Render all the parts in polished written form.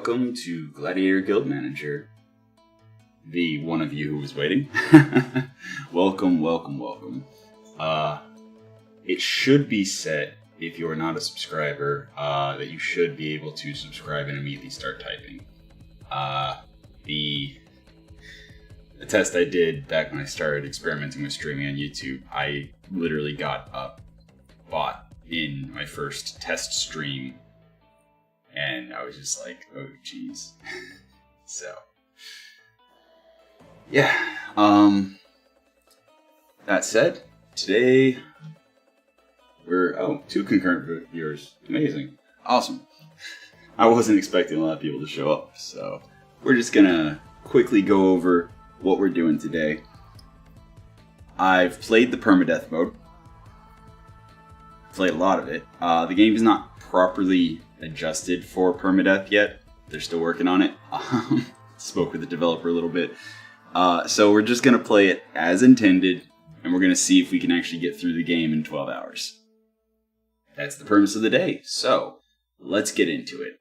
welcome to Gladiator Guild Manager. The one of you who was waiting. Welcome. It should be set, if you are not a subscriber, that you should be able to subscribe and immediately start typing. The test I did back when I started experimenting with streaming on YouTube, I literally got a bot in my first test stream, and I was just like, oh geez. So, yeah. That said, today we're, two concurrent viewers. Amazing. Awesome. I wasn't expecting a lot of people to show up, so we're just gonna quickly go over what we're doing today. I've played the Permadeath mode. Played a lot of it. The game is not properly adjusted for Permadeath yet. They're still working on it. Spoke with the developer a little bit. So we're just gonna play it as intended, and we're gonna see if we can actually get through the game in 12 hours. That's the premise of the day. So let's get into it.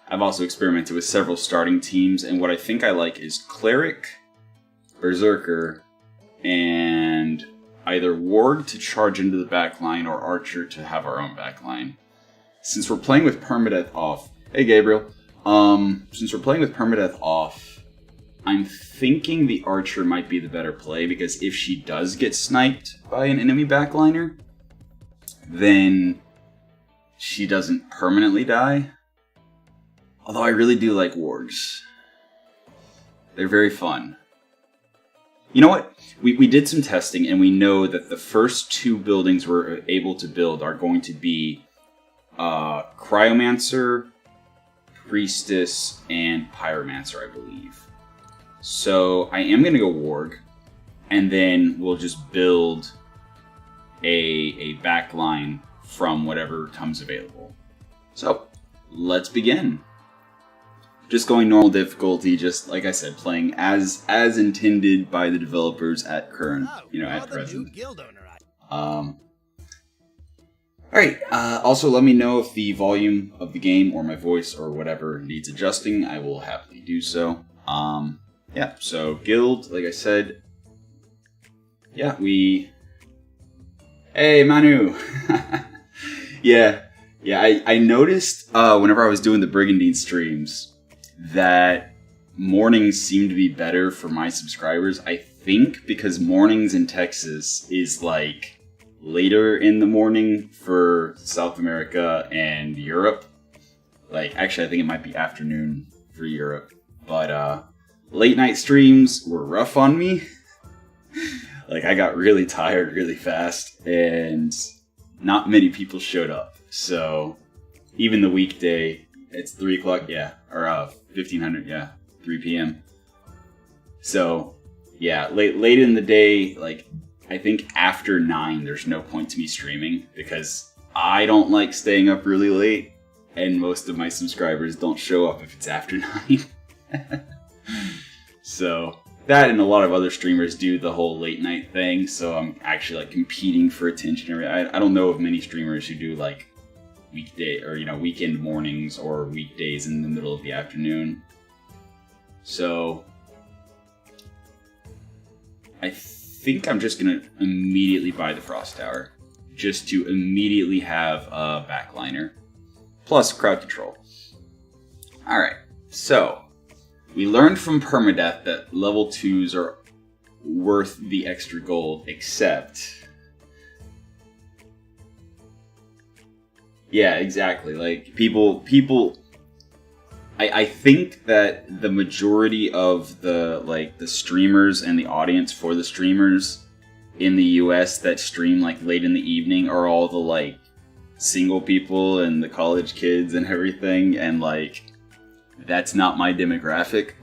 I've also experimented with several starting teams, and what I think I like is Cleric, Berserker, and either Warg to charge into the backline or Archer to have our own backline. Since we're playing with Permadeath off... Hey, Gabriel. Since we're playing with Permadeath off, I'm thinking the Archer might be the better play, because if she does get sniped by an enemy backliner, then she doesn't permanently die. Although I really do like wargs. They're very fun. You know what? We did some testing, and we know that the first two buildings we're able to build are going to be Cryomancer, Priestess, and Pyromancer, I believe. So I am going to go Warg, and then we'll just build a backline from whatever comes available. So let's begin. Just going normal difficulty, just like I said, playing as intended by the developers at current, at present. Alright, also let me know if the volume of the game or my voice or whatever needs adjusting. I will happily do so. Yeah, so guild, like I said, yeah, Hey, Manu! Yeah, I noticed whenever I was doing the Brigandine streams that mornings seem to be better for my subscribers. I think because mornings in Texas is like later in the morning for South America and Europe. Like, actually, I think it might be afternoon for Europe. But late night streams were rough on me. Like, I got really tired really fast, and not many people showed up. So even the weekday, it's 3 o'clock, or 1500, 3 p.m. So, yeah, late in the day, like, I think after 9, there's no point to me streaming, because I don't like staying up really late, and most of my subscribers don't show up if it's after 9. So, that and a lot of other streamers do the whole late night thing, so I'm actually, like, competing for attention. I don't know of many streamers who do, like, weekday or weekend mornings or weekdays in the middle of the afternoon. So I think I'm just gonna immediately buy the Frost Tower just to immediately have a backliner plus crowd control. Alright, so we learned from Permadeath that level 2s are worth the extra gold, except... Yeah, exactly. Like, people... I think that the majority of the streamers and the audience for the streamers in the US that stream, like, late in the evening are all the, like, single people and the college kids and everything, and, like, that's not my demographic.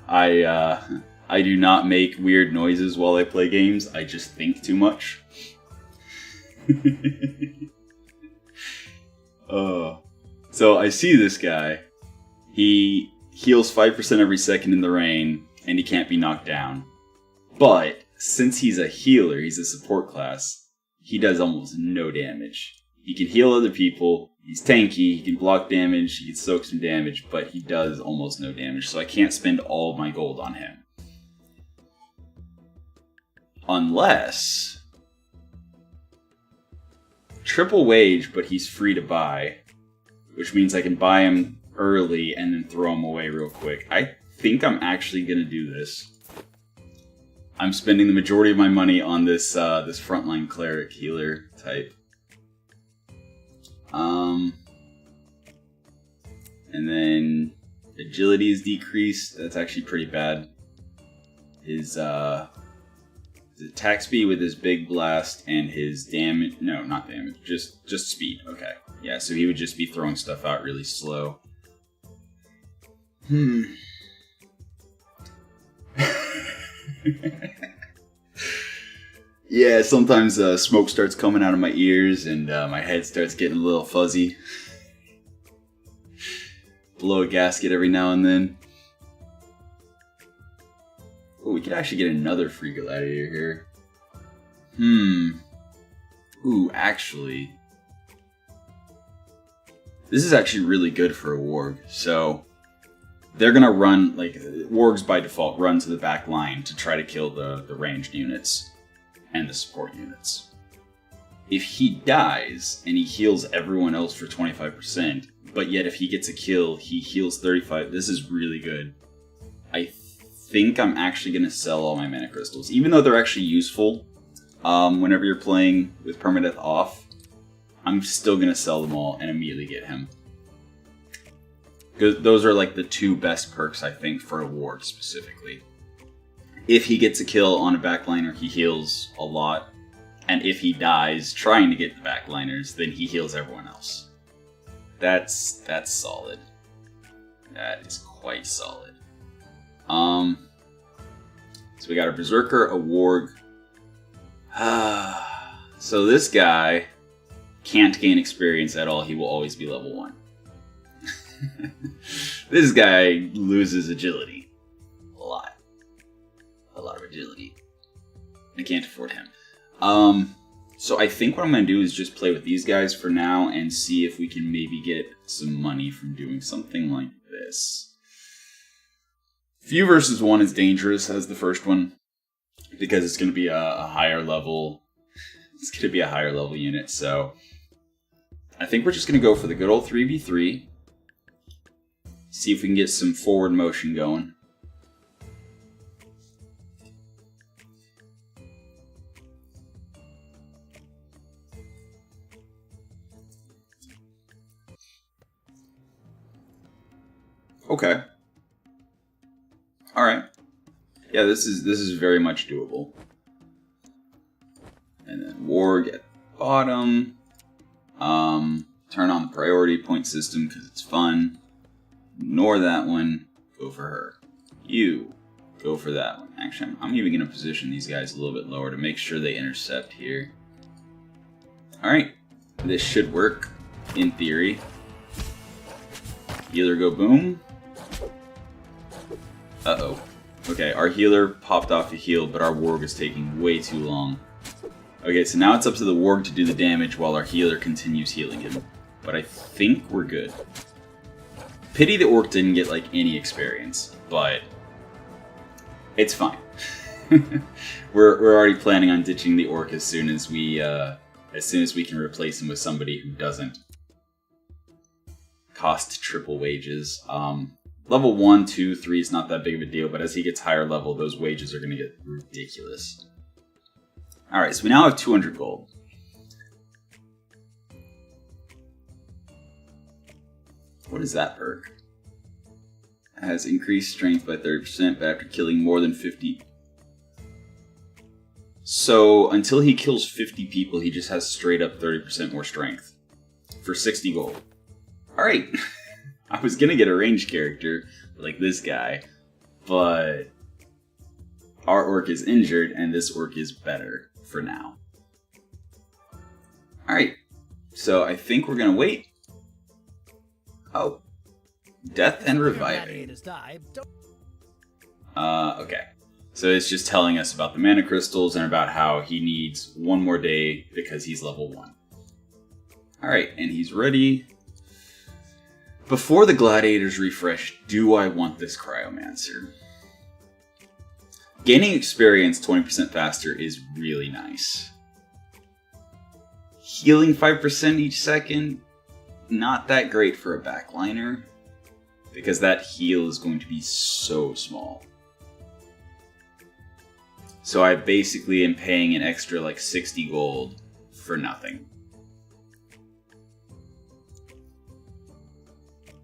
I do not make weird noises while I play games. I just think too much. So I see this guy. He heals 5% every second in the rain, and he can't be knocked down. But since he's a healer, he's a support class, he does almost no damage. He can heal other people, He's tanky, he can block damage, he can soak some damage, but he does almost no damage, so I can't spend all my gold on him. Unless... triple wage, but he's free to buy, which means I can buy him early and then throw him away real quick. I think I'm actually going to do this. I'm spending the majority of my money on this this frontline cleric healer type. And then agility is decreased. That's actually pretty bad. His attack speed with his big blast and his damage. No, not damage. Just speed. Okay. Yeah. So he would just be throwing stuff out really slow. Yeah, sometimes smoke starts coming out of my ears and my head starts getting a little fuzzy. Blow a gasket every now and then. Oh, we could actually get another free gladiator here. Ooh, actually. This is actually really good for a warg. So, they're gonna run, like, wargs by default run to the back line to try to kill the ranged units and the support units. If he dies and he heals everyone else for 25%, but yet if he gets a kill, he heals 35%, this is really good. I think I'm actually going to sell all my mana crystals, even though they're actually useful whenever you're playing with Permadeath off. I'm still going to sell them all and immediately get him. Because those are like the two best perks, I think, for a warg specifically. If he gets a kill on a backliner, he heals a lot. And if he dies trying to get the backliners, then he heals everyone else. That's solid. That is quite solid. So we got a Berserker, a Warg. So this guy can't gain experience at all. He will always be level 1. This guy loses agility. A lot of agility. I can't afford him. So I think what I'm going to do is just play with these guys for now and see if we can maybe get some money from doing something like this. Few versus 1 is dangerous as the first one because it's going to be a higher level. It's going to be a higher level unit, so I think we're just going to go for the good old 3v3. See if we can get some forward motion going. Okay. All right. Yeah, this is very much doable. And then Warg at the bottom. Turn on the priority point system because it's fun. Ignore that one. Go for her. You go for that one. Actually, I'm even going to position these guys a little bit lower to make sure they intercept here. All right. This should work in theory. Healer go boom. Uh-oh. Okay, our healer popped off a heal, but our warg is taking way too long. Okay, so now it's up to the warg to do the damage while our healer continues healing him. But I think we're good. Pity the orc didn't get, like, any experience, but it's fine. We're already planning on ditching the orc as soon as we can replace him with somebody who doesn't cost triple wages. Level 1, 2, 3 is not that big of a deal, but as he gets higher level, those wages are going to get ridiculous. Alright, so we now have 200 gold. What is that perk? It has increased strength by 30% after killing more than 50. So, until he kills 50 people, he just has straight up 30% more strength. For 60 gold. Alright. I was gonna get a ranged character, like this guy, but our orc is injured, and this orc is better for now. Alright, so I think we're gonna wait. Oh. Death and reviving. Okay. So it's just telling us about the mana crystals and about how he needs one more day because he's level 1. Alright, and he's ready Before the Gladiators refresh, do I want this Cryomancer? Gaining experience 20% faster is really nice. Healing 5% each second, not that great for a backliner, because that heal is going to be so small. So I basically am paying an extra like 60 gold for nothing.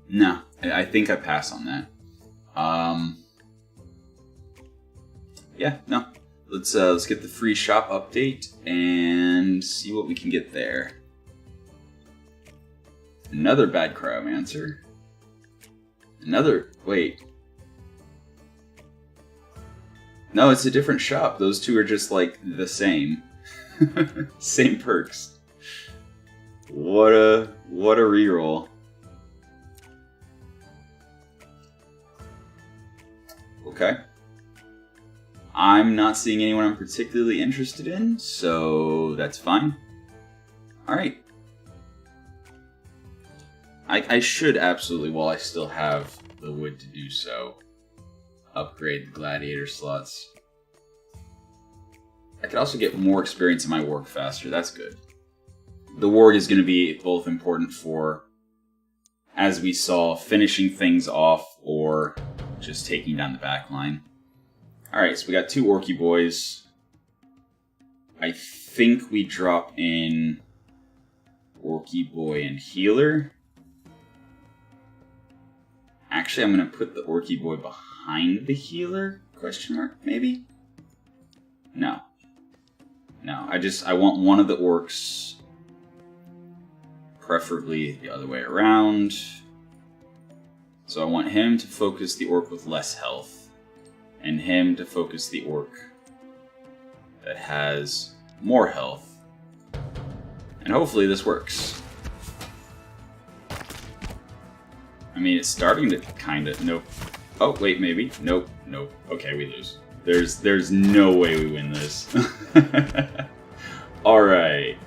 No, I think I pass on that. Yeah, no. Let's get the free shop update and see what we can get there. Another bad Cryomancer. Wait. No, it's a different shop. Those two are just like the same. Same perks. What a reroll. Okay. I'm not seeing anyone I'm particularly interested in, so that's fine. Alright. I should absolutely, while I still have the wood to do so, upgrade the gladiator slots. I could also get more experience in my work faster, that's good. The warg is going to be both important for, as we saw, finishing things off or just taking down the back line. Alright, so we got 2 orky boys. I think we drop in orky boy and healer. Actually, I'm going to put the orky boy behind the healer? Question mark, maybe? No. No, I want one of the orcs, preferably the other way around. So I want him to focus the orc with less health, and him to focus the orc that has more health. And hopefully this works. I mean, it's starting to kind of... Nope. Oh, wait, maybe. Nope. Nope. Okay, we lose. There's no way we win this. Alright.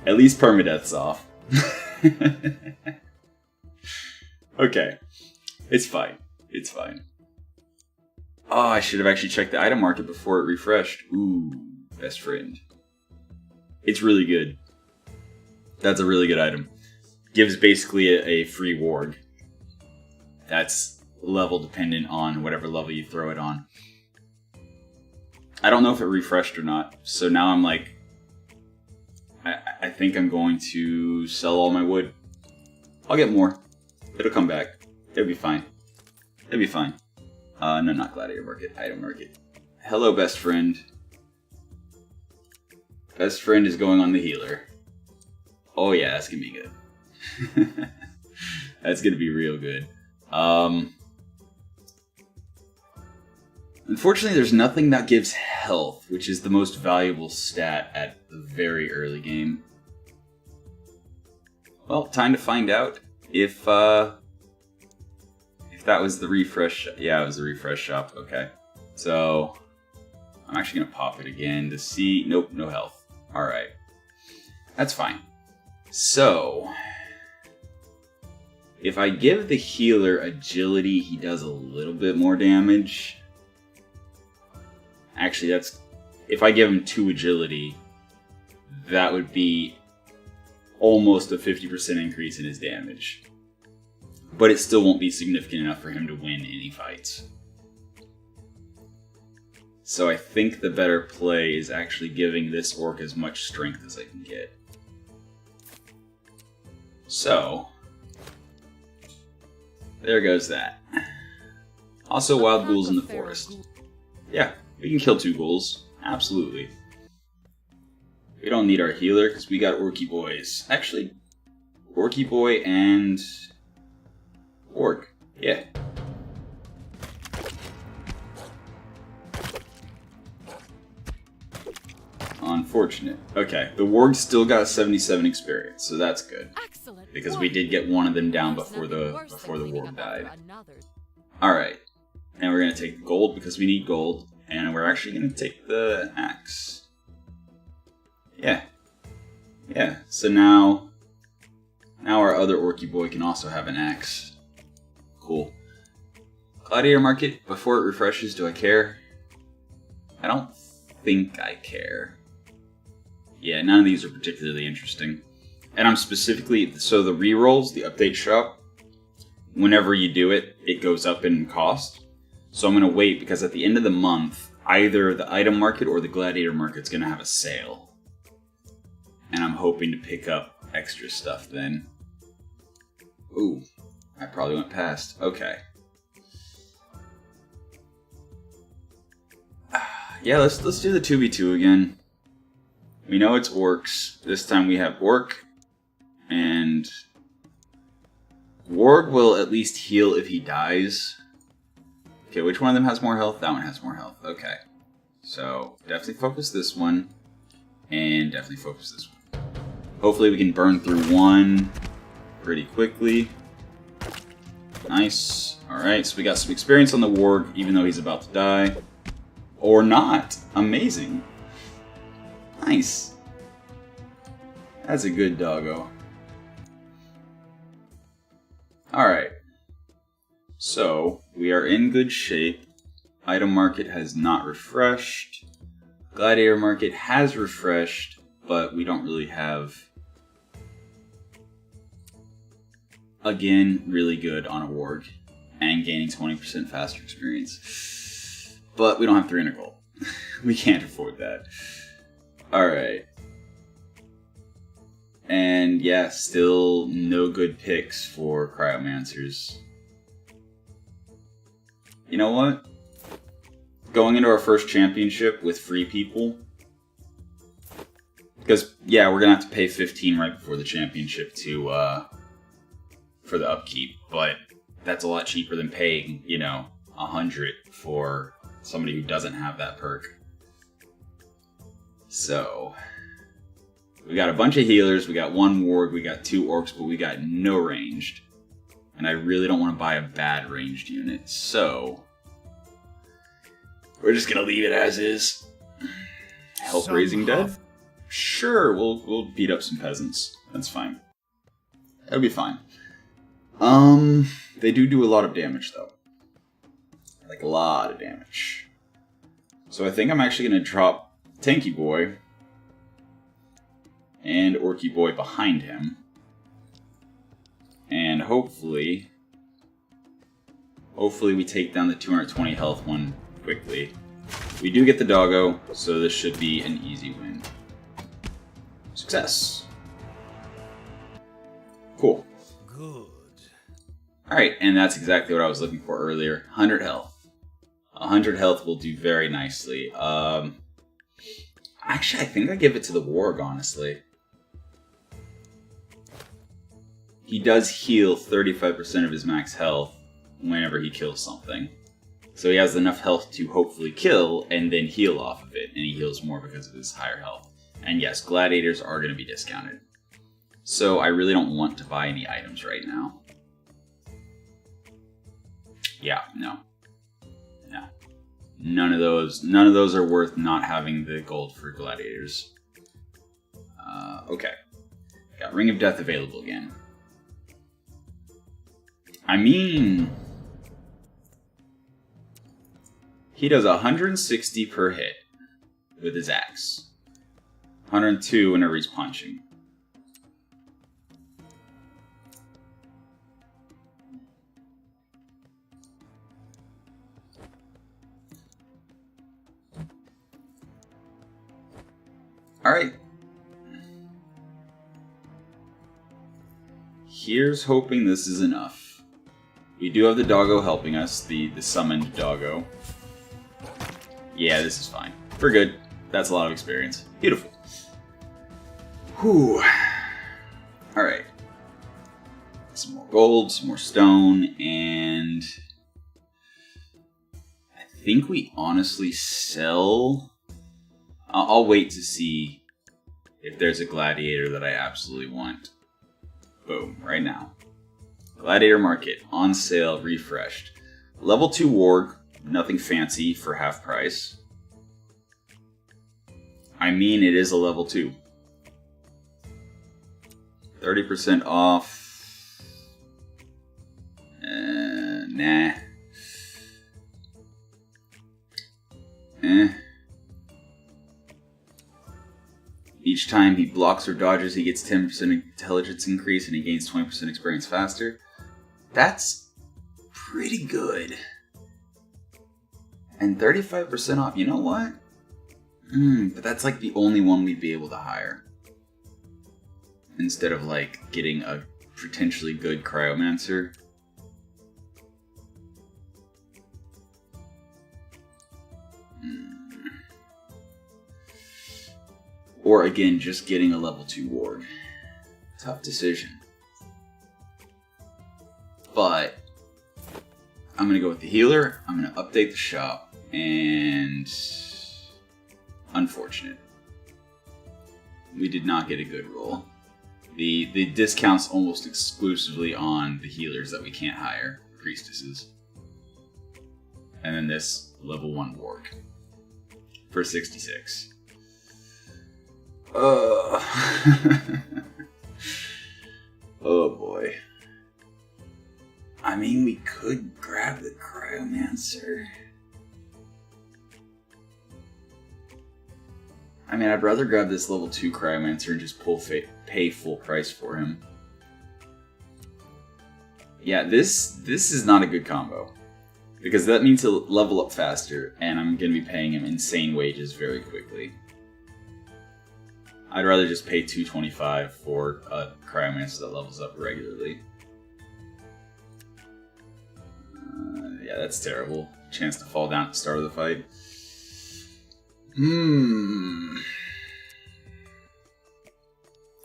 At least Permadeath's off. Okay. It's fine. It's fine. Oh, I should have actually checked the item market before it refreshed. Ooh, best friend. It's really good. That's a really good item. Gives basically a free warg. That's level dependent on whatever level you throw it on. I don't know if it refreshed or not, so now I'm like, I think I'm going to sell all my wood. I'll get more. It'll come back. It'll be fine. It'll be fine. No, not Gladiator Market. Item Market. Hello, best friend. Best friend is going on the healer. Oh yeah, that's gonna be good. That's gonna be real good. Unfortunately, there's nothing that gives health, which is the most valuable stat at the very early game. Well, time to find out if that was the refresh. Yeah, it was the refresh shop. Okay, so I'm actually gonna pop it again to see. Nope, no health. All right, that's fine. So, if I give the healer agility, he does a little bit more damage. Actually, that's... If I give him 2 agility, that would be almost a 50% increase in his damage. But it still won't be significant enough for him to win any fights. So I think the better play is actually giving this orc as much strength as I can get. So, there goes that. Also, wild ghouls in the forest. Yeah, we can kill 2 ghouls. Absolutely. We don't need our healer because we got orky boys. Actually, orky boy and orc. Yeah. Unfortunate. Okay, the warg still got 77 experience, so that's good. Excellent. Because we did get one of them down before the warg died. Alright. Now we're going to take the gold because we need gold. And we're actually going to take the axe. Yeah. Yeah, so now Now our other Orky boy can also have an axe. Cool. Gladiator Market, before it refreshes, do I care? I don't think I care. Yeah, none of these are particularly interesting. And I'm specifically, so the rerolls, the update shop, whenever you do it, it goes up in cost. So I'm going to wait because at the end of the month, either the item market or the gladiator market's going to have a sale. And I'm hoping to pick up extra stuff then. Ooh, I probably went past. Okay. Yeah, let's do the 2v2 again. We know it's orcs. This time we have orc, and warg will at least heal if he dies. Okay, which one of them has more health? That one has more health. Okay. So, definitely focus this one, and definitely focus this one. Hopefully we can burn through one pretty quickly. Nice. Alright, so we got some experience on the warg, even though he's about to die. Or not. Amazing. Nice. That's a good doggo. Alright. So, we are in good shape. Item market has not refreshed. Gladiator market has refreshed, but we don't really have... Again, really good on a warg. And gaining 20% faster experience. But we don't have 300 gold. We can't afford that. Alright. And yeah, still no good picks for Cryomancers. You know what? Going into our first championship with free people. Because, yeah, we're going to have to pay 15 right before the championship to, for the upkeep. But that's a lot cheaper than paying, you know, 100 for somebody who doesn't have that perk. So, we got a bunch of healers, we got one warg, we got 2 orcs, but we got no ranged. And I really don't want to buy a bad ranged unit, so... we're just gonna leave it as is. Help raising dead? Sure, we'll beat up some peasants. That's fine. That'll be fine. They do a lot of damage, though. Like, a lot of damage. So I think I'm actually going to drop Tanky Boy and Orky Boy behind him. And hopefully we take down the 220 health one quickly. We do get the doggo, so this should be an easy win. Success. Cool. Good. Alright, and that's exactly what I was looking for earlier. 100 health. 100 health will do very nicely. Actually, I think I give it to the warg, honestly. He does heal 35% of his max health whenever he kills something. So he has enough health to hopefully kill and then heal off of it. And he heals more because of his higher health. And yes, gladiators are going to be discounted. So I really don't want to buy any items right now. Yeah, no. None of those are worth not having the gold for gladiators. Okay. Got Ring of Death available again. I mean... he does 160 per hit with his axe. 102 whenever he's punching. Alright. Here's hoping this is enough. We do have the doggo helping us, the summoned doggo. Yeah, this is fine. We're good. That's a lot of experience. Beautiful. Whew. Alright. Some more gold, some more stone, and... I think we honestly sell... I'll wait to see if there's a gladiator that I absolutely want. Boom, right now. Gladiator Market, on sale, refreshed. Level 2 warg, nothing fancy for half price. I mean, it is a level 2. 30% off. Nah. Each time he blocks or dodges, he gets 10% intelligence increase and he gains 20% experience faster. That's pretty good. And 35% off, you know what? But that's like the only one we'd be able to hire. Instead of like getting a potentially good cryomancer. Or again, just getting a level 2 ward. Tough decision. But I'm gonna go with the healer. I'm gonna update the shop, and unfortunate. We did not get a good roll. The discounts almost exclusively on the healers that we can't hire, priestesses. And then this level 1 ward for 66. Oh boy. I mean, we could grab the cryomancer. I mean, I'd rather grab this level 2 cryomancer and just pay full price for him. Yeah, this is not a good combo. Because that means he'll level up faster, and I'm going to be paying him insane wages very quickly. I'd rather just pay $225 for a cryomancer that levels up regularly. Yeah, that's terrible. Chance to fall down at the start of the fight.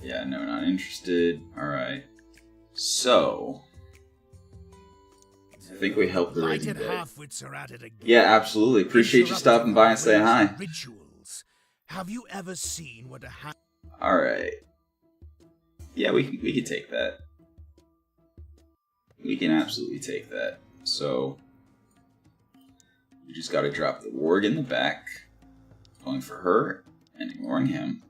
Yeah, no, not interested. Alright. So, I think we helped the rating day. Yeah, absolutely. Appreciate you stopping by and saying hi. Have you ever seen what a Alright. Yeah, we can take that. We can absolutely take that. So, we just gotta drop the warg in the back. Going for her and ignoring him.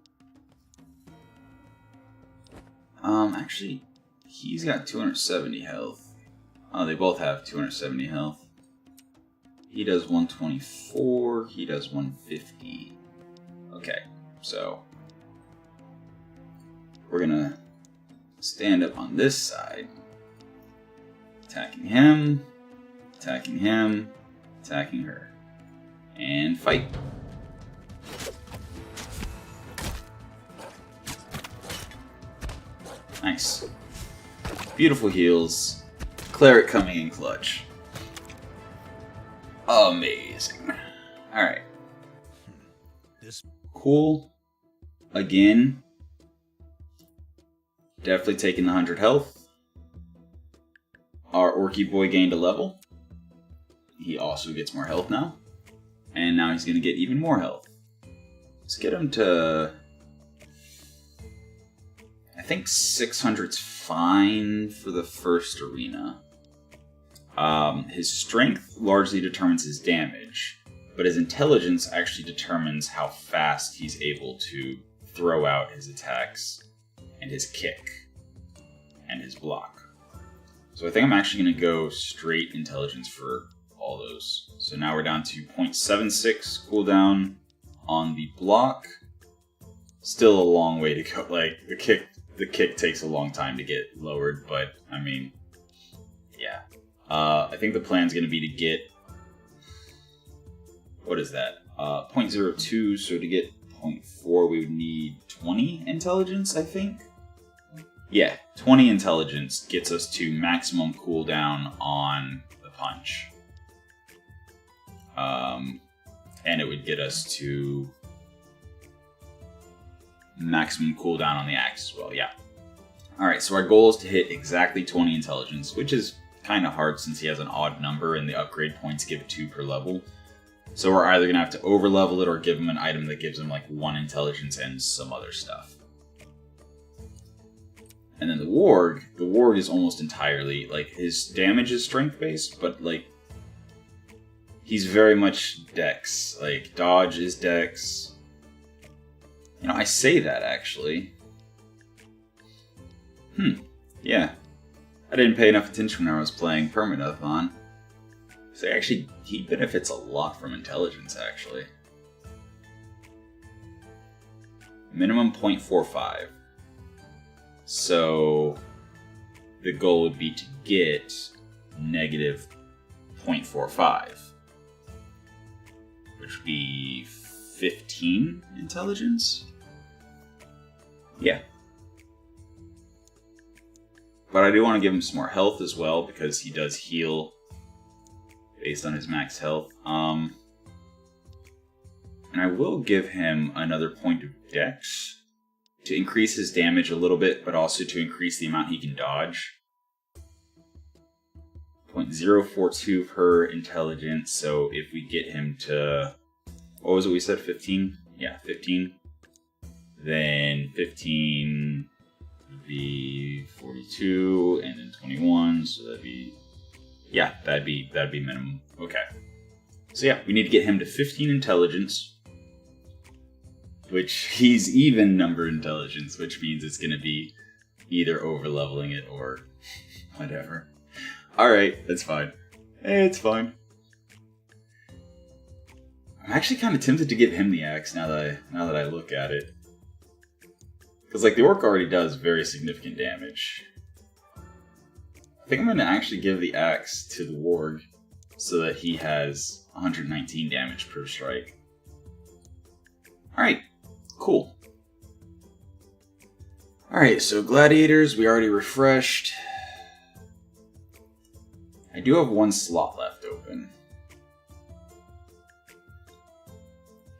Actually, he's got 270 health. Oh, they both have 270 health. He does 124, he does 150. Okay, so we're gonna stand up on this side. Attacking him, attacking him, attacking her. And fight. Nice. Beautiful heals. Cleric coming in clutch. Amazing. Alright. Cool. Again. Definitely taking the 100 health. Our Orky boy gained a level. He also gets more health now. And now he's going to get even more health. Let's get him to... I think 600's fine for the first arena. His strength largely determines his damage, but his intelligence actually determines how fast he's able to throw out his attacks and his kick and his block. So I think I'm actually going to go straight intelligence for all those. So now we're down to 0.76 cooldown on the block. Still a long way to go. Like, the kick takes a long time to get lowered, but I mean, yeah. I think the plan's going to be to get, what is that? 0.02, so to get 0.4 we would need 20 intelligence, I think? Yeah, 20 intelligence gets us to maximum cooldown on the punch. And it would get us to maximum cooldown on the axe as well, yeah. Alright, so our goal is to hit exactly 20 intelligence, which is kind of hard since he has an odd number and the upgrade points give it 2 per level. So we're either going to have to over-level it or give him an item that gives him like 1 intelligence and some other stuff. And then the warg is almost entirely, like, his damage is strength-based, but like, he's very much dex. Like, dodge is dex. You know, I say that, actually. Yeah. I didn't pay enough attention when I was playing Permadeath on. So actually, he benefits a lot from intelligence, actually. Minimum 0.45. So the goal would be to get negative 0.45. Which would be 15 intelligence? Yeah. But I do want to give him some more health as well, because he does heal based on his max health. And I will give him another point of dex to increase his damage a little bit, but also to increase the amount he can dodge. 0.042 per intelligence, so if we get him to... What was it we said, 15? Yeah, 15. Then 15 would be 42, and then 21, so that'd be... Yeah, that'd be minimum. Okay. So yeah, we need to get him to 15 intelligence, which he's even number intelligence, which means it's going to be either over-leveling it or whatever. Alright, that's fine. It's fine. I'm actually kind of tempted to give him the axe now that I look at it. Because like the orc already does very significant damage. I think I'm going to actually give the axe to the warg so that he has 119 damage per strike. Alright, cool. Alright, so gladiators, we already refreshed. I do have one slot left open.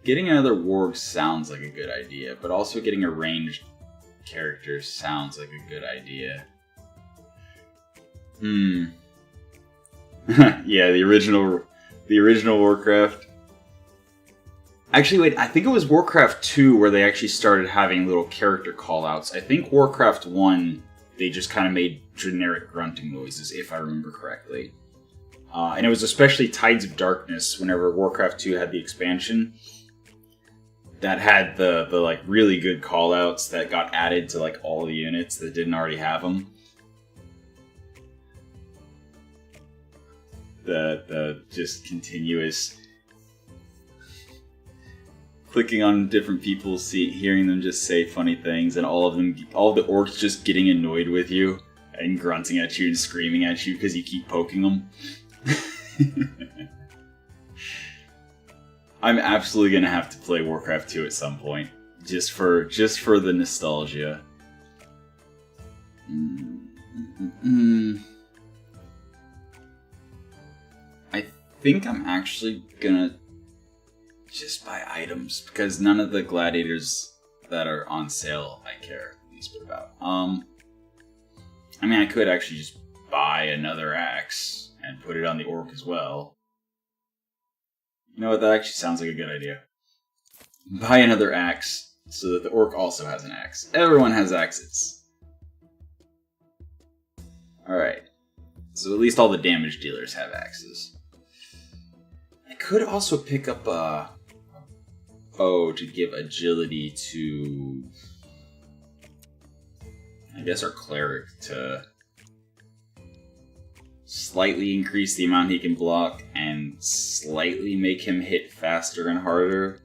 Getting another warg sounds like a good idea, but also getting a ranged character sounds like a good idea. Yeah, the original Warcraft. Actually, wait, I think it was Warcraft 2 where they actually started having little character callouts. I think Warcraft 1, they just kind of made generic grunting noises, if I remember correctly. And it was especially Tides of Darkness, whenever Warcraft 2 had the expansion, that had the like really good callouts that got added to like all the units that didn't already have them. The just continuous clicking on different people, hearing them just say funny things, and all the orcs just getting annoyed with you and grunting at you and screaming at you because you keep poking them. I'm absolutely gonna have to play Warcraft 2 at some point, just for the nostalgia. I think I'm actually gonna just buy items, because none of the gladiators that are on sale I care the least bit about. I mean, I could actually just buy another axe and put it on the orc as well. You know what, that actually sounds like a good idea. Buy another axe so that the orc also has an axe. Everyone has axes. Alright. So at least all the damage dealers have axes. I could also pick up a bow to give agility to, I guess, our cleric to slightly increase the amount he can block and slightly make him hit faster and harder.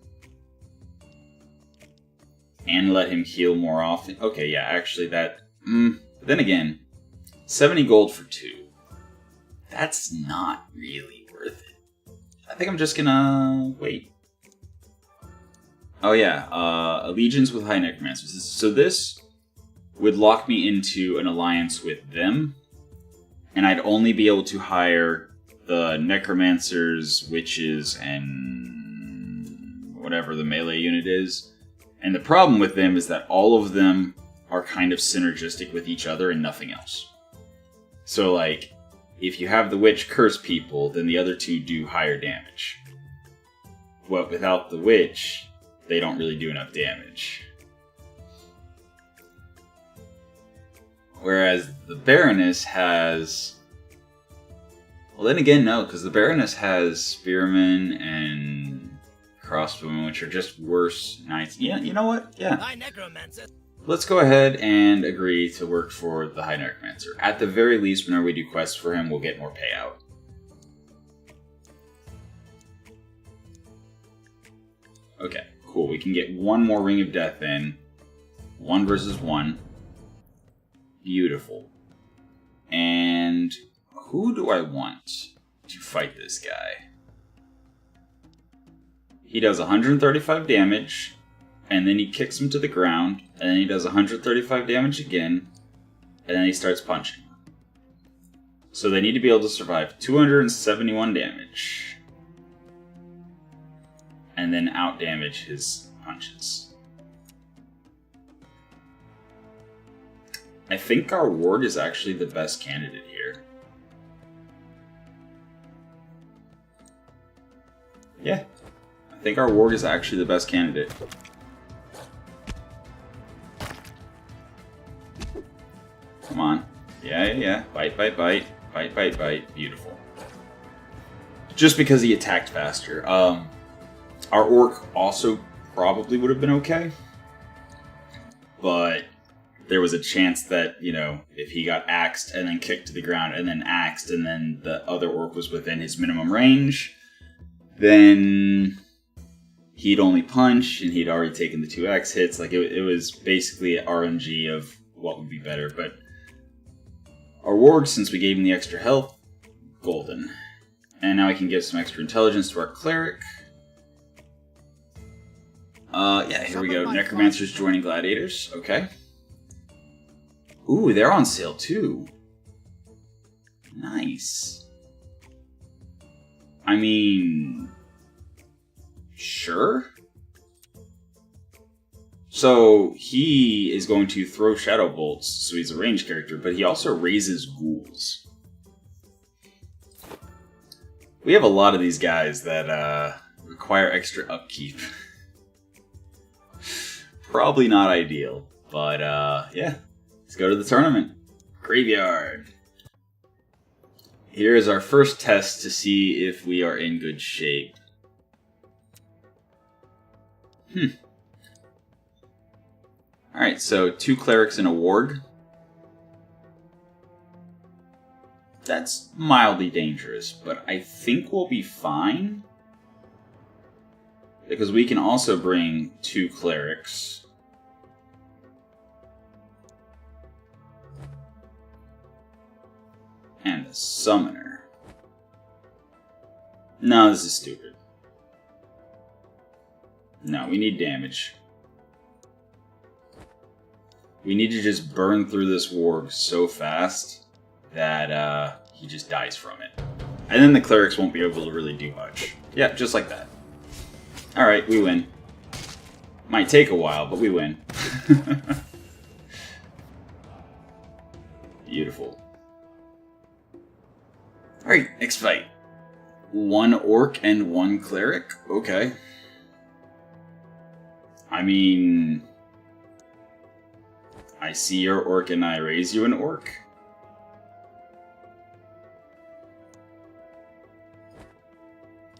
And let him heal more often. Okay, yeah, actually that... But then again, 70 gold for 2. That's not really worth it. I think I'm just gonna wait. Oh yeah, allegiance with high necromancers. So this would lock me into an alliance with them, and I'd only be able to hire the necromancers, witches, and whatever the melee unit is. And the problem with them is that all of them are kind of synergistic with each other and nothing else. So like, if you have the witch curse people, then the other two do higher damage. But without the witch, they don't really do enough damage. Whereas the Baroness has... Well, then again, no, because the Baroness has Spearmen and Crossbowmen, which are just worse knights. Yeah, you know what? Yeah. let's go ahead and agree to work for the High Necromancer. At the very least, whenever we do quests for him, we'll get more payout. Okay, cool. We can get one more Ring of Death in. 1 versus 1. Beautiful. And who do I want to fight this guy? He does 135 damage. And then he kicks him to the ground, and then he does 135 damage again, and then he starts punching. So they need to be able to survive 271 damage, and then out-damage his punches. I think our ward is actually the best candidate here. Yeah, I think our ward is actually the best candidate. Come on. Yeah. Bite. Bite. Beautiful. Just because he attacked faster. Our orc also probably would have been okay. But there was a chance that, you know, if he got axed and then kicked to the ground and then axed and then the other orc was within his minimum range, then he'd only punch and he'd already taken the 2x hits. Like, it was basically RNG of what would be better, but our warg, since we gave him the extra health, golden. And now I can give some extra intelligence to our cleric. Yeah, here we go. Necromancers joining gladiators. Okay. Ooh, they're on sale too. Nice. I mean, sure. So he is going to throw shadow bolts, so he's a ranged character, but he also raises ghouls. We have a lot of these guys that require extra upkeep. Probably not ideal, but yeah. Let's go to the tournament. Graveyard. Here is our first test to see if we are in good shape. Alright, so 2 clerics and a warg. That's mildly dangerous, but I think we'll be fine. Because we can also bring 2 clerics. And a summoner. No, this is stupid. No, we need damage. We need to just burn through this warg so fast that he just dies from it. And then the clerics won't be able to really do much. Yeah, just like that. Alright, we win. Might take a while, but we win. Beautiful. Alright, next fight. 1 orc and 1 cleric? Okay. I mean, I see your orc and I raise you an orc.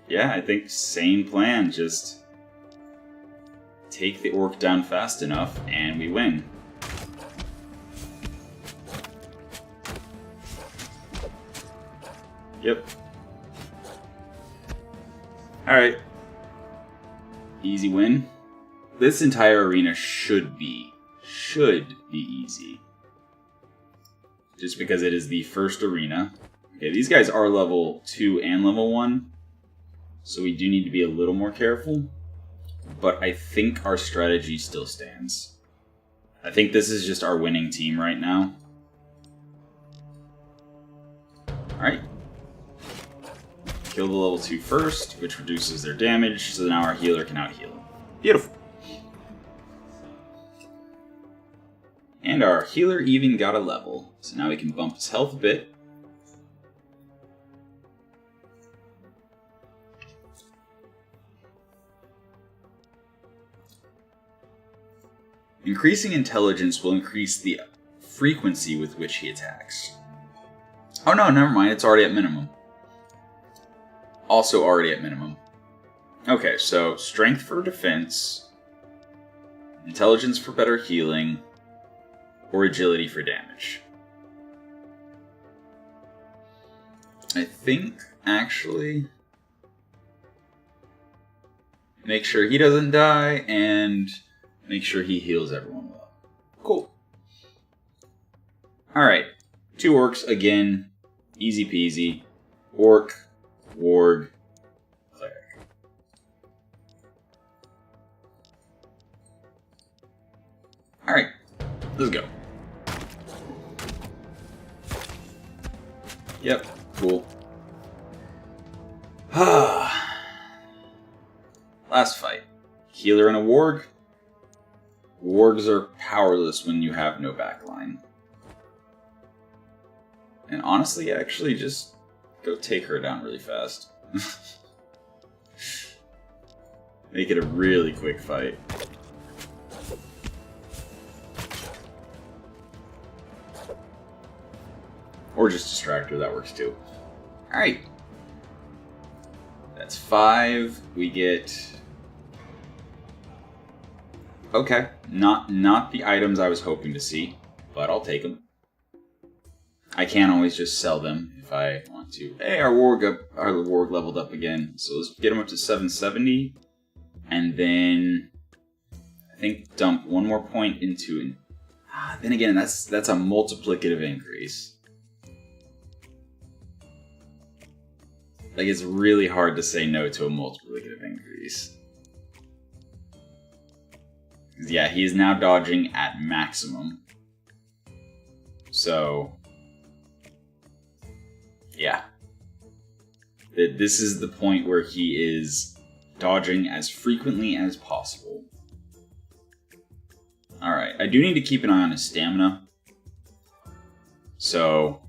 Yeah, I think same plan, just take the orc down fast enough and we win. Yep. Alright. Easy win. This entire arena should be easy. Just because it is the first arena. Okay, these guys are level 2 and level 1. So we do need to be a little more careful. But I think our strategy still stands. I think this is just our winning team right now. Alright. Kill the level 2 first, which reduces their damage, so now our healer can out-heal them. Beautiful. And our healer even got a level, so now we can bump his health a bit. Increasing intelligence will increase the frequency with which he attacks. Oh no, never mind, it's already at minimum. Also already at minimum. Okay, so strength for defense, intelligence for better healing, or agility for damage. I think, actually, make sure he doesn't die, and make sure he heals everyone well. Cool. Alright, 2 orcs again, easy peasy. Orc, warg, cleric. Alright, let's go. Yep, cool. Last fight. Healer and a warg. Wargs are powerless when you have no backline. And honestly, actually, just go take her down really fast. Make it a really quick fight. Or just distract her, that works too. Alright. That's 5. We get... Okay, not the items I was hoping to see, but I'll take them. I can always just sell them if I want to. Hey, our warg leveled up again, so let's get him up to 770, and then I think dump 1 more point into it. Then again, that's a multiplicative increase. Like, it's really hard to say no to a multiplicative increase. Yeah, he is now dodging at maximum. So, yeah. This is the point where he is dodging as frequently as possible. Alright, I do need to keep an eye on his stamina. So,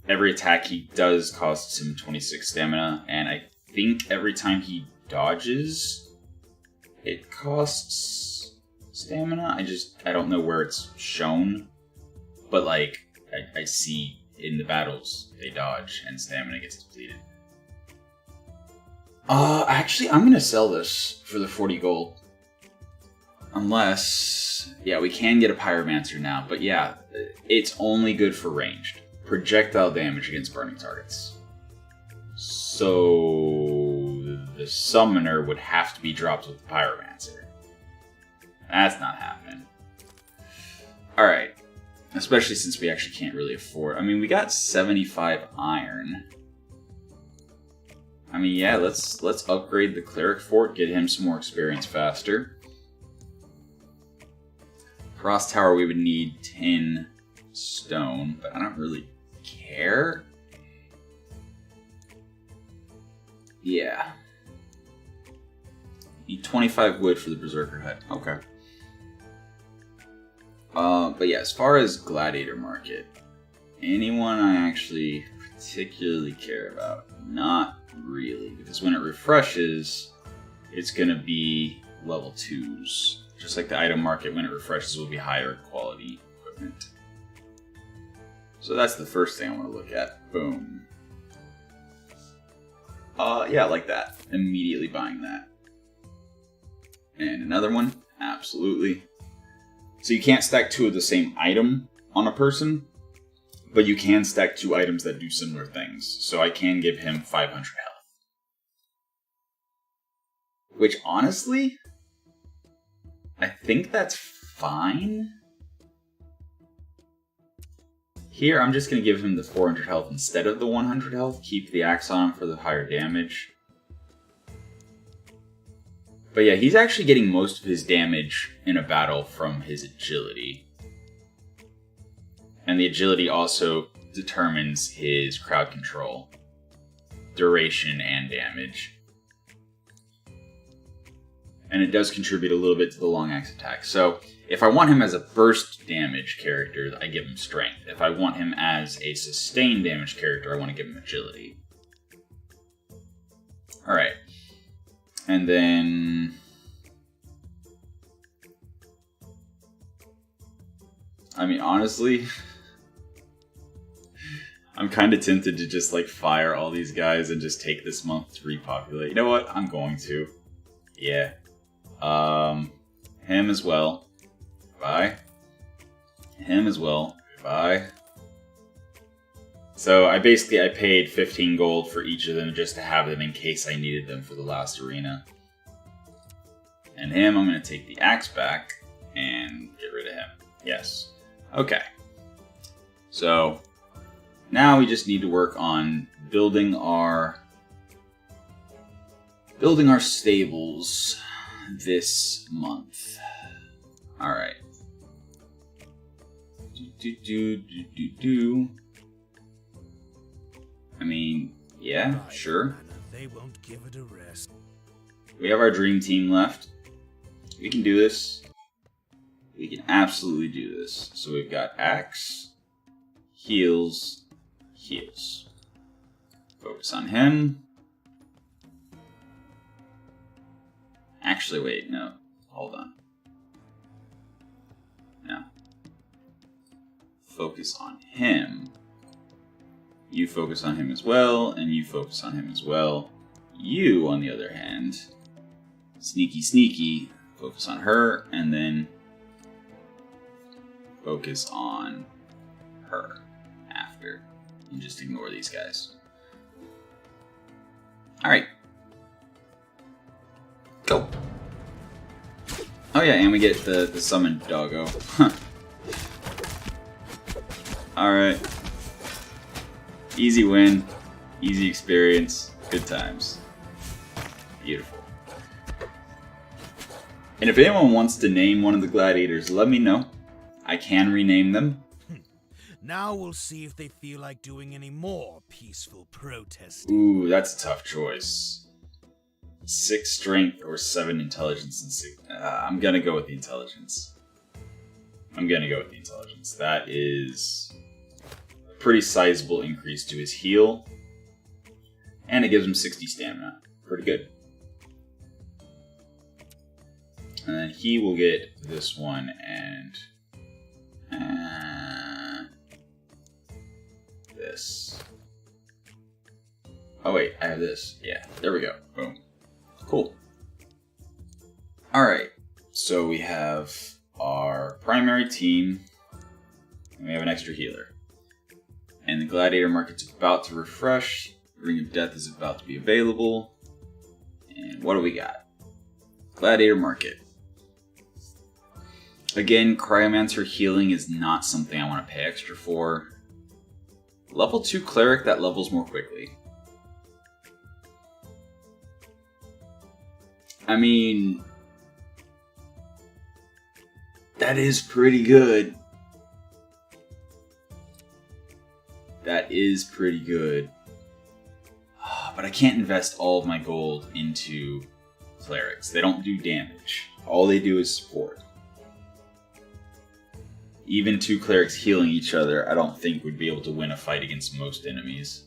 every attack he does costs him 26 stamina, and I think every time he dodges, it costs stamina. I don't know where it's shown, but like, I see in the battles, they dodge and stamina gets depleted. Actually, I'm gonna sell this for the 40 gold. Unless, yeah, we can get a Pyromancer now, but yeah, it's only good for ranged. Projectile damage against burning targets. So, the Summoner would have to be dropped with the Pyromancer. That's not happening. Alright. Especially since we actually can't really afford... I mean, we got 75 iron. I mean, yeah, let's upgrade the Cleric Fort, get him some more experience faster. Cross Tower, we would need 10 stone, but I don't really care. Yeah. Need 25 wood for the Berserker Hut. Okay. But yeah, as far as Gladiator Market, anyone I actually particularly care about? Not really, because when it refreshes, it's going to be level 2s. Just like the item market, when it refreshes, will be higher quality equipment. So that's the first thing I want to look at. Boom. Yeah, like that. Immediately buying that. And another one? Absolutely. So you can't stack 2 of the same item on a person, but you can stack 2 items that do similar things. So I can give him 500 health. Which, honestly, I think that's fine. Here, I'm just going to give him the 400 health instead of the 100 health. Keep the axe on him for the higher damage. But yeah, he's actually getting most of his damage in a battle from his agility. And the agility also determines his crowd control, duration, and damage. And it does contribute a little bit to the long axe attack. So if I want him as a burst damage character, I give him strength. If I want him as a sustained damage character, I want to give him agility. Alright. And then... I mean, honestly... I'm kind of tempted to just, like, fire all these guys and just take this month to repopulate. You know what? I'm going to. Yeah. Him as well. Bye. Him as well. Goodbye. So I paid 15 gold for each of them just to have them in case I needed them for the last arena. And him, I'm going to take the axe back and get rid of him. Yes. Okay. So now we just need to work on building our stables this month. All right. I mean, yeah, sure. They won't give it a rest. We have our dream team left. We can do this. We can absolutely do this. So we've got axe, heals, heals. Focus on him. Actually, wait, no. Hold on. No. Focus on him. You focus on him as well, and you focus on him as well. You, on the other hand, sneaky, sneaky, focus on her, and then focus on her after. And just ignore these guys. Alright. Go! Oh yeah, and we get the summoned doggo. Huh. Alright. Easy win. Easy experience. Good times. Beautiful. And if anyone wants to name one of the gladiators, let me know. I can rename them. Now we'll see if they feel like doing any more peaceful protesting. Ooh, that's a tough choice. 6 strength or 7 intelligence and 6. I'm gonna go with the intelligence. That is a pretty sizable increase to his heal. And it gives him 60 stamina. Pretty good. And then he will get this one and this. Oh wait, I have this. Yeah, there we go. Boom. Cool. Alright, so we have our primary team, and we have an extra healer. And the Gladiator Market's about to refresh. Ring of Death is about to be available. And what do we got? Gladiator Market. Again, Cryomancer healing is not something I want to pay extra for. Level 2 Cleric, that levels more quickly. I mean, that is pretty good. But I can't invest all of my gold into clerics. They don't do damage. All they do is support. Even 2 clerics healing each other, I don't think would be able to win a fight against most enemies.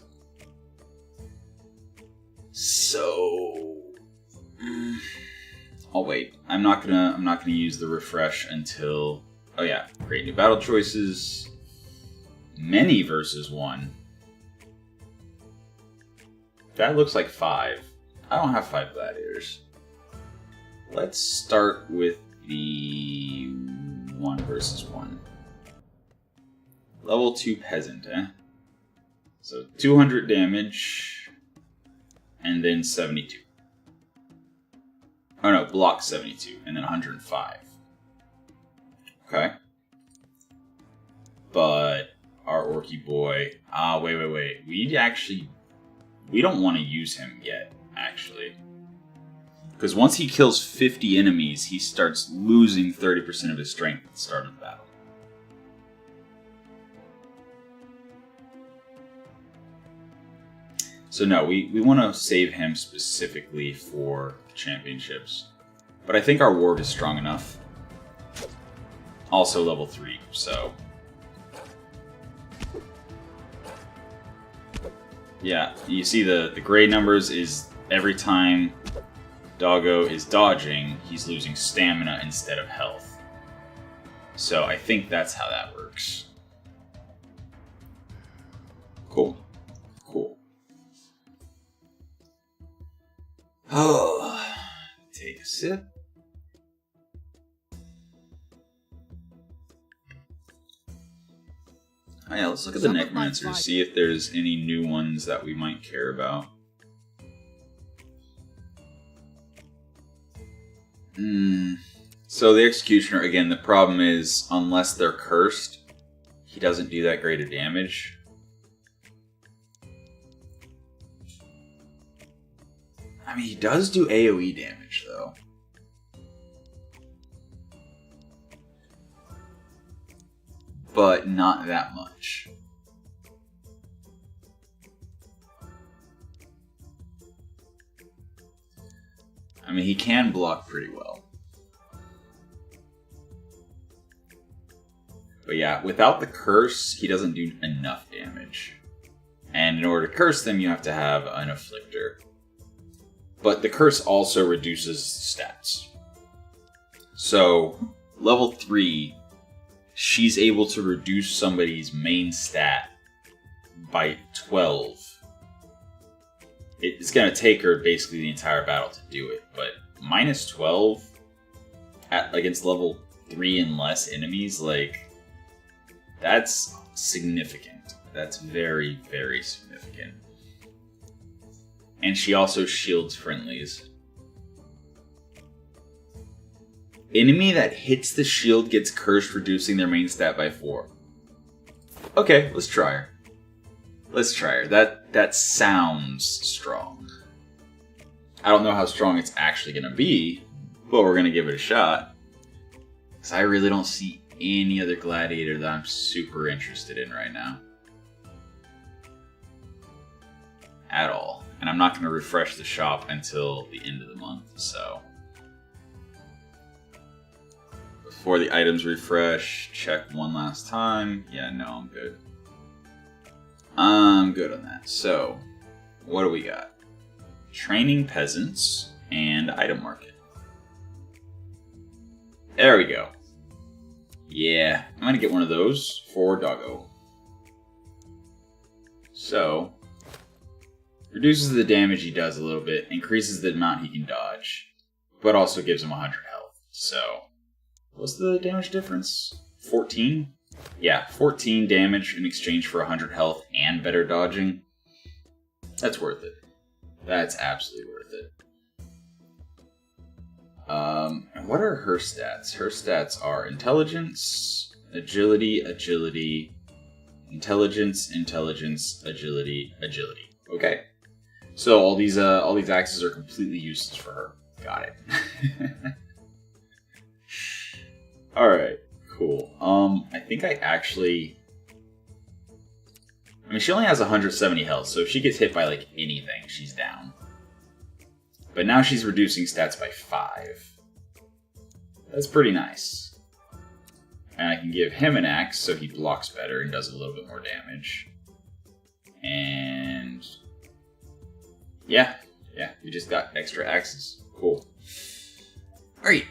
So I'll wait. I'm not gonna use the refresh until, oh yeah, create new battle choices. Many versus 1. That looks like 5. I don't have 5 gladiators. Let's start with the 1 versus 1. Level 2 peasant, eh? So 200 damage, and then 72. Oh no, block 72, and then 105. Okay. But our orky boy, wait. We don't want to use him yet, actually. Because once he kills 50 enemies, he starts losing 30% of his strength at the start of the battle. So no, we want to save him specifically for the championships. But I think our ward is strong enough. Also level 3, so... Yeah, you see the gray numbers is every time Doggo is dodging, he's losing stamina instead of health. So I think that's how that works. Cool. Oh, take a sip. Oh yeah, let's look at the necromancers, see if there's any new ones that we might care about. So the executioner, again, the problem is, unless they're cursed, he doesn't do that great of damage. I mean, he does do AoE damage, though. But not that much. I mean, he can block pretty well. But yeah, without the curse, he doesn't do enough damage. And in order to curse them, you have to have an afflictor. But the curse also reduces stats. So, level 3, she's able to reduce somebody's main stat by 12. It's going to take her basically the entire battle to do it, but minus 12 against level 3 and less enemies, like, that's significant. That's very, very significant. And she also shields friendlies. Enemy that hits the shield gets cursed, reducing their main stat by 4. Okay, let's try her. Let's try her. That sounds strong. I don't know how strong it's actually going to be, but we're going to give it a shot. Because I really don't see any other gladiator that I'm super interested in right now. At all. And I'm not going to refresh the shop until the end of the month, so... Before the items refresh, check one last time. Yeah, no, I'm good. I'm good on that. So, what do we got? Training peasants and item market. There we go. Yeah, I'm going to get one of those for Doggo. So, reduces the damage he does a little bit, increases the amount he can dodge, but also gives him 100 health. So, what's the damage difference? 14? Yeah, 14 damage in exchange for 100 health and better dodging. That's worth it. That's absolutely worth it. And what are her stats? Her stats are intelligence, agility, agility, intelligence, intelligence, agility, agility. Okay. So all these axes are completely useless for her. Got it. Alright, cool. I think I mean, she only has 170 health, so if she gets hit by, like, anything, she's down. But now she's reducing stats by 5. That's pretty nice. And I can give him an axe, so he blocks better and does a little bit more damage. And... yeah, we just got extra axes. Cool. Alright.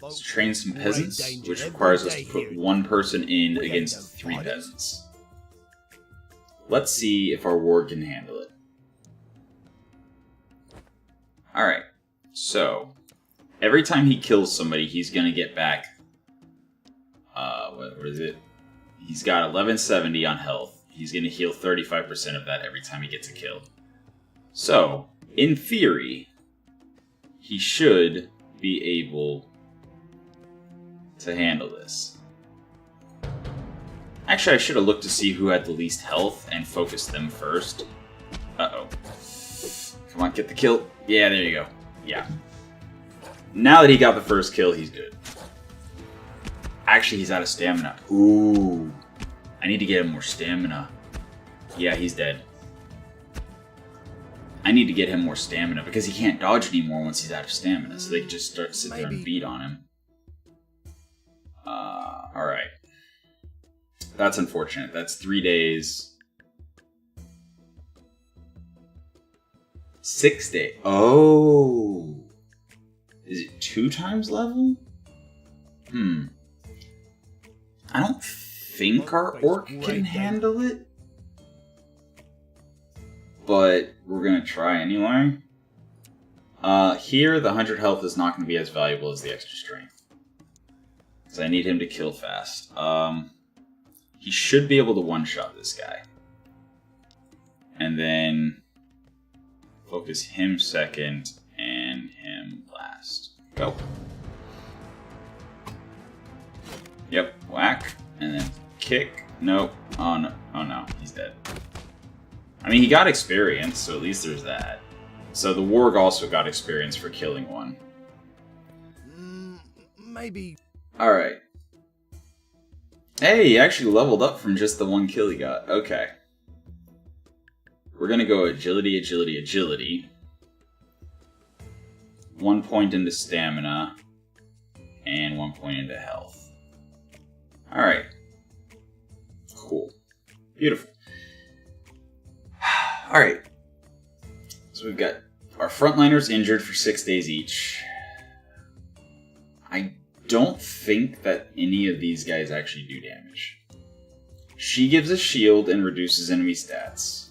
Let's train some peasants, which requires us to put one person in against 3 peasants. Let's see if our ward can handle it. Alright, so every time he kills somebody, he's going to get back, what is it? He's got 1170 on health. He's going to heal 35% of that every time he gets a kill. So, in theory, he should be able to handle this. Actually, I should have looked to see who had the least health and focused them first. Uh-oh. Come on, get the kill. Yeah, there you go. Yeah. Now that he got the first kill, he's good. Actually, he's out of stamina. Ooh. I need to get him more stamina. Yeah, he's dead. I need to get him more stamina because he can't dodge anymore once he's out of stamina. So they can just sit there and beat on him. Alright. That's unfortunate. That's 3 days. 6 days. Oh. Is it 2 times level? I don't think our orc can handle it. But we're going to try anyway. Here, the 100 health is not going to be as valuable as the extra strength. Because I need him to kill fast. He should be able to one-shot this guy. And then focus him second and him last. Go. Yep, whack. And then kick. Nope. Oh no. Oh no, he's dead. I mean, he got experience, so at least there's that. So the warg also got experience for killing one. Maybe. Alright. Hey, he actually leveled up from just the one kill he got. Okay. We're gonna go agility, agility, agility. 1 point into stamina. And 1 point into health. Alright. Cool. Beautiful. Alright. So we've got our frontliners injured for 6 days each. I don't think that any of these guys actually do damage. She gives a shield and reduces enemy stats.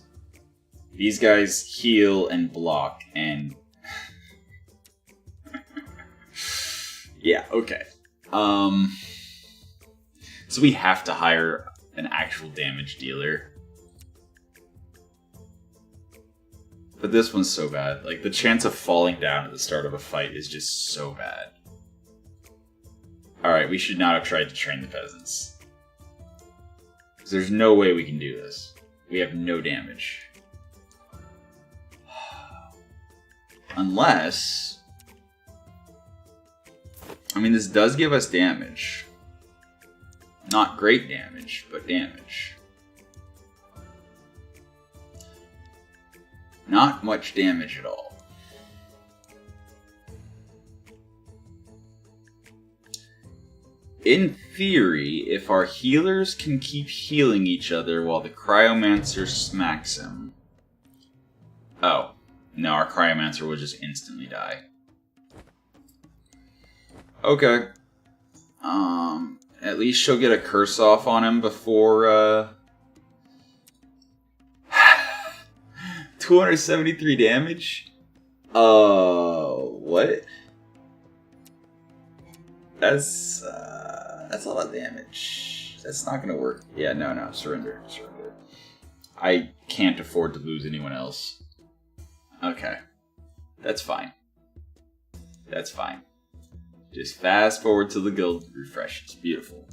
These guys heal and block and... yeah, okay. So we have to hire an actual damage dealer. But this one's so bad. Like, the chance of falling down at the start of a fight is just so bad. Alright, we should not have tried to train the peasants. Because there's no way we can do this. We have no damage. Unless... I mean, this does give us damage. Not great damage, but damage. Not much damage at all. In theory, if our healers can keep healing each other while the Cryomancer smacks him... Oh. No, our Cryomancer will just instantly die. Okay. At least she'll get a curse off on him before, 273 damage? What? That's a lot of damage. That's not gonna work. Yeah, no, surrender. I can't afford to lose anyone else. Okay. That's fine. That's fine. Just fast forward till the guild refreshes. Beautiful.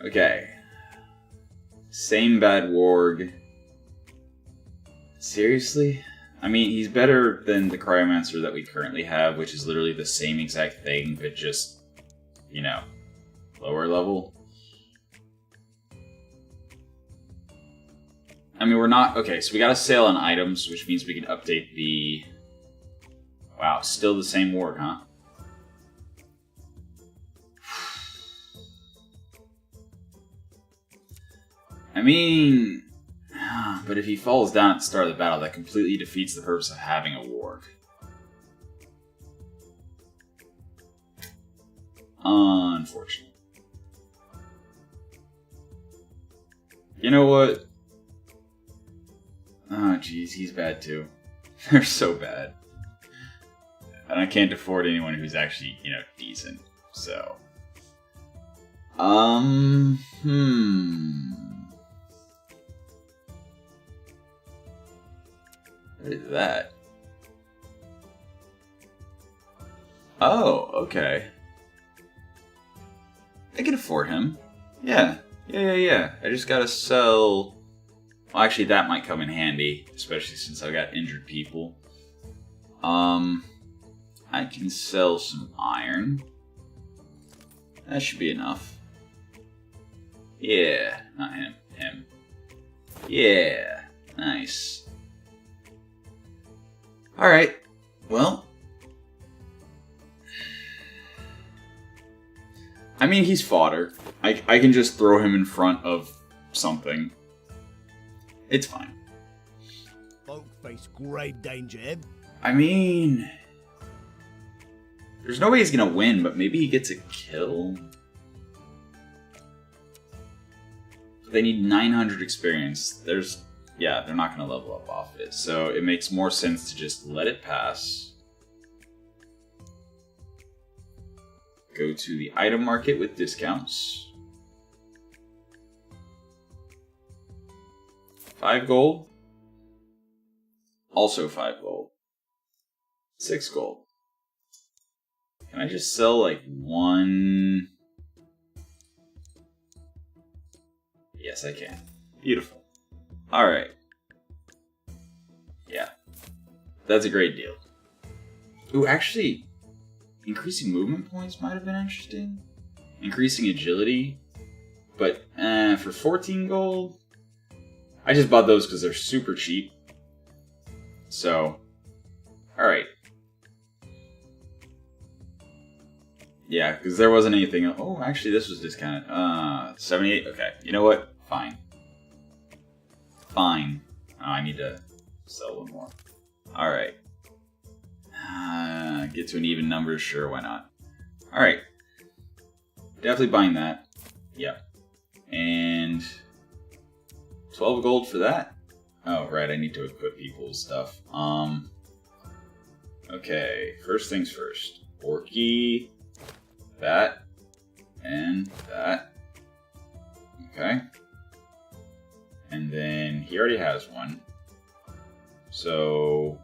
Okay. Same bad warg. Seriously? I mean, he's better than the Cryomancer that we currently have, which is literally the same exact thing, but just, you know, lower level. I mean, we're not... Okay, so we got a sale on items, which means we can update the... Wow, still the same warg, huh? I mean... But if he falls down at the start of the battle, that completely defeats the purpose of having a warg. Unfortunate. You know what? Oh, jeez, he's bad too. They're so bad. And I can't afford anyone who's actually, you know, decent. So... What is that? Oh, okay. I can afford him. Yeah. I just gotta sell... Well, actually, that might come in handy, especially since I've got injured people. I can sell some iron. That should be enough. Yeah, not him. Him. Yeah, nice. Alright, well. I mean, he's fodder. I can just throw him in front of something. It's fine. Won't face grave danger, Eb. I mean... There's no way he's gonna win, but maybe he gets a kill. They need 900 experience. Yeah, they're not gonna level up off it. So it makes more sense to just let it pass. go to the item market with discounts. 5 gold. Also 5 gold. 6 gold. Can I just sell like 1? Yes, I can. Beautiful. Alright. Yeah. That's a great deal. Ooh, actually, increasing movement points might have been interesting. Increasing agility. But, for 14 gold, I just bought those because they're super cheap. So, alright. Yeah, because there wasn't anything. Oh, actually, this was discounted. 78. Okay, you know what? Fine. Fine. Oh, I need to sell one more. Alright. Get to an even number? Sure, why not? Alright. Definitely buying that. Yep. And 12 gold for that? Oh, right, I need to equip people's stuff. Okay, first things first. Orky. That. And that. Okay. And then he already has one. So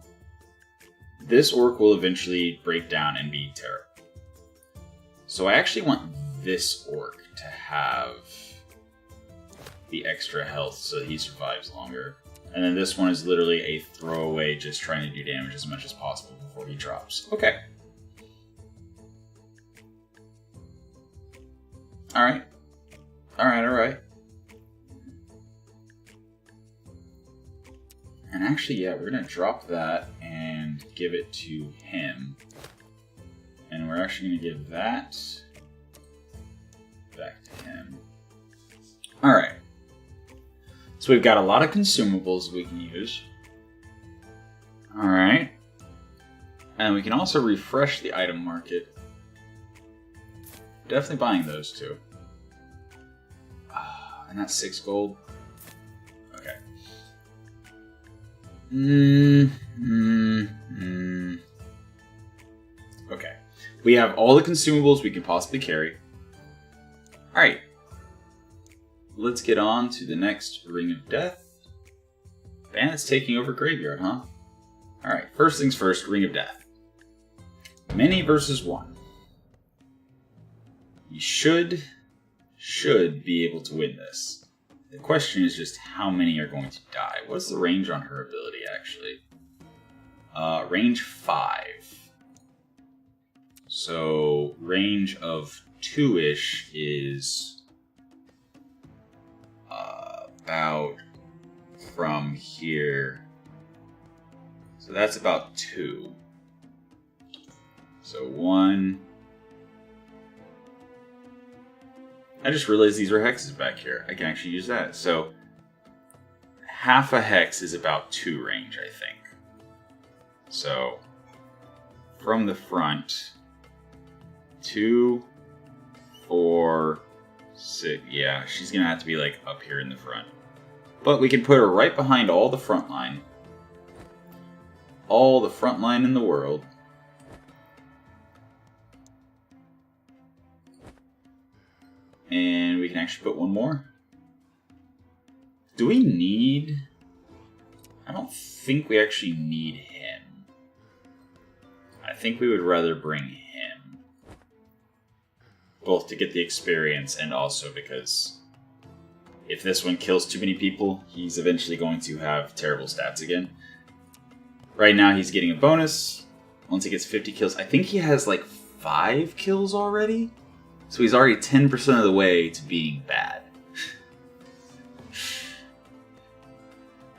this orc will eventually break down and be terrible. So I actually want this orc to have the extra health so he survives longer. And then this one is literally a throwaway, just trying to do damage as much as possible before he drops. Okay. Alright. Alright. And actually, yeah, we're going to drop that and give it to him. And we're actually going to give that back to him. Alright. So we've got a lot of consumables we can use. Alright. And we can also refresh the item market. Definitely buying those two. And that's 6 gold. Okay. Okay. We have all the consumables we can possibly carry. Alright. Let's get on to the next Ring of Death. Bandits taking over Graveyard, huh? Alright, first things first, Ring of Death. Many versus 1. You should be able to win this. The question is just how many are going to die. What's the range on her ability, actually? Range 5. So, range of 2-ish is about from here. So that's about 2. So 1. I just realized these are hexes back here. I can actually use that. So half a hex is about 2 range, I think. So from the front, 2, 4, 6. Yeah, she's gonna have to be like up here in the front. But we can put her right behind all the front line. All the front line in the world. And we can actually put one more. Do we need... I don't think we actually need him. I think we would rather bring him. Both to get the experience and also because if this one kills too many people, he's eventually going to have terrible stats again. Right now he's getting a bonus once he gets 50 kills. I think he has like 5 kills already. So he's already 10% of the way to being bad.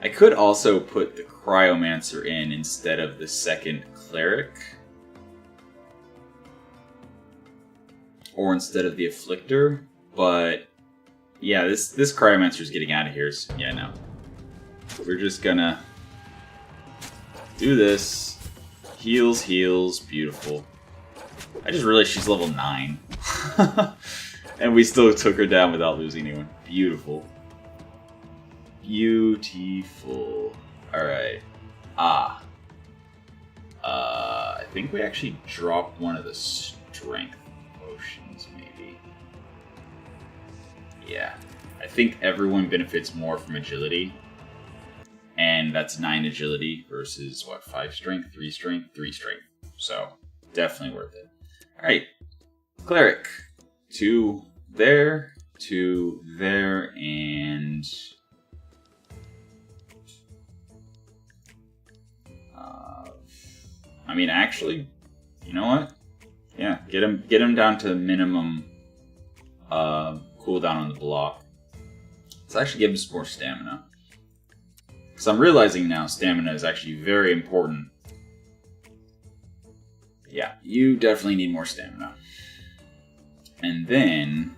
I could also put the Cryomancer in instead of the second Cleric. Or instead of the Afflictor. But yeah, this Cryomancer is getting out of here. So yeah, no. We're just gonna do this. Heals, beautiful. I just realized she's level 9. And we still took her down without losing anyone. Beautiful. Beautiful. Alright. I think we actually dropped one of the strength potions. potions, maybe. Yeah. I think everyone benefits more from agility. And that's 9 agility versus, what, 5 strength, 3 strength, 3 strength. So, definitely worth it. Alright. Cleric. 2 there, 2 there, and... I mean, actually, you know what? Yeah, get him down to minimum cooldown on the block. Let's actually give him some more stamina. Because I'm realizing now stamina is actually very important. Yeah, you definitely need more stamina. And then...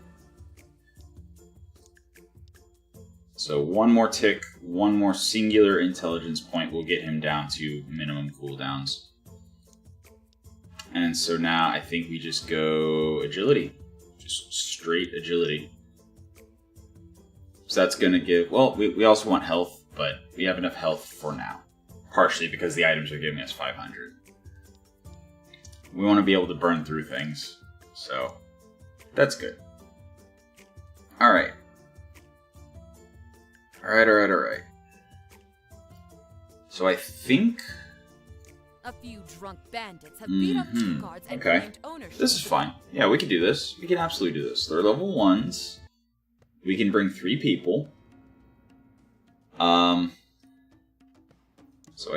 So one more tick, one more singular intelligence point will get him down to minimum cooldowns. And so now I think we just go agility. Just straight agility. So that's going to give... Well, we also want health, but we have enough health for now. Partially because the items are giving us 500. We want to be able to burn through things. So, that's good. Alright. Alright. So I think... A few drunk bandits have beat up 2 guards and claimed ownership. This is fine. Yeah, we can do this. We can absolutely do this. They're level 1s. We can bring 3 people. So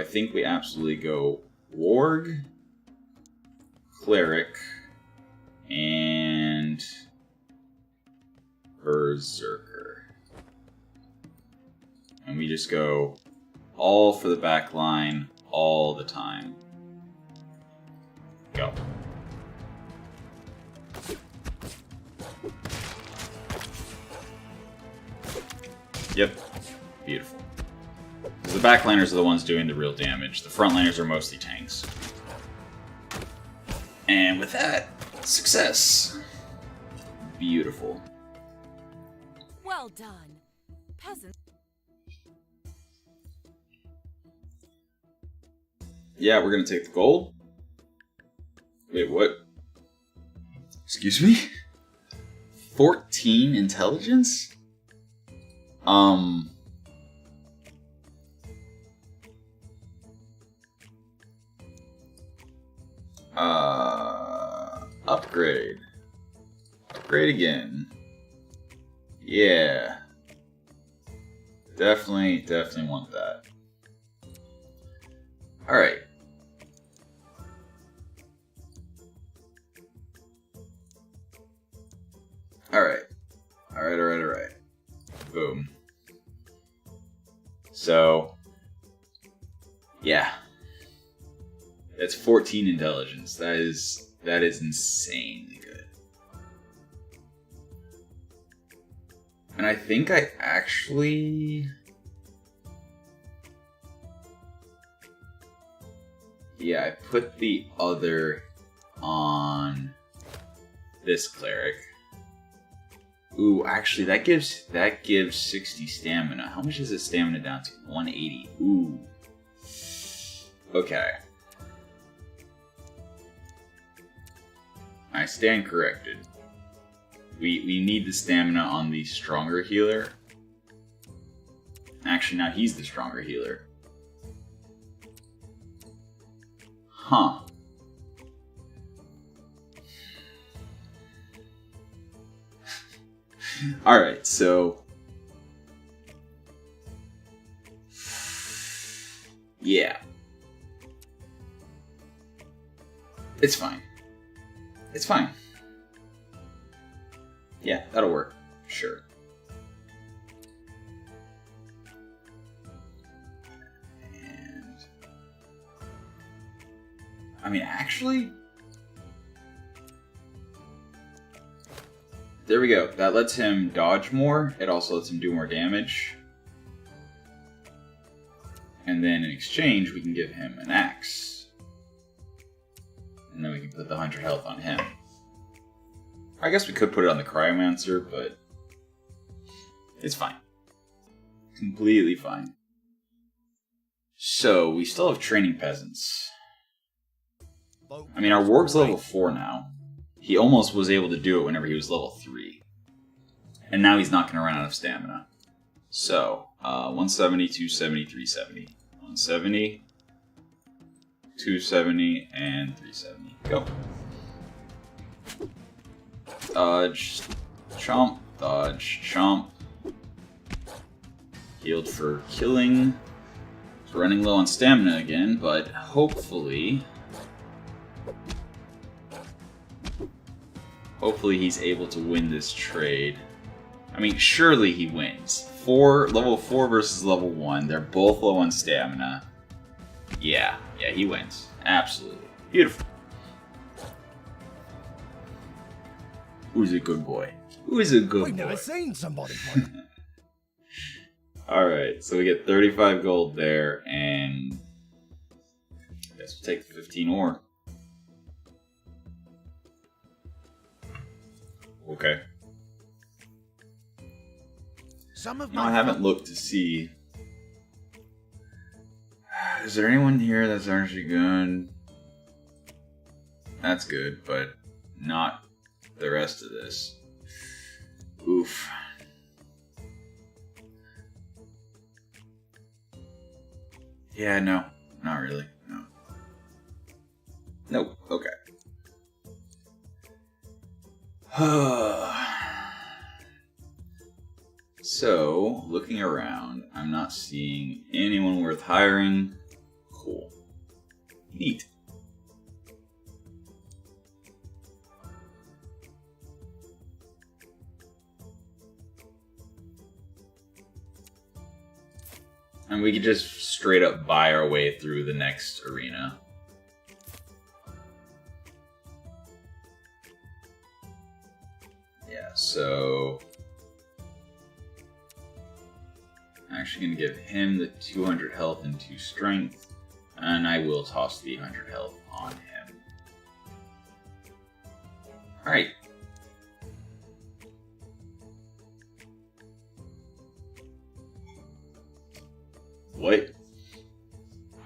I think we absolutely go Warg, Cleric, and Berserker. And we just go all for the back line all the time. Go. Yep. Beautiful. The backliners are the ones doing the real damage. The frontliners are mostly tanks. And with that, success. Beautiful. Well done, peasant. Yeah, we're gonna take the gold. Wait, what? Excuse me? 14 intelligence? Upgrade. Upgrade again. Yeah. Definitely want that. Alright. Alright. Boom. So, yeah. That's 14 intelligence. That is insanely good. And I think I actually... Yeah, I put the other on this cleric. Ooh, actually, that gives 60 stamina. How much is his stamina down to? 180. Ooh. Okay. I stand corrected. We need the stamina on the stronger healer. Actually, now he's the stronger healer. Huh. Alright, so... Yeah. It's fine. It's fine. Yeah, that'll work. Sure. And... I mean, actually... There we go. That lets him dodge more. It also lets him do more damage. And then in exchange, we can give him an axe. And then we can put the 100 health on him. I guess we could put it on the Cryomancer, but it's fine. Completely fine. So, we still have training peasants. I mean, our Warg's level 4 now. he almost was able to do it whenever he was level 3. And now he's not going to run out of stamina. So, 170, 270, 370. 170, 270, and 370. Go. Dodge, chomp, dodge, chomp. Healed for killing. He's running low on stamina again, but hopefully he's able to win this trade. I mean, surely he wins. Level 4 versus level 1. They're both low on stamina. Yeah, he wins. Absolutely. Beautiful. Who's a good boy? Who's a good boy? I've never seen somebody. Alright, so we get 35 gold there, and I guess we'll take the 15 ore. Okay. No, I haven't looked to see. Is there anyone here that's actually good? That's good, but not the rest of this. Oof. Yeah, no. Not really. No. Nope. Okay. So, looking around, I'm not seeing anyone worth hiring. Cool. Neat. And we could just straight up buy our way through the next arena. Yeah, so I'm actually going to give him the 200 health and 2 strength, and I will toss the 100 health on him. Alright. What?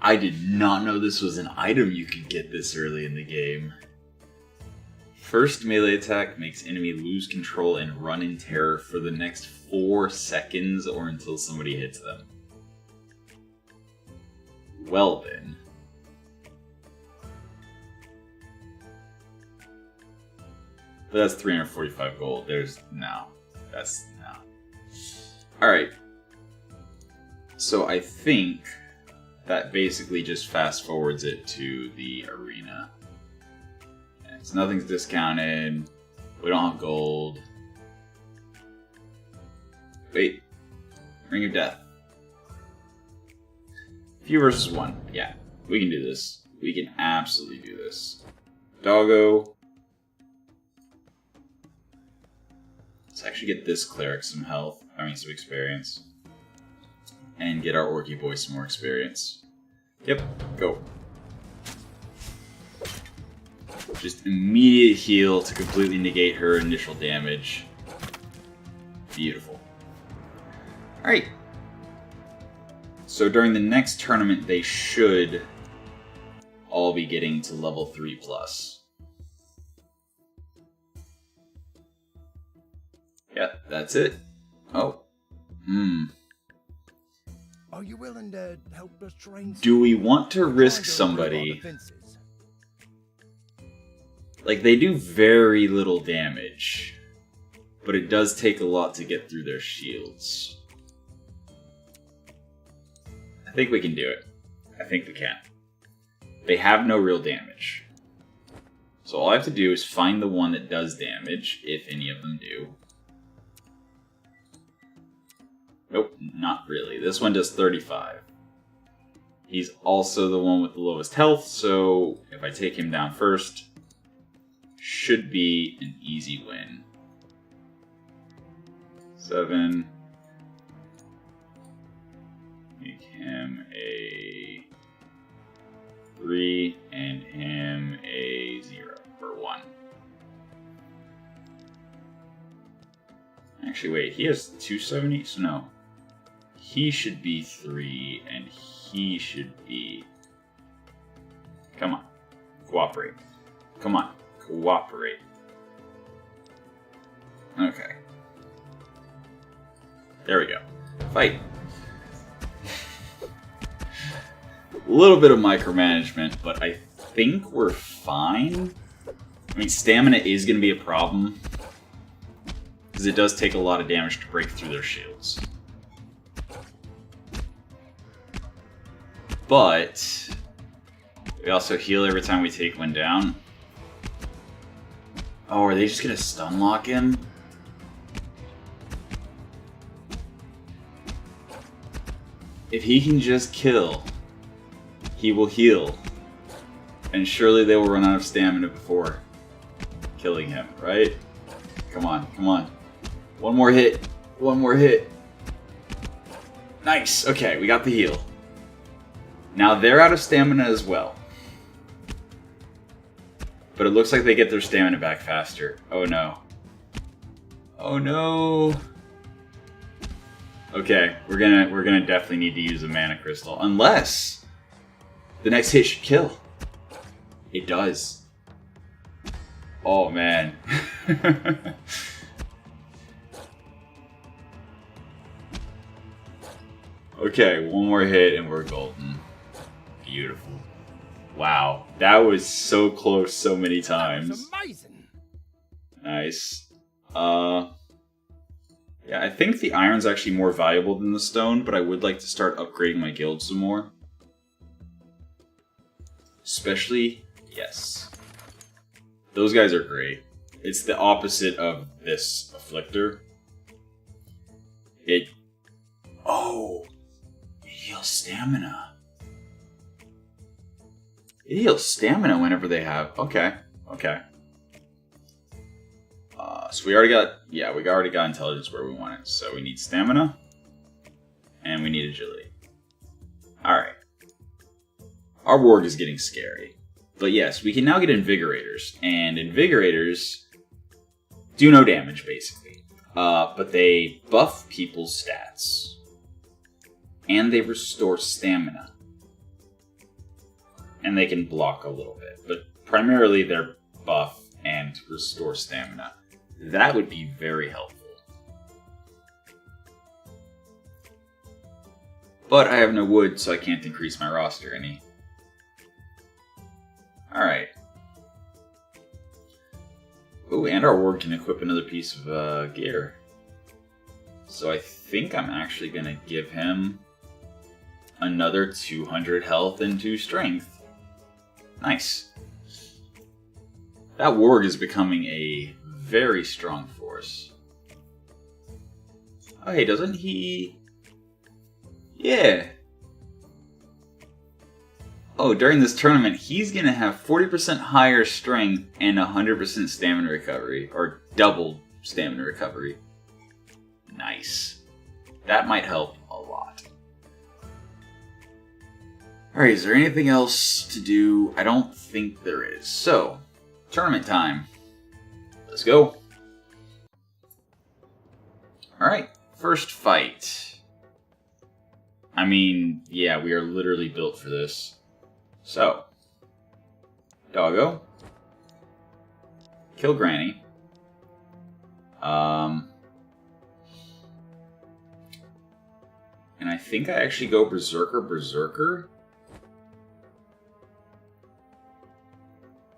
I did not know this was an item you could get this early in the game. First melee attack makes enemy lose control and run in terror for the next 4 seconds or until somebody hits them. Well then. But that's 345 gold. There's no. That's no. Alright. So I think that basically just fast forwards it to the arena. And so nothing's discounted. We don't have gold. Wait. Ring of Death. Few versus 1. Yeah, we can do this. We can absolutely do this. Doggo. Let's actually get this cleric some health. I mean, some experience. And get our Orky boy some more experience. Yep, go. Just immediate heal to completely negate her initial damage. Beautiful. Alright. So during the next tournament, they should all be getting to level 3+. Yep, that's it. Oh. Are you willing to help us train? Do we want to risk somebody? Like, they do very little damage, but it does take a lot to get through their shields. I think we can do it. I think we can. They have no real damage. So all I have to do is find the one that does damage, if any of them do. Nope, not really. This one does 35. He's also the one with the lowest health, so if I take him down first, should be an easy win. 7. Make him a 3 and him a 0 or 1. Actually, wait, he has 270, so no. He should be 3, and he should be... Come on. Cooperate. Come on. Cooperate. Okay. There we go. Fight. A little bit of micromanagement, but I think we're fine. I mean, stamina is going to be a problem, because it does take a lot of damage to break through their shields. But we also heal every time we take one down. Oh, are they just going to stun lock him? If he can just kill, he will heal. And surely they will run out of stamina before killing him, right? Come on, come on. One more hit. One more hit. Nice. Okay, we got the heal. Now they're out of stamina as well. But it looks like they get their stamina back faster. Oh no. Oh no. Okay, we're gonna definitely need to use a mana crystal. Unless the next hit should kill. It does. Oh man. Okay, one more hit and we're golden. Beautiful. Wow, that was so close so many times. That was amazing. Nice. Yeah, I think the iron's actually more valuable than the stone, but I would like to start upgrading my guild some more. Especially, yes. Those guys are great. It's the opposite of this afflictor. Oh! It heals stamina. It heals stamina whenever they have... Okay, okay. So we already got... Yeah, we already got intelligence where we want it. So we need stamina. And we need agility. Alright. Our warg is getting scary. But yes, we can now get invigorators. And invigorators do no damage, basically. But they buff people's stats. And they restore stamina. And they can block a little bit. But primarily they're buff and restore stamina. That would be very helpful. But I have no wood, so I can't increase my roster any. Alright. Oh, and our ward can equip another piece of gear. So I think I'm actually going to give him another 200 health and 2 strength. Nice. That warg is becoming a very strong force. Oh, hey, doesn't he... Yeah. Oh, during this tournament, he's going to have 40% higher strength and 100% stamina recovery. Or double stamina recovery. Nice. That might help a lot. Alright, is there anything else to do? I don't think there is. So, tournament time. Let's go. Alright, first fight. I mean, yeah, we are literally built for this. So, doggo. Kill Granny. And I think I actually go Berserker.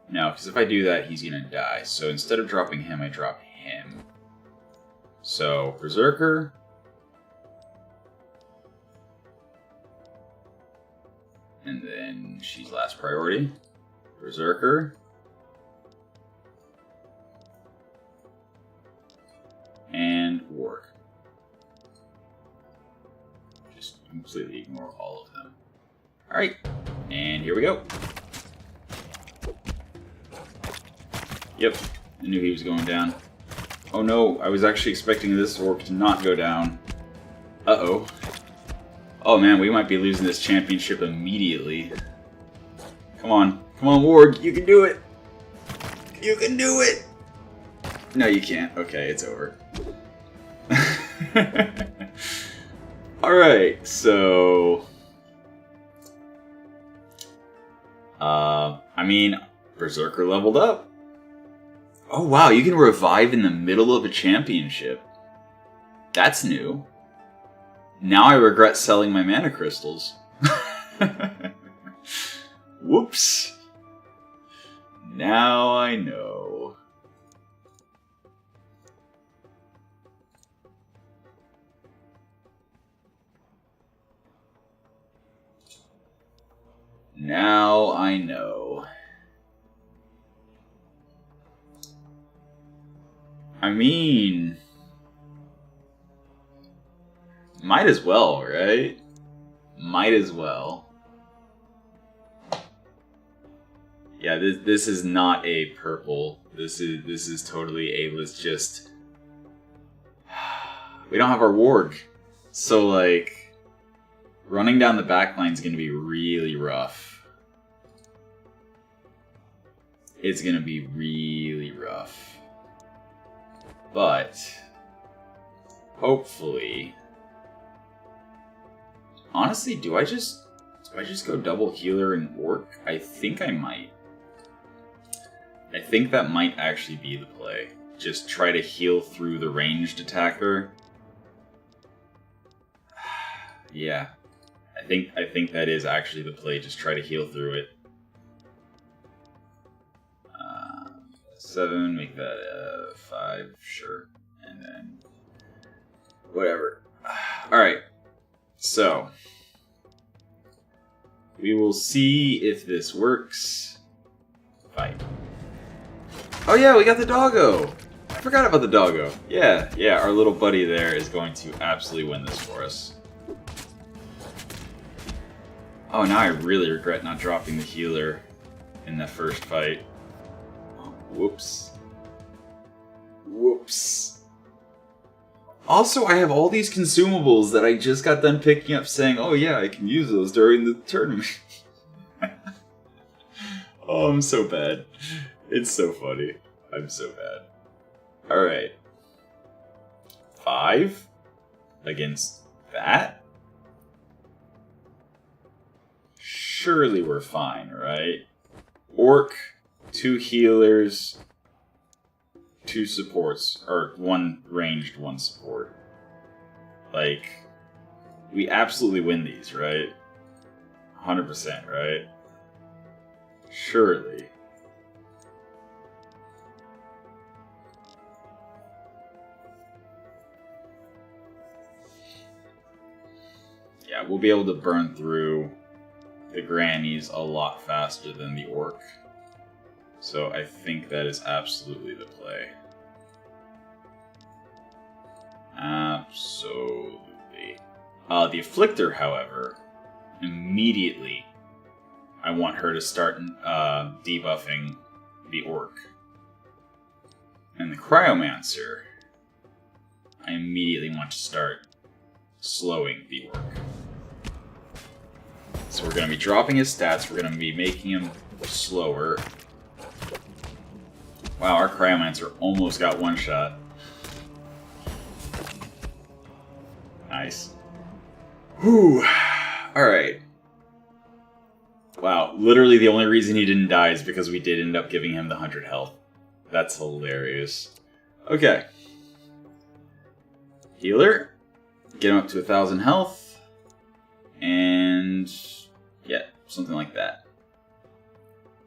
No, because if I do that, he's going to die. So instead of dropping him, I drop him. So, Berserker. And then she's last priority. Berserker. And Warg. Just completely ignore all of them. Alright, and here we go. Yep, I knew he was going down. Oh no, I was actually expecting this orc to not go down. Uh-oh. Oh man, we might be losing this championship immediately. Come on, Warg, you can do it! You can do it! No, you can't. Okay, it's over. Alright, so... I mean, Berserker leveled up. Oh wow, you can revive in the middle of a championship. That's new. Now I regret selling my mana crystals. Whoops. Now I know. Now I know. I mean, might as well, right? Might as well. Yeah, this is not a purple. This is totally a let's just. We don't have our warg, so like running down the back line is going to be really rough. It's going to be really rough. But hopefully, honestly, do I just go double healer and orc? I think I might. I think that might actually be the play. Just try to heal through the ranged attacker. Yeah, I think that is actually the play. Just try to heal through it. 7, make that 5, sure, and then whatever. All right, so we will see if this works. Fight. Oh yeah, we got the doggo. I forgot about the doggo. Yeah, our little buddy there is going to absolutely win this for us. Oh, now I really regret not dropping the healer in that first fight. Whoops. Whoops. Also, I have all these consumables that I just got done picking up saying, oh yeah, I can use those during the tournament. Oh, I'm so bad. It's so funny. I'm so bad. Alright. 5 against that? Surely we're fine, right? Orc. 2 healers, 2 supports, or 1 ranged, 1 support. Like, we absolutely win these, right? 100%, right? Surely. Yeah, we'll be able to burn through the grannies a lot faster than the orc. So I think that is absolutely the play. Absolutely. The Afflictor, however, immediately I want her to start debuffing the Orc. And the Cryomancer, I immediately want to start slowing the Orc. So we're going to be dropping his stats, we're going to be making him slower. Wow, our Cryomancer almost got one shot. Nice. Whew. Alright. Wow, literally the only reason he didn't die is because we did end up giving him the 100 health. That's hilarious. Okay. Healer. Get him up to 1,000 health. And yeah, something like that.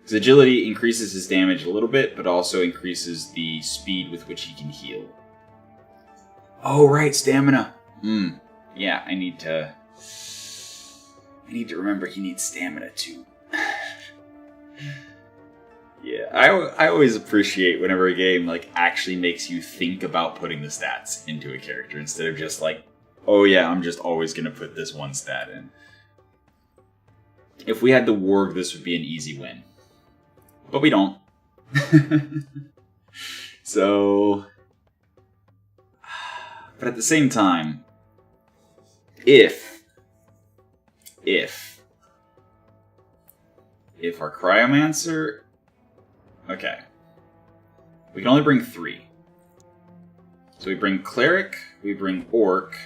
His agility increases his damage a little bit, but also increases the speed with which he can heal. Oh, right, stamina. Yeah, I need to remember he needs stamina too. Yeah, I always appreciate whenever a game like actually makes you think about putting the stats into a character instead of just like, oh yeah, I'm just always gonna put this one stat in. If we had the Warg, this would be an easy win. But we don't. So, but at the same time, if our Cryomancer, okay, we can only bring 3. So we bring Cleric, we bring Orc,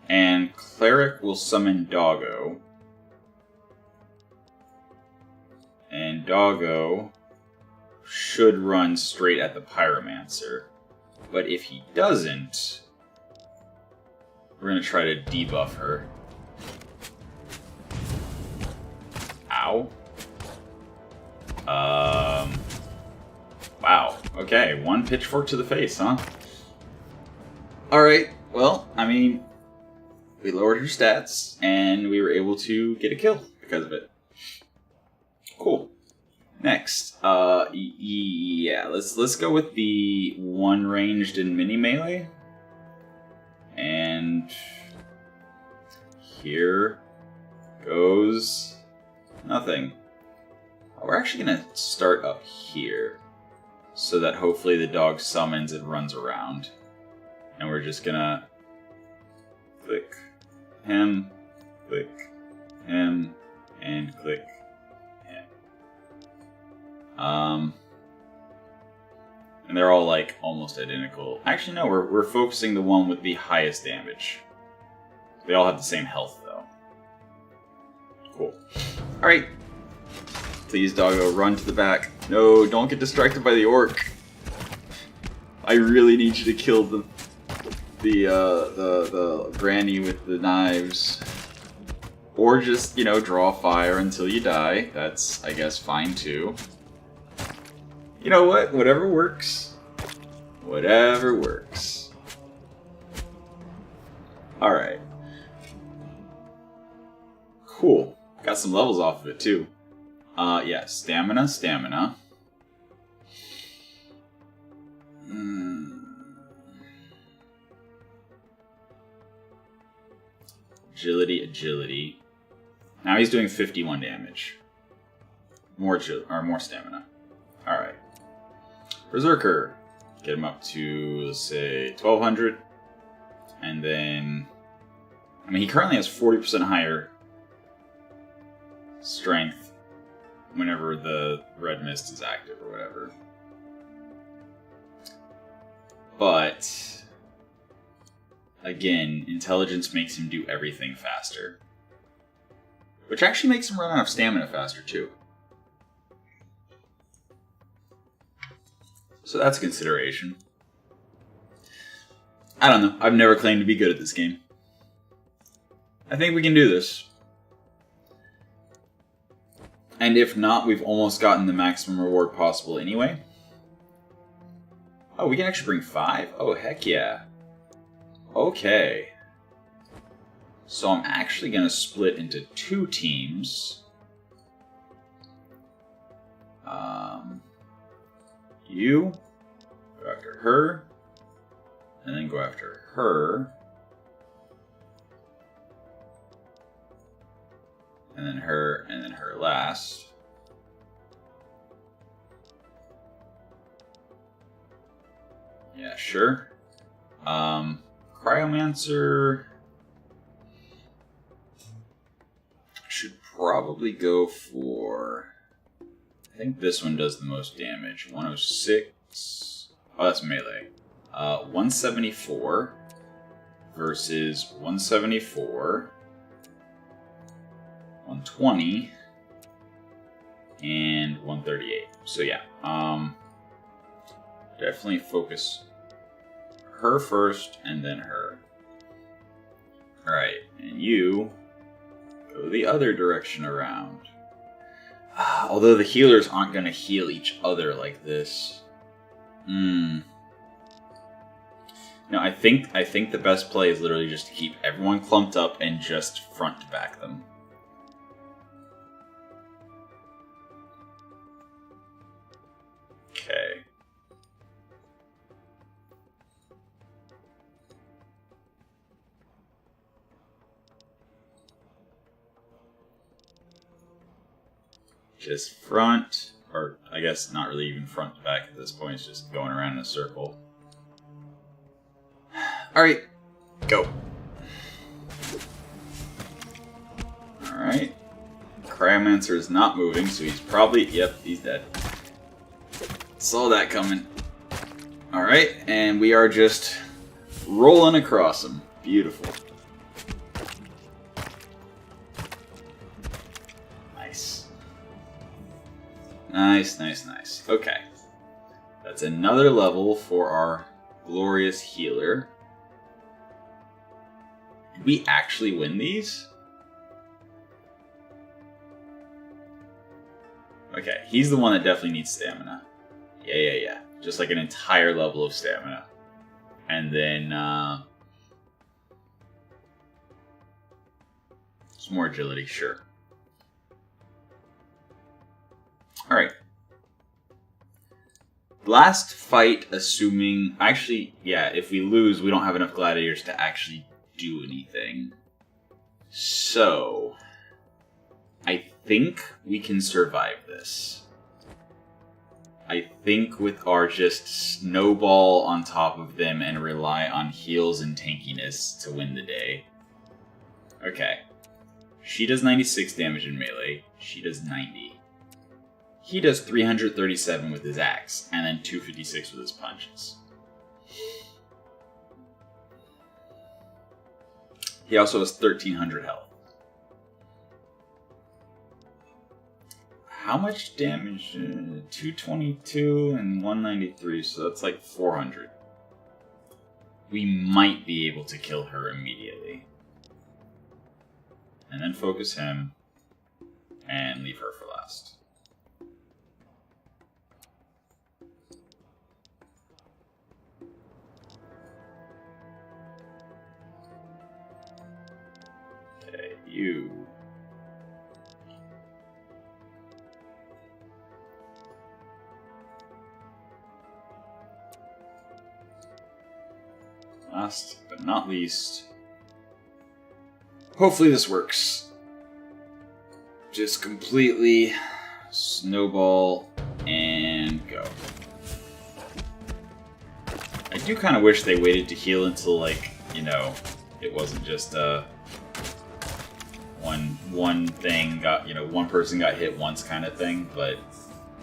and Cleric will summon Doggo. And Doggo should run straight at the Pyromancer. But if he doesn't, we're going to try to debuff her. Ow. Wow. Okay, 1 pitchfork to the face, huh? Alright, well, I mean, we lowered her stats, and we were able to get a kill because of it. Cool. Next, yeah, let's go with the one ranged and mini melee. And here goes nothing. We're actually gonna start up here so that hopefully the dog summons and runs around. And we're just gonna click him, and click him. And they're all like almost identical. Actually, no, we're focusing the one with the highest damage. They all have the same health though. Cool. Alright. Please, doggo, run to the back. No, don't get distracted by the orc. I really need you to kill the granny with the knives. Or just, you know, draw fire until you die. That's, I guess, fine too. You know what? Whatever works. Whatever works. Alright. Cool. Got some levels off of it too. Yeah, stamina. Agility. Now he's doing 51 damage. More stamina. Alright. Berserker. Get him up to, let's say, 1200. And then, I mean, he currently has 40% higher strength whenever the red mist is active or whatever. But again, intelligence makes him do everything faster. Which actually makes him run out of stamina faster too. So that's a consideration. I don't know. I've never claimed to be good at this game. I think we can do this. And if not, we've almost gotten the maximum reward possible anyway. Oh, we can actually bring 5? Oh, heck yeah. Okay. So I'm actually going to split into 2 teams. You go after her, and then go after her, and then her, and then her last. Yeah, sure. Cryomancer should probably go for, I think this one does the most damage. 106. Oh, that's melee. 174 versus 174, 120, and 138. So yeah, definitely focus her first and then her. Alright, and you go the other direction around. Although the healers aren't going to heal each other like this. No, I think the best play is literally just to keep everyone clumped up and just front to back them. Okay. Just front, or I guess not really even front to back at this point, it's just going around in a circle. Alright, go. Alright. Cryomancer is not moving, so he's probably, yep, he's dead. Saw that coming. Alright, and we are just rolling across him. Beautiful. Nice. Nice. Okay. That's another level for our glorious healer. Did we actually win these? Okay, he's the one that definitely needs stamina. Yeah. Just like an entire level of stamina. And then, some more agility, sure. Alright. Last fight, assuming... Actually, yeah, if we lose, we don't have enough gladiators to actually do anything. So... I think we can survive this. I think with our just snowball on top of them and rely on heals and tankiness to win the day. Okay. She does 96 damage in melee. She does 90. He does 337 with his axe, and then 256 with his punches. He also has 1300 health. How much damage? 222 and 193, so that's like 400. We might be able to kill her immediately. And then focus him, and leave her for last. Okay, you... Last but not least, hopefully this works. Just completely snowball and go. I do kind of wish they waited to heal until, like, you know, it wasn't just one thing got, you know, one person got hit once kind of thing, but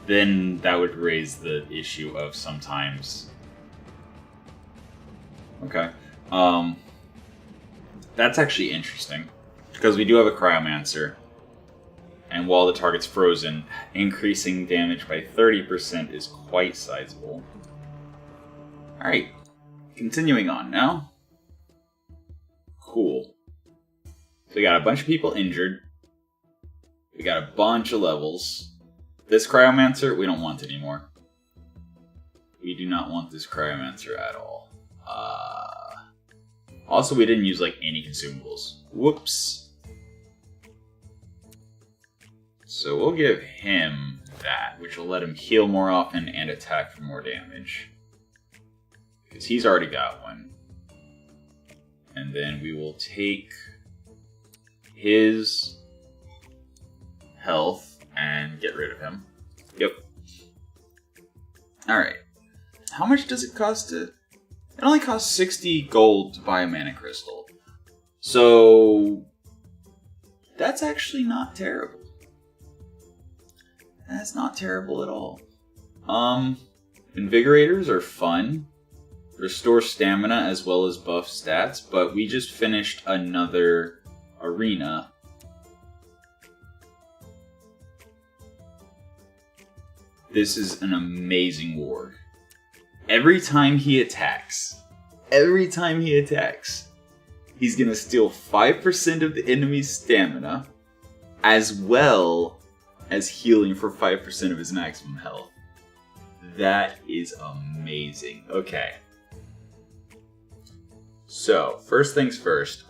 then that would raise the issue of sometimes. Okay. That's actually interesting, because we do have a Cryomancer, and while the target's frozen, increasing damage by 30% is quite sizable. Alright, continuing on now. Cool. So we got a bunch of people injured. We got a bunch of levels. This Cryomancer, we don't want anymore. We do not want this Cryomancer at all. Also, we didn't use, like, any consumables. Whoops. So we'll give him that, which will let him heal more often and attack for more damage. Because he's already got one. And then we will take his health and get rid of him. Yep. Alright. How much does it cost to... It only costs 60 gold to buy a mana crystal. So... that's actually not terrible. That's not terrible at all. Invigorators are fun. Restore stamina as well as buff stats, but we just finished another arena. This is an amazing warg. Every time he attacks, he's gonna steal 5% of the enemy's stamina, as well as healing for 5% of his maximum health. That is amazing. Okay. So, first things first.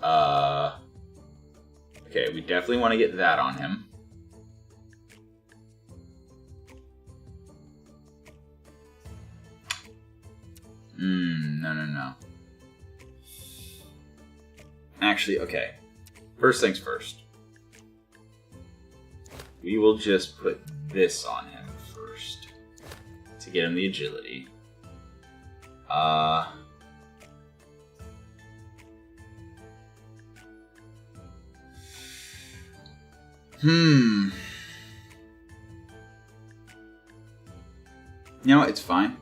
Okay, we definitely want to get that on him. No. Actually, okay. First things first. We will just put this on him first. To get him the agility. You know what? It's fine.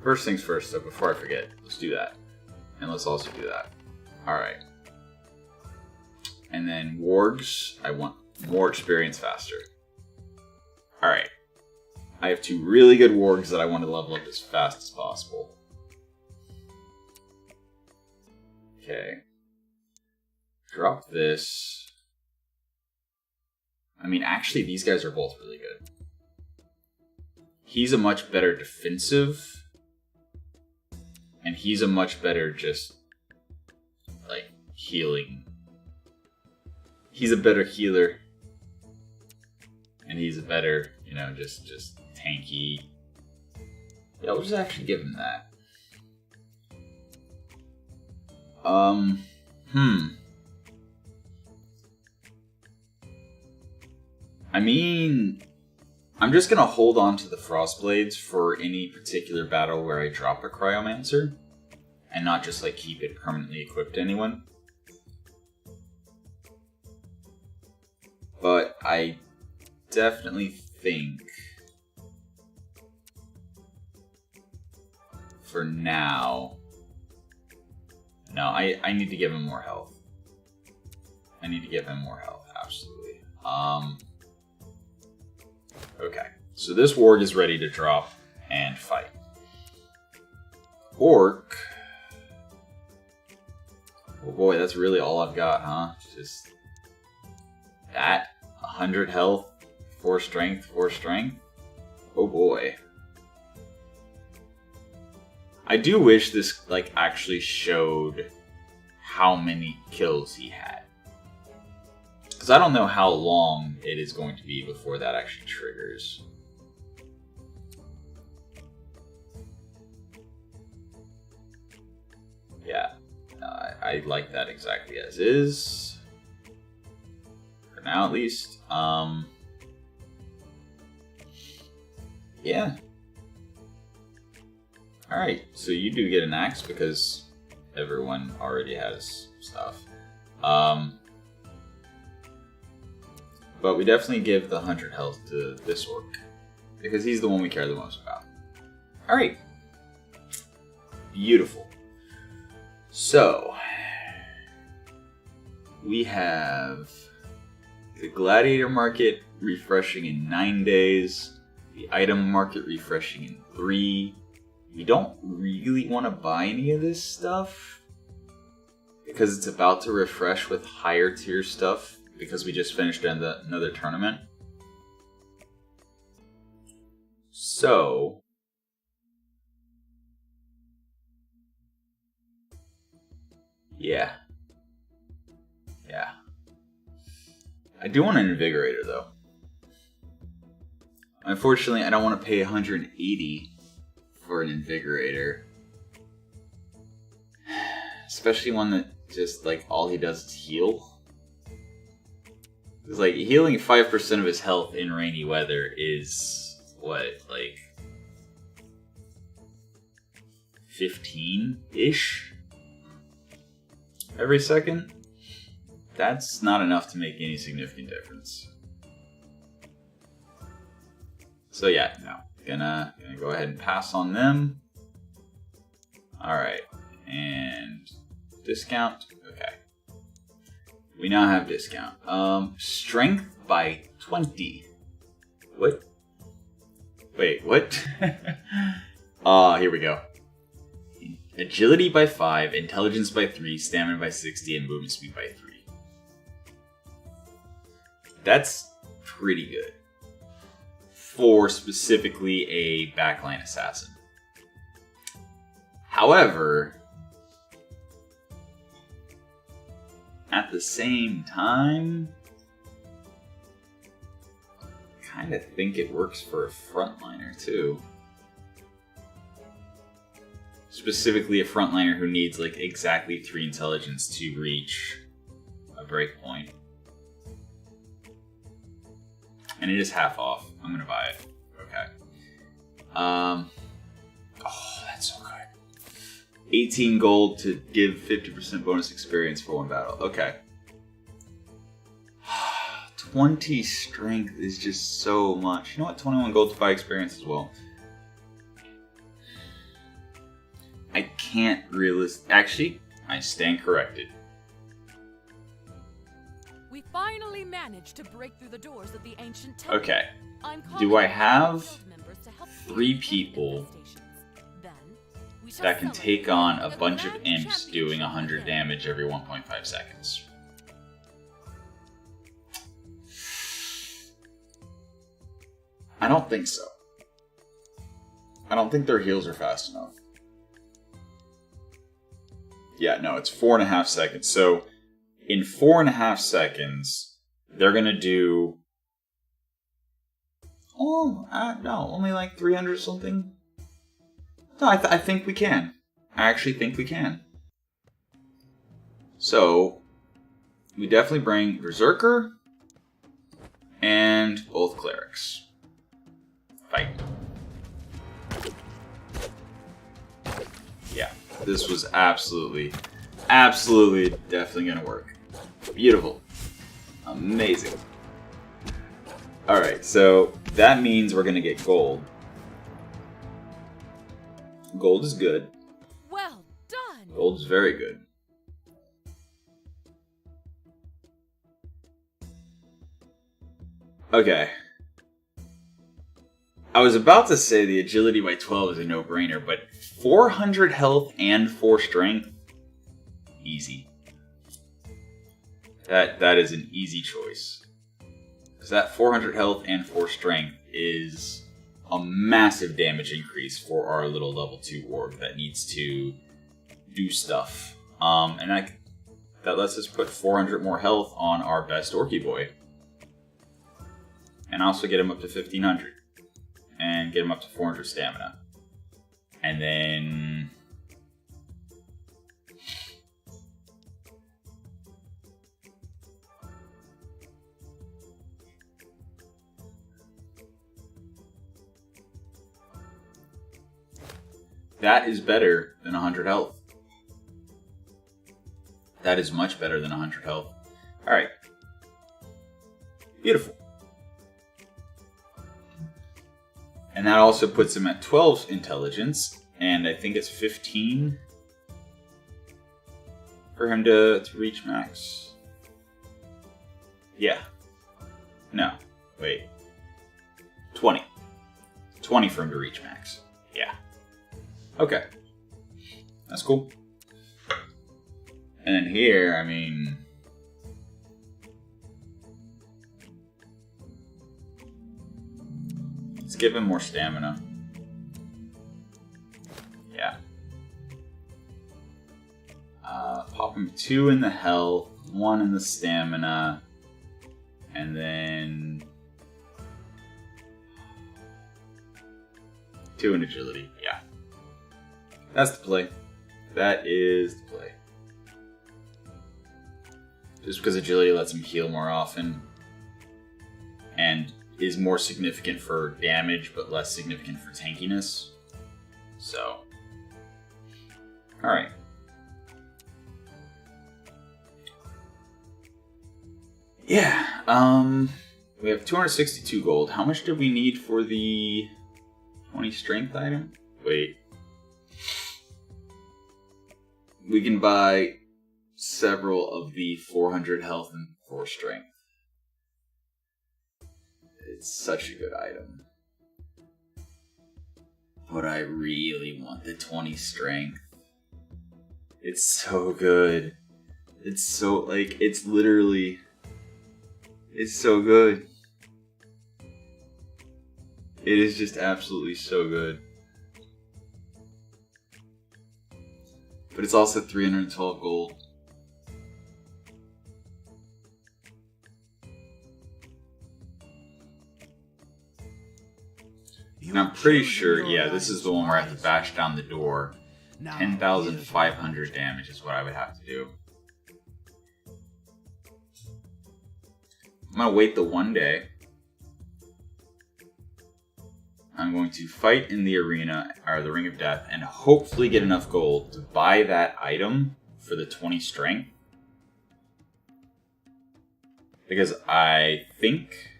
First things first, though, before I forget, let's do that. And let's also do that. Alright. And then wargs, I want more experience faster. Alright. I have 2 really good wargs that I want to level up as fast as possible. Okay. Drop this. I mean, actually, these guys are both really good. He's a much better defensive. And he's a much better just, like, healing. He's a better healer. And he's a better, you know, just tanky. Yeah, we'll just actually give him that. I mean, I'm just gonna hold on to the Frostblades for any particular battle where I drop a Cryomancer. And not just, like, keep it permanently equipped to anyone. But I definitely think for now, no, I need to give him more health. I need to give him more health, absolutely. Okay, so this warg is ready to drop and fight. Orc. Oh boy, that's really all I've got, huh? Just that. 100 health, 4 strength, 4 strength. Oh boy. I do wish this, like, actually showed how many kills he had. Because I don't know how long it is going to be before that actually triggers. Yeah, I like that exactly as is. For now, at least. Yeah. Alright, so you do get an axe because everyone already has stuff. But we definitely give the 100 health to this orc, because he's the one we care the most about. Alright. Beautiful. So, we have the Gladiator Market refreshing in 9 days, the Item Market refreshing in 3. We don't really want to buy any of this stuff, because it's about to refresh with higher tier stuff, because we just finished another tournament. So, yeah. I do want an Invigorator, though. Unfortunately, I don't want to pay 180 for an Invigorator. Especially one that just, like, all he does is heal. It's like, healing 5% of his health in rainy weather is, what, like, 15-ish? Every second? That's not enough to make any significant difference. So yeah, no. Gonna go ahead and pass on them. Alright. And discount. Okay. We now have discount. Strength by 20. What? Wait, what? Here we go. Agility by 5, intelligence by 3, stamina by 60, and movement speed by 3. That's pretty good. For specifically a backline assassin. However, at the same time, I kind of think it works for a frontliner too. Specifically a frontliner who needs like exactly 3 intelligence to reach a breakpoint. And it is half off. I'm gonna buy it. Okay. Oh, that's so good. 18 gold to give 50% bonus experience for 1 battle. Okay. 20 strength is just so much. You know what? 21 gold to buy experience as well. I can't actually, I stand corrected. We finally managed to break through the doors of the ancient temple. Okay. Do I have 3 people that can take on a bunch of imps doing 100 damage every 1.5 seconds. I don't think so. I don't think their heals are fast enough. Yeah, no, it's 4.5 seconds. So, in 4.5 seconds, they're gonna do... Oh, no, only like 300 something? No, I think we can. I actually think we can. So, we definitely bring Berserker and both Clerics. Fight. Yeah, this was absolutely, definitely gonna work. Beautiful. Amazing. Alright, so that means we're gonna get gold. Gold is good. Well done. Gold is very good. Okay. I was about to say the agility by 12 is a no-brainer, but 400 health and 4 strength? Easy. That is an easy choice. Because that 400 health and 4 strength is a massive damage increase for our little level 2 orc that needs to do stuff. And that lets us put 400 more health on our best orky boy. And also get him up to 1500. And get him up to 400 stamina. And then... that is better than 100 health. That is much better than 100 health. Alright. Beautiful. And that also puts him at 12 intelligence, and I think it's 15 for him to reach max. Yeah. No. Wait. 20. 20 for him to reach max. Yeah. Okay. That's cool. And then here, I mean... let's give him more stamina. Yeah. Pop him 2 in the health, 1 in the stamina, and then 2 in agility. Yeah. That's the play. That is the play. Just because agility lets him heal more often. And is more significant for damage, but less significant for tankiness. So. Alright. Yeah, we have 262 gold. How much did we need for the 20 strength item? Wait. We can buy several of the 400 health and 4 strength. It's such a good item. But I really want the 20 strength. It's so good. It's so, like, it's literally... it's so good. It is just absolutely so good. But it's also 312 gold. And I'm pretty sure, yeah, this is the one where I have to bash down the door. 10,500 damage is what I would have to do. I'm going to wait the one day. I'm going to fight in the arena, or the Ring of Death, and hopefully get enough gold to buy that item for the 20 strength. Because I think,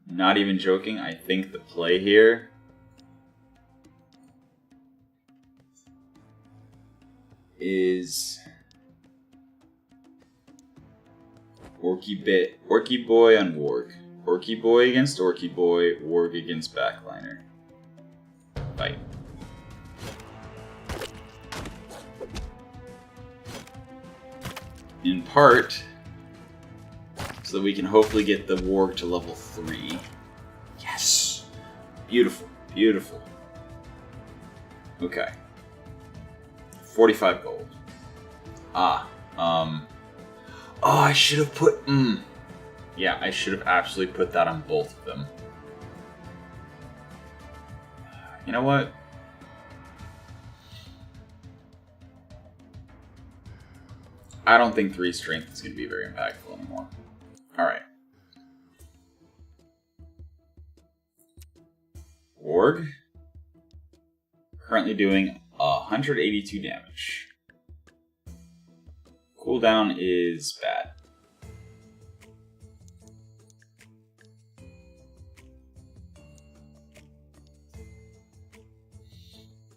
not even joking, I think the play here is Orky Boy on Warg. Orky Boy against Orky Boy, Warg against Backliner. Fight. In part, so that we can hopefully get the Warg to level 3. Yes! Beautiful, beautiful. Okay. 45 gold. Oh, I should have put, yeah, I should have absolutely put that on both of them. You know what? I don't think 3 strength is going to be very impactful anymore. Alright. Warg. Currently doing 182 damage. Cooldown is bad.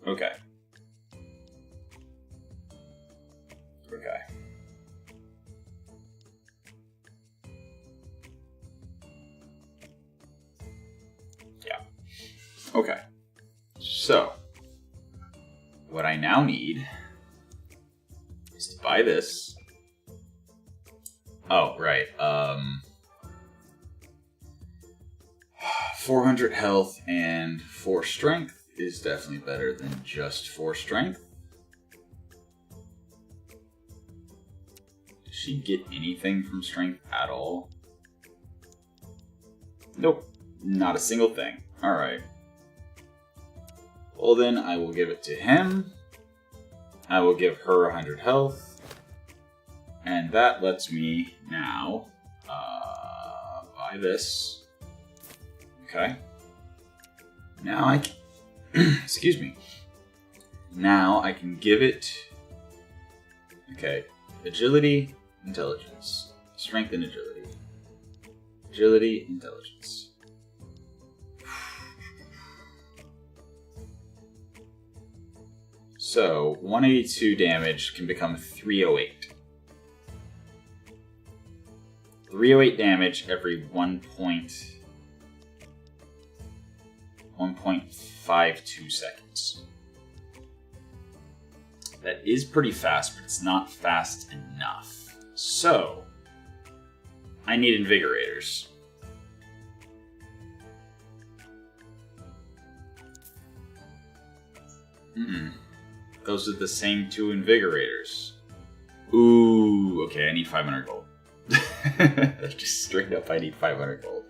Okay. Okay. Yeah. Okay. So, what I now need is to buy this. Oh, right. 400 health and 4 strength is definitely better than just 4 strength. Does she get anything from strength at all? Nope. Not a single thing. Alright. Well then, I will give it to him. I will give her 100 health. And that lets me now buy this. Okay. Now I can... excuse me. Now I can give it... Okay. Agility, intelligence. Strength and agility. Agility, intelligence. So, 182 damage can become 308. 308 damage every 1.52 seconds. That is pretty fast, but it's not fast enough. So, I need invigorators. Those are the same 2 invigorators. Ooh, okay, I need 500 gold. Just straight up, I need 500 gold.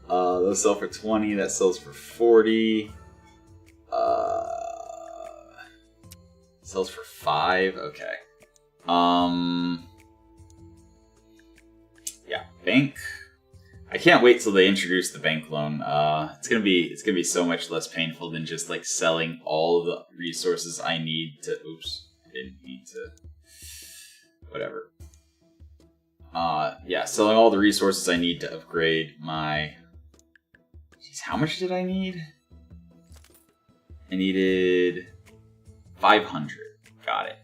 Those sell for 20, that sells for 40. Sells for 5, okay. Yeah, bank. I can't wait till they introduce the bank loan. It's gonna be so much less painful than just like selling all the resources I need to. Oops, I didn't need to. Whatever. Yeah, selling all the resources I need to upgrade my. Jeez, how much did I need? I needed 500. Got it.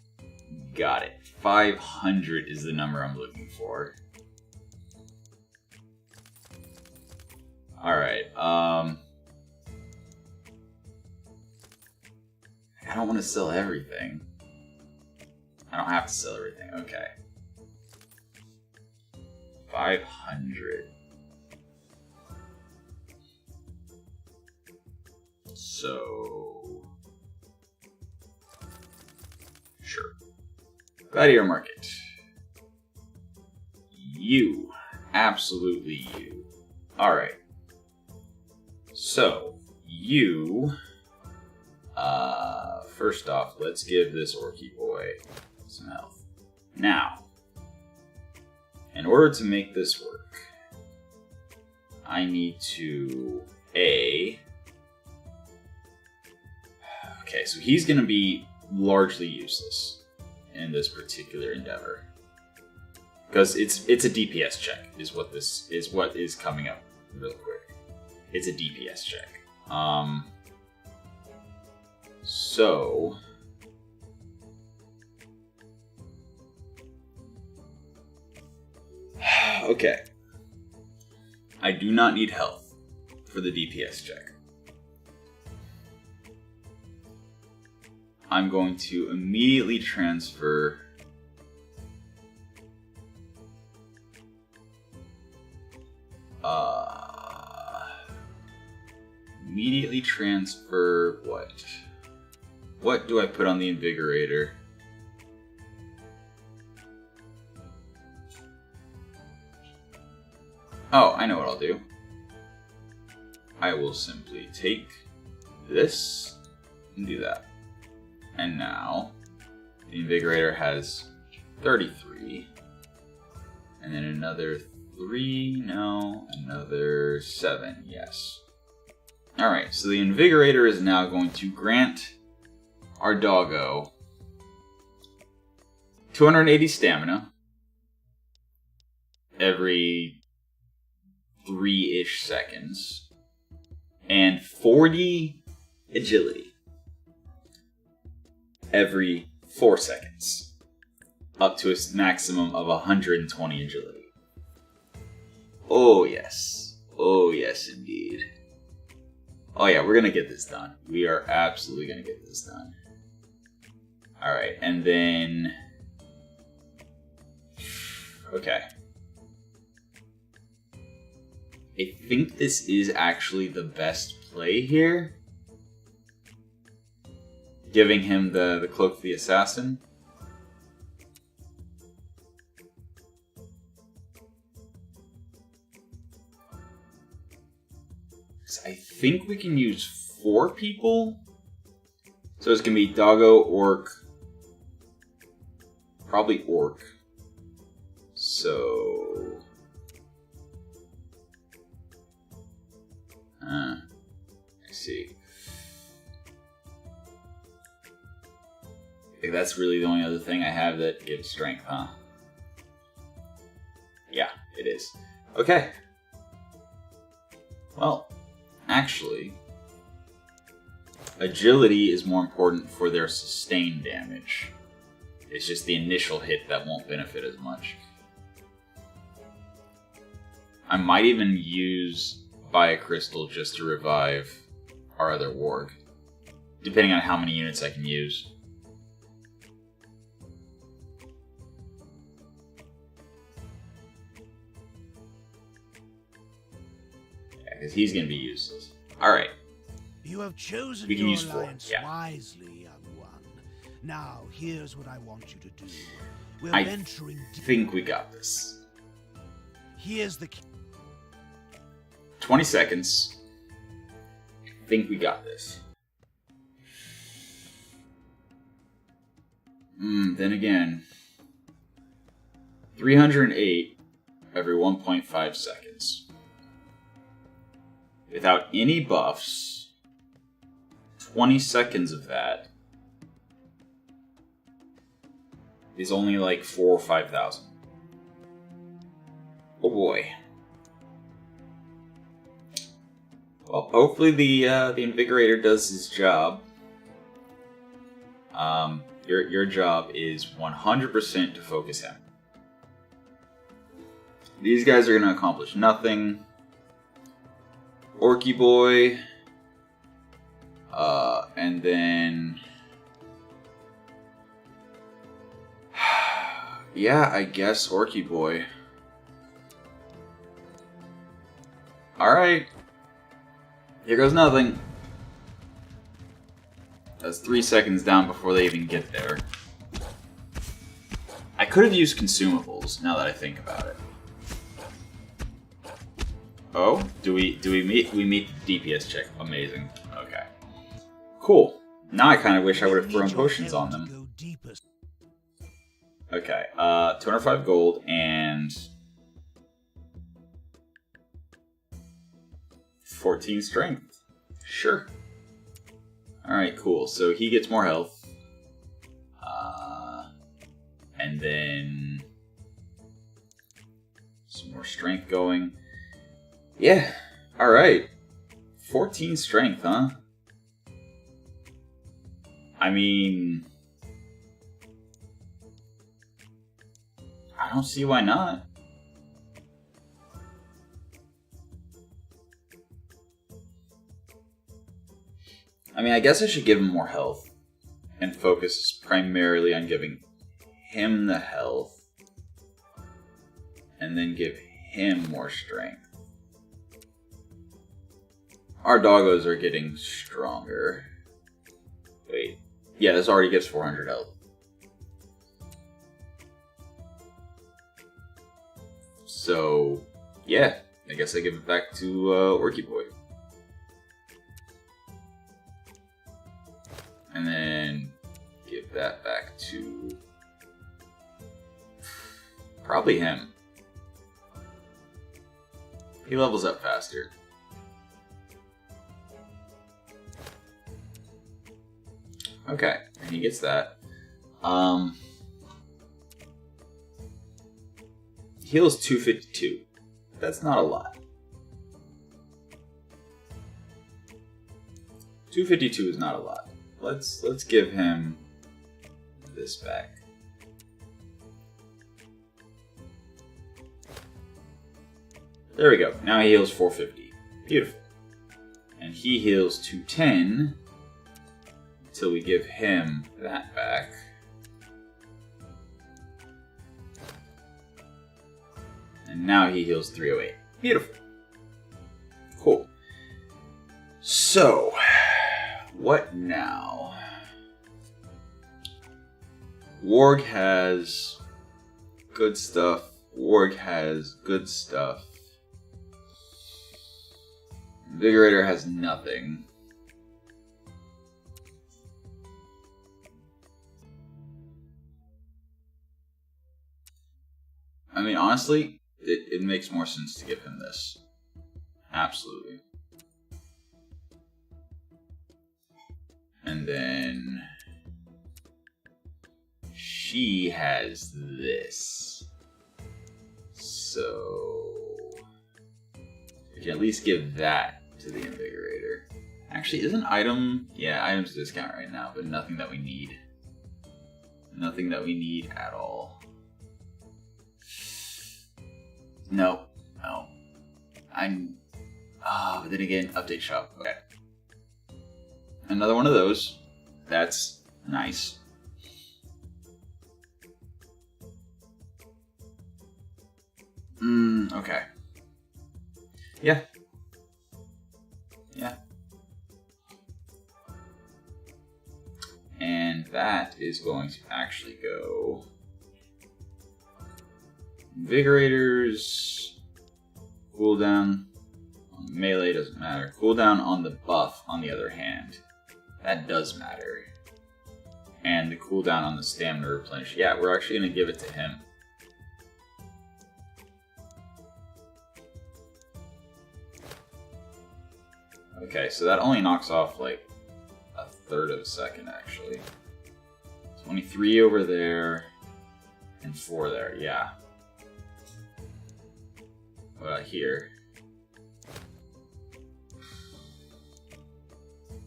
Got it. 500 is the number I'm looking for. Alright, I don't want to sell everything. I don't have to sell everything, okay. 500. So... Sure. Gladiator Market. You. Absolutely you. Alright. So, you... first off, let's give this Orky boy some health. Now, in order to make this work, I need to... Okay, so he's going to be largely useless in this particular endeavor. Because it's a DPS check, is what is coming up real quick. It's a DPS check. So... Okay. I do not need health for the DPS check. I'm going to immediately transfer what? What do I put on the Invigorator? Oh, I know what I'll do. I will simply take this and do that. And now the Invigorator has 33. And then another 3, no, another 7, yes. Alright, so the Invigorator is now going to grant our doggo 280 stamina every 3-ish seconds and 40 agility every 4 seconds, up to a maximum of 120 agility. Oh yes. Oh yes indeed. Oh yeah, we're gonna get this done. We are absolutely gonna get this done. Alright, and then... Okay. I think this is actually the best play here. Giving him the Cloak of the Assassin. I think we can use 4 people. So it's going to be Doggo, Orc. Probably Orc. So... I see. I think that's really the only other thing I have that gives strength, huh? Yeah, it is. Okay. Well, actually, agility is more important for their sustained damage. It's just the initial hit that won't benefit as much. I might even use Biocrystal just to revive our other warg, depending on how many units I can use. Yeah, because he's going to be useless. Alright. You have chosen We can your use 4, alliance yeah. wisely, young one. Now, here's what I want you to do. We're I venturing think we got this. Here's the 20 seconds. I think we got this. Then again, 308 every 1.5 seconds. Without any buffs, 20 seconds of that is only like 4,000 or 5,000. Oh boy. Well, hopefully the Invigorator does his job. Your job is 100% to focus him. These guys are going to accomplish nothing. Orky Boy. And then... yeah, I guess Orky Boy. Alright. Here goes nothing. That's 3 seconds down before they even get there. I could have used consumables, now that I think about it. Oh, do we meet the DPS check? Amazing. Okay. Cool. Now I kind of wish I would have thrown potions on them. Okay, 205 gold and 14 strength. Sure. Alright, cool. So he gets more health. And then some more strength going. Yeah, alright. 14 strength, huh? I mean... I don't see why not. I mean, I guess I should give him more health and focus primarily on giving him the health and then give him more strength. Our doggos are getting stronger. Wait. Yeah, this already gives 400 health. So, yeah. I guess I give it back to Orky Boy. And then give that back to probably him. He levels up faster. Okay, and he gets that. Heals 252. That's not a lot. 252 is not a lot. Let's give him this back. There we go. Now he heals 450. Beautiful. And he heals 210 until we give him that back. And now he heals 308. Beautiful. Cool. So, what now? Warg has good stuff. Warg has good stuff. Invigorator has nothing. I mean, honestly, it makes more sense to give him this. Absolutely. And then she has this. So we can at least give that to the Invigorator. Actually, isn't item... Yeah, item's discount right now, but nothing that we need. Nothing that we need at all. No. No. I'm... but then again, update shop. Okay. Another one of those. That's nice. Okay. Yeah. Yeah. And that is going to actually go... Invigorators... Cooldown on melee doesn't matter. Cooldown on the buff, on the other hand. That does matter. And the cooldown on the stamina replenish. Yeah, we're actually going to give it to him. Okay, so that only knocks off like a third of a second, actually. 23 over there, and 4 there, yeah. What about here?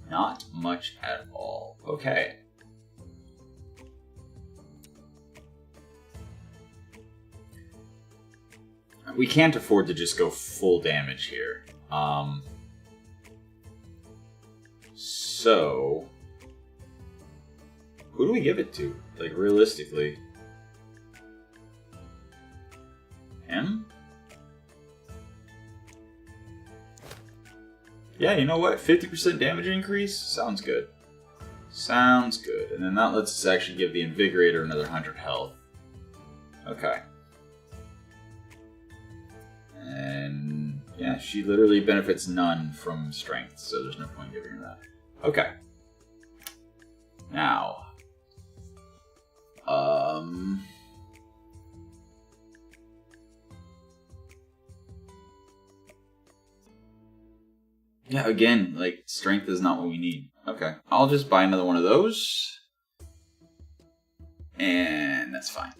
Not much at all. Okay. We can't afford to just go full damage here. So, who do we give it to? Like, realistically. Him? Yeah, you know what? 50% damage increase? Sounds good. Sounds good. And then that lets us actually give the Invigorator another 100 health. Okay. And yeah, she literally benefits none from strength, so there's no point giving her that. Okay. Now. Yeah, again, like, strength is not what we need. Okay. I'll just buy another one of those. And that's fine.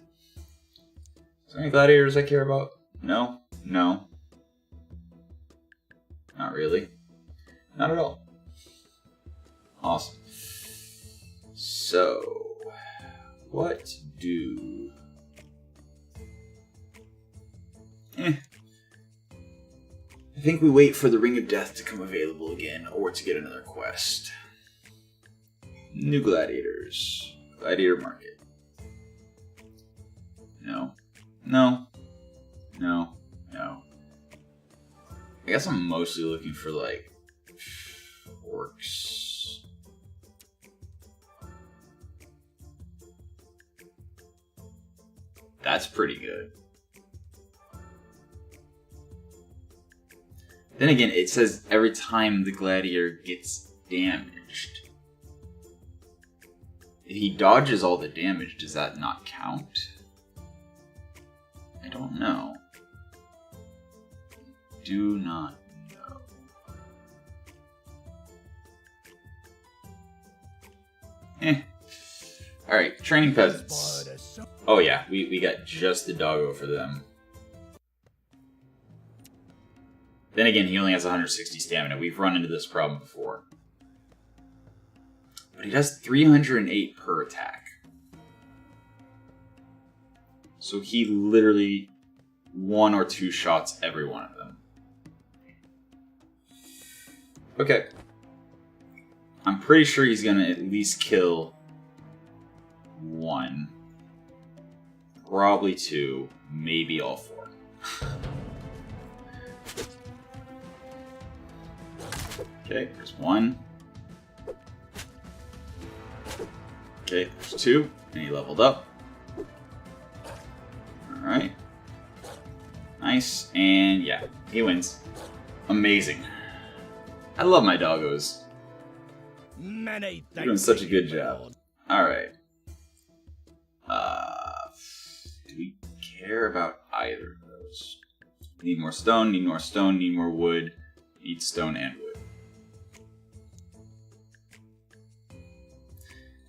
Is there any gladiators I care about? No? No. Not really. Not at all. Awesome. So, what do... I think we wait for the Ring of Death to come available again, or to get another quest. New gladiators. Gladiator market. No. No. No. No. I guess I'm mostly looking for, like, orcs. That's pretty good. Then again, it says every time the gladiator gets damaged. If he dodges all the damage, does that not count? I don't know. Do not know. Alright, training peasants. Oh yeah, we got just the doggo for them. Then again, he only has 160 stamina. We've run into this problem before. But he does 308 per attack. So he literally 1 or 2 shots every one of them. Okay. I'm pretty sure he's gonna at least kill 1. Probably 2. Maybe all 4. Okay, there's 1. Okay, there's 2. And he leveled up. Alright. Nice. And yeah, he wins. Amazing. I love my doggos. They're doing such a good job. Alright. Do we care about either of those? Need more stone, need more stone, need more wood. Need stone and wood.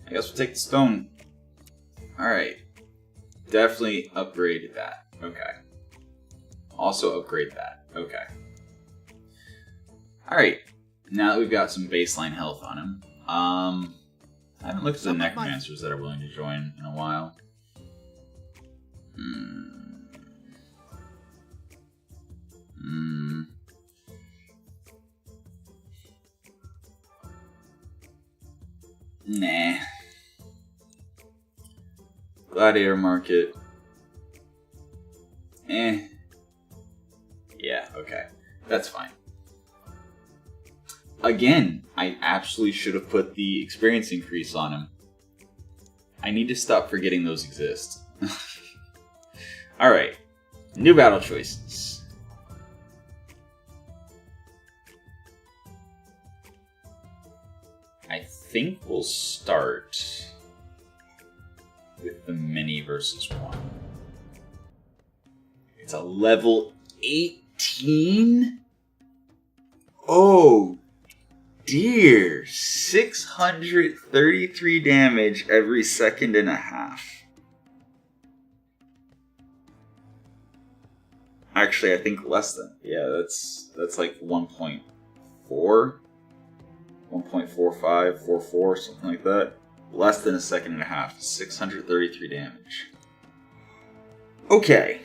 I guess we'll take the stone. Alright. Definitely upgrade that. Okay. Also upgrade that. Okay. Alright. Now that we've got some baseline health on him. I haven't looked at the necromancers that are willing to join in a while. Nah. Gladiator market. Yeah, okay. That's fine. Again, I absolutely should have put the experience increase on him. I need to stop forgetting those exist. Alright. New battle choices. I think we'll start with the many versus 1. It's a level 18? Oh dear. 633 damage every second and a half. Actually, I think less than. Yeah, that's like 1.4. 1.45, 44, something like that. Less than a second and a half. 633 damage. Okay.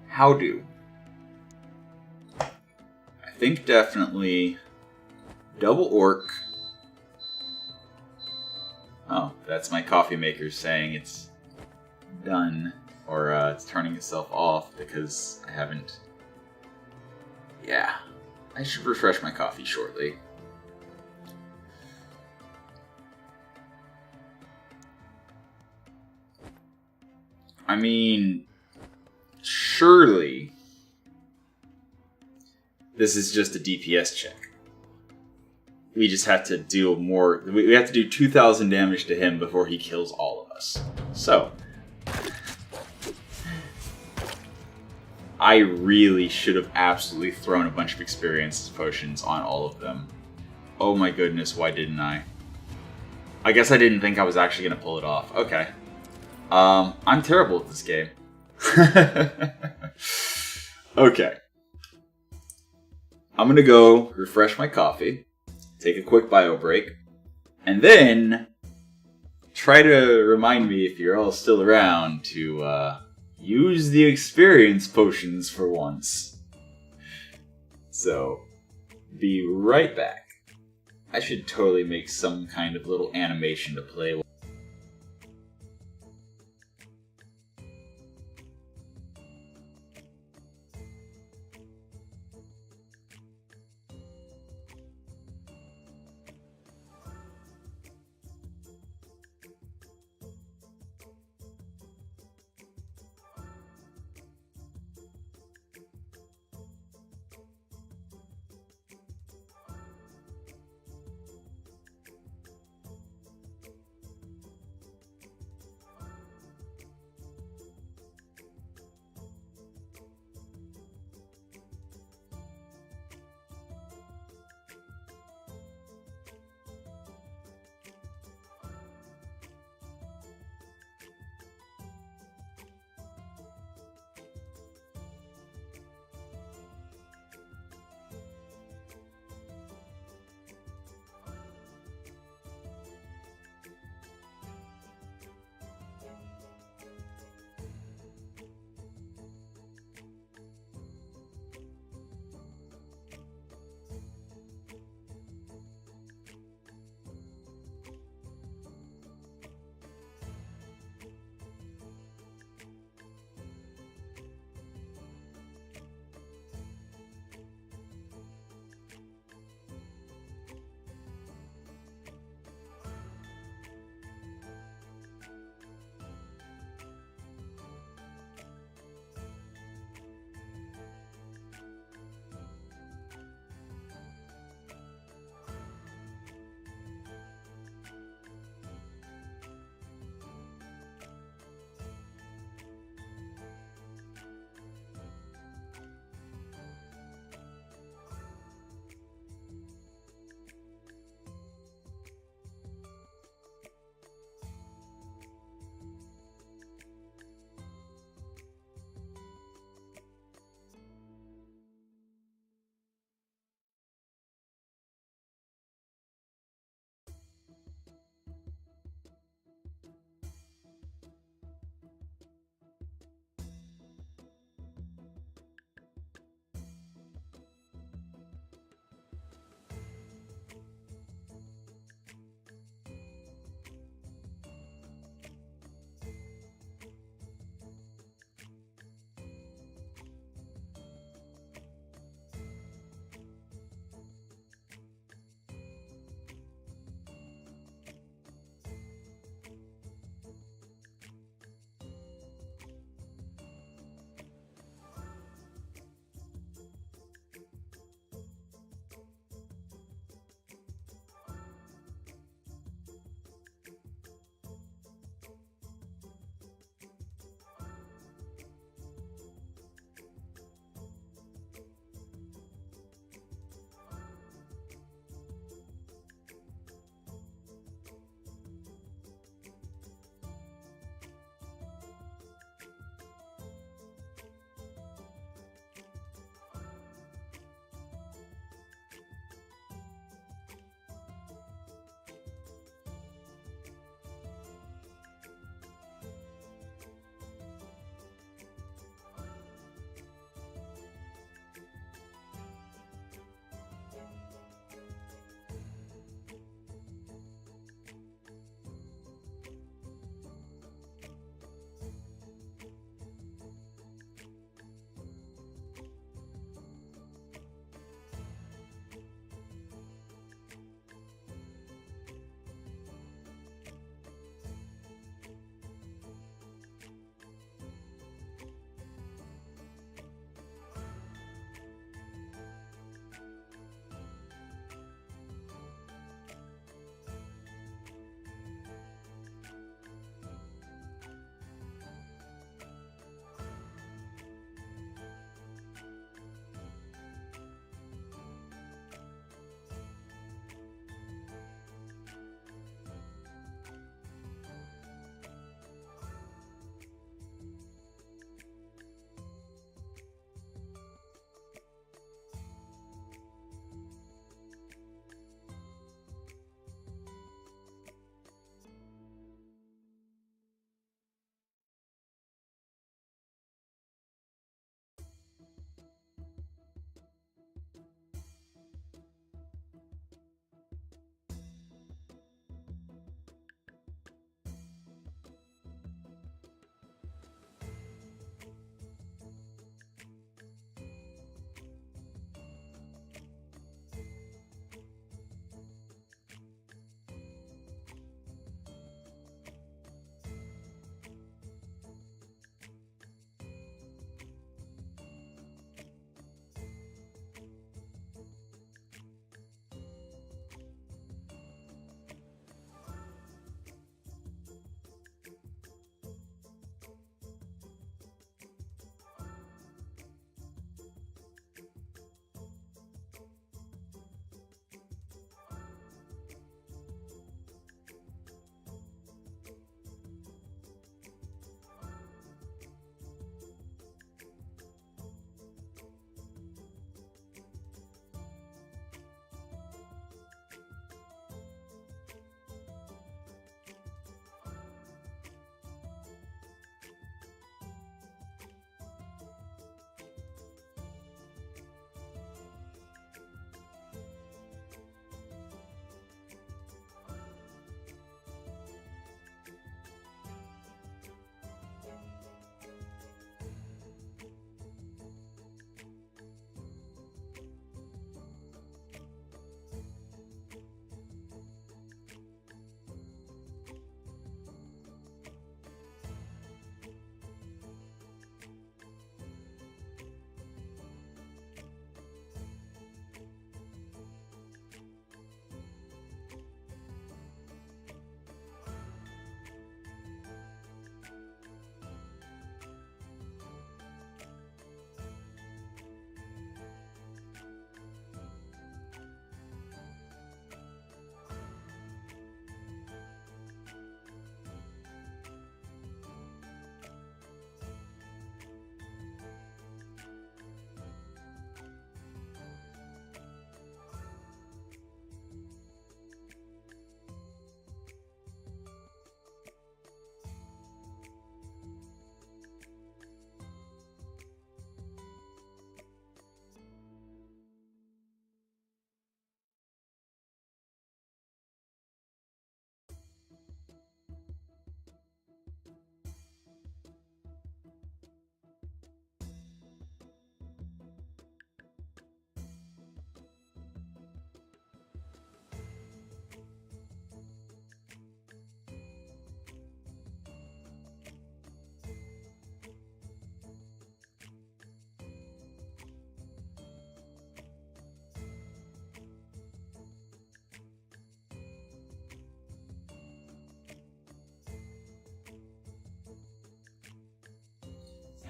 How do? I think definitely double orc. Oh, that's my coffee maker saying it's done. Or it's turning itself off because I haven't... Yeah. I should refresh my coffee shortly. I mean, surely this is just a DPS check. We just have to do more. We have to do 2,000 damage to him before he kills all of us. So, I really should have absolutely thrown a bunch of experience potions on all of them. Oh my goodness, why didn't I? I guess I didn't think I was actually going to pull it off. Okay. I'm terrible at this game. Okay. I'm going to go refresh my coffee, take a quick bio break, and then try to remind me, if you're all still around, to use the experience potions for once. So, be right back. I should totally make some kind of little animation to play with.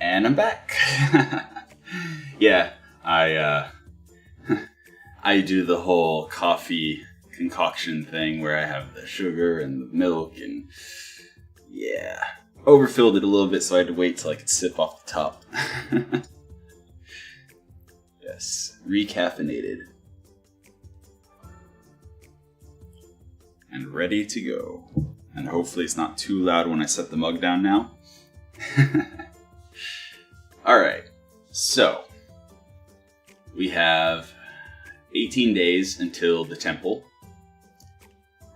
And I'm back. Yeah, I I do the whole coffee concoction thing where I have the sugar and the milk and yeah, overfilled it a little bit so I had to wait till I could sip off the top. Yes, recaffeinated. And ready to go. And hopefully it's not too loud when I set the mug down now. Alright, so we have 18 days until the temple.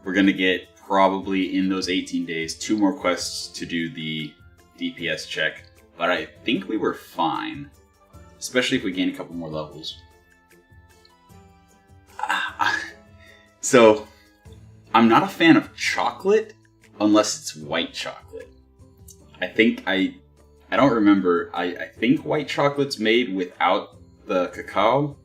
We're going to get probably in those 18 days 2 more quests to do the DPS check, but I think we were fine, especially if we gain a couple more levels. So, I'm not a fan of chocolate unless it's white chocolate. I don't remember. I think white chocolate's made without the cacao,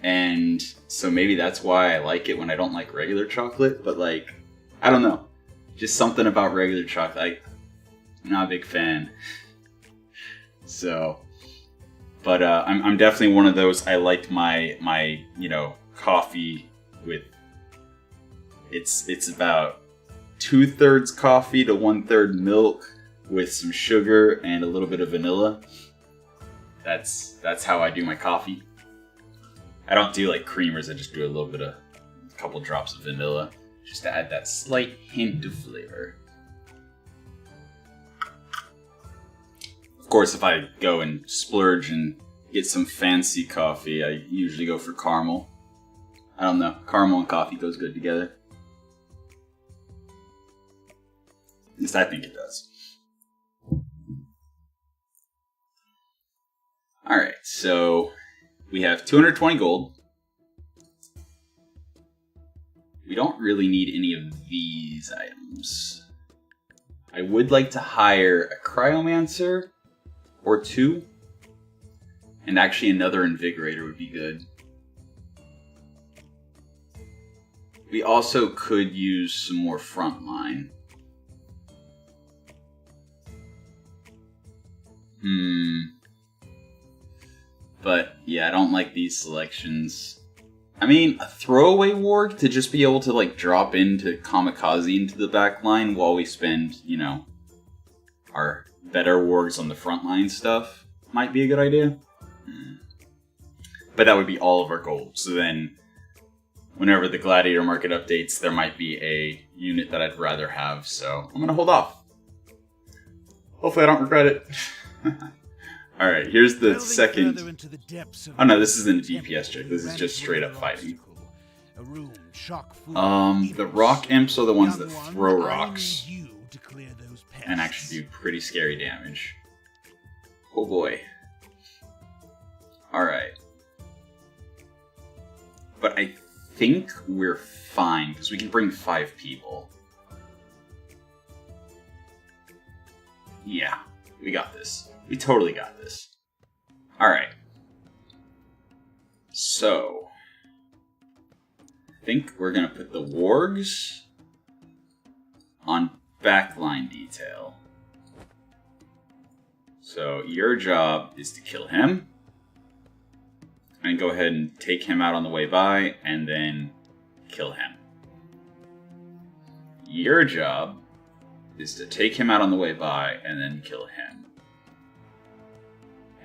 and so maybe that's why I like it when I don't like regular chocolate, but like, I don't know. Just something about regular chocolate. I'm not a big fan. So, but I'm definitely one of those. I like my coffee with, it's about 2/3 coffee to 1/3 milk with some sugar and a little bit of vanilla. That's how I do my coffee. I don't do like creamers, I just do a couple drops of vanilla just to add that slight hint of flavor. Of course, if I go and splurge and get some fancy coffee, I usually go for caramel. I don't know, caramel and coffee goes good together. At least I think it does. Alright, so we have 220 gold. We don't really need any of these items. I would like to hire a cryomancer or 2. And actually another invigorator would be good. We also could use some more frontline. But yeah, I don't like these selections. I mean, a throwaway warg to just be able to like drop into kamikaze into the back line while we spend, our better wargs on the frontline stuff might be a good idea. But that would be all of our gold. So then, whenever the Gladiator market updates, there might be a unit that I'd rather have. So I'm gonna hold off. Hopefully I don't regret it. Alright, here's the second. Oh no, this isn't a DPS check. This is just straight up fighting. The rock imps are the ones that throw rocks and actually do pretty scary damage. Oh boy. Alright. But I think we're fine, because we can bring 5 people. Yeah, we got this. We totally got this. Alright. So, I think we're going to put the wargs on backline detail. So, your job is to kill him. And go ahead and take him out on the way by, and then kill him. Your job is to take him out on the way by, and then kill him.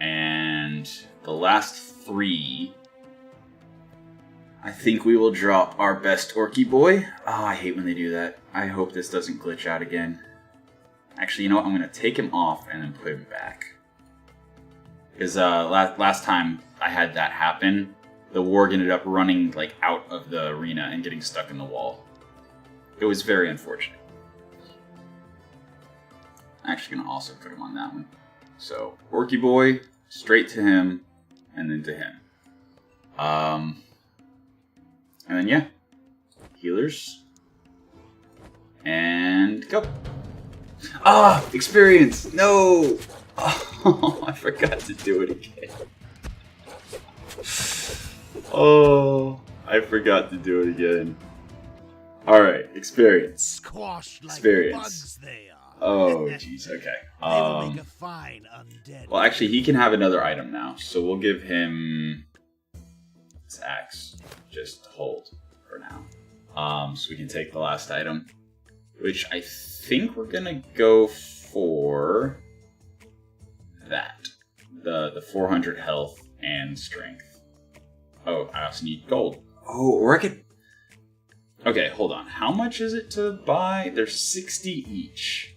And the last 3, I think we will drop our best Orky boy. Oh, I hate when they do that. I hope this doesn't glitch out again. Actually, you know what? I'm going to take him off and then put him back. Because last time I had that happen, the warg ended up running like out of the arena and getting stuck in the wall. It was very unfortunate. I'm actually going to also put him on that one. So, Orky boy, straight to him, and then to him. And then, yeah. Healers. And go. Ah! Experience! No! Oh, I forgot to do it again. Oh, I forgot to do it again. Alright, experience. Experience. Oh, jeez, okay. They will make a fine undead. Well, actually, he can have another item now, so we'll give him his axe. Just hold for now. So we can take the last item, which I think we're gonna go for that. The 400 health and strength. Oh, I also need gold. Oh, or I could... Okay, hold on. How much is it to buy? There's 60 each.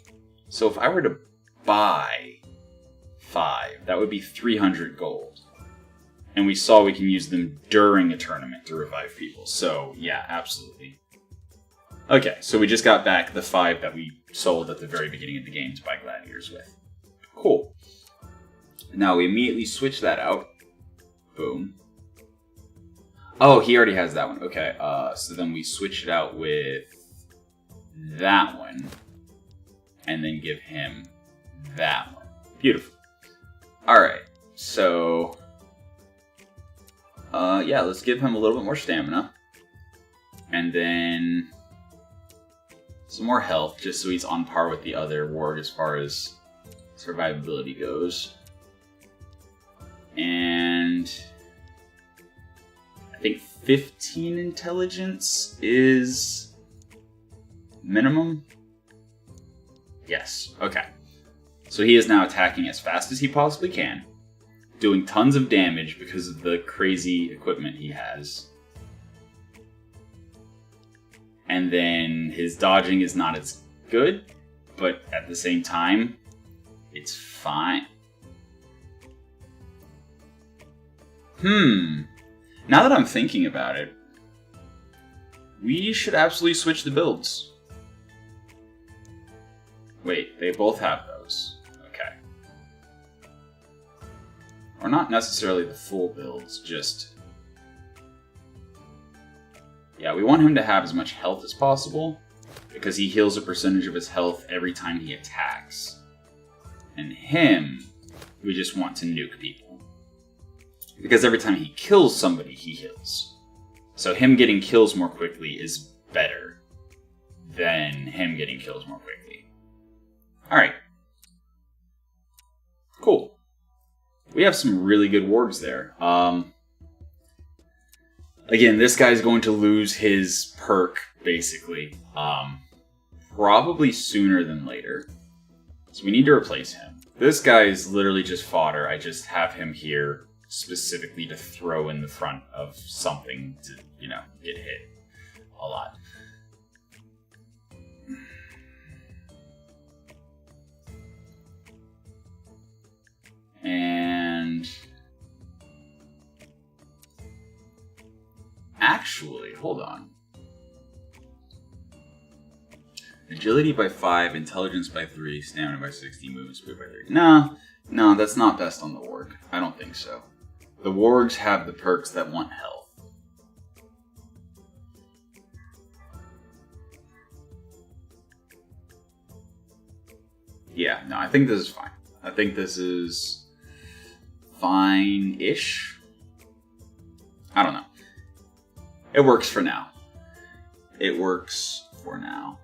So if I were to buy 5, that would be 300 gold. And we saw we can use them during a tournament to revive people. So, yeah, absolutely. Okay, so we just got back the 5 that we sold at the very beginning of the game to buy gladiators with. Cool. Now we immediately switch that out. Boom. Oh, he already has that one. Okay, so then we switch it out with that one. And then give him that one. Beautiful. Alright, so... yeah, let's give him a little bit more stamina. And then... some more health, just so he's on par with the other warg as far as survivability goes. And... I think 15 intelligence is... minimum? Yes, okay. So he is now attacking as fast as he possibly can, doing tons of damage because of the crazy equipment he has. And then his dodging is not as good, but at the same time, it's fine. Now that I'm thinking about it, we should absolutely switch the builds. Wait, they both have those. Okay. Or not necessarily the full builds, just... yeah, we want him to have as much health as possible, because he heals a percentage of his health every time he attacks. And him, we just want to nuke people. Because every time he kills somebody, he heals. So him getting kills more quickly is better than him getting kills more quickly. Alright. Cool. We have some really good wargs there. Again, this guy's going to lose his perk, basically. Probably sooner than later. So we need to replace him. This guy is literally just fodder. I just have him here specifically to throw in the front of something to, you know, get hit a lot. And... actually, hold on. Agility by 5, intelligence by 3, stamina by 60, movement speed by 30. No, that's not best on the warg. I don't think so. The wargs have the perks that want health. Yeah, no, I think this is fine. I think this is fine-ish. I don't know. It works for now. It works for now.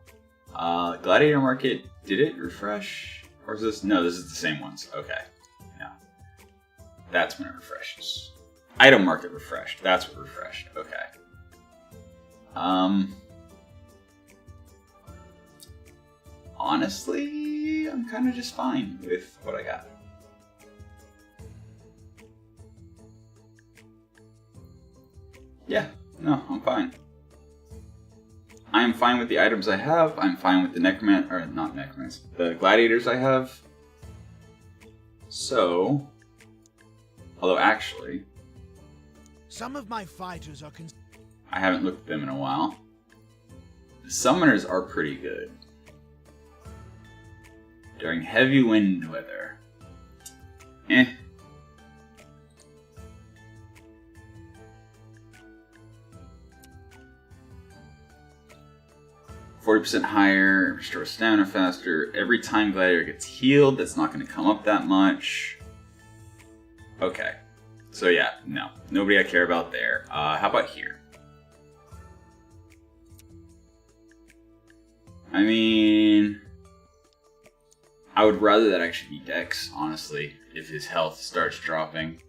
Gladiator Market, did it refresh? Or is this? No, this is the same ones. Okay. Yeah. That's when it refreshes. Item Market refreshed. That's what refreshed. Okay. Honestly, I'm kind of just fine with what I got. Yeah. No, I'm fine. I am fine with the items I have. I'm fine with the the gladiators I have. So, although actually, some of my fighters are I haven't looked at them in a while. The summoners are pretty good. During heavy wind weather. 40% higher, restore stamina faster. Every time Gladiator gets healed, that's not going to come up that much. Okay. So yeah, no. Nobody I care about there. How about here? I mean... I would rather that actually be Dex, honestly, if his health starts dropping.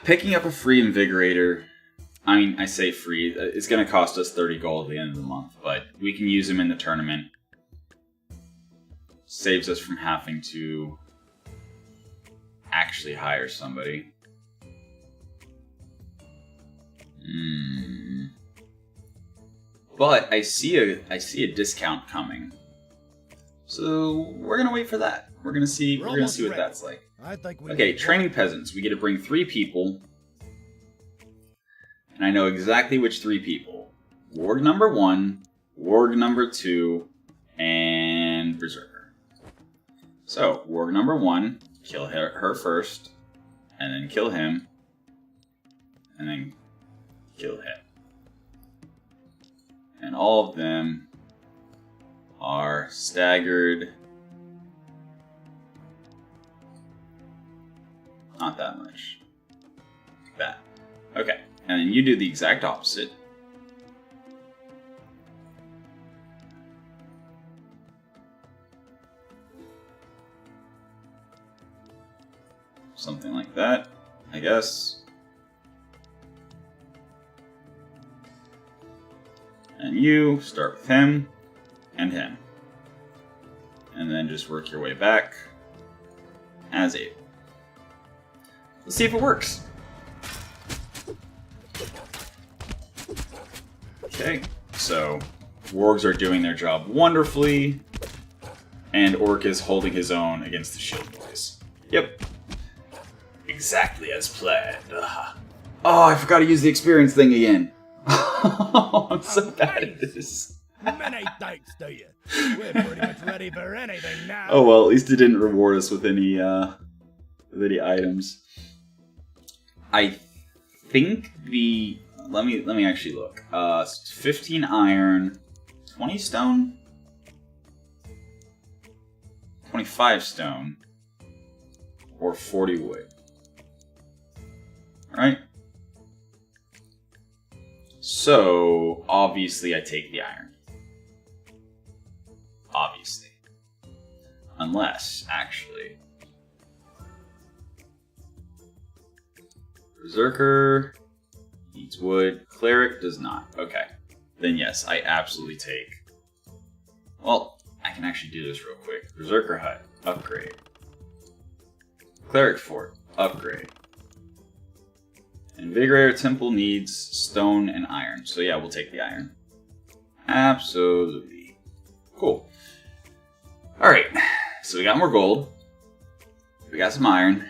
Picking up a free Invigorator, I mean, I say free, it's going to cost us 30 gold at the end of the month, but we can use him in the tournament. Saves us from having to actually hire somebody. But I see a discount coming. So we're gonna wait for that. We're gonna see what that's like. Okay, training peasants. We get to bring 3 people. And I know exactly which 3 people. Warg number 1, Warg number 2, and Berserker. So, Warg number 1, kill her first, and then kill him, and then kill him. And all of them are staggered. Not that much. Like that. Okay. And then you do the exact opposite. Something like that, I guess. And you start with him and him. And then just work your way back as able. Let's see if it works. Okay, so wargs are doing their job wonderfully, and Orc is holding his own against the shield boys. Yep. Exactly as planned. Oh, I forgot to use the experience thing again. I'm so bad at this. Many thanks to you. We're pretty much ready for anything now. Oh well, at least it didn't reward us with any items. I think the let me actually look. 15 iron, 20 stone, 25 stone, or 40 wood. All right. So obviously, I take the iron. Obviously, unless actually. Berserker needs wood. Cleric does not. Okay. Then yes, I absolutely take. Well, I can actually do this real quick. Berserker hut. Upgrade. Cleric fort. Upgrade. Invigorator temple needs stone and iron. So yeah, we'll take the iron. Absolutely. Cool. Alright. So we got more gold. We got some iron.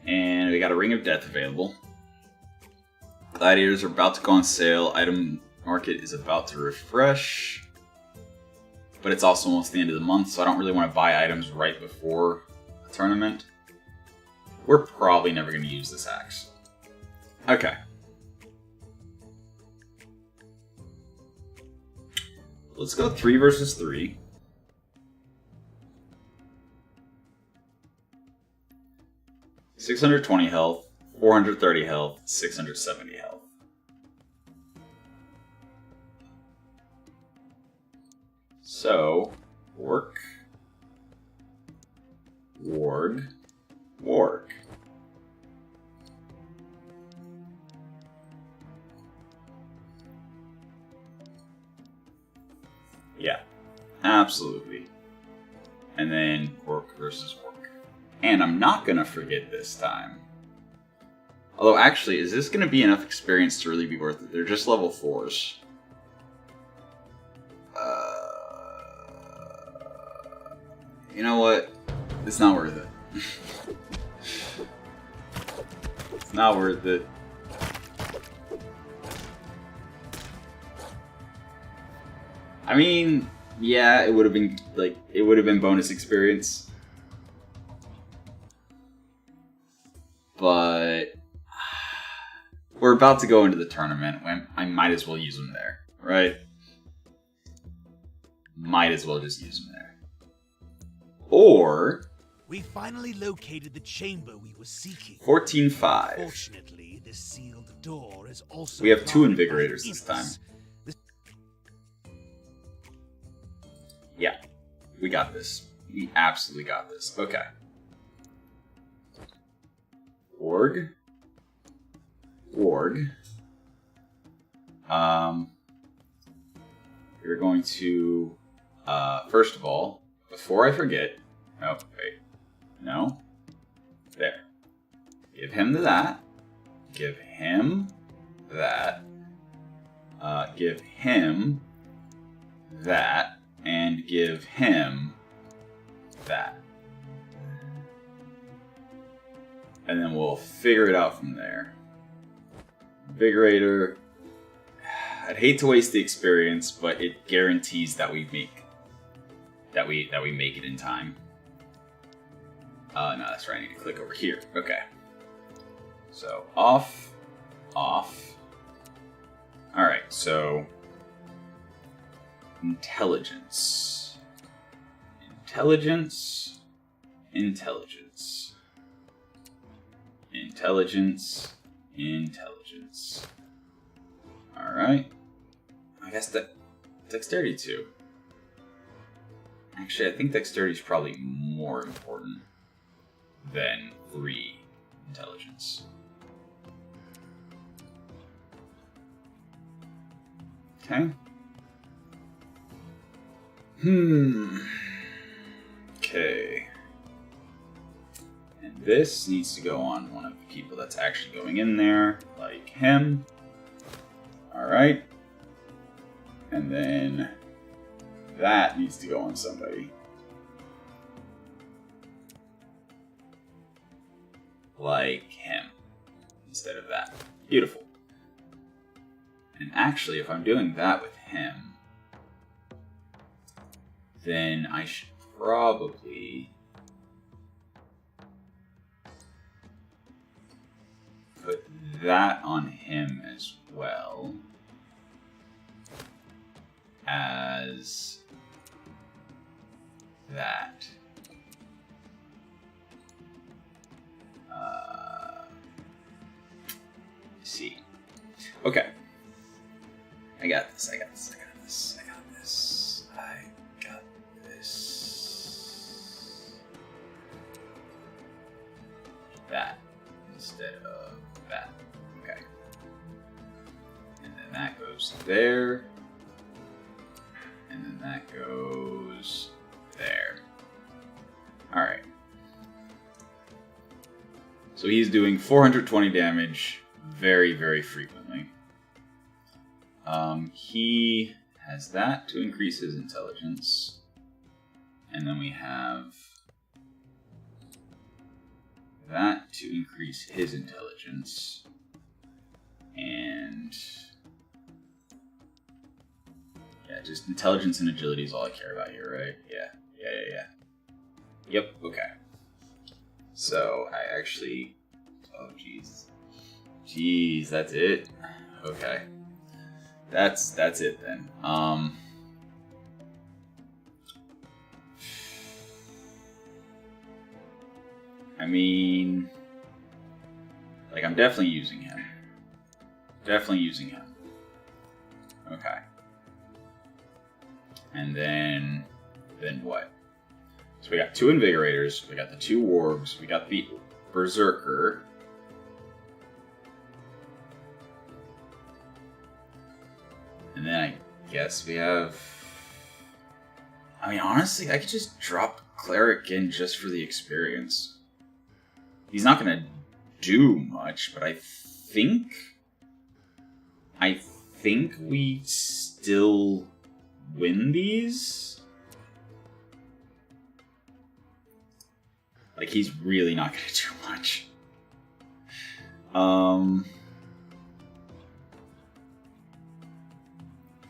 And we got a Ring of Death available. Gladiators are about to go on sale. Item market is about to refresh. But it's also almost the end of the month, so I don't really want to buy items right before the tournament. We're probably never going to use this axe. Okay. Let's go 3 versus 3. $620 health, 430 health, 670 health. So, Orc, Warg, Warg. Yeah, absolutely. And then Orc versus Orc. And I'm not going to forget this time. Although, actually, is this going to be enough experience to really be worth it? They're just level 4s. You know what? It's not worth it. It's not worth it. I mean, yeah, it would have been, it would have been bonus experience. But we're about to go into the tournament. I might as well use them there, right? Might as well just use them there. Or We finally located the chamber we were seeking. 14-5. Fortunately, this sealed door is also. We have 2 guarded by invigorators this time. Yeah, we got this. We absolutely got this. Okay. Org. We're going to, first of all, before I forget, oh, wait, no, there. Give him that, give him that, give him that, and give him that. And then we'll figure it out from there. Invigorator. I'd hate to waste the experience, but it guarantees that we make it in time. No, that's right. I need to click over here. Okay. So off. All right. So intelligence. All right. I guess that dexterity too. Actually, I think dexterity is probably more important than 3 intelligence. Okay. Okay. And this needs to go on one of the people that's actually going in there, like him. Alright. And then that needs to go on somebody. Like him. Instead of that. Beautiful. And actually, if I'm doing that with him, then I should probably put that on him as well as that. Let's see. Okay. I got this. That instead of that. Okay. And then that goes there. And then that goes there. Alright. So he's doing 420 damage very, very frequently. He has that to increase his intelligence. And then we have that to increase his intelligence. And yeah, just intelligence and agility is all I care about here, right? Yeah. Yep, okay. So I actually, oh jeez, that's it? Okay. That's it then. I mean, like, I'm definitely using him. Okay. And then what? So we got 2 invigorators, we got the 2 wargs, we got the berserker. And then I guess we have... I mean, honestly, I could just drop Cleric in just for the experience. He's not going to do much, but I think we still win these. Like, he's really not going to do much.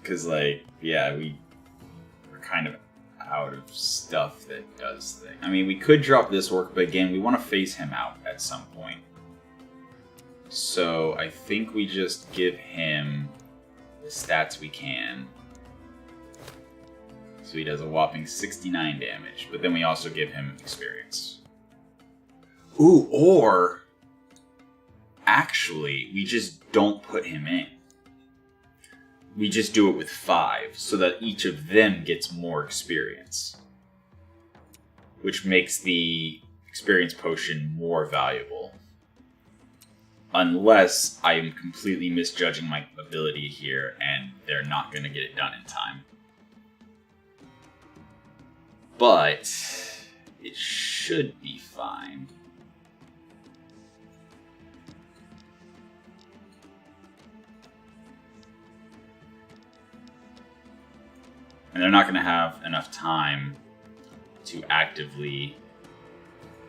Because, like, yeah, we're kind of out of stuff that does things. I mean, we could drop this work, but again, we want to phase him out at some point. So I think we just give him the stats we can. So he does a whopping 69 damage, but then we also give him experience. Ooh, or actually, we just don't put him in. We just do it with 5, so that each of them gets more experience. Which makes the experience potion more valuable. Unless I am completely misjudging my ability here and they're not going to get it done in time. But it should be fine. And they're not going to have enough time to actively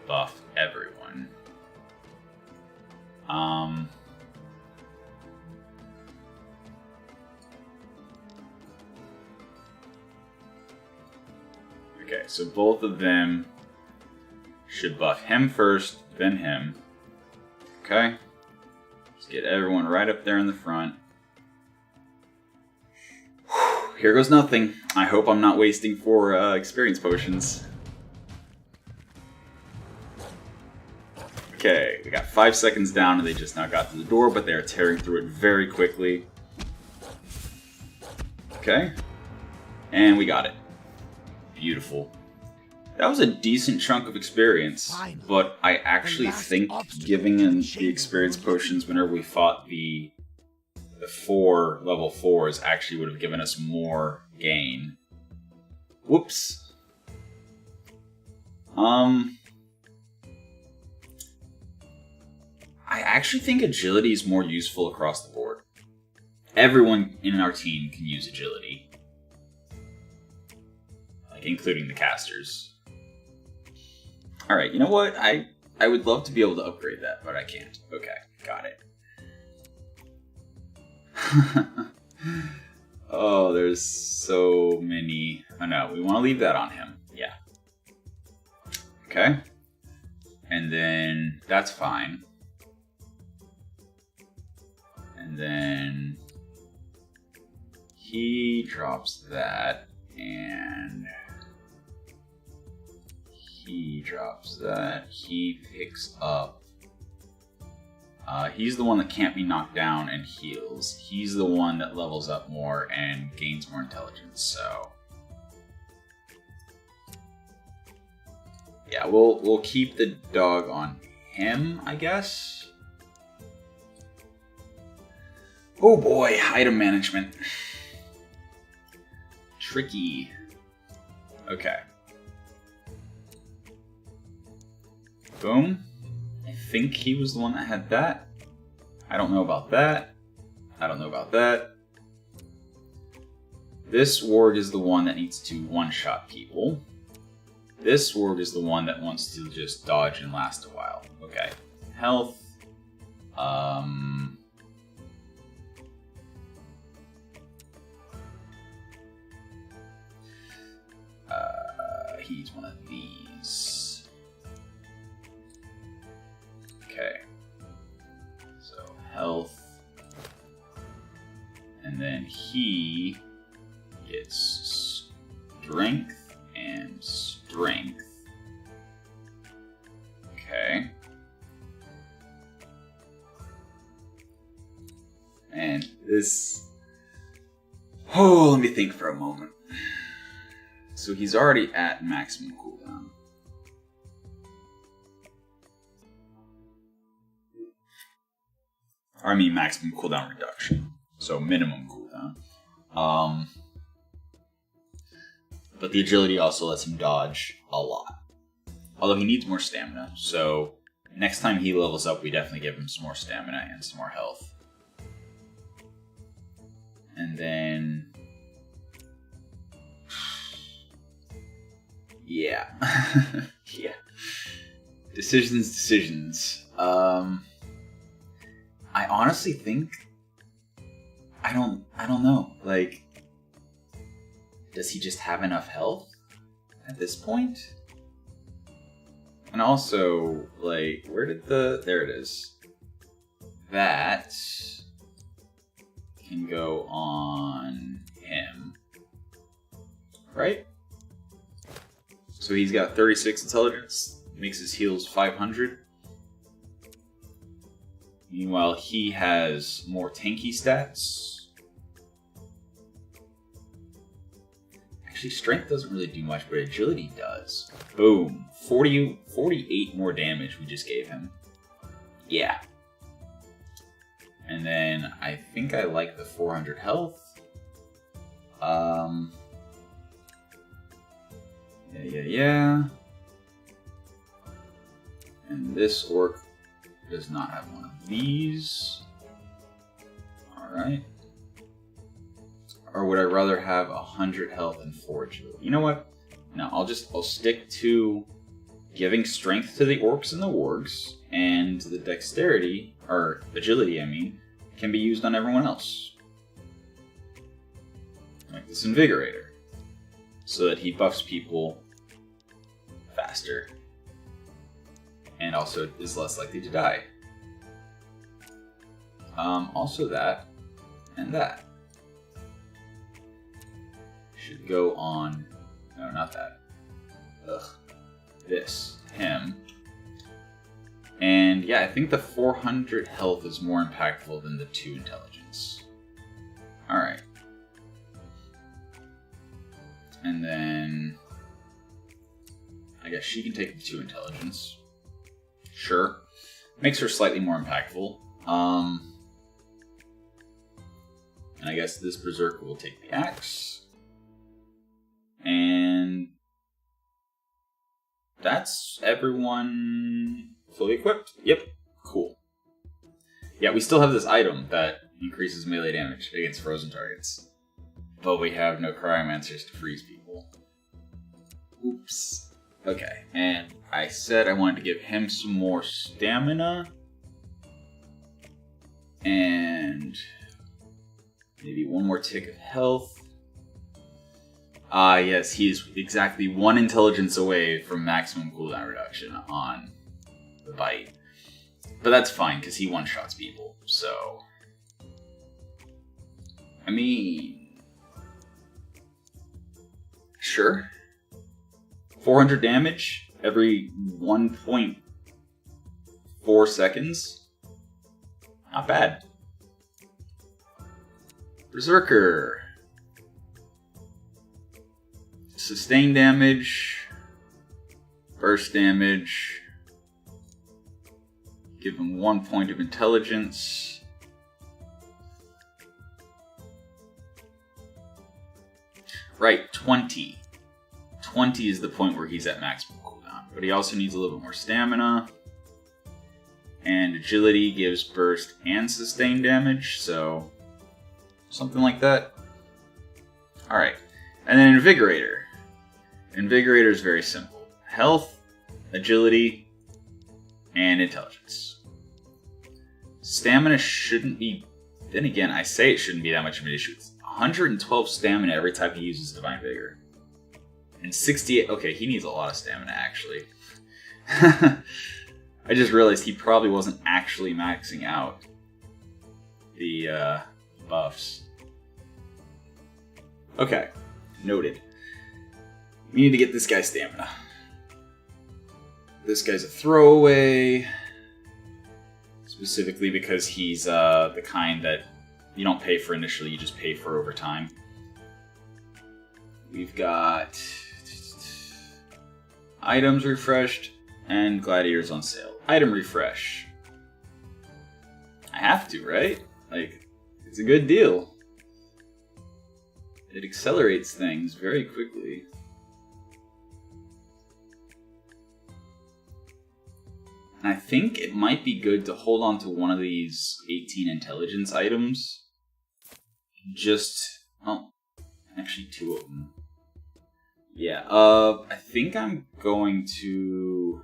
buff everyone. Okay, so both of them should buff him first, then him. Okay. Let's get everyone right up there in the front. Here goes nothing. I hope I'm not wasting 4 experience potions. Okay, we got 5 seconds down and they just now got to the door, but they're tearing through it very quickly. Okay. And we got it. Beautiful. That was a decent chunk of experience, but I actually think giving in the experience potions whenever we fought the 4 level 4s actually would have given us more gain. Whoops. I actually think agility is more useful across the board. Everyone in our team can use agility. Like, including the casters. Alright, you know what? I would love to be able to upgrade that, but I can't. Okay, got it. Oh, there's so many. Oh no, we want to leave that on him. Yeah. Okay. And then that's fine. And then he drops that, and he drops that. He picks up. He's the one that can't be knocked down and heals. He's the one that levels up more and gains more intelligence, so. Yeah, we'll keep the dog on him, I guess. Oh boy, item management. Tricky. Okay. Boom. I think he was the one that had that. I don't know about that. I don't know about that. This warg is the one that needs to one-shot people. This warg is the one that wants to just dodge and last a while. Okay. Health. He's one of these. Okay. So health. And then he gets strength and strength. Okay. And this... Oh, let me think for a moment. So he's already at maximum cooldown. Or I mean maximum cooldown reduction. So minimum cooldown. But the agility also lets him dodge a lot. Although he needs more stamina, so next time he levels up, we definitely give him some more stamina and some more health. And then... yeah. Yeah. Decisions. I honestly think... I don't know. Like, does he just have enough health at this point? And also, like, where did the... There it is. That can go on him. Right? So he's got 36 intelligence. Makes his heals 500. Meanwhile, he has more tanky stats. Actually, strength doesn't really do much, but agility does. Boom. 48 more damage we just gave him. Yeah. And then I think I like the 400 health. Yeah. And this orc does not have one of these. Alright. Or would I rather have 100 health and 4 agility? You know what? No, I'll stick to giving strength to the orcs and the wargs, and the dexterity, or agility I mean, can be used on everyone else. Like this Invigorator. So that he buffs people faster. And also is less likely to die. Also that, and that. Should go on, no, not that. This, him. And yeah, I think the 400 health is more impactful than the 2 intelligence. Alright. And then I guess she can take the 2 intelligence. Sure. Makes her slightly more impactful. And I guess this berserker will take the axe. And that's everyone fully equipped. Yep, cool. Yeah, we still have this item that increases melee damage against frozen targets. But we have no cryomancers to freeze people. Oops. Okay, and I said I wanted to give him some more stamina. And maybe one more tick of health. Yes, he is exactly 1 intelligence away from maximum cooldown reduction on the bite. But that's fine, because he one-shots people, so... I mean... Sure. 400 damage every 1.4 seconds? Not bad. Berserker. Sustain damage. Burst damage. Give him 1 point of intelligence. Right, 20. 20 is the point where he's at maximum cooldown. But he also needs a little bit more stamina. And agility gives burst and sustain damage, so something like that. Alright. And then Invigorator. Invigorator is very simple. Health, agility, and intelligence. Stamina shouldn't be... Then again, I say it shouldn't be that much of an issue. It's 112 stamina every time he uses Divine Vigor. And 68... Okay, he needs a lot of stamina, actually. I just realized he probably wasn't actually maxing out the buffs. Okay, noted. We need to get this guy stamina. This guy's a throwaway. Specifically because he's the kind that you don't pay for initially, you just pay for over time. We've got items refreshed and gladiators on sale. Item refresh. I have to, right? Like, it's a good deal. It accelerates things very quickly. And I think it might be good to hold on to one of these 18 intelligence items. Oh, actually 2 of them. Yeah, I think I'm going to...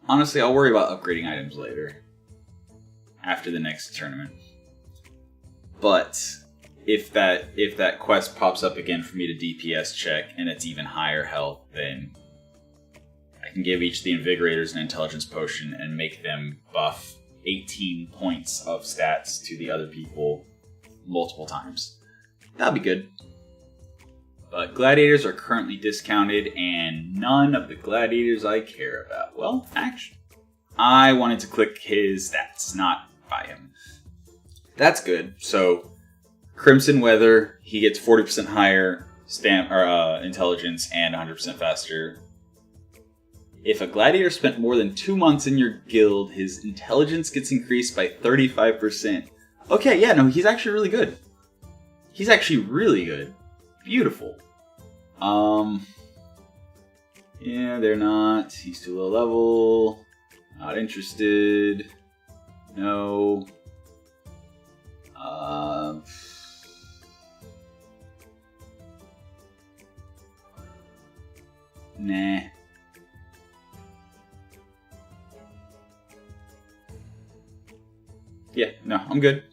Honestly, I'll worry about upgrading items later. After the next tournament. But if that quest pops up again for me to DPS check and it's even higher health, then I can give each of the Invigorators an intelligence potion and make them buff 18 points of stats to the other people multiple times. That'll be good. But gladiators are currently discounted, and none of the gladiators I care about. Well, actually, I wanted to click his stats, not buy him. That's good. So, Crimson Weather, he gets 40% higher intelligence and 100% faster. If a gladiator spent more than 2 months in your guild, his intelligence gets increased by 35%. Okay, yeah, no, he's actually really good. He's actually really good. Beautiful. Yeah, they're not. He's too low level. Not interested. No. Nah. Yeah, no, I'm good.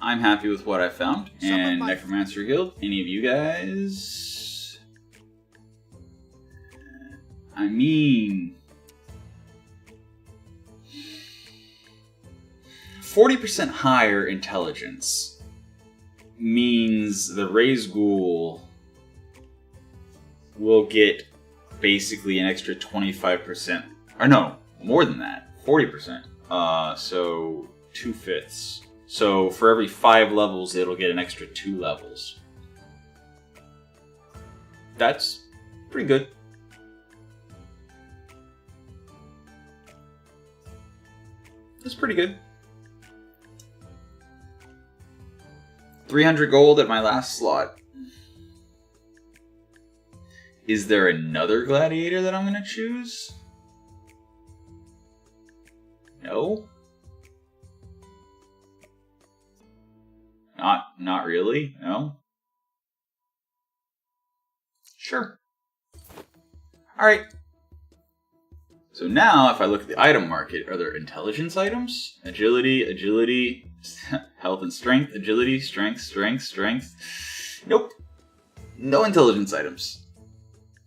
I'm happy with what I found. And Necromancer Guild, any of you guys? I mean, 40% higher intelligence means the Raise Ghoul will get basically an extra 25%. Or no, more than that. 40%. So 2/5. So for every 5 levels, it'll get an extra 2 levels. That's pretty good. That's pretty good. 300 gold at my last slot. Is there another gladiator that I'm going to choose? No. Not really, no. Sure. Alright. So now, if I look at the item market, are there intelligence items? Agility, health and strength, agility, strength. Nope. No intelligence items.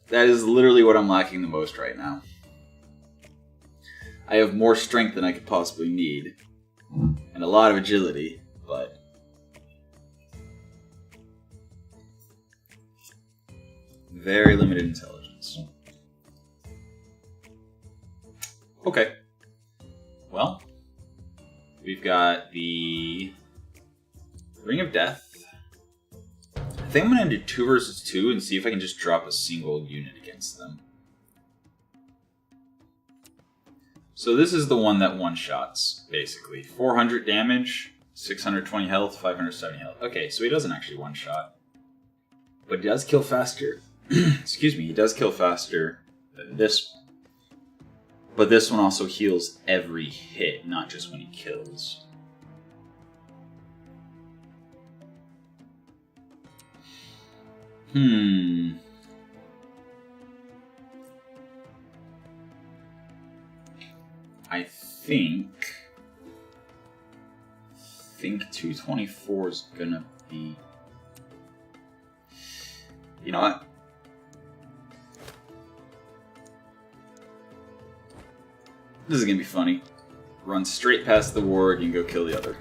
That is literally what I'm lacking the most right now. I have more strength than I could possibly need. And a lot of agility, but very limited intelligence. Okay. Well, we've got the Ring of Death. I think I'm going to do 2 versus 2 and see if I can just drop a single unit against them. So this is the one that one-shots, basically. 400 damage, 620 health, 570 health. Okay, so he doesn't actually one-shot. But he does kill faster. Excuse me, he does kill faster than this one. But this one also heals every hit, not just when he kills. I think 224 is gonna be... You know what? This is gonna be funny. Run straight past the ward and go kill the other.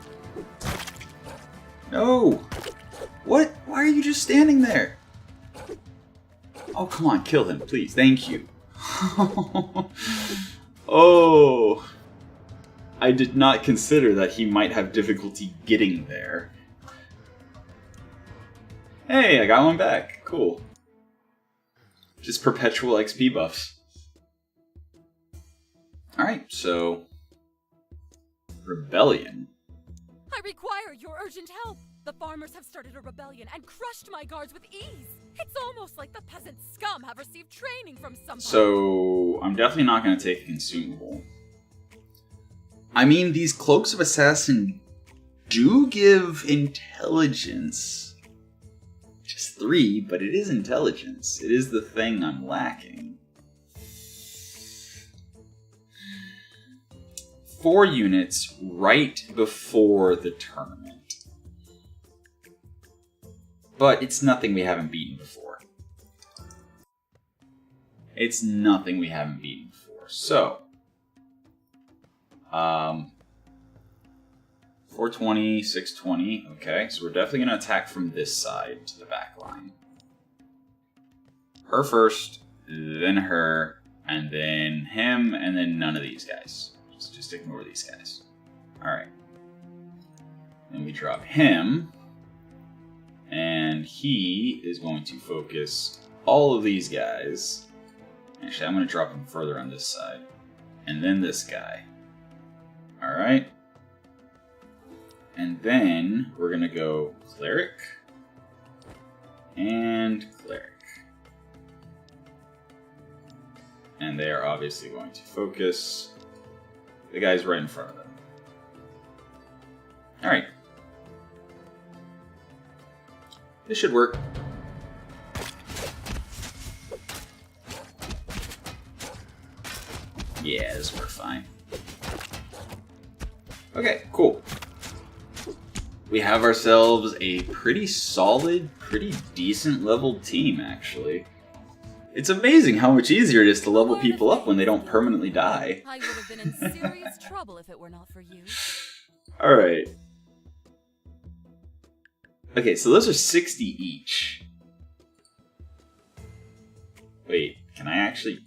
No! What? Why are you just standing there? Oh, come on, kill him, please. Thank you. Oh! I did not consider that he might have difficulty getting there. Hey, I got one back. Cool. Just perpetual XP buffs. Alright, so... Rebellion. I require your urgent help. The farmers have started a rebellion and crushed my guards with ease. It's almost like the peasant scum have received training from somebody. So, I'm definitely not going to take a consumable. I mean, these Cloaks of Assassin do give intelligence. Just 3, but it is intelligence. It is the thing I'm lacking. 4 units right before the tournament. But it's nothing we haven't beaten before. It's nothing we haven't beaten before. So, 420, 620. Okay, so we're definitely going to attack from this side to the back line. her first, then her, and then him, and then none of these guys. Just ignore these guys. Alright. Then we drop him, and he is going to focus all of these guys. Actually, I'm going to drop him further on this side. And then this guy. Alright. And then we're going to go Cleric and Cleric. And they are obviously going to focus the guys right in front of them. Alright. This should work. Yeah, this works fine. Okay, cool. We have ourselves a pretty solid, pretty decent leveled team, actually. It's amazing how much easier it is to level people up when they don't permanently die. I would have been in serious trouble if it were not for you. Alright. Okay, so those are 60 each. Wait, can I actually...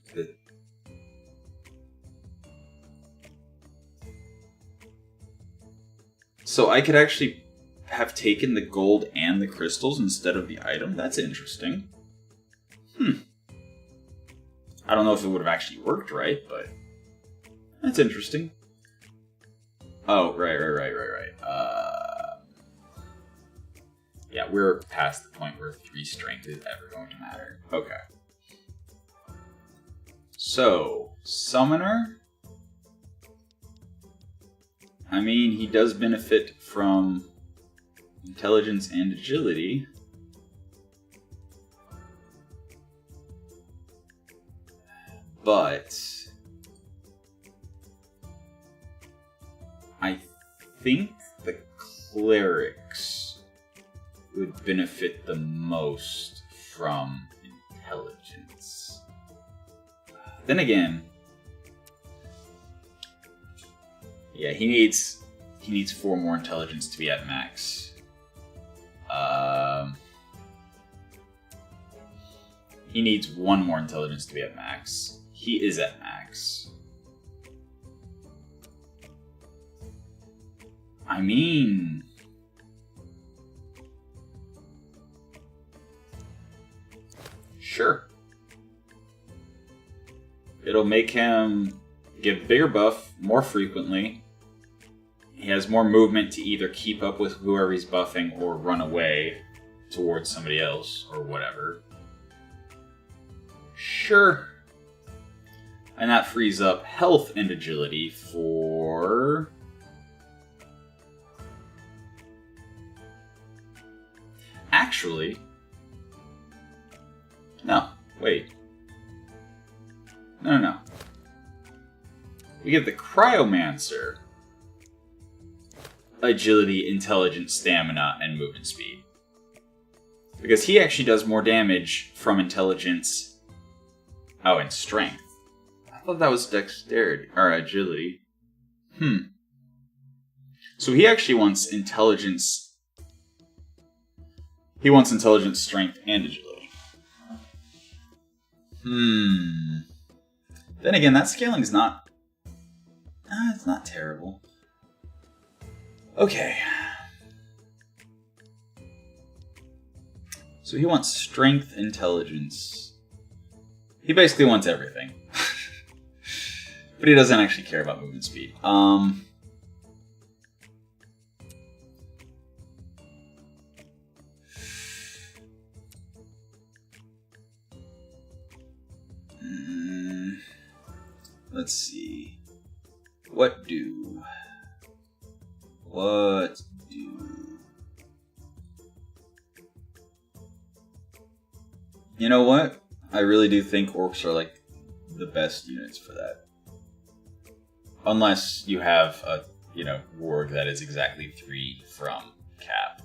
So I could actually have taken the gold and the crystals instead of the item? That's interesting. I don't know if it would have actually worked right, but that's interesting. Oh, right. Yeah, we're past the point where 3 strength is ever going to matter. Okay. So, Summoner. I mean, he does benefit from intelligence and agility. But I think the clerics would benefit the most from intelligence. Then again, yeah, he needs 4 more intelligence to be at max. He needs 1 more intelligence to be at max. He is at max. I mean... Sure. It'll make him get bigger buff more frequently. He has more movement to either keep up with whoever he's buffing or run away towards somebody else or whatever. Sure. And that frees up health and agility for... Actually... No, wait. No. We get the Cryomancer. Agility, intelligence, stamina, and movement speed. Because he actually does more damage from intelligence... Oh, and strength. I thought that was dexterity, or agility. So he actually wants intelligence... He wants intelligence, strength, and agility. Then again, that scaling's not... it's not terrible. Okay. So he wants strength, intelligence. He basically wants everything. But he doesn't actually care about movement speed. Let's see. What do? You know what? I really do think orcs are like the best units for that. Unless you have a, warg that is exactly 3 from cap.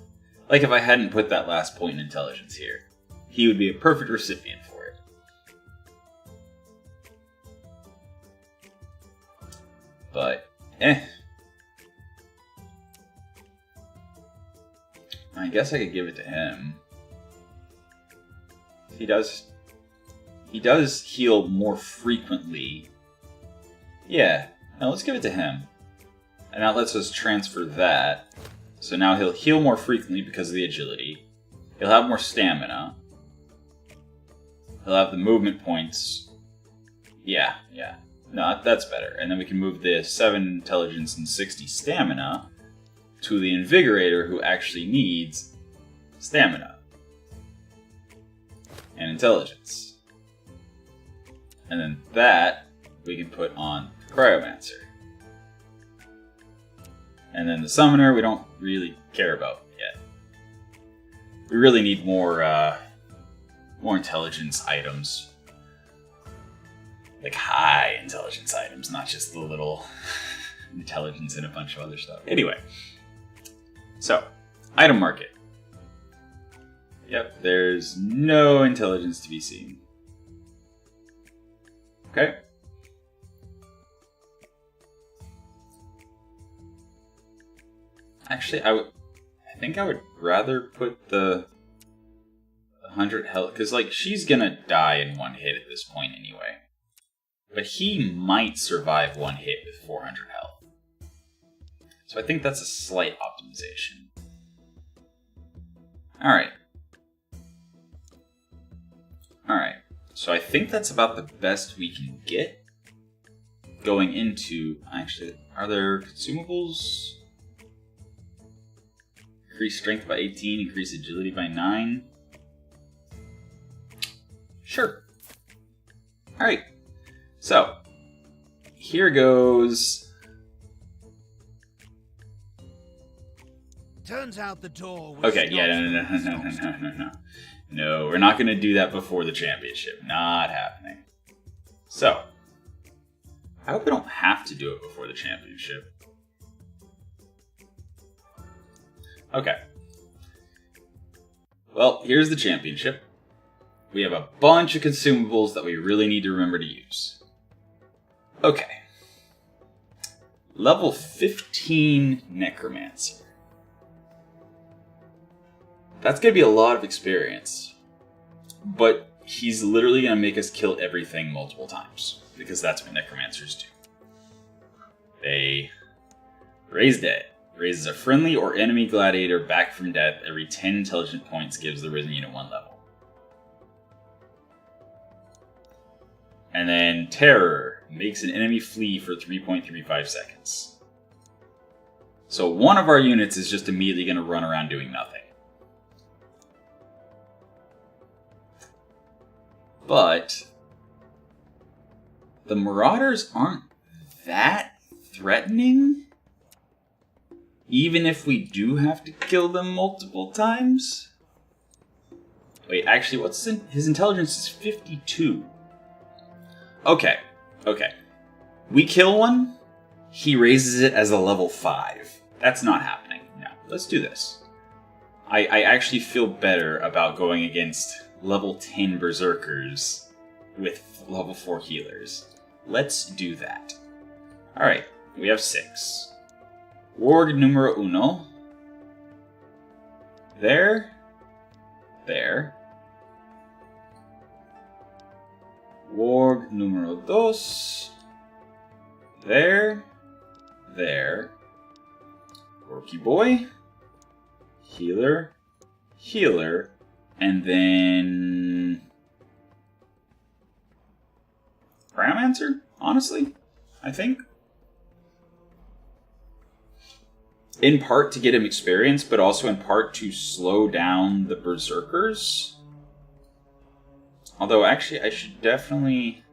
Like if I hadn't put that last point in intelligence here, he would be a perfect recipient for it. But, I guess I could give it to him. He does he does heal more frequently. Yeah, now let's give it to him. And that lets us transfer that. So now he'll heal more frequently because of the agility. He'll have more stamina. He'll have the movement points. Yeah. No, that's better. And then we can move the 7 intelligence and 60 stamina to the Invigorator, who actually needs stamina and intelligence. And then that we can put on the Cryomancer. And then the Summoner we don't really care about yet. We really need more intelligence items. Like high intelligence items, not just the little intelligence and a bunch of other stuff. Anyway, so, item market. Yep, there's no intelligence to be seen. Okay. Actually, I think I would rather put the 100 health, because like she's gonna die in one hit at this point anyway. But he might survive one hit with 400 health. So I think that's a slight optimization. Alright. Alright. So I think that's about the best we can get going into... Actually, are there consumables? Increase strength by 18, increase agility by 9. Sure. Alright. So, here goes... Turns out the door was Okay, yeah, no. No, we're not going to do that before the championship. Not happening. So, I hope we don't have to do it before the championship. Okay. Well, here's the championship. We have a bunch of consumables that we really need to remember to use. Okay. Level 15 Necromancer. That's going to be a lot of experience. But he's literally going to make us kill everything multiple times. Because that's what Necromancers do. They raise dead. Raises a friendly or enemy gladiator back from death every 10 intelligent points, gives the risen unit 1 level. And then Terror makes an enemy flee for 3.35 seconds. So one of our units is just immediately going to run around doing nothing. But the Marauders aren't that threatening. Even if we do have to kill them multiple times? Wait, actually, what's his intelligence is 52. Okay. We kill one, he raises it as a level 5. That's not happening. No, let's do this. I actually feel better about going against level 10 Berserkers with level 4 healers. Let's do that. Alright, we have 6. Warg numero 1. There. Warg numero 2. There. Orky boy. Healer. And then... Cryomancer, honestly, I think. In part to get him experience, but also in part to slow down the Berserkers. Although, actually, I should definitely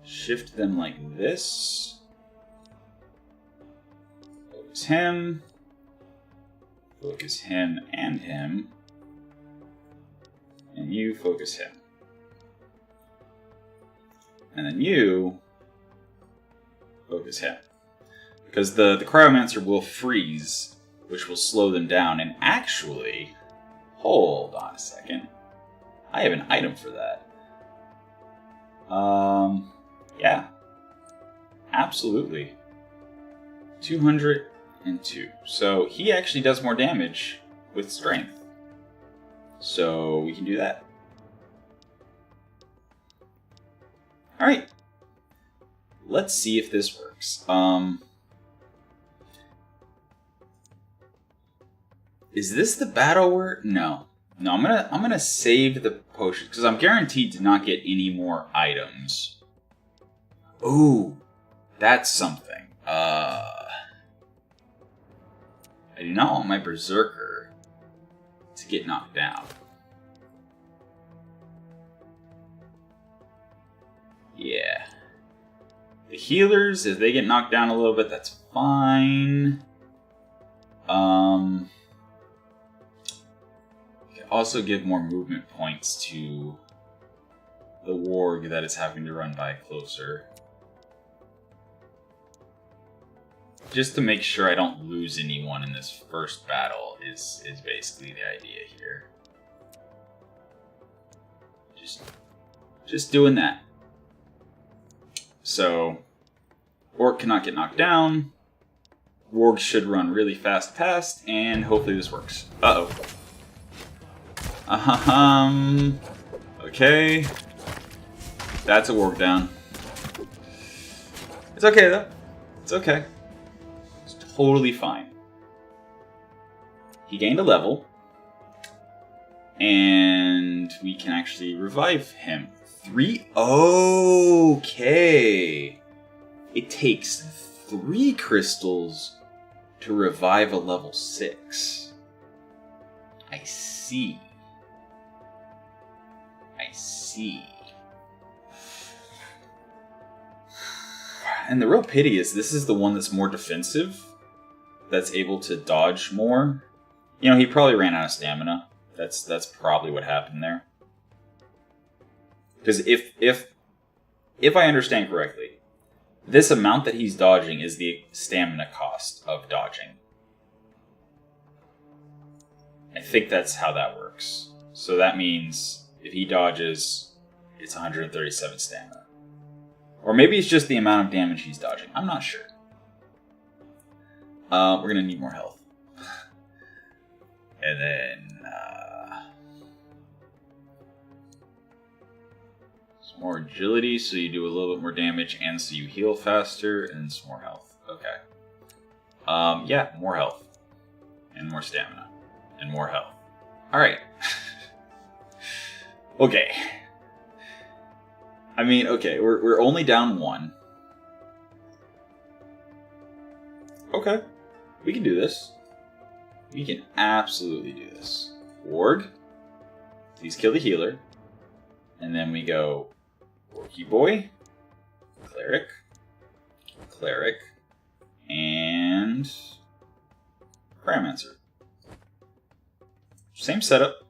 shift them like this. Focus him. Focus him and him. And you focus him. And then you focus him. Because the Cryomancer will freeze, which will slow them down. And actually, hold on a second. I have an item for that. Yeah. Absolutely. 202. So he actually does more damage with strength. So we can do that. Alright. Let's see if this works. Is this the battle where... No. No, I'm gonna save the potion, because I'm guaranteed to not get any more items. Ooh. That's something. I do not want my Berserker to get knocked down. Yeah. The healers, if they get knocked down a little bit, that's fine. Also give more movement points to the warg that is having to run by closer. Just to make sure I don't lose anyone in this first battle is basically the idea here. Just doing that. So, orc cannot get knocked down. Warg should run really fast past, and hopefully this works. Uh-oh. Okay. That's a warg down. It's okay, though. It's okay. It's totally fine. He gained a level. And we can actually revive him. 3? Okay. It takes 3 crystals to revive a level 6. I see. I see. And the real pity is this is the one that's more defensive. That's able to dodge more. You know, he probably ran out of stamina. That's probably what happened there. Because if I understand correctly, this amount that he's dodging is the stamina cost of dodging. I think that's how that works. So that means if he dodges, it's 137 stamina. Or maybe it's just the amount of damage he's dodging. I'm not sure. We're going to need more health. And then... some more agility, so you do a little bit more damage, and so you heal faster, and some more health. Okay. Yeah, more health. And more stamina. And more health. Alright. Okay. I mean, okay, we're only down 1. Okay. We can do this. We can absolutely do this. Warg. Please kill the healer. And then we go Orky Boy, Cleric, Cleric, and Cryomancer. Same setup.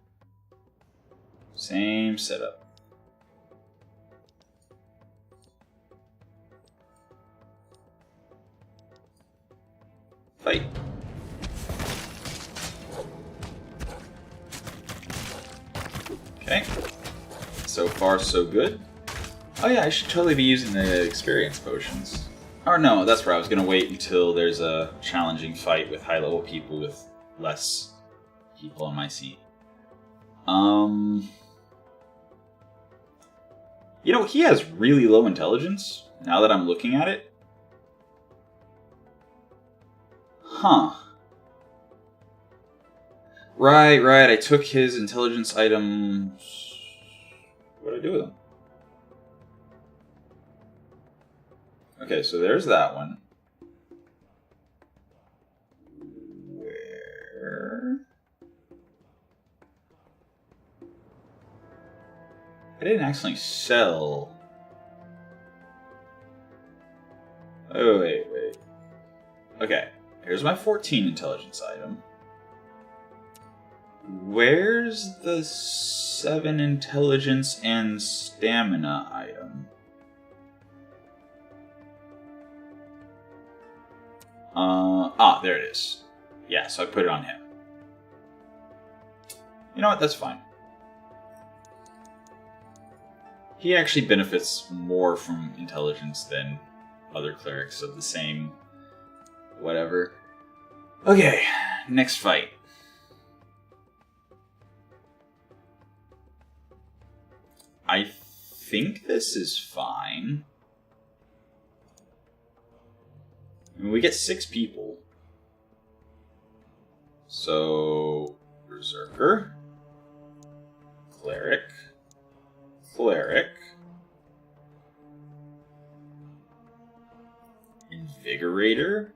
Same setup. Fight. Okay. So far, so good. Oh yeah, I should totally be using the experience potions. Or no, that's where I was going to wait until there's a challenging fight with high-level people with less people on my seat. You know, he has really low intelligence, now that I'm looking at it. Huh. Right, I took his intelligence items. What did I do with them? Okay, so there's that one. Where? I didn't actually sell. Oh, wait. Okay, here's my 14 intelligence item. Where's the 7 intelligence and stamina item? There it is. Yeah, so I put it on him. You know what, that's fine. He actually benefits more from intelligence than other clerics of the same whatever. Okay, next fight. I think this is fine. I mean, we get 6 people. So, Berserker, Cleric, Cleric, Invigorator,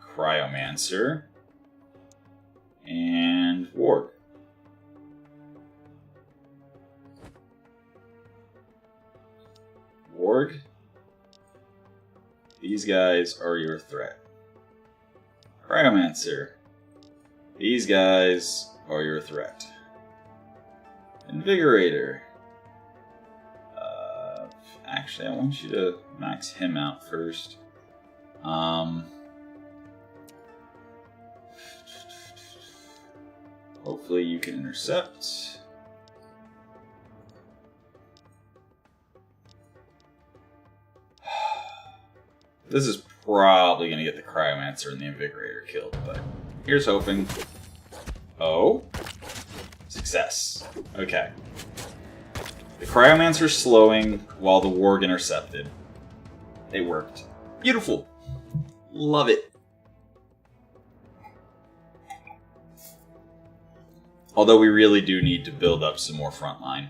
Cryomancer, and Warg. Warg, these guys are your threat. Cryomancer, these guys are your threat. Invigorator. Actually, I want you to max him out first. Hopefully you can intercept. This is probably going to get the Cryomancer and the Invigorator killed, but here's hoping. Oh. Success. Okay. The Cryomancer's slowing while the Warg intercepted. It worked. Beautiful. Love it. Although we really do need to build up some more frontline.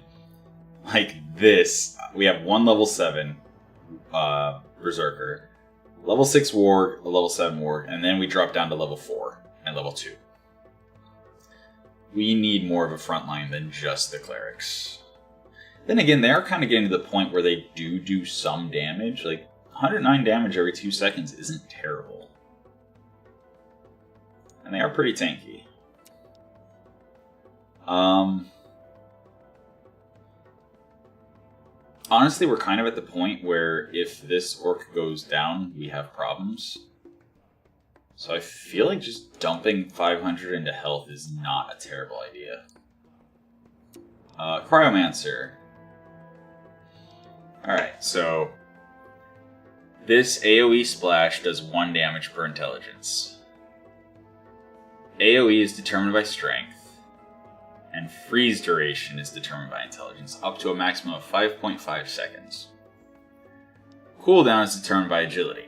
Like this. We have one level 7 Berserker, level 6 Warg, a level 7 Warg, and then we drop down to level 4 and level 2. We need more of a frontline than just the Clerics. Then again, they are kind of getting to the point where they do some damage. Like, 109 damage every 2 seconds isn't terrible. And they are pretty tanky. Honestly, we're kind of at the point where if this orc goes down, we have problems. So I feel like just dumping 500 into health is not a terrible idea. Cryomancer. Alright, so this AoE splash does 1 damage per intelligence. AoE is determined by strength, and freeze duration is determined by intelligence, up to a maximum of 5.5 seconds. Cooldown is determined by agility.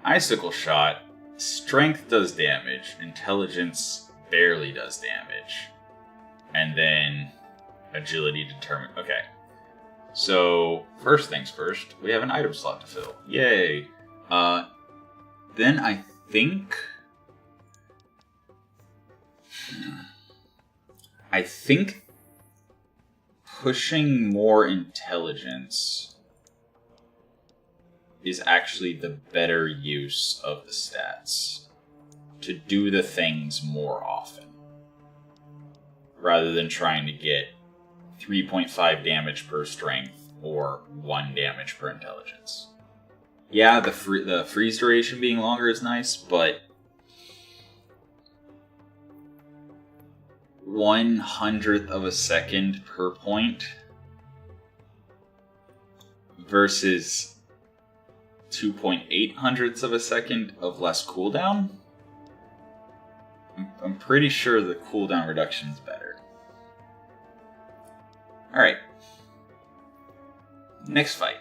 Icicle Shot, strength does damage, intelligence barely does damage, and then agility determined. Okay, so first things first, we have an item slot to fill. Yay! Then I think pushing more intelligence is actually the better use of the stats to do the things more often, rather than trying to get 3.5 damage per strength or 1 damage per intelligence. Yeah, the freeze duration being longer is nice, but 1/100th of a second per point versus 2.8 hundredths of a second of less cooldown. I'm pretty sure the cooldown reduction is better. Alright. Next fight.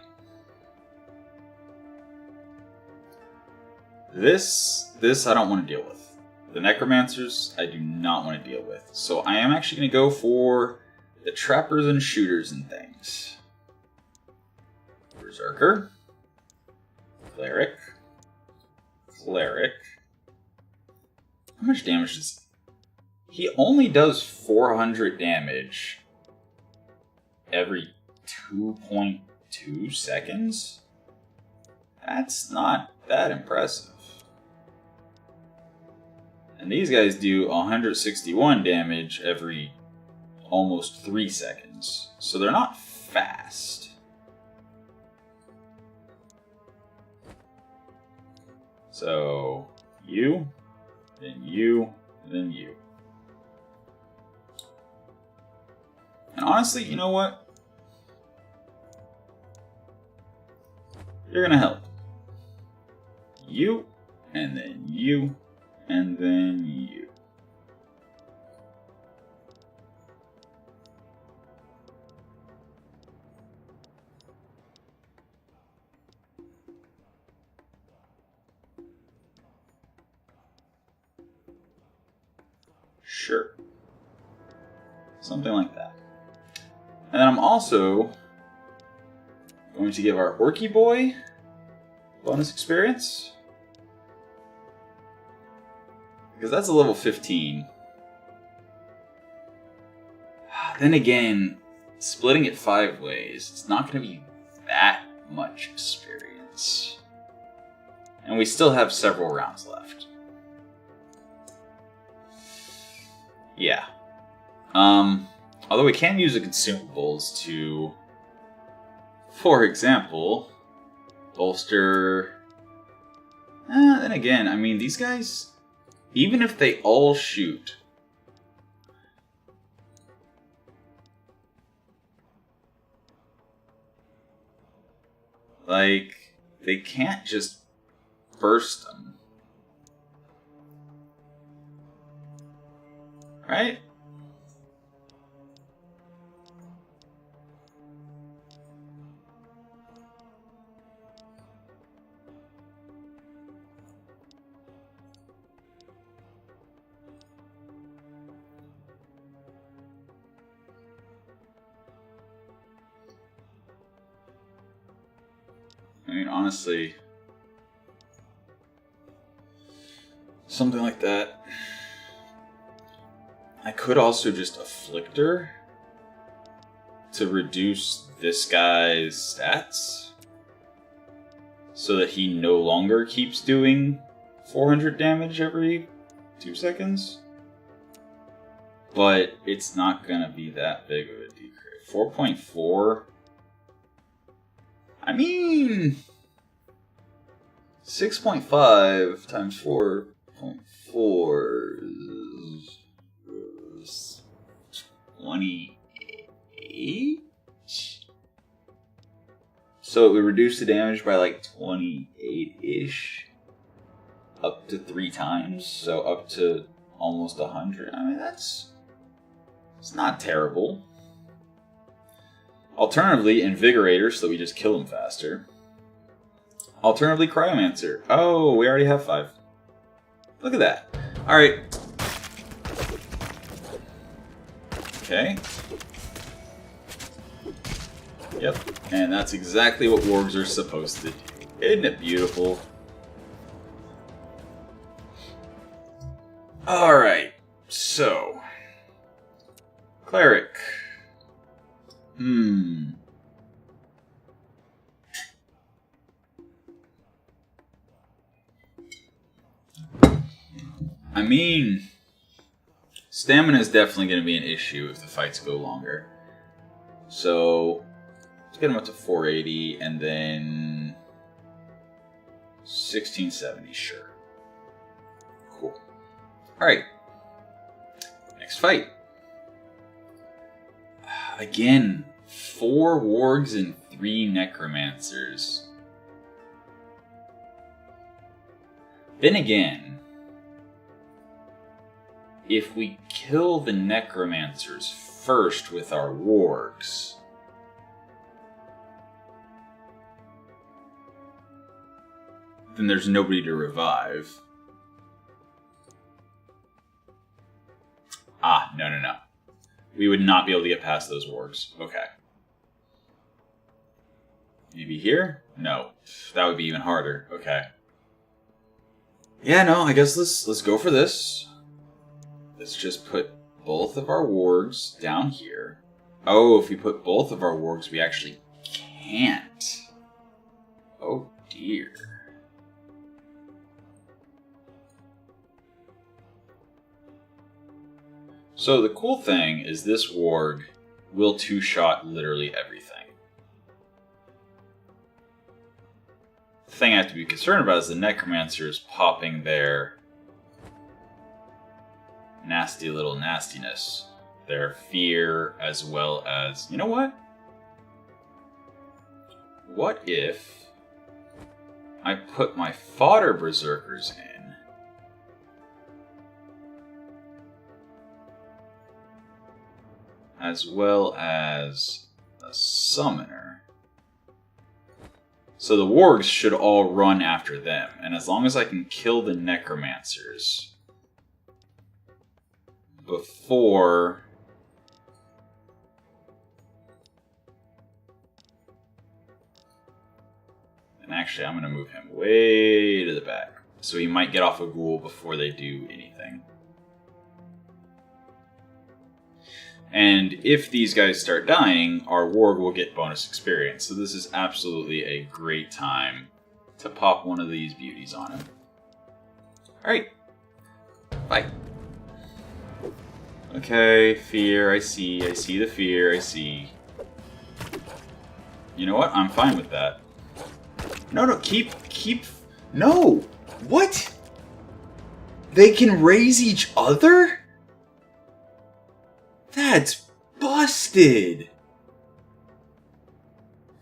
This I don't want to deal with. The Necromancers I do not want to deal with. So I am actually going to go for the Trappers and Shooters and things. Berserker. Cleric. Cleric. How much damage does... He only does 400 damage every 2.2 seconds? That's not that impressive. And these guys do 161 damage every almost 3 seconds. So they're not fast. So, you, then you, then you. And honestly, you know what? You're gonna help. You, and then you, and then you. Sure. Something like that. And then I'm also going to give our Orky Boy bonus experience. Because that's a level 15. Then again, splitting it 5 ways, it's not going to be that much experience. And we still have several rounds left. Yeah. Although we can use the consumables to, for example, bolster... then again, I mean, these guys, even if they all shoot... Like, they can't just burst them. Right? I mean, honestly, something like that. I could also just afflict her to reduce this guy's stats so that he no longer keeps doing 400 damage every 2 seconds. But it's not gonna be that big of a decrease. 4.4. I mean, 6.5 times 4.4 is 28? So it would reduce the damage by like 28-ish. Up to 3 times, so up to almost 100. I mean, it's not terrible. Alternatively, Invigorator, so that we just kill him faster. Alternatively, Cryomancer. Oh, we already have 5. Look at that. Alright. Okay. Yep. And that's exactly what wargs are supposed to do. Isn't it beautiful? Alright. So. Cleric. I mean, stamina is definitely going to be an issue if the fights go longer. So, let's get him up to 480 and then 1670, sure. Cool. Alright. Next fight. Again, 4 wargs and 3 necromancers. Then again, if we kill the necromancers first with our wargs, then there's nobody to revive. Ah, no. We would not be able to get past those wargs. Okay. Maybe here? No. That would be even harder. Okay. Yeah, no, I guess let's go for this. Let's just put both of our wargs down here. Oh, if we put both of our wargs, we actually can't. Oh, dear. So the cool thing is this warg will 2-shot literally everything. The thing I have to be concerned about is the necromancers popping their nasty little nastiness. Their fear as well as... You know what? What if I put my fodder berserkers in as well as a summoner? So the wargs should all run after them, and as long as I can kill the necromancers before... And actually, I'm going to move him way to the back. So he might get off a ghoul before they do anything. And if these guys start dying, our warg will get bonus experience. So this is absolutely a great time to pop one of these beauties on him. Alright. Bye. Okay, fear, I see the fear, I see. You know what? I'm fine with that. No, keep... No! What? They can raise each other? That's busted!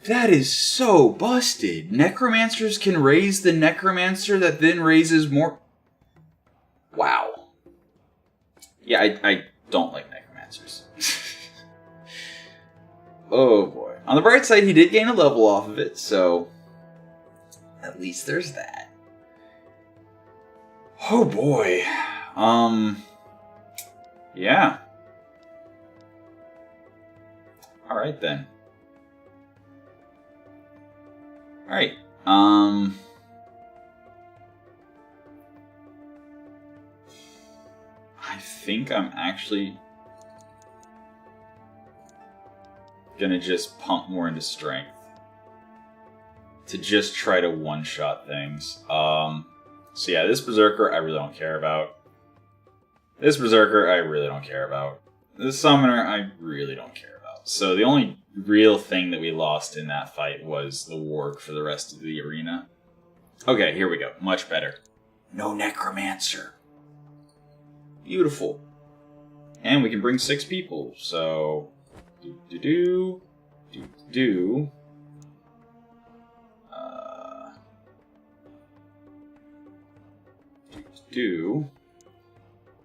That is so busted. Necromancers can raise the necromancer that then raises more... Wow. Yeah, I don't like necromancers. Oh boy. On the bright side, he did gain a level off of it, so... At least there's that. Oh boy. Yeah. Alright then. Alright. I think I'm actually gonna just pump more into strength to just try to one-shot things. So yeah, this Berserker I really don't care about. This Berserker I really don't care about. This Summoner I really don't care about. So the only real thing that we lost in that fight was the Warg for the rest of the arena. Okay, here we go. Much better. No Necromancer. Beautiful. And we can bring 6 people, so... Do.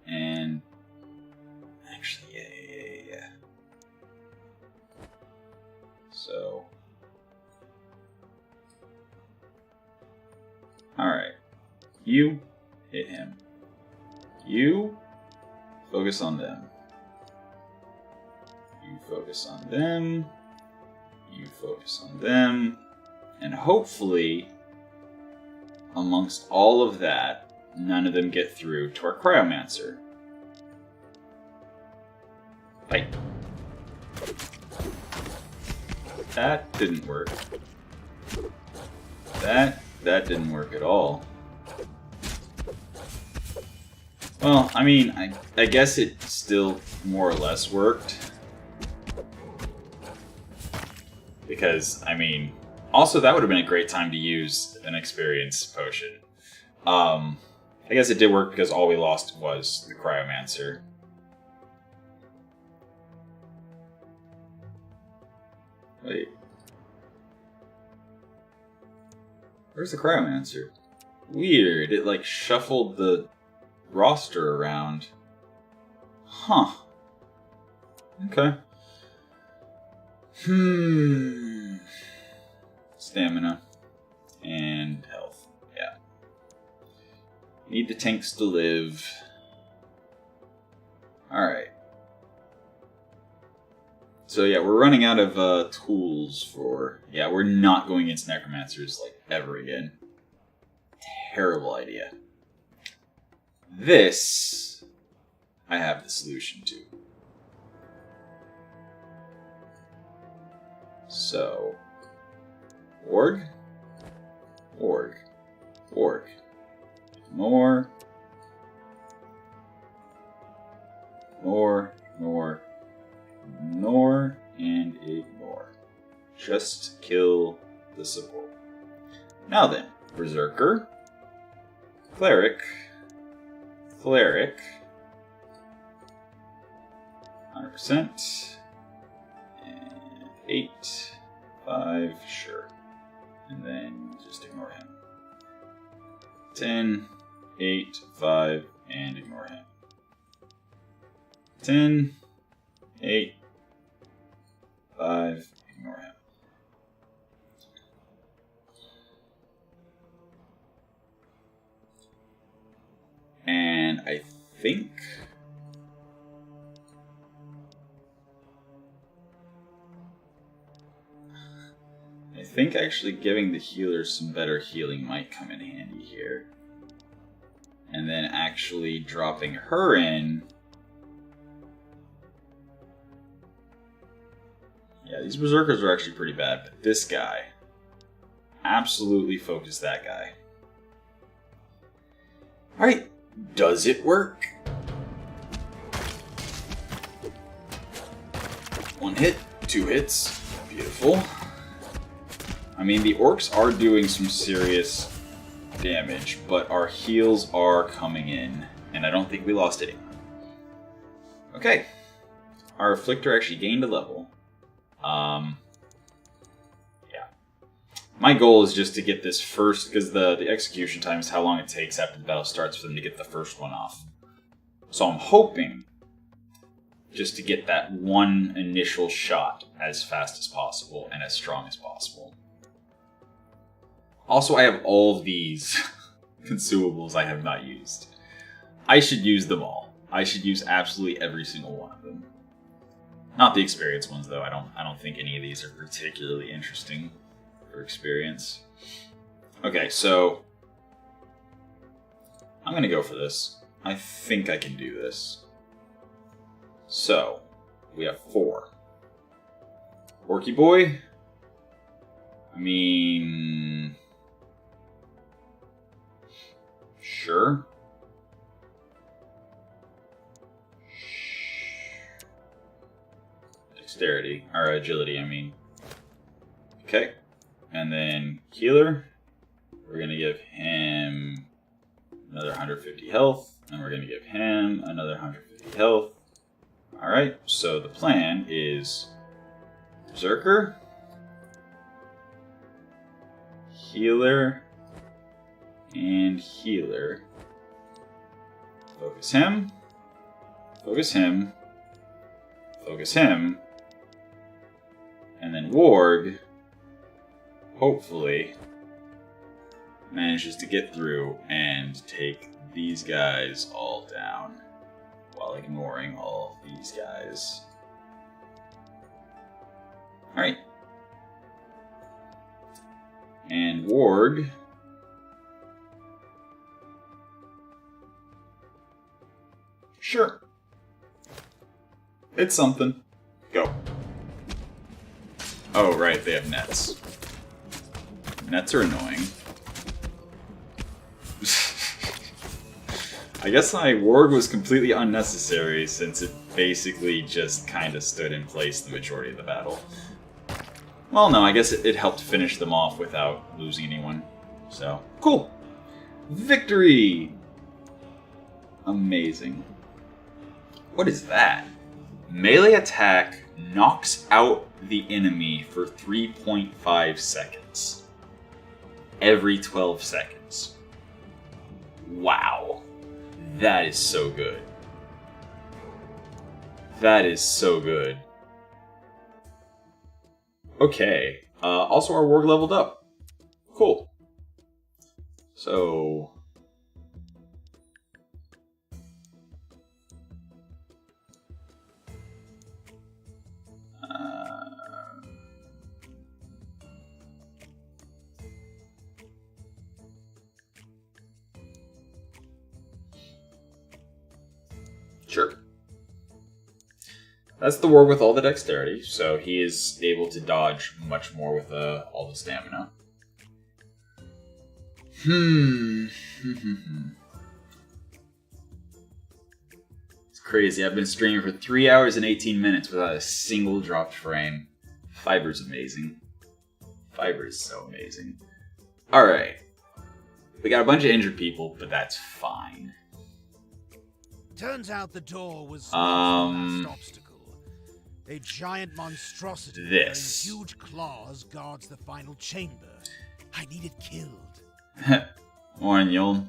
And... Actually, yeah. So... Alright. You hit him. You focus on them. You focus on them. You focus on them. And hopefully, amongst all of that, none of them get through to our Cryomancer. Fight. That didn't work. That didn't work at all. Well, I mean, I guess it still more or less worked. Because, I mean, also that would have been a great time to use an experience potion. I guess it did work because all we lost was the Cryomancer. Wait. Where's the Cryomancer? Weird, it like shuffled the roster around. Huh. Okay. Stamina. And health. Yeah. Need the tanks to live. Alright. So yeah, we're running out of tools for... Yeah, we're not going against Necromancers, like, ever again. Terrible idea. This, I have the solution to. So, Org. More, and ignore. Just kill the support. Now then, Berserker, Cleric, 100%, and 8, 5, sure. And then just ignore him. 10, 8, 5, and ignore him. 10, 8, 5, ignore him. And I think think actually giving the healers some better healing might come in handy here. And then actually dropping her in. Yeah, these berserkers are actually pretty bad, but this guy, absolutely focus that guy. Alright, does it work? One hit, 2 hits, beautiful. I mean, the orcs are doing some serious damage, but our heals are coming in, and I don't think we lost any. Okay, our afflictor actually gained a level. Yeah. My goal is just to get this first, because the execution time is how long it takes after the battle starts for them to get the first one off. So I'm hoping just to get that one initial shot as fast as possible and as strong as possible. Also, I have all of these consumables I have not used. I should use them all. I should use absolutely every single one of them. Not the experience ones, though. I don't think any of these are particularly interesting for experience. Okay, so I'm gonna go for this. I think I can do this. So we have 4. Orky boy. I mean, sure. Dexterity, or agility, I mean. Okay. And then healer. We're going to give him another 150 health. And we're going to give him another 150 health. Alright, so the plan is Berserker, healer, and healer. Focus him. Focus him. Focus him. And then Warg, hopefully, manages to get through and take these guys all down while ignoring all of these guys. Alright. And Warg sure. It's something. Go. Oh, right, they have nets. Nets are annoying. I guess my Warg was completely unnecessary since it basically just kind of stood in place the majority of the battle. Well, no, I guess it helped finish them off without losing anyone. So, cool. Victory! Amazing. What is that? Melee attack knocks out the enemy for 3.5 seconds. Every 12 seconds. Wow. That is so good. That is so good. Okay. Also, our Warg leveled up. Cool. So... Sure. That's the Warg with all the dexterity, so he is able to dodge much more with all the stamina. It's crazy. I've been streaming for 3 hours and 18 minutes without a single dropped frame. Fiber's amazing. Fiber is so amazing. Alright. We got a bunch of injured people, but that's fine. Turns out the door was the last obstacle. A giant monstrosity wearing huge claws guards the final chamber. I need it killed. Morning, Yuln.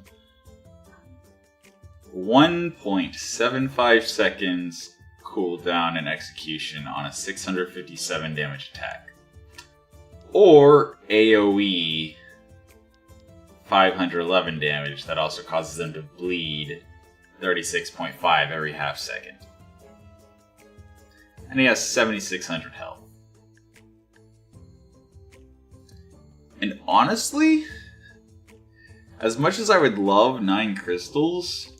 1.75 seconds cooldown and execution on a 657 damage attack. Or AoE 511 damage that also causes them to bleed 36.5 every half second. And he has 7,600 health. And honestly, as much as I would love 9 crystals,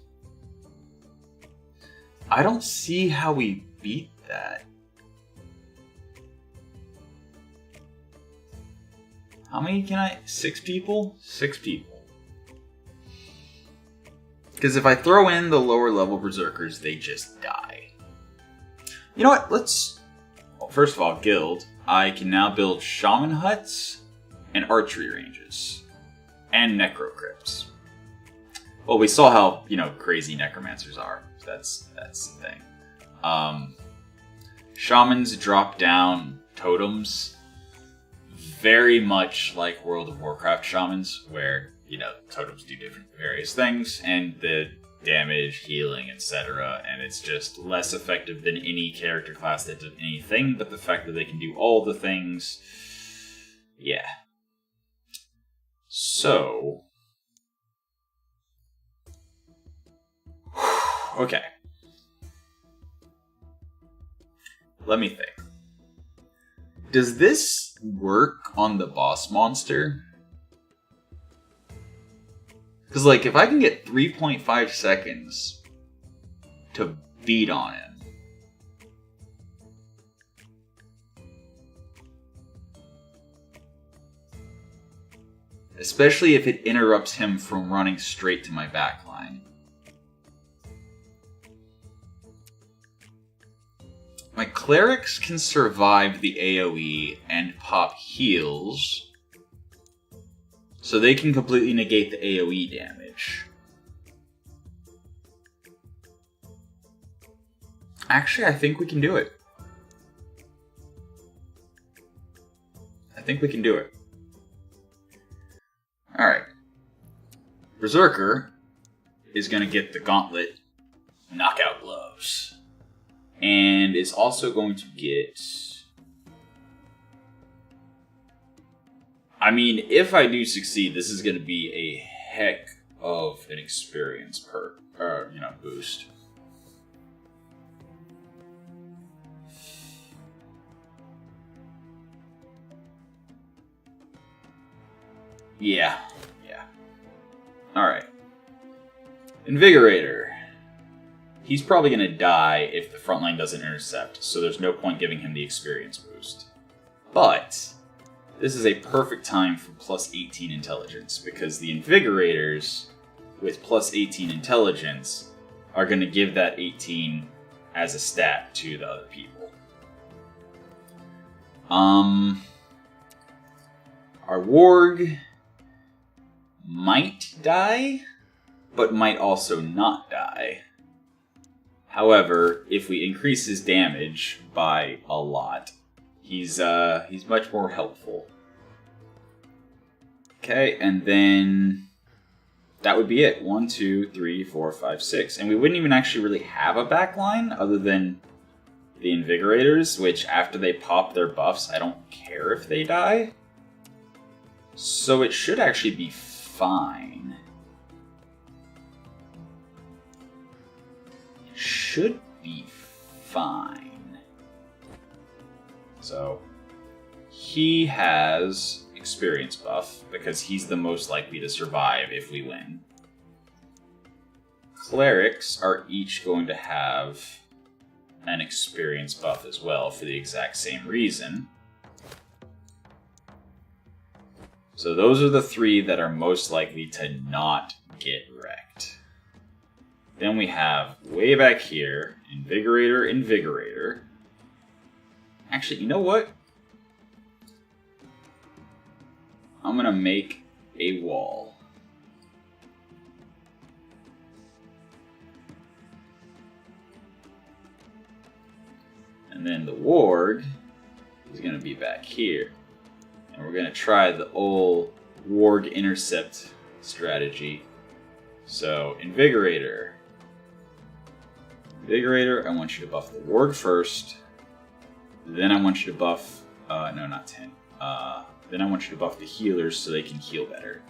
I don't see how we beat that. How many can I? 6 people? 6 people. Because if I throw in the lower level berserkers, they just die. You know what? Let's... Well, first of all, guild. I can now build shaman huts and archery ranges. And necro crypts. Well, we saw how, crazy necromancers are. That's the thing. Shamans drop down totems. Very much like World of Warcraft shamans, where, totems do different various things, and the damage, healing, etc. And it's just less effective than any character class that does anything, but the fact that they can do all the things... Yeah. So... Okay. Let me think. Does this work on the boss monster? Because, if I can get 3.5 seconds to beat on him, especially if it interrupts him from running straight to my backline. My clerics can survive the AoE and pop heals, so they can completely negate the AoE damage. Actually, I think we can do it. Alright. Berserker is going to get the gauntlet knockout gloves. And is also going to get... I mean, if I do succeed, this is going to be a heck of an experience boost. Yeah. Alright. Invigorator. He's probably going to die if the front line doesn't intercept, so there's no point giving him the experience boost. But this is a perfect time for plus 18 intelligence, because the Invigorators with plus 18 intelligence are going to give that 18 as a stat to the other people. Our Warg might die, but might also not die. However, if we increase his damage by a lot, he's much more helpful. Okay, and then that would be it. 1, 2, 3, 4, 5, 6. And we wouldn't even actually really have a backline other than the Invigorators, which after they pop their buffs, I don't care if they die. So it should actually be fine. Should be fine. So he has experience buff because he's the most likely to survive if we win. Clerics are each going to have an experience buff as well for the exact same reason. So those are the 3 that are most likely to not get wrecked. Then we have, way back here, Invigorator. Actually, you know what? I'm going to make a wall. And then the Warg is going to be back here. And we're going to try the old Warg intercept strategy. So, Invigorator, I want you to buff the Warg first. Then I want you to buff... no, not 10. Then I want you to buff the healers so they can heal better.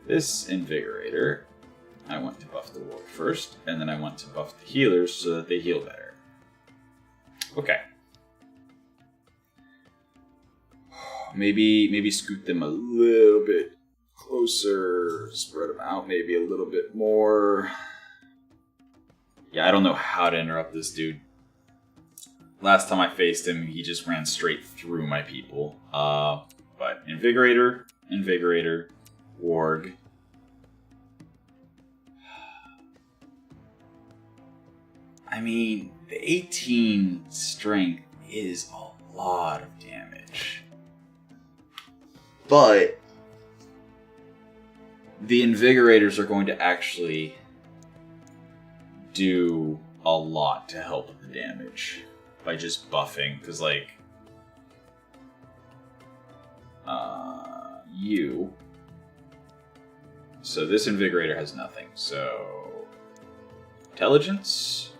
This Invigorator, I want to buff the Warg first. And then I want to buff the healers so that they heal better. Okay. maybe scoot them a little bit closer, spread them out maybe a little bit more. Yeah, I don't know how to interrupt this dude. Last time I faced him, he just ran straight through my people. But Invigorator, Warg. I mean, the 18 strength is a lot of damage. But the Invigorators are going to actually do a lot to help with the damage by just buffing, because like you. So this Invigorator has nothing. So intelligence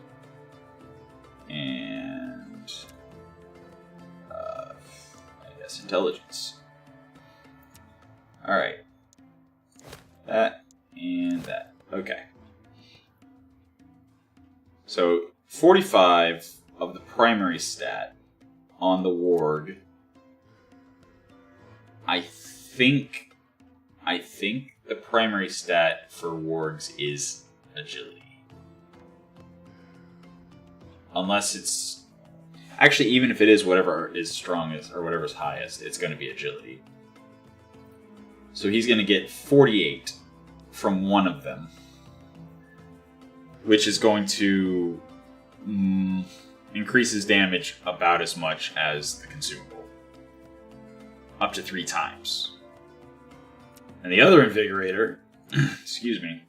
and I guess intelligence. All right, that and that. Okay. So 45 of the primary stat on the warg. I think the primary stat for wargs is agility. Unless it's... Actually, even if it is whatever is strongest or whatever's highest, it's going to be agility. So he's going to get 48 from one of them, which is going to increase his damage about as much as the consumable. Up to 3 times. And the other Invigorator, excuse me,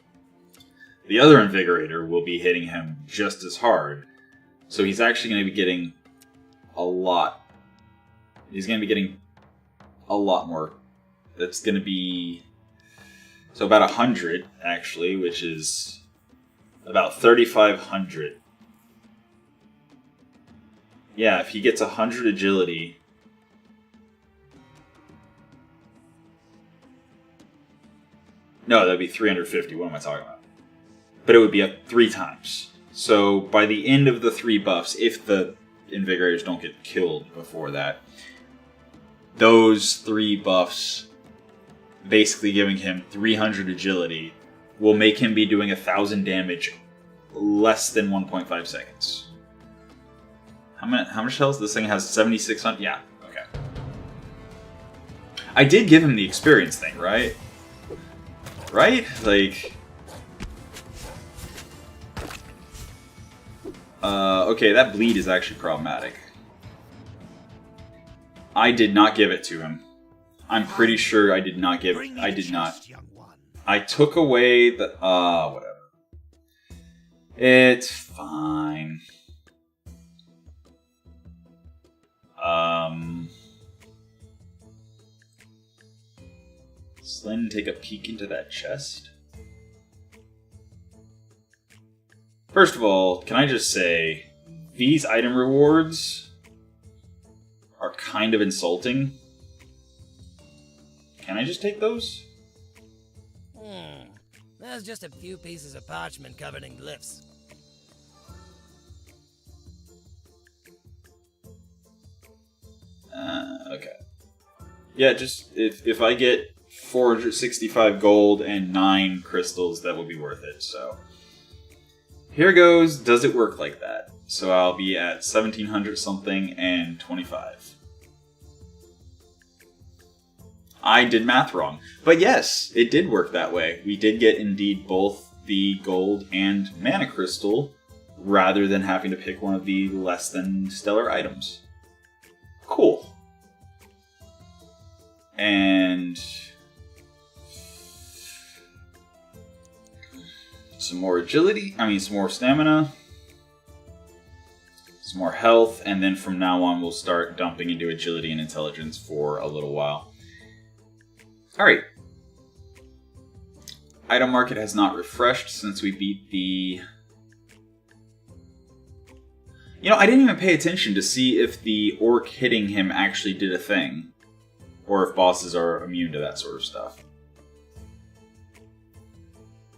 the other Invigorator will be hitting him just as hard. So he's actually going to be getting a lot. He's going to be getting a lot more. That's going to be... So about 100, actually, which is about 3,500. Yeah, if he gets 100 agility... No, that'd be 350. What am I talking about? But it would be up 3 times. So by the end of the 3 buffs, if the Invigorators don't get killed before that, those 3 buffs, basically giving him 300 agility, will make him be doing 1,000 damage less than 1.5 seconds. How much health? This thing has 7,600? Yeah, okay. I did give him the experience thing, right? Right? Like... okay, that bleed is actually problematic. I did not give it to him. I'm pretty sure I did not give it. I did not. I took away the... whatever. It's fine. Slyn, take a peek into that chest. First of all, can I just say, these item rewards are kind of insulting. Can I just take those? There's just a few pieces of parchment covered in glyphs. Okay. Yeah, just if I get 465 gold and 9 crystals, that will be worth it, so... Here goes, does it work like that? So I'll be at 1,700 something and 25. I did math wrong. But yes, it did work that way. We did get indeed both the gold and mana crystal, rather than having to pick one of the less than stellar items. Cool. And... some more agility, some more stamina, some more health, and then from now on we'll start dumping into agility and intelligence for a little while. Alright. Item market has not refreshed since we beat the... You know, I didn't even pay attention to see if the orc hitting him actually did a thing, or if bosses are immune to that sort of stuff.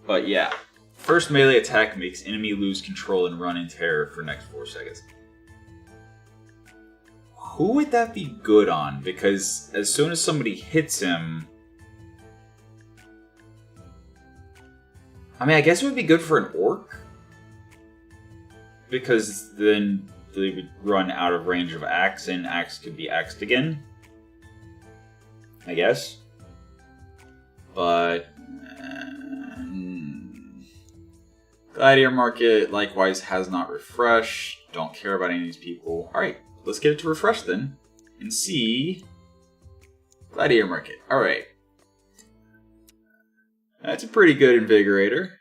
But yeah. First melee attack makes enemy lose control and run in terror for next 4 seconds. Who would that be good on? Because as soon as somebody hits him... I mean, I guess it would be good for an orc. Because then they would run out of range of axe, and axe could be axed again. I guess. But... Gladiator Market, likewise, has not refreshed. Don't care about any of these people. Alright, let's get it to refresh then. And see... Gladiator Market. Alright. That's a pretty good Invigorator.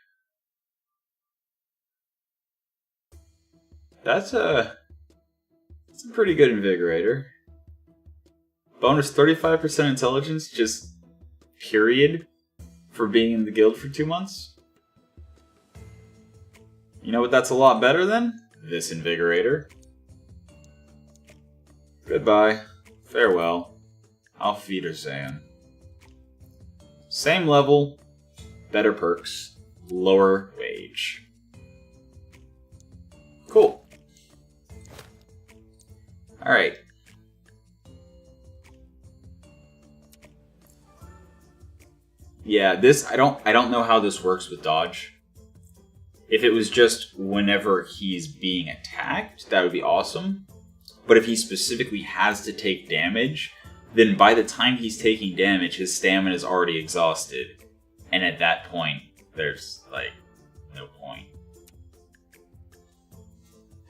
That's a pretty good Invigorator. Bonus 35% intelligence, just period, for being in the guild for 2 months. You know what that's a lot better than? This Invigorator. Goodbye. Farewell. Auf Wiedersehen. Same level, better perks, lower wage. Cool. Alright. Yeah, this I don't know how this works with dodge. If it was just whenever he's being attacked, that would be awesome. But if he specifically has to take damage, then by the time he's taking damage, his stamina is already exhausted. And at that point, there's, like, no point.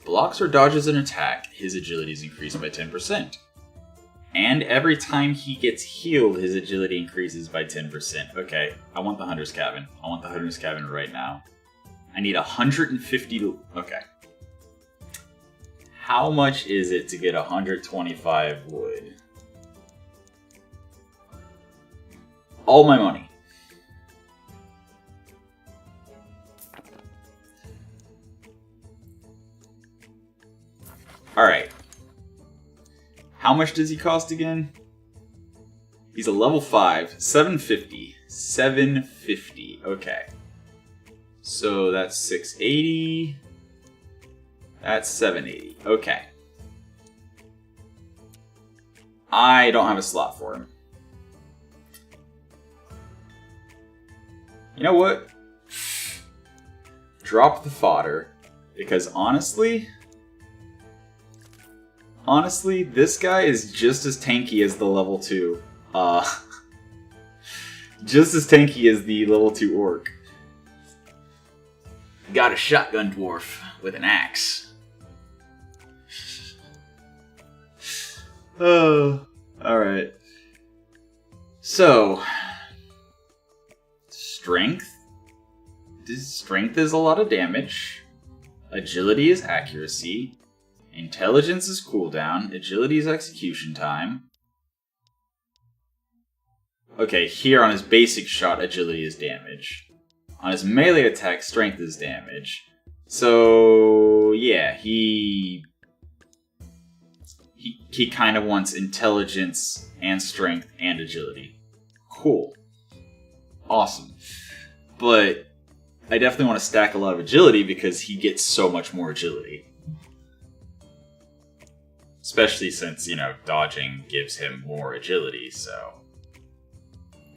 Blocks or dodges an attack, his agility is increased by 10%. And every time he gets healed, his agility increases by 10%. Okay, I want the Hunter's Cabin. I want the Hunter's Cabin right now. I need 150 to... Okay. How much is it to get 125 wood? All my money. Alright. How much does he cost again? He's a level 5. 750. 750. Okay. So that's 680. That's 780. Okay. I don't have a slot for him. You know what? Drop the fodder. Because honestly, this guy is just as tanky as the level 2. Just as tanky as the level 2 orc. Got a shotgun dwarf with an axe. Oh, alright. So, strength. Strength is a lot of damage. Agility is accuracy. Intelligence is cooldown. Agility is execution time. Okay, here on his basic shot, agility is damage. On his melee attack, strength is damage. So, yeah, he kind of wants intelligence and strength and agility. Cool. Awesome. But I definitely want to stack a lot of agility because he gets so much more agility. Especially since, you know, dodging gives him more agility, so...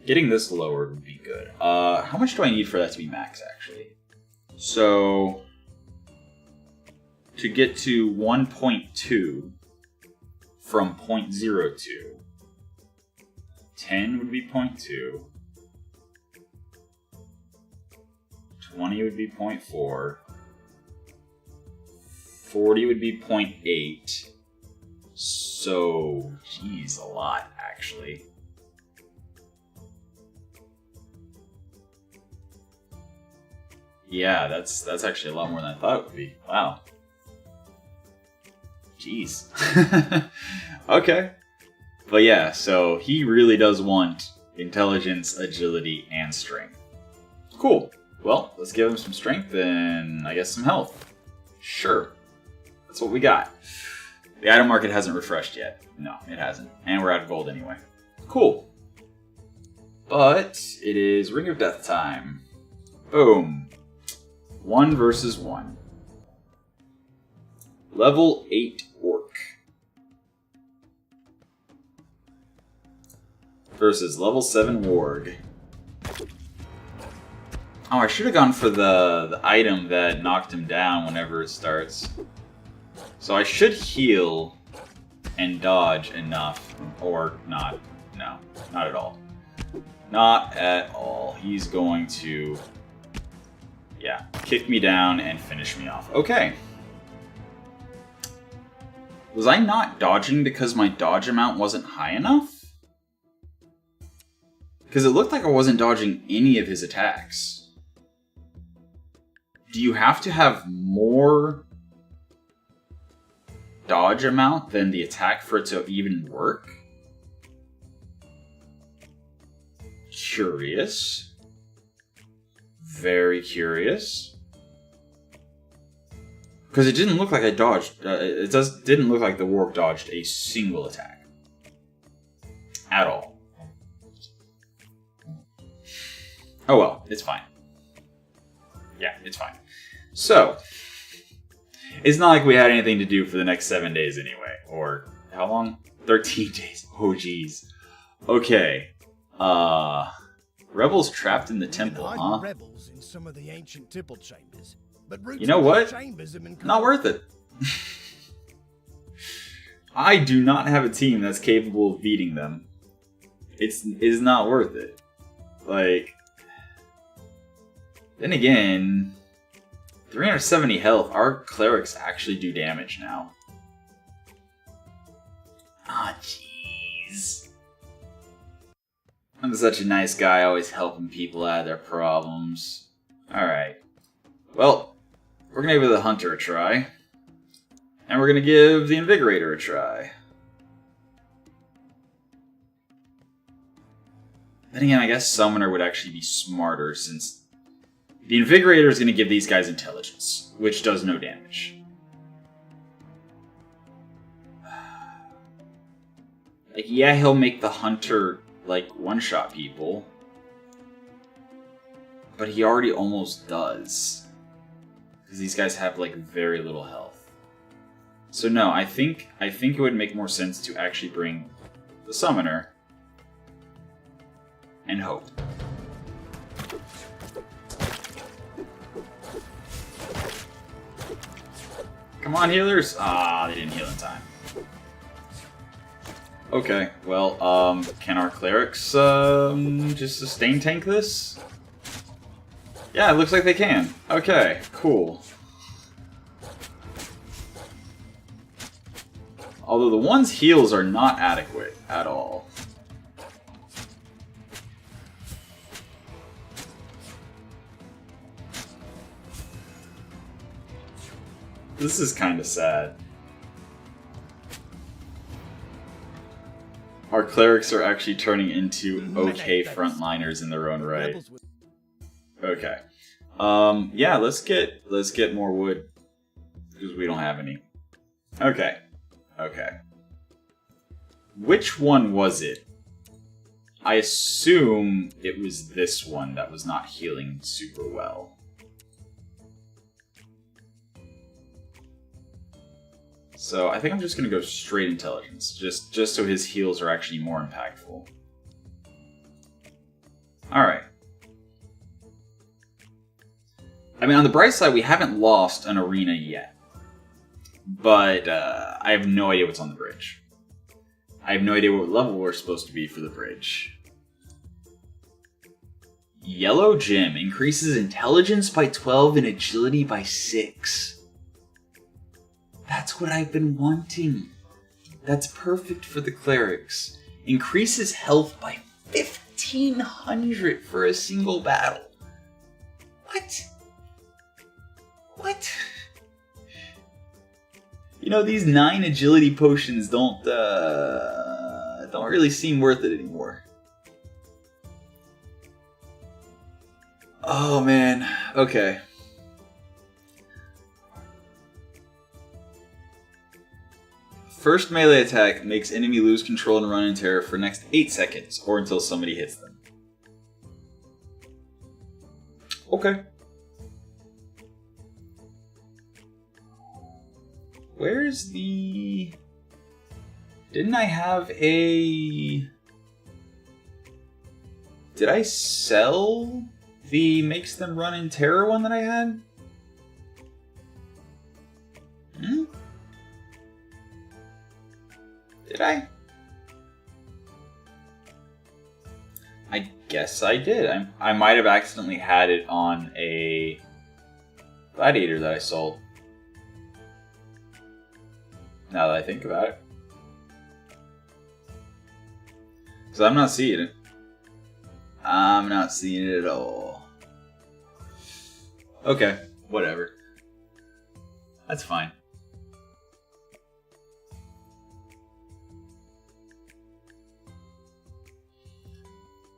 Getting this lowered would be good. How much do I need for that to be max, actually? So... To get to 1.2 from 0.02, 10 would be 0.2, 20 would be 0.4, 40 would be 0.8, so, geez, a lot, actually. Yeah, that's actually a lot more than I thought it would be. Wow. Jeez. Okay. But yeah, so he really does want intelligence, agility, and strength. Cool. Well, let's give him some strength and I guess some health. Sure. That's what we got. The item market hasn't refreshed yet. No, it hasn't. And we're out of gold anyway. Cool. But it is Ring of Death time. Boom. 1 versus 1. Level 8 Orc. versus level 7 Warg. Oh, I should have gone for the item that knocked him down whenever it starts. So I should heal and dodge enough. Or not. No, not at all. Not at all. He's going to, yeah, kick me down and finish me off. Okay. Was I not dodging because my dodge amount wasn't high enough? Because it looked like I wasn't dodging any of his attacks. Do you have to have more dodge amount than the attack for it to even work? Curious. Very curious. Because it didn't look like I dodged. Didn't look like the warp dodged a single attack. At all. Oh well, it's fine. Yeah, it's fine. So, it's not like we had anything to do for the next 7 days anyway. Or, how long? 13 days. Oh, jeez. Okay. Rebels trapped in the temple, huh? Rebels in some of the ancient temple chambers, but you know what? Not worth it. I do not have a team that's capable of beating them. It's not worth it. Like, then again, 370 health. Our clerics actually do damage now. Ah, jeez. I'm such a nice guy, always helping people out of their problems. Alright. Well, we're gonna give the Hunter a try. And we're gonna give the Invigorator a try. Then again, I guess Summoner would actually be smarter, since the Invigorator is gonna give these guys intelligence, which does no damage. Like, yeah, he'll make the Hunter, like, one-shot people. But he already almost does. Because these guys have, like, very little health. So no, I think it would make more sense to actually bring the Summoner. And hope. Come on, healers! Ah, they didn't heal in time. Okay, well, can our clerics, just sustain tank this? Yeah, it looks like they can. Okay, cool. Although the one's heals are not adequate at all. This is kind of sad. Our clerics are actually turning into okay frontliners in their own right. Okay. Yeah, let's get more wood. Because we don't have any. Okay. Okay. Which one was it? I assume it was this one that was not healing super well. So I think I'm just going to go straight intelligence, just so his heals are actually more impactful. Alright. I mean, on the bright side, we haven't lost an arena yet. But I have no idea what's on the bridge. I have no idea what level we're supposed to be for the bridge. Yellow Gem increases intelligence by 12 and agility by 6. That's what I've been wanting. That's perfect for the clerics. Increases health by 1,500 for a single battle. What? What? You know, these 9 agility potions don't really seem worth it anymore. Oh man, okay. First melee attack makes enemy lose control and run in terror for next 8 seconds, or until somebody hits them. Okay. Where's the... Didn't I have a... Did I sell the makes them run in terror one that I had? Did I? I guess I did. I might have accidentally had it on a gladiator that I sold. Now that I think about it. Because I'm not seeing it. I'm not seeing it at all. Okay, whatever. That's fine.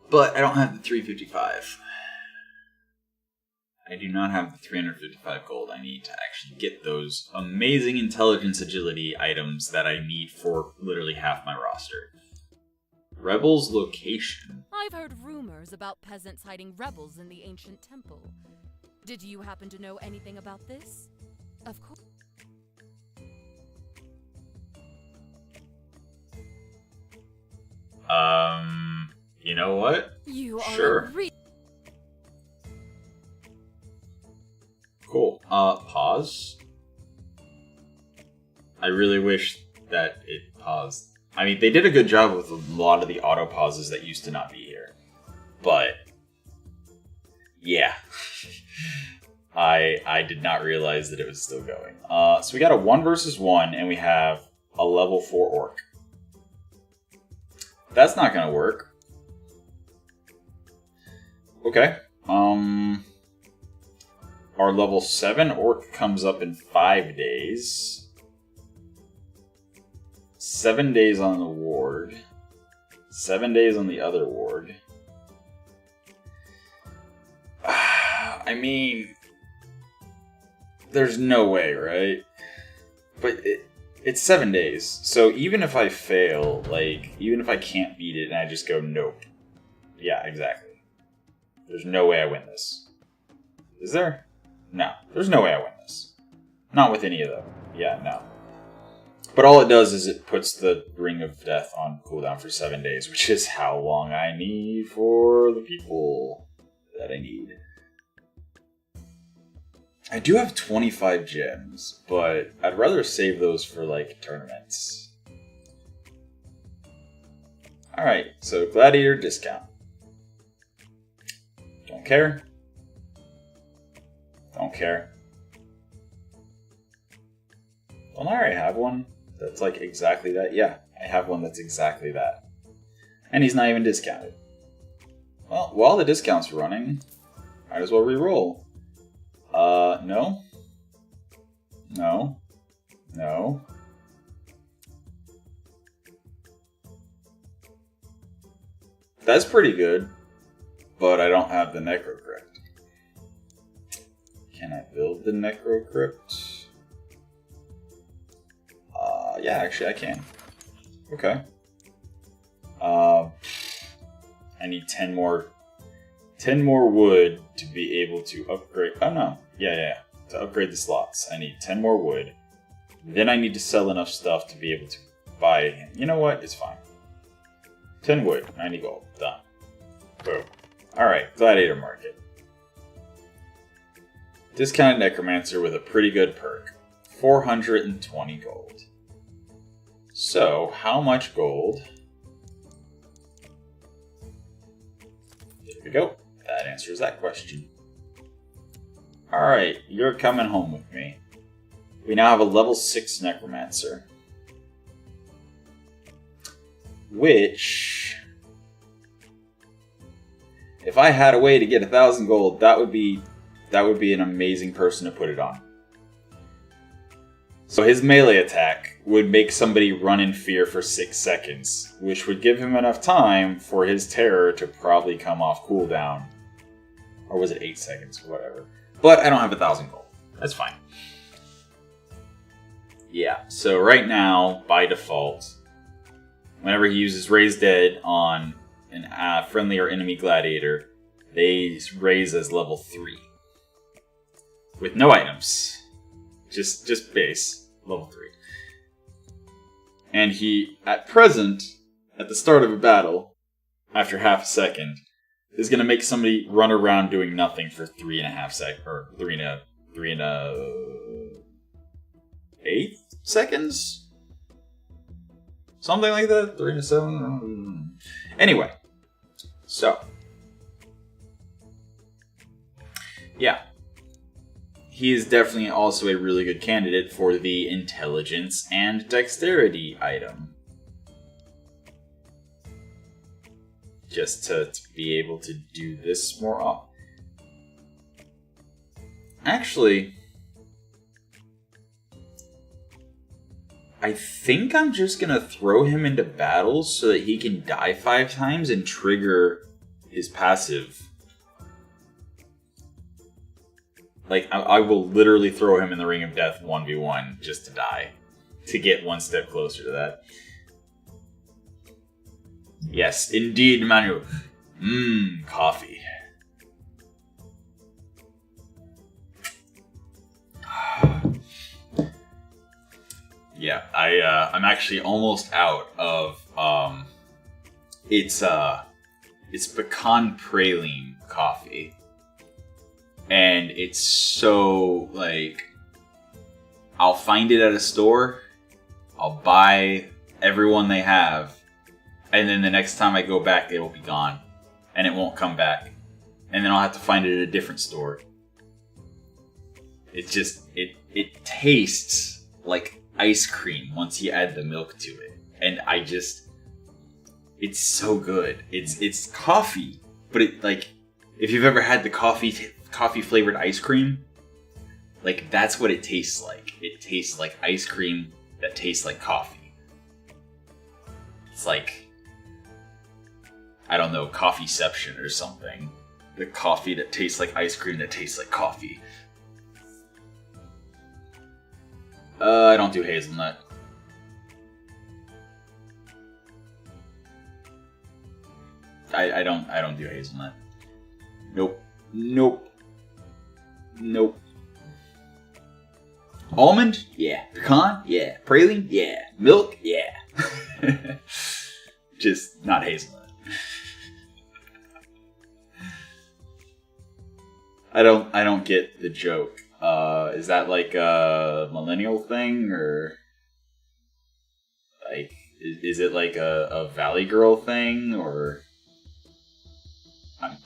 But I don't have the 355. I do not have the 355 gold I need to actually get those amazing intelligence agility items that I need for literally half my roster. Rebels location. I've heard rumors about peasants hiding rebels in the ancient temple. Did you happen to know anything about this? Of course. You know what? You are sure. Cool. Pause. I really wish that it paused. I mean, they did a good job with a lot of the auto pauses that used to not be here. But yeah. I did not realize that it was still going. So we got a 1 versus 1 and we have a level 4 orc. That's not gonna work. Okay. Our level 7 orc comes up in 5 days. 7 days on the ward. 7 days on the other ward. I mean, there's no way, right? But it's 7 days. So even if I fail, like, even if I can't beat it and I just go, nope. Yeah, exactly. There's no way I win this. Is there? No. There's no way I win this. Not with any of them. Yeah, no. But all it does is it puts the Ring of Death on cooldown for 7 days, which is how long I need for the people that I need. I do have 25 gems, but I'd rather save those for, like, tournaments. Alright, so Gladiator discount. Don't care. Don't care. Don't I already have one that's like exactly that? Yeah, I have one that's exactly that. And he's not even discounted. Well, while the discount's running, might as well re-roll. No. No. No. That's pretty good, but I don't have the Necro Crypt. Can I build the Necro Crypt? Yeah, actually I can. Okay. I need 10 more wood to be able to upgrade. Oh no. Yeah. To upgrade the slots, I need 10 more wood. Then I need to sell enough stuff to be able to buy. You know what? It's fine. 10 wood, 90 gold. Done. Boom. Alright, Gladiator Market. Discounted Necromancer with a pretty good perk. 420 gold. So, how much gold? There we go. That answers that question. Alright, you're coming home with me. We now have a level 6 Necromancer. Which, if I had a way to get 1,000 gold, that would be an amazing person to put it on. So his melee attack would make somebody run in fear for 6 seconds, which would give him enough time for his terror to probably come off cooldown. Or was it 8 seconds? Whatever. But I don't have 1,000 gold. That's fine. Yeah, so right now, by default, whenever he uses Raise Dead on a friendly or enemy gladiator, they raise as level 3. With no items. Just base. Level 3. And he, at present, at the start of a battle, after half a second, is going to make somebody run around doing nothing for 3.5 seconds, or 3.8 seconds? Something like that? 3.7? Anyway. So. Yeah. He is definitely also a really good candidate for the intelligence and dexterity item. Just to be able to do this more often. Actually, I think I'm just gonna throw him into battles so that he can die 5 times and trigger his passive. Like, I will literally throw him in the Ring of Death 1v1 just to die. To get one step closer to that. Yes, indeed, Manu. Coffee. Yeah, I'm actually almost out of, it's pecan praline coffee. And it's so, like, I'll find it at a store, I'll buy everyone they have, and then the next time I go back, it'll be gone. And it won't come back. And then I'll have to find it at a different store. It's just, it tastes like ice cream once you add the milk to it. And it's so good. It's coffee, but it, like, if you've ever had the coffee flavored ice cream, like, that's what it tastes like. It tastes like ice cream that tastes like coffee. It's like, I don't know, coffeeception or something. The coffee that tastes like ice cream that tastes like coffee. I don't do hazelnut. I don't do hazelnut. Nope. Almond? Yeah. Pecan? Yeah. Praline? Yeah. Milk? Yeah. Just not hazelnut. I don't get the joke. Is that like a millennial thing, or like is it like a Valley Girl thing, or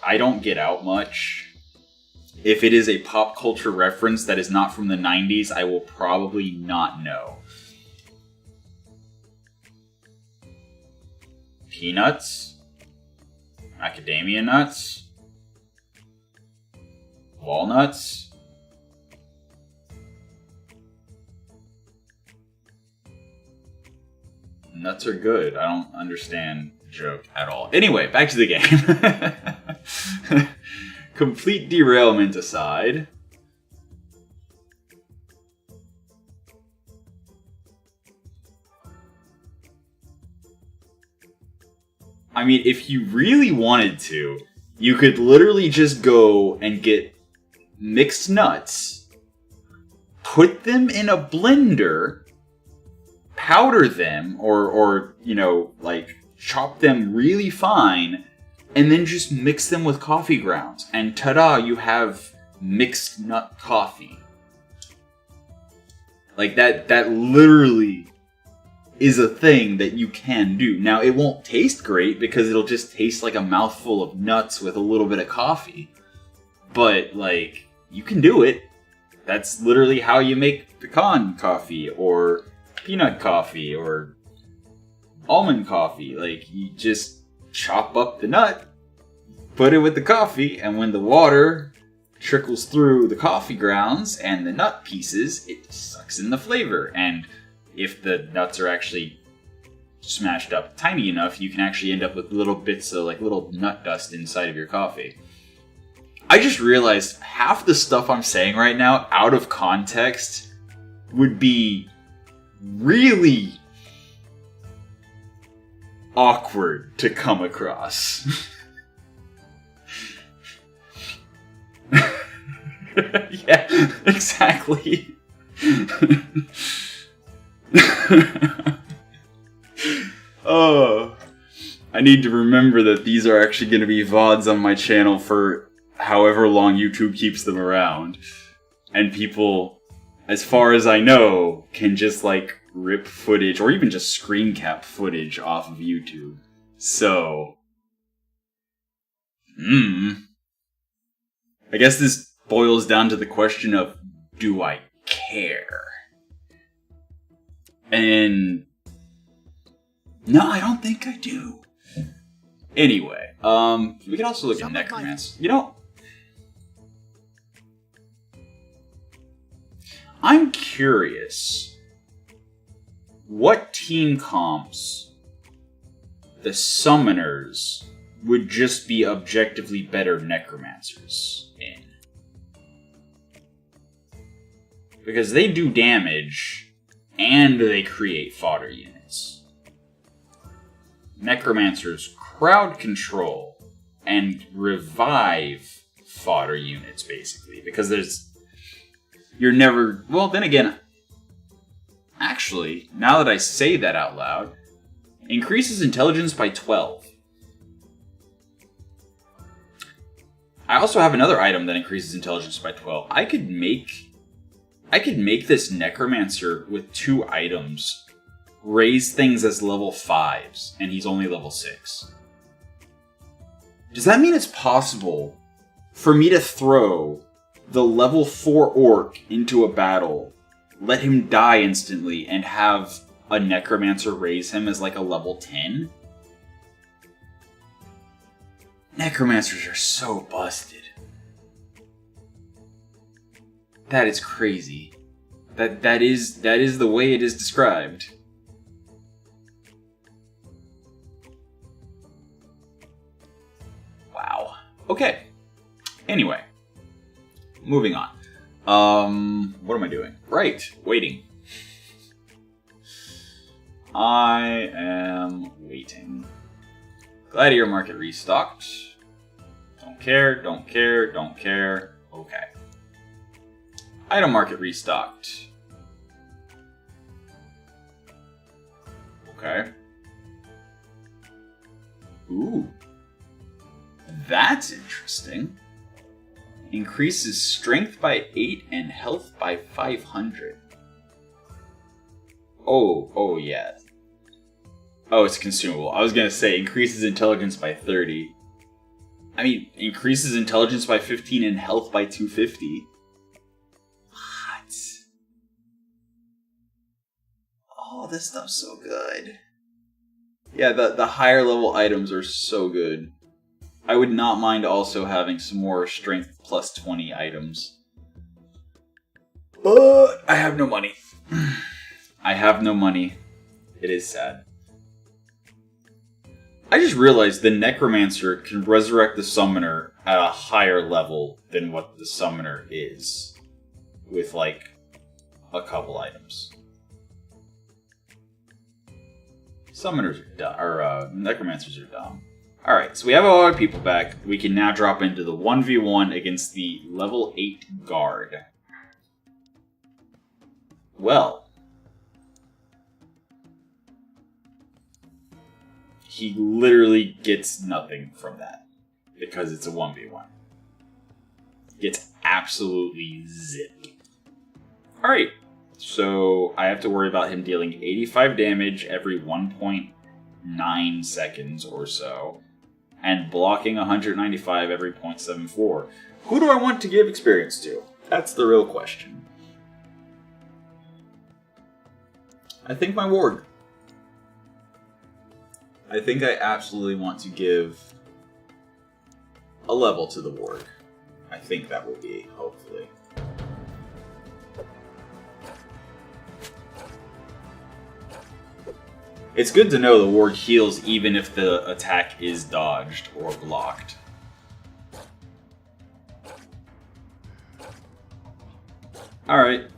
I don't get out much. If it is a pop culture reference that is not from the 90s, I will probably not know. Peanuts? Macadamia nuts? Walnuts? Nuts are good. I don't understand the joke at all. Anyway, back to the game. Complete derailment aside. I mean, if you really wanted to, you could literally just go and get mixed nuts, put them in a blender, powder them, or you know, like, chop them really fine, and then just mix them with coffee grounds. And ta-da, you have mixed nut coffee. Like, that literally is a thing that you can do. Now, it won't taste great because it'll just taste like a mouthful of nuts with a little bit of coffee. But, like, you can do it. That's literally how you make pecan coffee, or peanut coffee, or almond coffee. Like, you just chop up the nut, put it with the coffee, and when the water trickles through the coffee grounds and the nut pieces, it sucks in the flavor. And if the nuts are actually smashed up tiny enough, you can actually end up with little bits of, like, little nut dust inside of your coffee. I just realized half the stuff I'm saying right now, out of context, would be really awkward to come across. Yeah, exactly. Oh, I need to remember that these are actually going to be VODs on my channel for however long YouTube keeps them around. And people, as far as I know, can just like rip footage or even just screen cap footage off of YouTube. So, I guess this boils down to the question of, do I care? And no, I don't think I do. Anyway, we can also look at Necromancer. You know, I'm curious what team comps the summoners would just be objectively better necromancers in. Because they do damage, and they create fodder units. Necromancers crowd control and revive fodder units, basically. Because you're never... Well, then again, actually, now that I say that out loud, increases intelligence by 12. I also have another item that increases intelligence by 12. I could make this Necromancer with 2 items raise things as level 5s, and he's only level 6. Does that mean it's possible for me to throw the level 4 orc into a battle, let him die instantly, and have a Necromancer raise him as like a level 10? Necromancers are so busted. That is crazy. That is the way it is described. Wow. Okay. Anyway, moving on. What am I doing? Right, waiting. I am waiting. Gladiator market restocked. Don't care, don't care, don't care. Okay. Item market restocked. Okay. Ooh. That's interesting. Increases strength by 8 and health by 500. Oh yeah. Oh, it's consumable. I was gonna say increases intelligence by 30. I mean, increases intelligence by 15 and health by 250. What? Oh, this stuff's so good. Yeah, the higher level items are so good. I would not mind also having some more strength plus 20 items. But I have no money. I have no money. It is sad. I just realized the Necromancer can resurrect the Summoner at a higher level than what the Summoner is. With, like, a couple items. Summoners are dumb. Or, Necromancers are dumb. Alright, so we have a lot of people back. We can now drop into the 1v1 against the level 8 guard. Well. He literally gets nothing from that. Because it's a 1v1. Gets absolutely zipped. Alright, so I have to worry about him dealing 85 damage every 1.9 seconds or so. And blocking 195 every 0.74. Who do I want to give experience to? That's the real question. I think my Warg. I think I absolutely want to give a level to the Warg. I think that will be, hopefully. It's good to know the Warg heals even if the attack is dodged or blocked. Alright.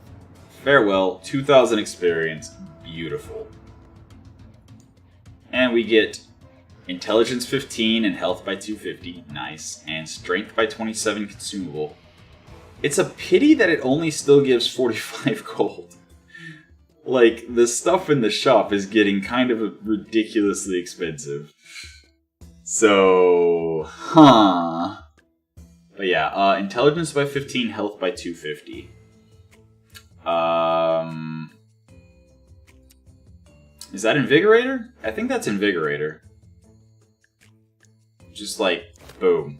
Farewell. 2,000 experience. Beautiful. And we get Intelligence 15 and Health by 250. Nice. And Strength by 27 consumable. It's a pity that it only still gives 45 gold. Like, the stuff in the shop is getting kind of ridiculously expensive. So, huh. But yeah, intelligence by 15, health by 250. Is that Invigorator? I think that's Invigorator. Just like, boom.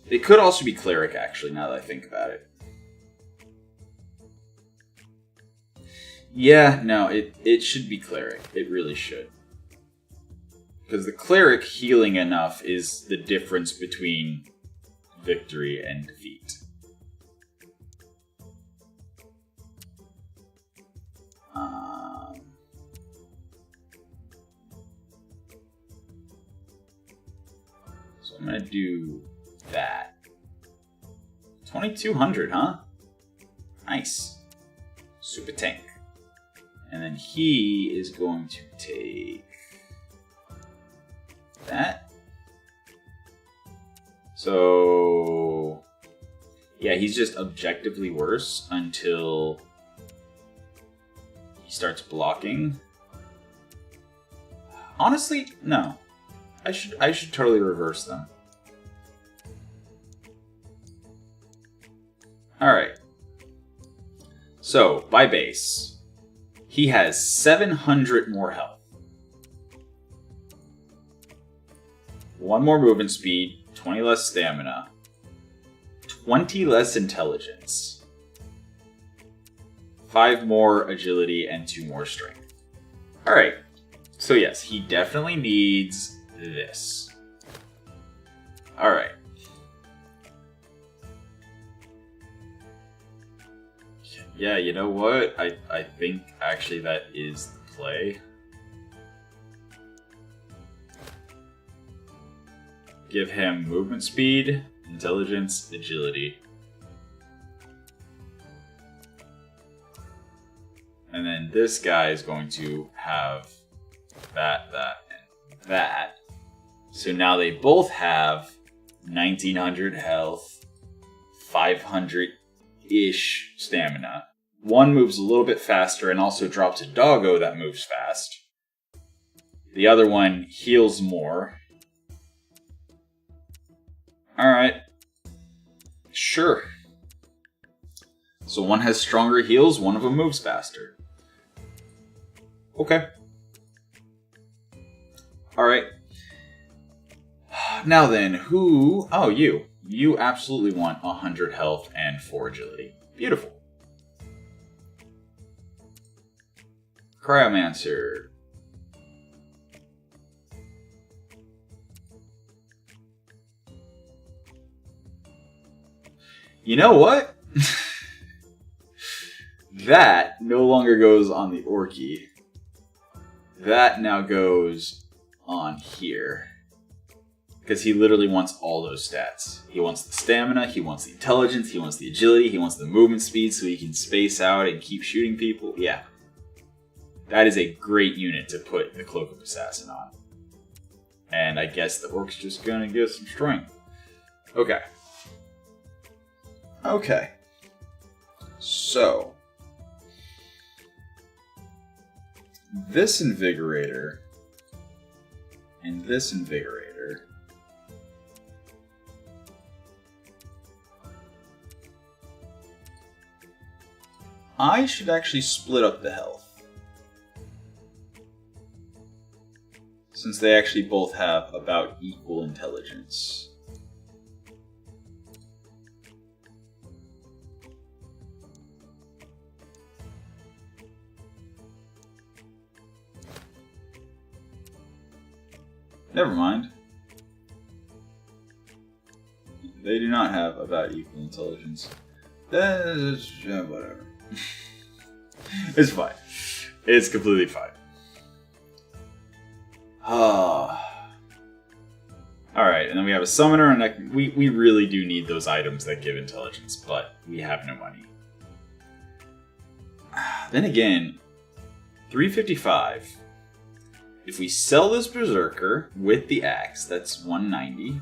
It could also be Cleric, actually, now that I think about it. Yeah, no, it should be Cleric. It really should. Because the Cleric healing enough is the difference between victory and defeat. So I'm going to do that. 2200, huh? Nice. Super tank. And then he is going to take that. So yeah, he's just objectively worse until he starts blocking. Honestly, no. I should totally reverse them. Alright. So, by base, he has 700 more health. 1 more movement speed, 20 less stamina, 20 less intelligence, 5 more agility, and 2 more strength. Alright, so yes, he definitely needs this. Alright. Yeah, you know what? I think actually that is the play. Give him movement speed, intelligence, agility. And then this guy is going to have that, and that. So now they both have 1900 health, 500-ish stamina. One moves a little bit faster and also drops a doggo that moves fast. The other one heals more. Alright. Sure. So one has stronger heals, one of them moves faster. Okay. Alright. Now then, who... Oh, you. You absolutely want 100 health and 4 agility. Beautiful. Cryomancer. You know what? That no longer goes on the Orky. That now goes on here. Because he literally wants all those stats. He wants the stamina, he wants the intelligence, he wants the agility, he wants the movement speed so he can space out and keep shooting people. Yeah. That is a great unit to put the Cloak of Assassin on. And I guess the Orc's just gonna give some strength. Okay. Okay. So. This Invigorator and this Invigorator I should actually split up the health. Since they actually both have about equal intelligence. Never mind. They do not have about equal intelligence. Whatever. It's fine. It's completely fine. Alright, and then we have a summoner, and we really do need those items that give intelligence, but we have no money. Then again, 355. If we sell this Berserker with the axe, that's 190.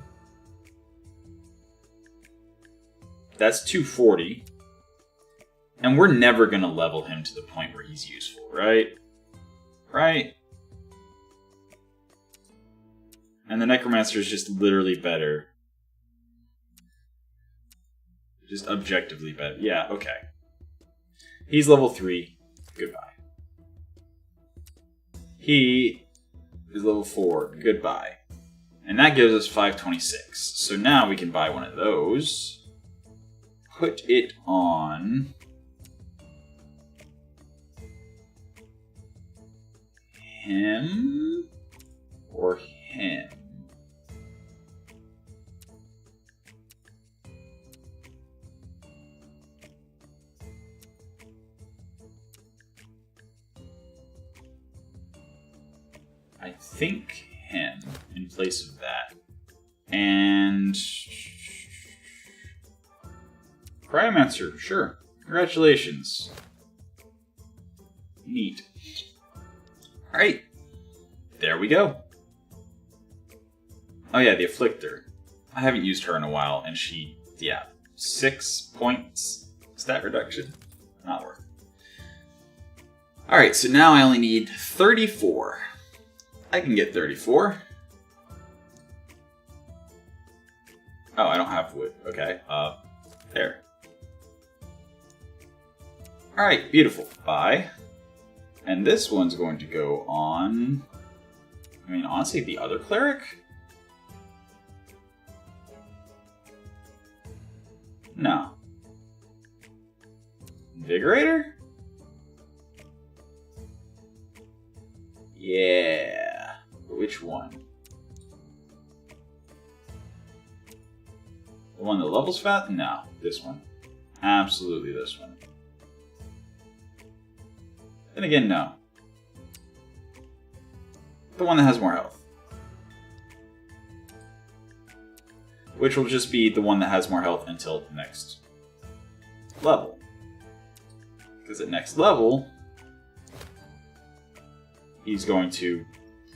That's 240. And we're never going to level him to the point where he's useful, right? Right? And the Necromancer is just literally better. Just objectively better. Yeah, okay. He's level 3. Goodbye. He is level 4. Goodbye. And that gives us 526. So now we can buy one of those. Put it on him or him. I think him in place of that. And Cryomancer, sure. Congratulations. Neat. Alright. There we go. Oh yeah, the Afflictor. I haven't used her in a while, and she, yeah, 6 points stat reduction. Not worth it. Alright, so now I only need 34. I can get 34. Oh, I don't have wood. Okay, there. Alright, beautiful. Bye. And this one's going to go on... I mean, honestly, the other cleric? No. Invigorator? Yeah. Which one? The one that levels fast? No, this one. Absolutely this one. Then again, no. The one that has more health. Which will just be the one that has more health until the next level. Because at next level, he's going to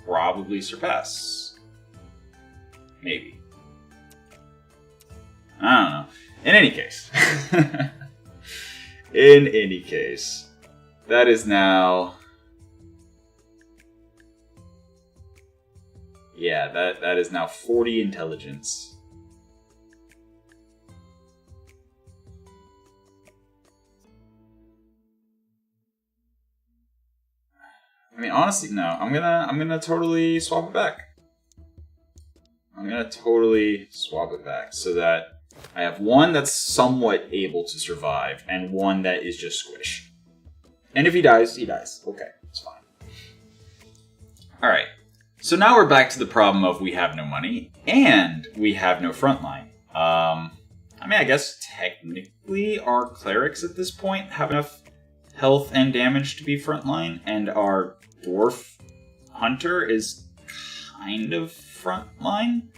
probably surpass. Maybe. I don't know. In any case. In any case. That is now... Yeah, that is now 40 intelligence. I mean, honestly, no. I'm gonna totally swap it back. I'm gonna totally swap it back so that I have one that's somewhat able to survive and one that is just squish. And if he dies, he dies. Okay, it's fine. Alright, so now we're back to the problem of we have no money and we have no frontline. I mean, I guess technically our clerics at this point have enough health and damage to be frontline, and our dwarf hunter is kind of frontline.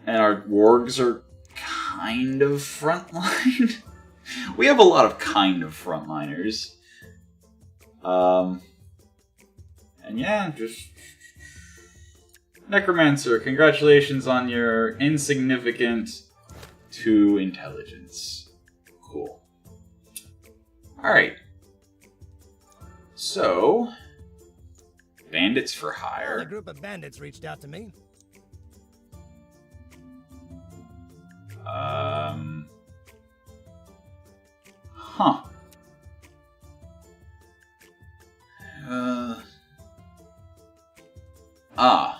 And our wargs are kind of frontline. We have a lot of kind of frontliners. And yeah, just... Necromancer, congratulations on your insignificant 2 intelligence. Cool. Alright. So... Bandits for hire. A group of bandits reached out to me. Huh.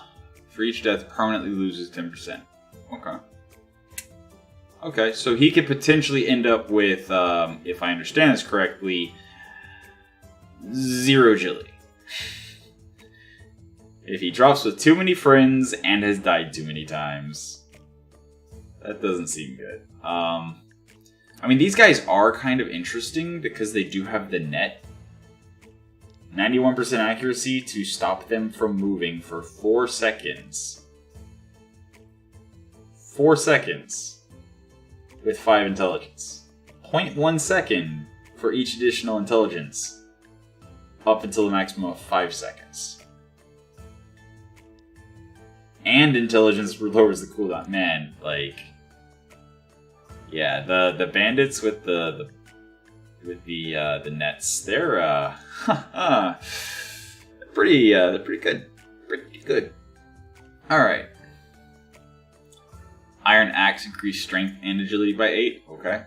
For each death, permanently loses 10%. Okay. Okay, so he could potentially end up with, if I understand this correctly, 0 agility. If he drops with too many friends and has died too many times. That doesn't seem good. I mean, these guys are kind of interesting because they do have the net. 91% accuracy to stop them from moving for 4 seconds. 4 seconds. With 5 intelligence. 0.1 second for each additional intelligence. Up until the maximum of 5 seconds. And intelligence lowers the cooldown. Man, like... Yeah, the bandits with the nets, they're they're pretty good. Pretty good. Alright. Iron Axe increased strength and agility by 8. Okay.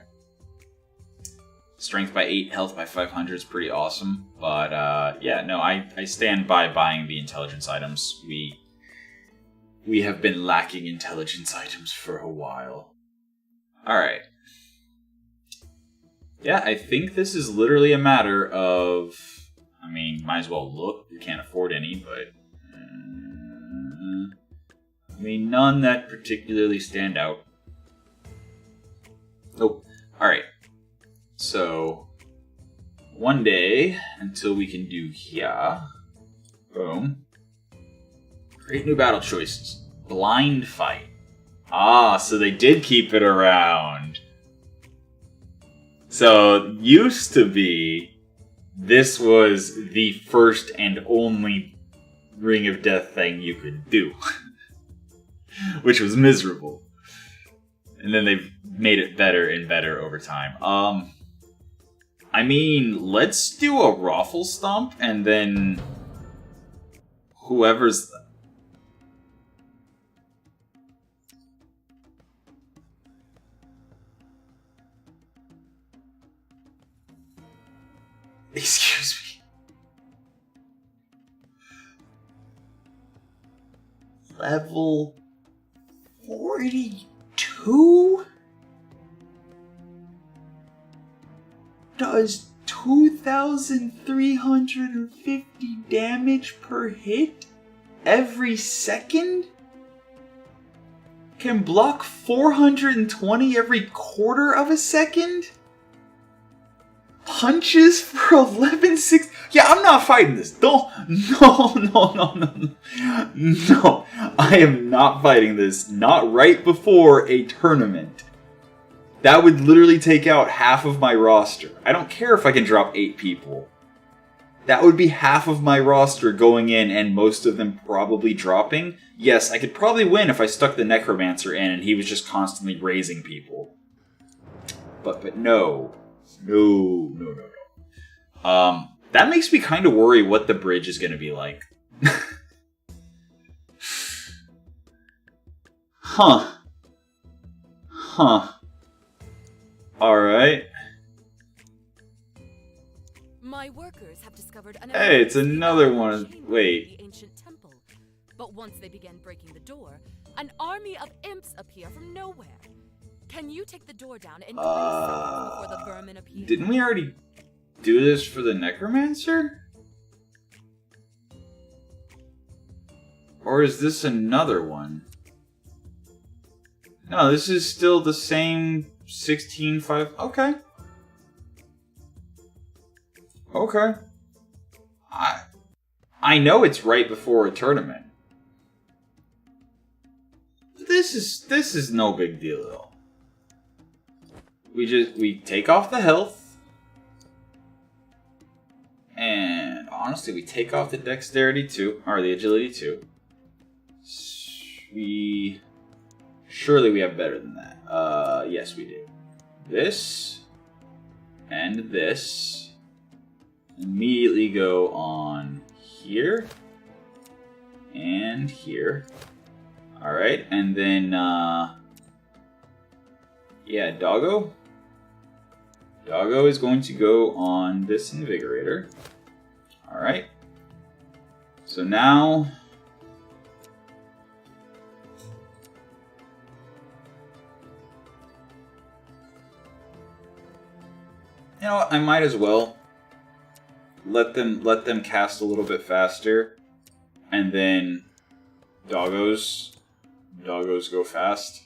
Strength by 8, health by 500 is pretty awesome. But, yeah, no, I stand by buying the intelligence items. We have been lacking intelligence items for a while. Alright. Yeah, I think this is literally a matter of... I mean, might as well look. We can't afford any, but... I mean, none that particularly stand out. Nope. Alright. So, one day, until we can do here... Boom. Create new battle choices. Blind fight. Ah, so they did keep it around. So, used to be, this was the first and only Ring of Death thing you could do. Which was miserable. And then they've made it better and better over time. I mean, let's do a Raffle Stomp, and then whoever's... Excuse me. Level 42? Does 2,350 damage per hit every second? Can block 420 every quarter of a second? Punches for 11.6. Yeah, I'm not fighting this. No. No, I am not fighting this. Not right before a tournament. That would literally take out half of my roster. I don't care if I can drop 8 people. That would be half of my roster going in and most of them probably dropping. Yes, I could probably win if I stuck the Necromancer in and he was just constantly raising people. But no. No. That makes me kind of worry what the bridge is going to be like. Huh. Alright. My workers have discovered an Hey, it's another one. Wait. The ancient temple. But once they began breaking the door, an army of imps appear from nowhere. Can you take the door down and before the vermin appear? Didn't we already do this for the Necromancer? Or is this another one? No, this is still the same 16-5. Okay. Okay. I know it's right before a tournament. This is no big deal though. We take off the health. And honestly, we take off the dexterity too, or the agility too. Surely we have better than that. Yes, we do. This and this immediately go on here and here. All right, and then yeah, Doggo. Doggo is going to go on this Invigorator. All right. So now. You know what? I might as well let them cast a little bit faster, and then doggos go fast.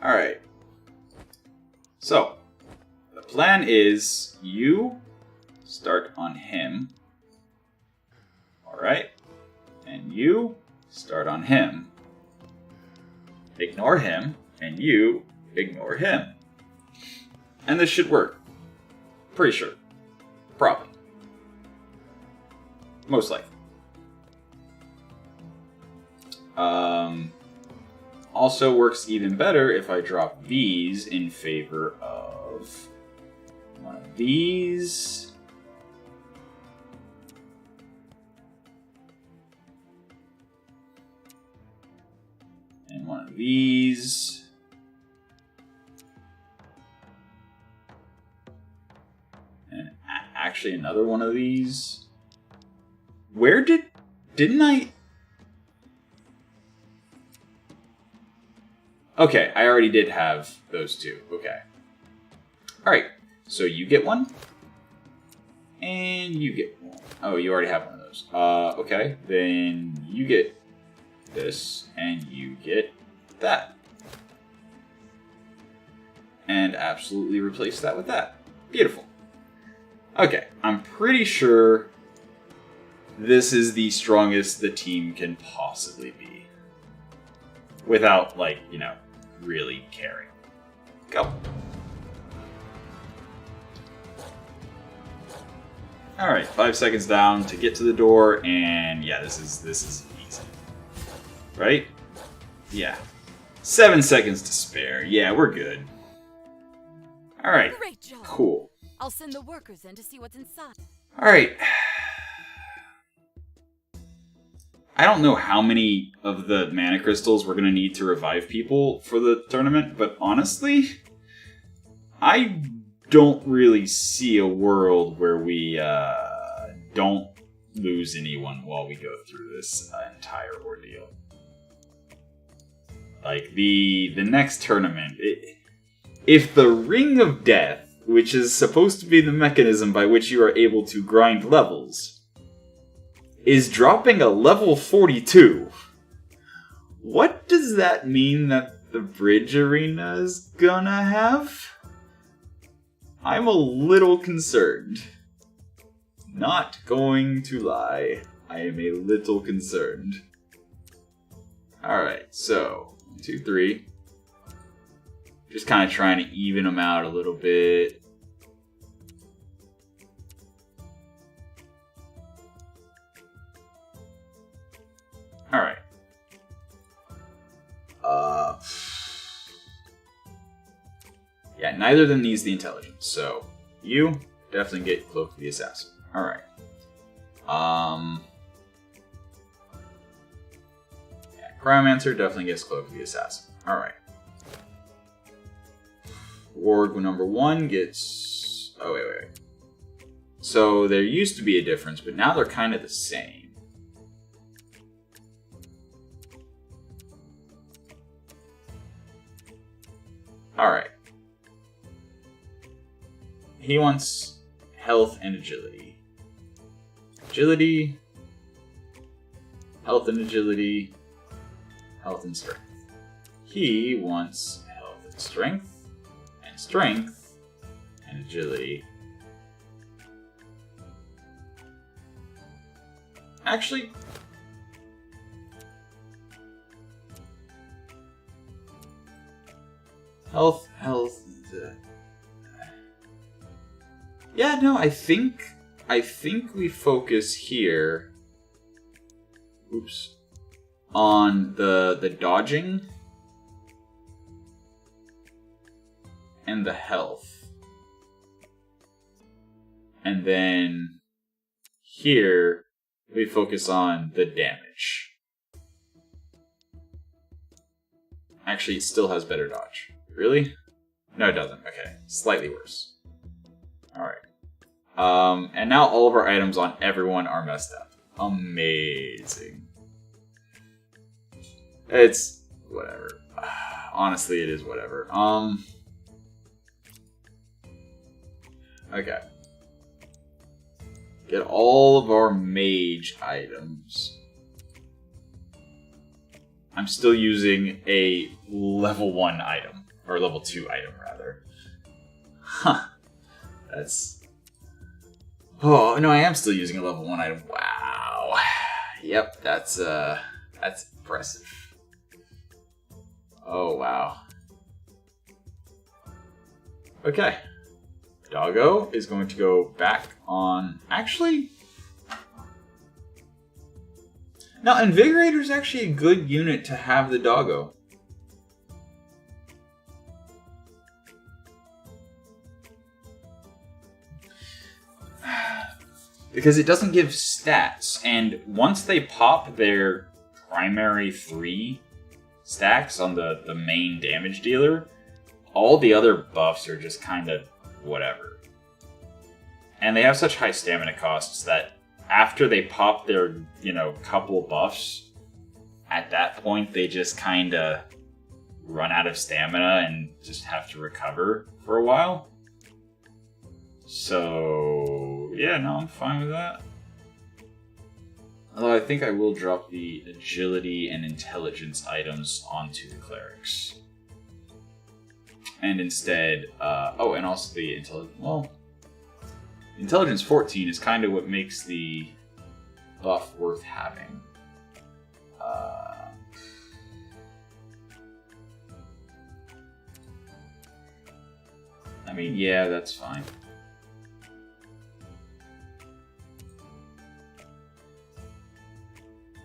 All right. So the plan is you start on him. All right, and you start on him. Ignore him, and you ignore him. And this should work. Pretty sure. Probably. Most likely. Also works even better if I drop these in favor of one of these. And one of these. And actually another one of these. Where didn't I? Okay, I already did have those two. Okay. Alright, so you get one. And you get one. Oh, you already have one of those. Okay, then you get this, and you get that. And absolutely replace that with that. Beautiful. Okay, I'm pretty sure this is the strongest the team can possibly be. Without, like, you know, really caring. Go. Alright, 5 seconds down to get to the door, and yeah, this is easy. Right? Yeah. 7 seconds to spare. Yeah, we're good. Alright. Great job. Cool. I'll send the workers in to see what's inside. Alright. I don't know how many of the mana crystals we're going to need to revive people for the tournament, but honestly, I don't really see a world where we don't lose anyone while we go through this entire ordeal. Like, the next tournament, if the Ring of Death, which is supposed to be the mechanism by which you are able to grind levels, is dropping a level 42, what does that mean that the Bridge Arena is gonna have? I'm a little concerned. Not going to lie. I am a little concerned. Alright, so 1, 2, 3. Just kind of trying to even them out a little bit. Alright. Yeah, neither of them needs the intelligence, so you definitely get Cloak of the Assassin. Alright. Yeah, Cryomancer definitely gets Cloak of the Assassin. Alright. Warg number 1 gets... Oh, wait. So there used to be a difference, but now they're kind of the same. Alright. He wants health and agility. Agility, health and agility, health and strength. He wants health and strength, and agility. Actually, health. Yeah, no, I think we focus here. Oops. On the dodging and the health. And then here we focus on the damage. Actually, it still has better dodge. Really? No, it doesn't. Okay. Slightly worse. Alright. And now all of our items on everyone are messed up. Amazing. It's whatever. Honestly, it is whatever. Okay. Get all of our mage items. I'm still using a level 1 item. Or level 2 item, rather. Huh. That's... Oh, no, I am still using a level 1 item. Wow. Yep, that's impressive. Oh, wow. Okay. Doggo is going to go back on... Actually... Now, Invigorator is actually a good unit to have the Doggo. Because it doesn't give stats, and once they pop their primary 3 stacks on the main damage dealer, all the other buffs are just kind of whatever. And they have such high stamina costs that after they pop their, couple buffs, at that point they just kind of run out of stamina and just have to recover for a while. So, yeah, no, I'm fine with that. Although I think I will drop the agility and intelligence items onto the clerics. And instead, and also the intelligence 14 is kind of what makes the buff worth having. I mean, yeah, that's fine.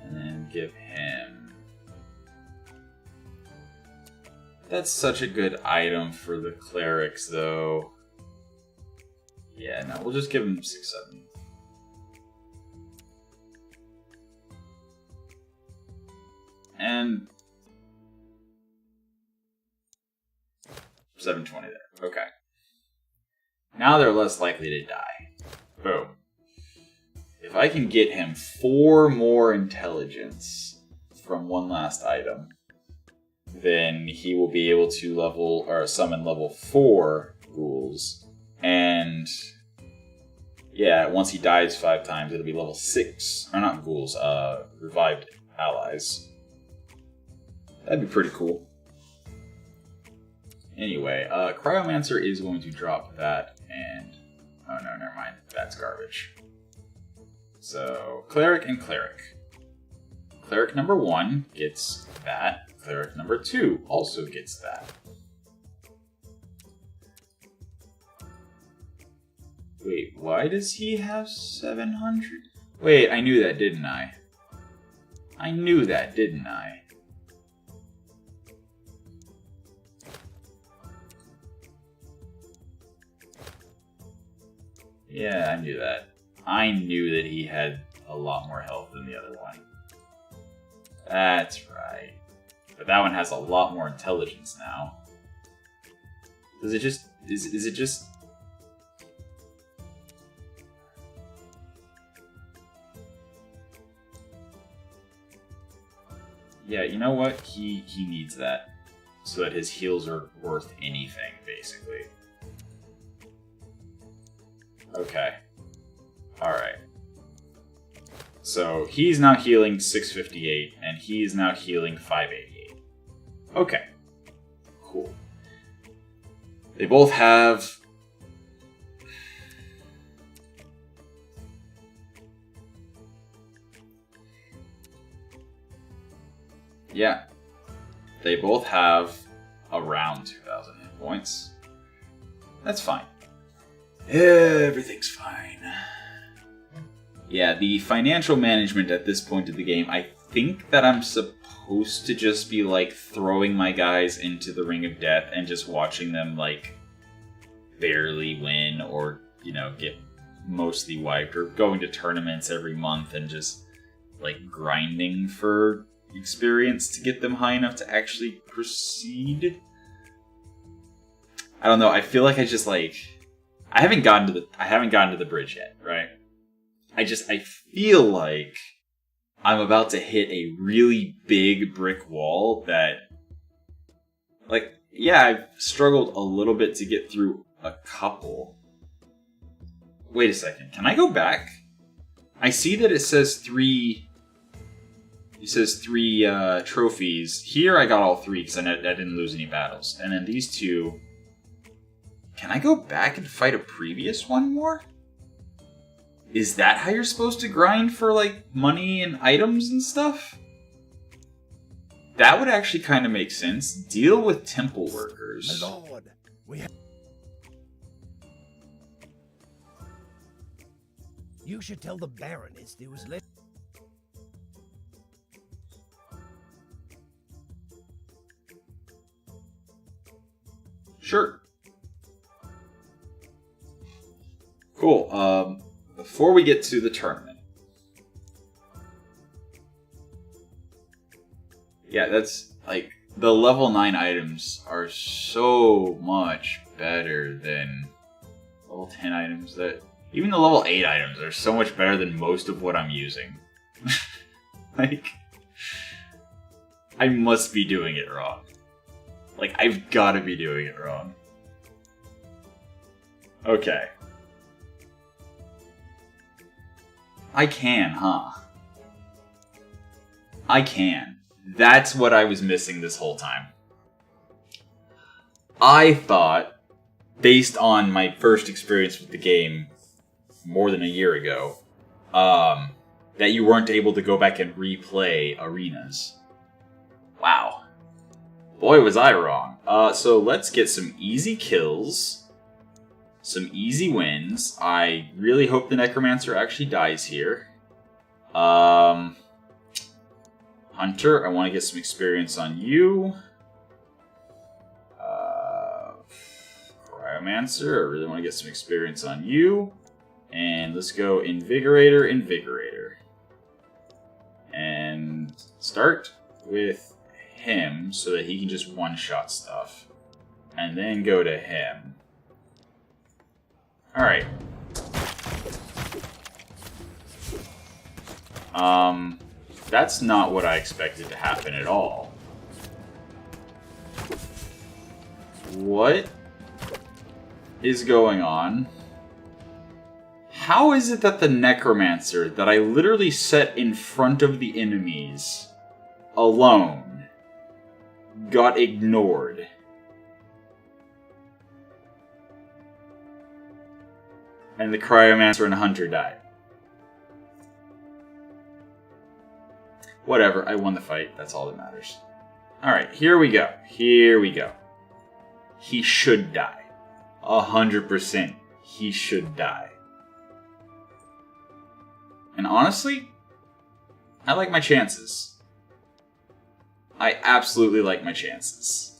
And then give him... That's such a good item for the clerics, though. Yeah, no, we'll just give him 6-7. And... 720 there. Okay. Now they're less likely to die. Boom. If I can get him 4 more intelligence from one last item, then he will be able to summon level 4 ghouls. And yeah, once he dies 5 times, it'll be level 6. Or not ghouls, revived allies. That'd be pretty cool. Anyway, Cryomancer is going to drop that, and... Oh no, never mind. That's garbage. So, Cleric and Cleric. Cleric number 1 gets that. Cleric number 2 also gets that. Wait, why does he have 700? Wait, I knew that, didn't I? I knew that, didn't I? Yeah, I knew that. I knew that he had a lot more health than the other one. That's right. But that one has a lot more intelligence now. Does it just... Is it just... Yeah, you know what? He needs that. So that his heals are worth anything, basically. Okay. Alright. So, he's now healing 658, and he's now healing 588. Okay. Cool. They both have... Yeah. They both have around 2,000 hit points. That's fine. Everything's fine. Yeah, the financial management at this point of the game, I think that I'm supposed to just be, like, throwing my guys into the Ring of Death and just watching them, like, barely win or, get mostly wiped, or going to tournaments every month and just, like, grinding for experience to get them high enough to actually proceed. I don't know, I feel like I just, like... I haven't gotten to the bridge yet, right? I feel like I'm about to hit a really big brick wall that, like, yeah, I've struggled a little bit to get through a couple. Wait a second, can I go back? I see that it says 3 trophies. Here I got all 3 because I didn't lose any battles. And then these 2... Can I go back and fight a previous one more? Is that how you're supposed to grind for, like, money and items and stuff? That would actually kind of make sense. Deal with temple workers. My lord, we have... You should tell the Baroness there was less... Sure. Cool. Before we get to the tournament. Yeah, that's, like... the level 9 items are so much better than level 10 items. That even the level 8 items are so much better than most of what I'm using. Like, I must be doing it wrong. Like, I've got to be doing it wrong. Okay. I can, huh? I can. That's what I was missing this whole time. I thought, based on my first experience with the game more than a year ago, that you weren't able to go back and replay arenas. Wow. Boy, was I wrong. So let's get some easy kills. Some easy wins. I really hope the Necromancer actually dies here. Hunter, I want to get some experience on you. Cryomancer, I really want to get some experience on you. And let's go Invigorator, Invigorator. And start with him so that he can just one-shot stuff. And then go to him. Alright. That's not what I expected to happen at all. What is going on? How is it that the Necromancer that I literally set in front of the enemies alone got ignored? And the Cryomancer and Hunter died. Whatever, I won the fight. That's all that matters. Alright, here we go. Here we go. He should die. 100% he should die. And honestly, I like my chances. I absolutely like my chances.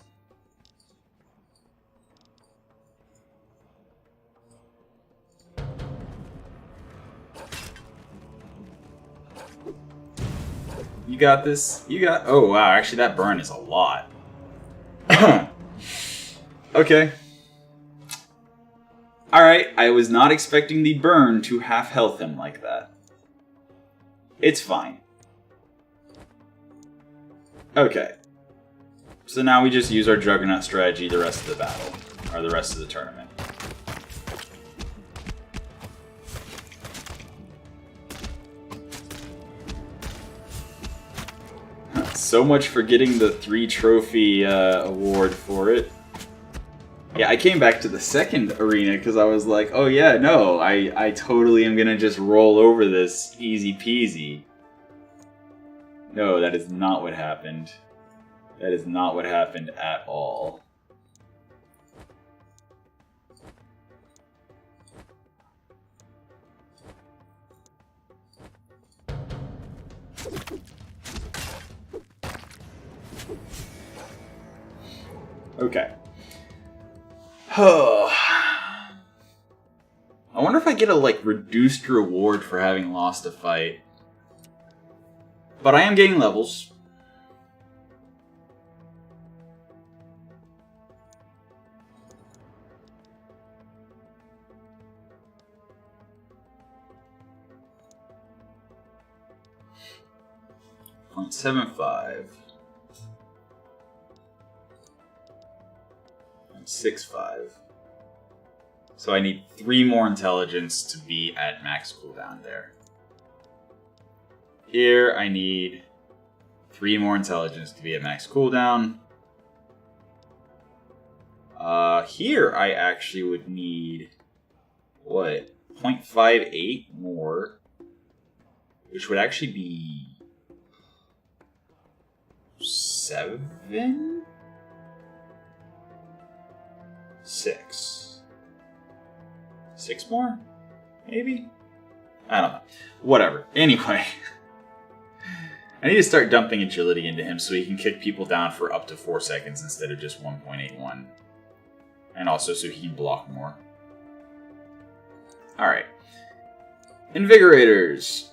You got this. You got... Oh, wow. Actually, that burn is a lot. Okay. Alright, I was not expecting the burn to half health him like that. It's fine. Okay. So now we just use our Juggernaut strategy the rest of the battle. Or the rest of the tournament. So much for getting the 3 trophy award for it. Yeah, I came back to the second arena because I was like, oh yeah, no, I totally am gonna just roll over this easy peasy. No, that is not what happened. That is not what happened at all. Okay. I wonder if I get a, like, reduced reward for having lost a fight. But I am getting levels. .75. 0.65. So I need 3 more intelligence to be at max cooldown there. Here I need 3 more intelligence to be at max cooldown. Here I actually would need, what, 0.58 more, which would actually be 7? 6. 6 more? Maybe? I don't know. Whatever. Anyway. I need to start dumping agility into him so he can kick people down for up to 4 seconds instead of just 1.81. And also so he can block more. Alright. Invigorators.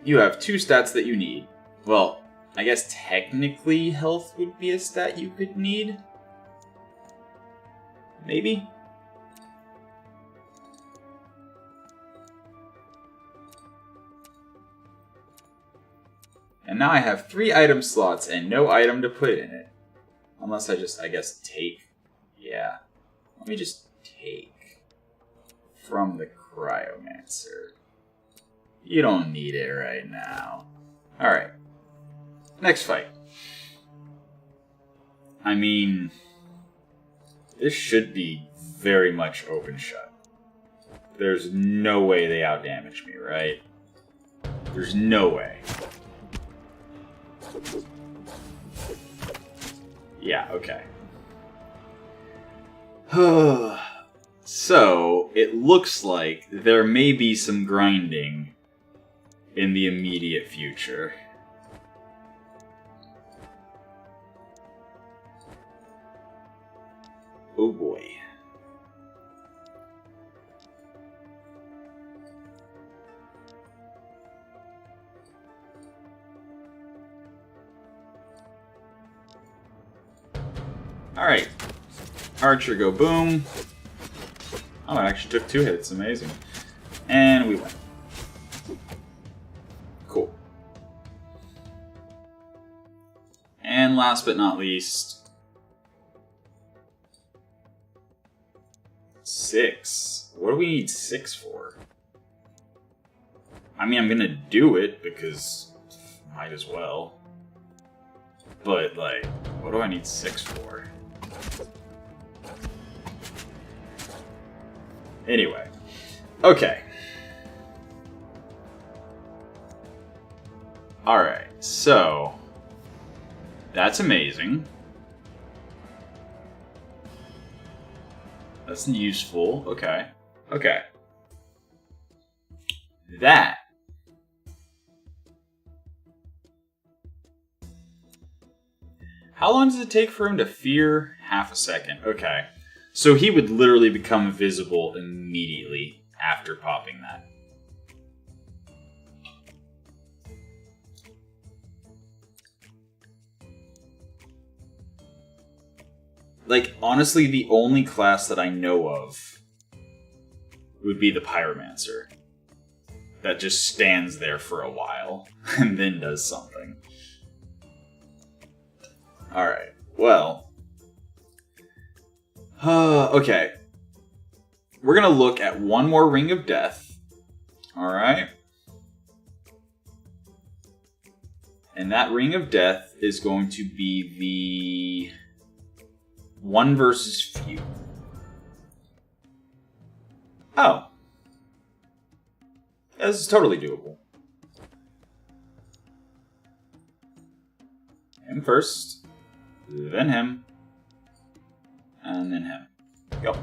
You have 2 stats that you need. Well, I guess technically health would be a stat you could need. Maybe? And now I have 3 item slots and no item to put in it. Unless I just, I guess, take. Yeah. Let me just take from the Cryomancer. You don't need it right now. Alright. Next fight. I mean, this should be very much open shut. There's no way they outdamage me, right? There's no way. Yeah, okay. So, it looks like there may be some grinding in the immediate future. Oh boy. Alright. Archer go boom. Oh, it actually took 2 hits. Amazing. And we win. Cool. And last but not least, 6. What do we need 6 for? I mean, I'm gonna do it because might as well. But, like, what do I need 6 for? Anyway. Okay. Alright, so that's amazing. That's useful. Okay. Okay. That. How long does it take for him to fear? Half a second. Okay. So he would literally become visible immediately after popping that. Like, honestly, the only class that I know of would be the Pyromancer. That just stands there for a while and then does something. Alright, well. Okay. We're gonna look at one more Ring of Death. Alright. And that Ring of Death is going to be the 1 versus few. Oh. This is totally doable. Him first, then him, and then him. Go.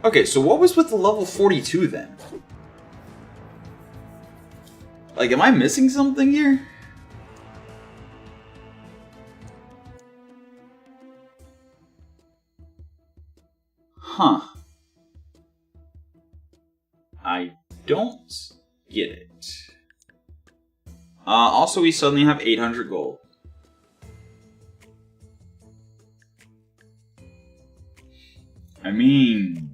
Okay, so what was with the level 42 then? Like, am I missing something here? Huh. I don't get it. Also, we suddenly have 800 gold. I mean...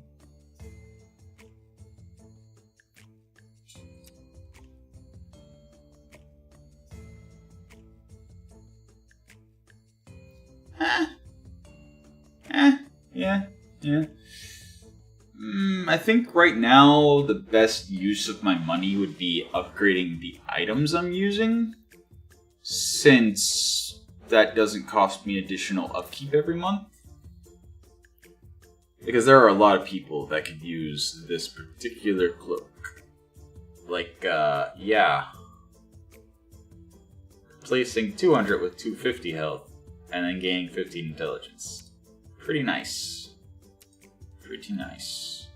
Yeah. I think right now the best use of my money would be upgrading the items I'm using, since that doesn't cost me additional upkeep every month. Because there are a lot of people that could use this particular cloak. Like, yeah. Replacing 200 with 250 health, and then gaining 15 intelligence. Pretty nice. Pretty nice.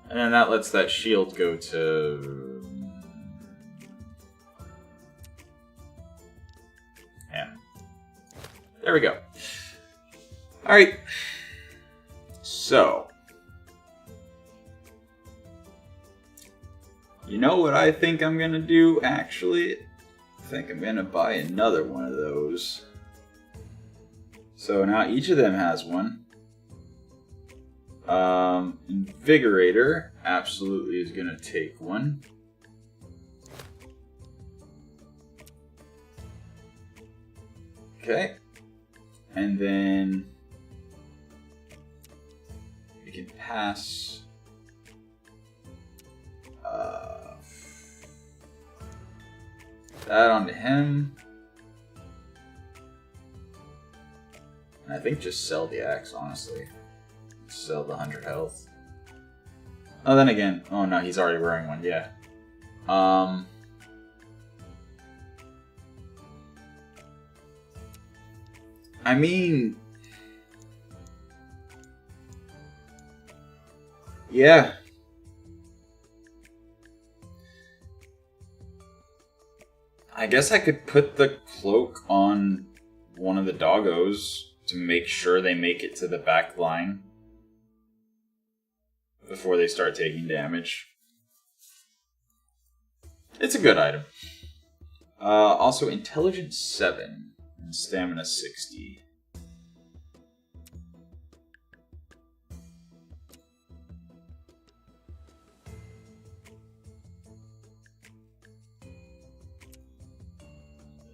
And then that lets that shield go to... yeah. There we go. Alright. So. You know what I think I'm gonna do, actually? I think I'm gonna buy another one of those. So now each of them has one. Invigorator absolutely is gonna take one. Okay. And then we can pass that on to him. And I think just sell the axe, honestly. Sell the 100 health. Oh, then again, oh no, he's already wearing one, yeah. I mean, yeah. I guess I could put the cloak on one of the doggos to make sure they make it to the back line before they start taking damage. It's a good item. Also, intelligence 7 and stamina 60.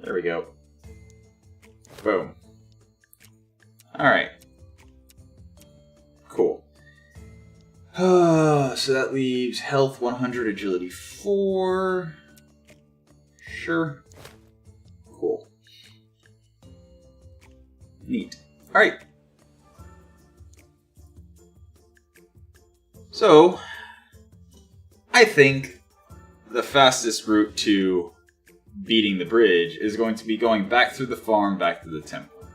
There we go. Boom. Alright. Cool. So that leaves health 100, agility 4. Sure. Cool. Neat. Alright. So, I think the fastest route to beating the bridge is going to be going back through the farm, back to the temple.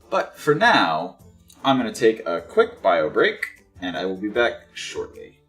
But for now, I'm going to take a quick bio break, and I will be back shortly.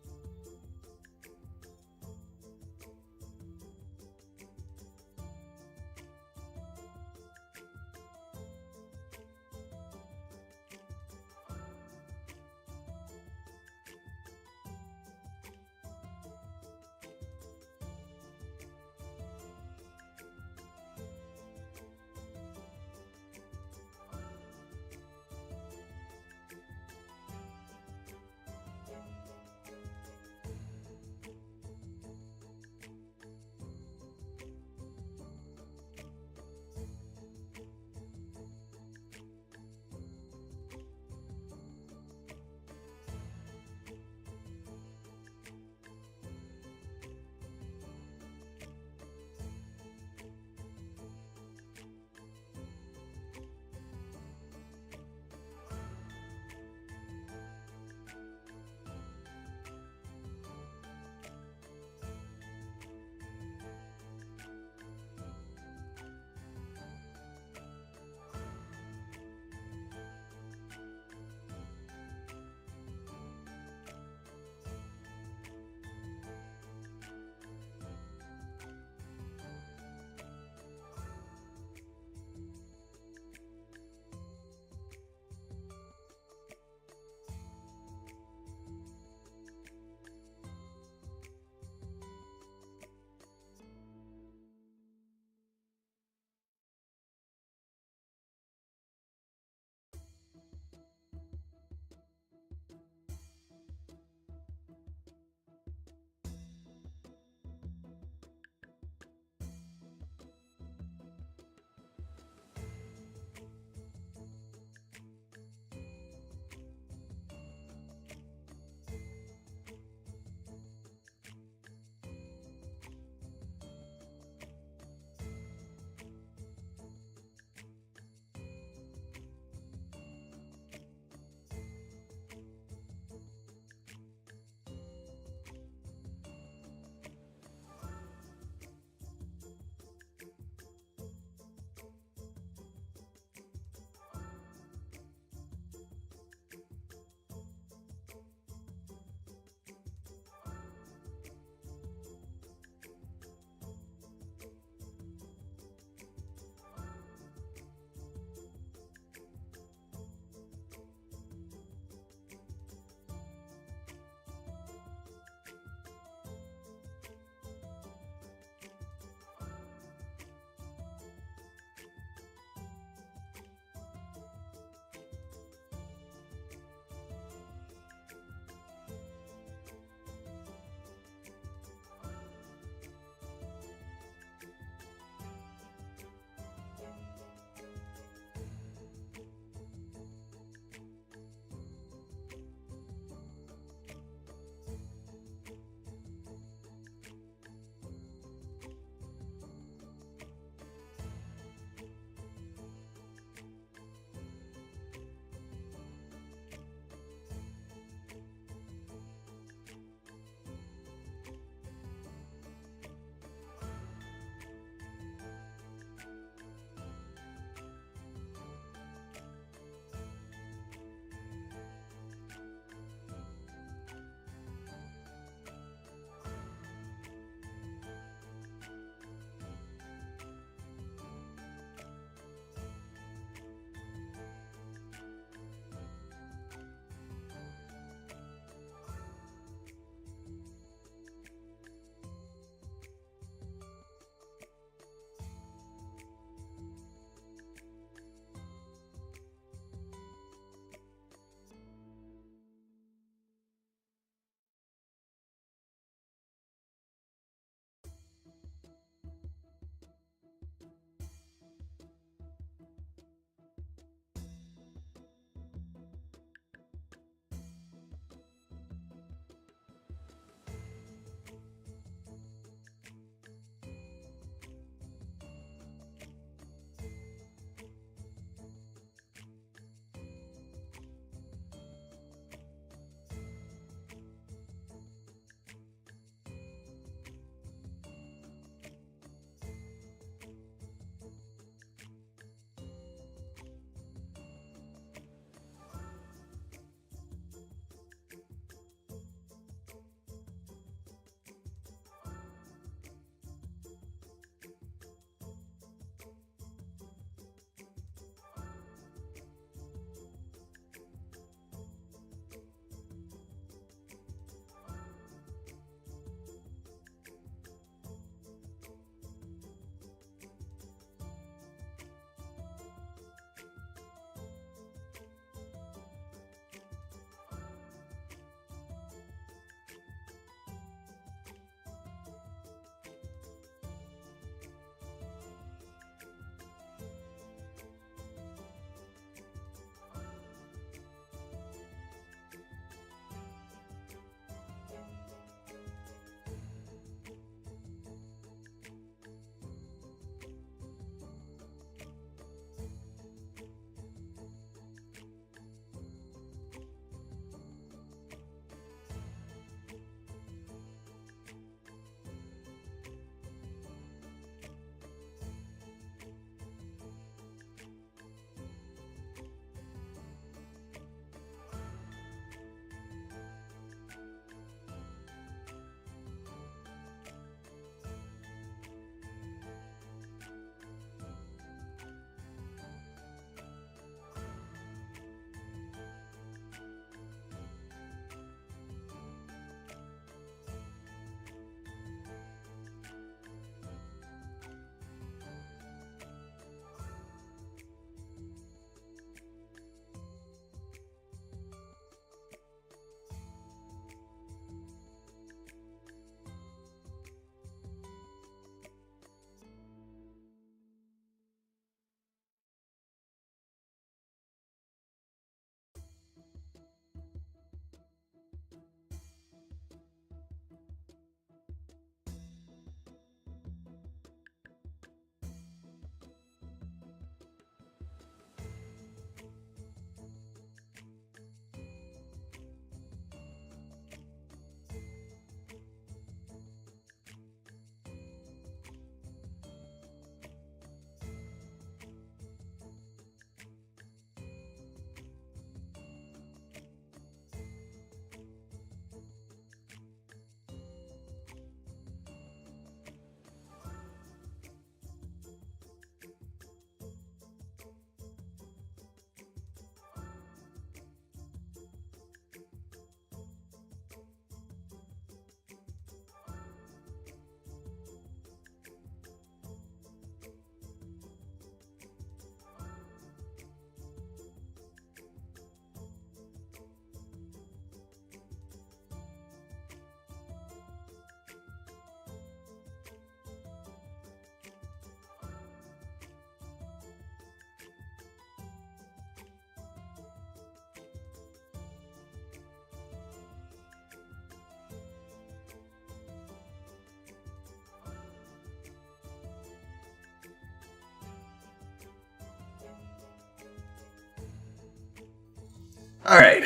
Alright,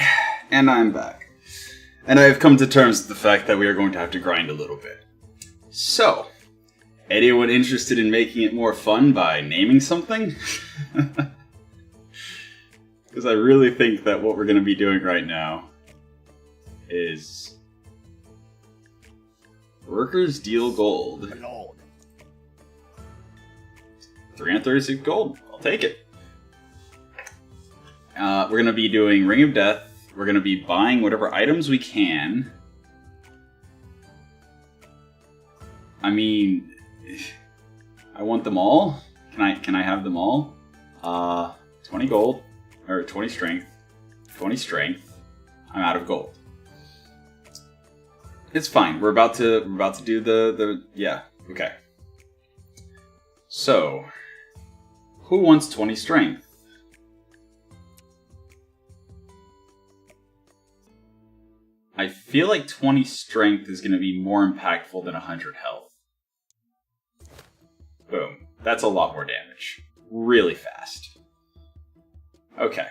and I'm back. And I have come to terms with the fact that we are going to have to grind a little bit. So, anyone interested in making it more fun by naming something? Because I really think that what we're going to be doing right now is... Workers deal gold. 336 gold. I'll take it. We're going to be doing Ring of Death. We're going to be buying whatever items we can. I mean, I want them all. Can I have them all? 20 gold, or 20 strength. 20 strength. I'm out of gold. It's fine. We're about to do the yeah. Okay. So, who wants 20 strength? I feel like 20 strength is going to be more impactful than 100 health. Boom. That's a lot more damage. Really fast. Okay.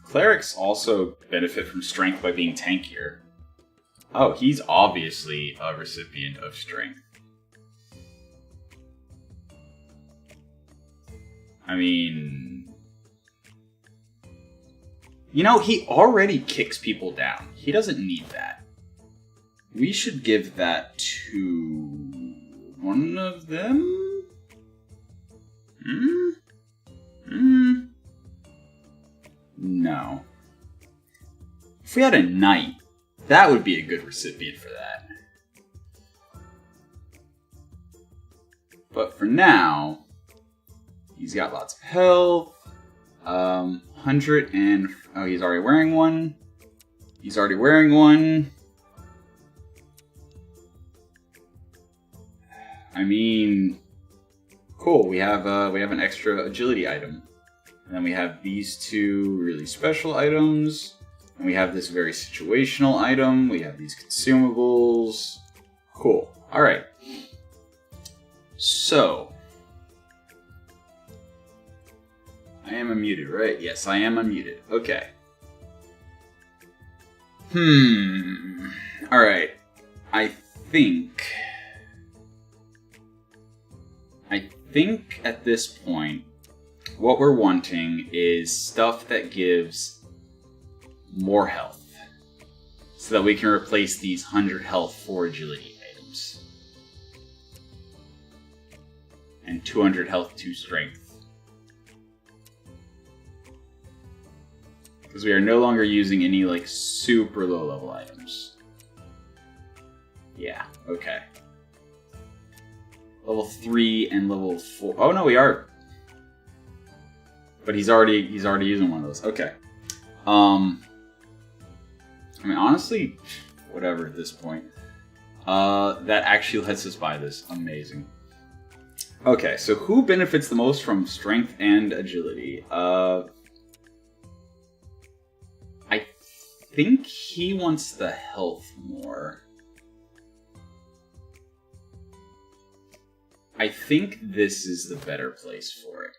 Clerics also benefit from strength by being tankier. Oh, he's obviously a recipient of strength. I mean... You know, he already kicks people down. He doesn't need that. We should give that to... one of them? No. If we had a knight, that would be a good recipient for that. But for now, he's got lots of health. 100 and... Oh, he's already wearing one. He's already wearing one. I mean... Cool, we have an extra agility item. And then we have these two really special items. And we have this very situational item. We have these consumables. Cool. Alright. So... I am unmuted, right? Yes, I am unmuted. Okay. Alright. I think at this point, what we're wanting is stuff that gives more health. So that we can replace these 100 health for agility items. And 200 health, 2 strength. Because we are no longer using any, like, super low-level items. Yeah, okay. Level 3 and level 4. Oh, no, we are. But he's already using one of those. Okay. I mean, honestly, whatever at this point. That actually lets us buy this. Amazing. Okay, so who benefits the most from strength and agility? I think he wants the health more. I think this is the better place for it.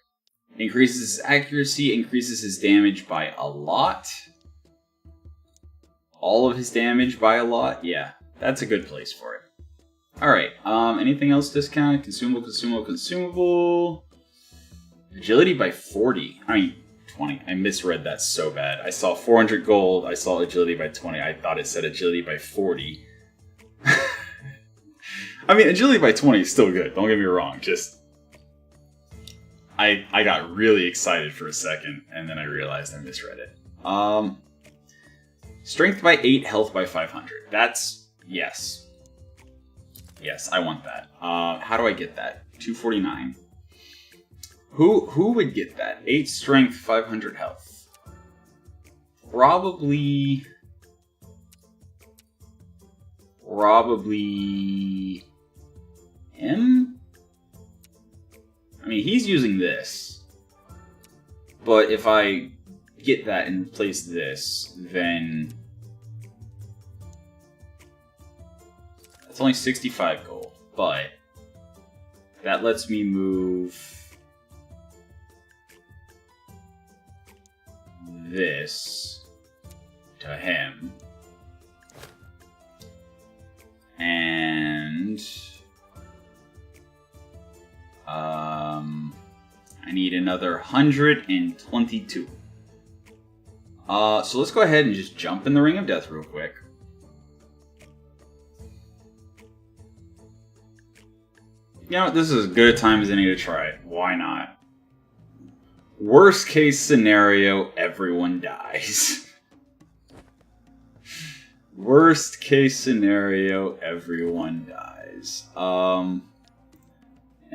Increases his accuracy, increases his damage by a lot. All of his damage by a lot. Yeah, that's a good place for it. Alright, anything else discounted? Consumable. Agility by 40. I mean, 20. I misread that so bad. I saw 400 gold. I saw agility by 20. I thought it said agility by 40. I mean, agility by 20 is still good. Don't get me wrong. Just... I got really excited for a second, and then I realized I misread it. Strength by 8, health by 500. That's... yes. Yes, I want that. How do I get that? 249. Who would get that? 8 strength, 500 health. Probably him? I mean, he's using this. But if I get that and replace this, then... That's only 65 gold, but that lets me move this to him. And I need another 122. So let's go ahead and just jump in the Ring of Death real quick. You know, this is as good a time as any to try it. Why not? Worst case scenario, everyone dies. Worst case scenario, everyone dies. And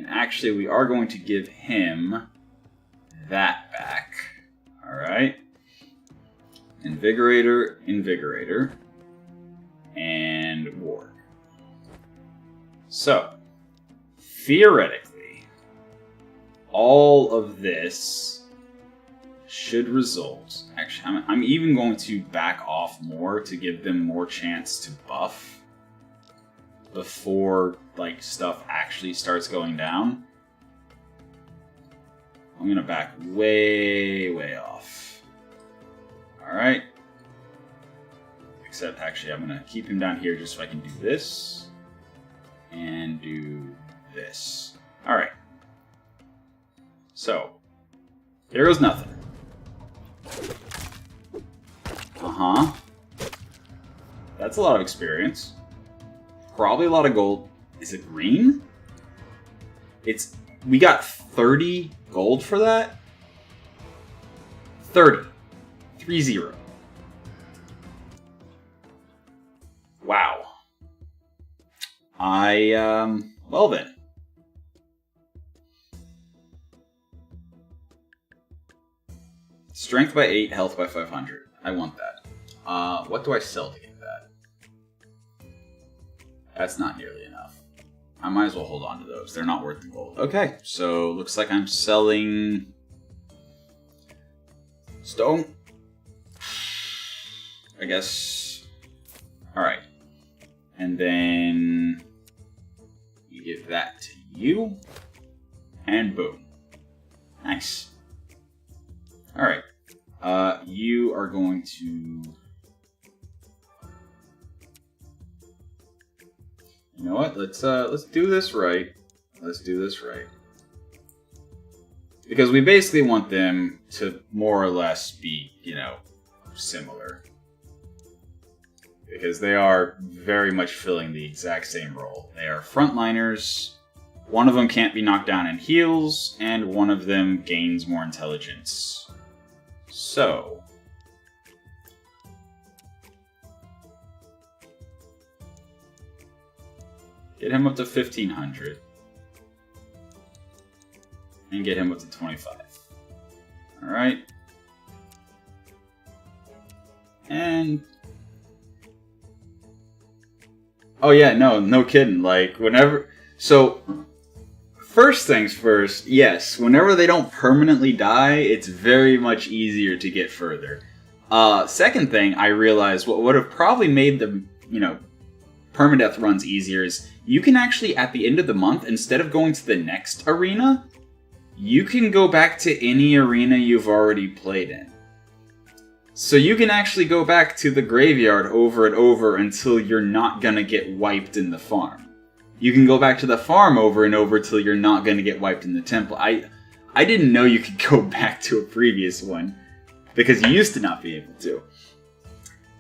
actually, we are going to give him that back. Alright. Invigorator, Invigorator, and Ward. So, theoretically, all of this should result. Actually, I'm even going to back off more to give them more chance to buff before like stuff actually starts going down. I'm gonna back way off. Alright. Except actually I'm gonna keep him down here just so I can do this and do this. Alright. So here goes nothing. That's a lot of experience. Probably a lot of gold. Is it green? We got 30 gold for that? 30. 30. Wow. Well then. Strength by 8, health by 500. I want that. What do I sell to get that? That's not nearly enough. I might as well hold on to those. They're not worth the gold. Okay, so looks like I'm selling stone. I guess. Alright. And then you give that to you. And boom. Nice. Alright. You are going to... You know what? Let's do this right. Let's do this right. Because we basically want them to more or less be, you know, similar. Because they are very much filling the exact same role. They are frontliners. One of them can't be knocked down and heals, and one of them gains more intelligence. So... get him up to 1500. And get him up to 25. Alright. And... oh yeah, no kidding. Like, whenever... so, first things first, yes, whenever they don't permanently die, it's very much easier to get further. Second thing, I realized what would have probably made the, you know, permadeath runs easier is you can actually, at the end of the month, instead of going to the next arena, you can go back to any arena you've already played in. So you can actually go back to the graveyard over and over until you're not gonna get wiped in the farm. You can go back to the farm over and over till you're not gonna get wiped in the temple. I didn't know you could go back to a previous one, because you used to not be able to.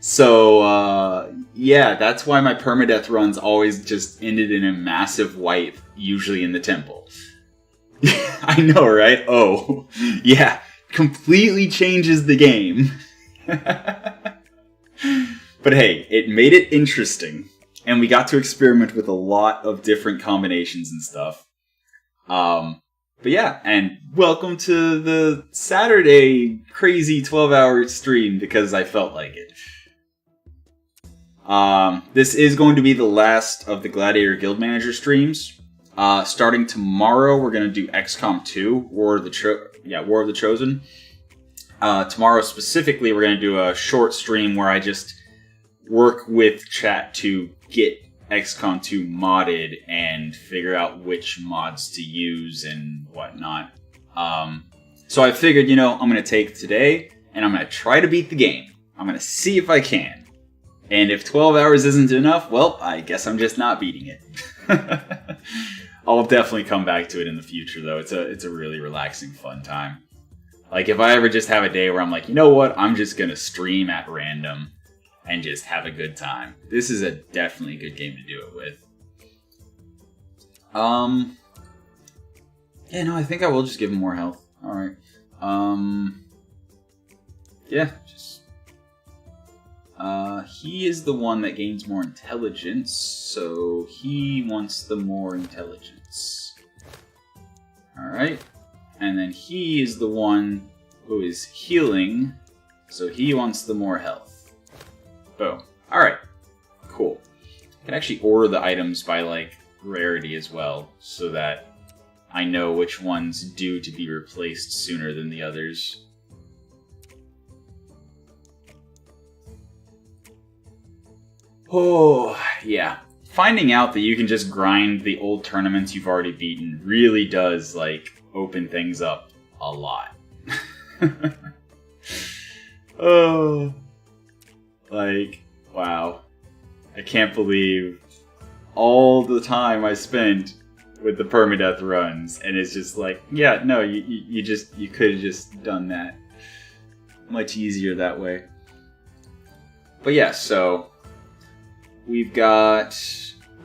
So, yeah, that's why my permadeath runs always just ended in a massive wipe, usually in the temple. I know, right? Oh, yeah, completely changes the game. But hey, it made it interesting, and we got to experiment with a lot of different combinations and stuff. But yeah, and welcome to the Saturday crazy 12-hour stream, because I felt like it. This is going to be the last of the Gladiator Guild Manager streams. Starting tomorrow, we're going to do XCOM 2, War of the Chosen. Tomorrow specifically, we're going to do a short stream where I just work with chat to get XCOM 2 modded and figure out which mods to use and whatnot. So I figured, you know, I'm going to take today and I'm going to try to beat the game. I'm going to see if I can. And if 12 hours isn't enough, well, I guess I'm just not beating it. I'll definitely come back to it in the future, though. It's a really relaxing, fun time. Like, if I ever just have a day where I'm like, you know what, I'm just going to stream at random and just have a good time. This is definitely a good game to do it with. Yeah, no, I think I will just give him more health. Alright. Yeah, just... he is the one that gains more intelligence, so he wants the more intelligence. Alright. And then he is the one who is healing, so he wants the more health. Boom. Alright. Cool. I can actually order the items by, like, rarity as well, so that I know which ones due to be replaced sooner than the others. Oh, yeah. Finding out that you can just grind the old tournaments you've already beaten really does, like, open things up a lot. Oh. Like, wow. I can't believe all the time I spent with the permadeath runs, and it's just like, yeah, no, you could have just done that. Much easier that way. But yeah, so we've got...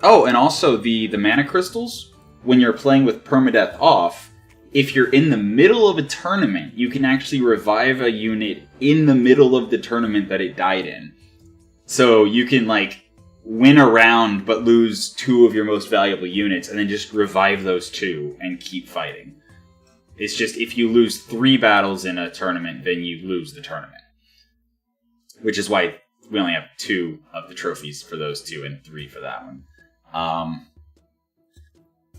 Oh, and also the mana crystals, when you're playing with permadeath off, if you're in the middle of a tournament, you can actually revive a unit in the middle of the tournament that it died in. So you can, like, win a round but lose 2 of your most valuable units and then just revive those 2 and keep fighting. It's just, if you lose 3 battles in a tournament, then you lose the tournament. Which is why we only have 2 of the trophies for those 2 and 3 for that one.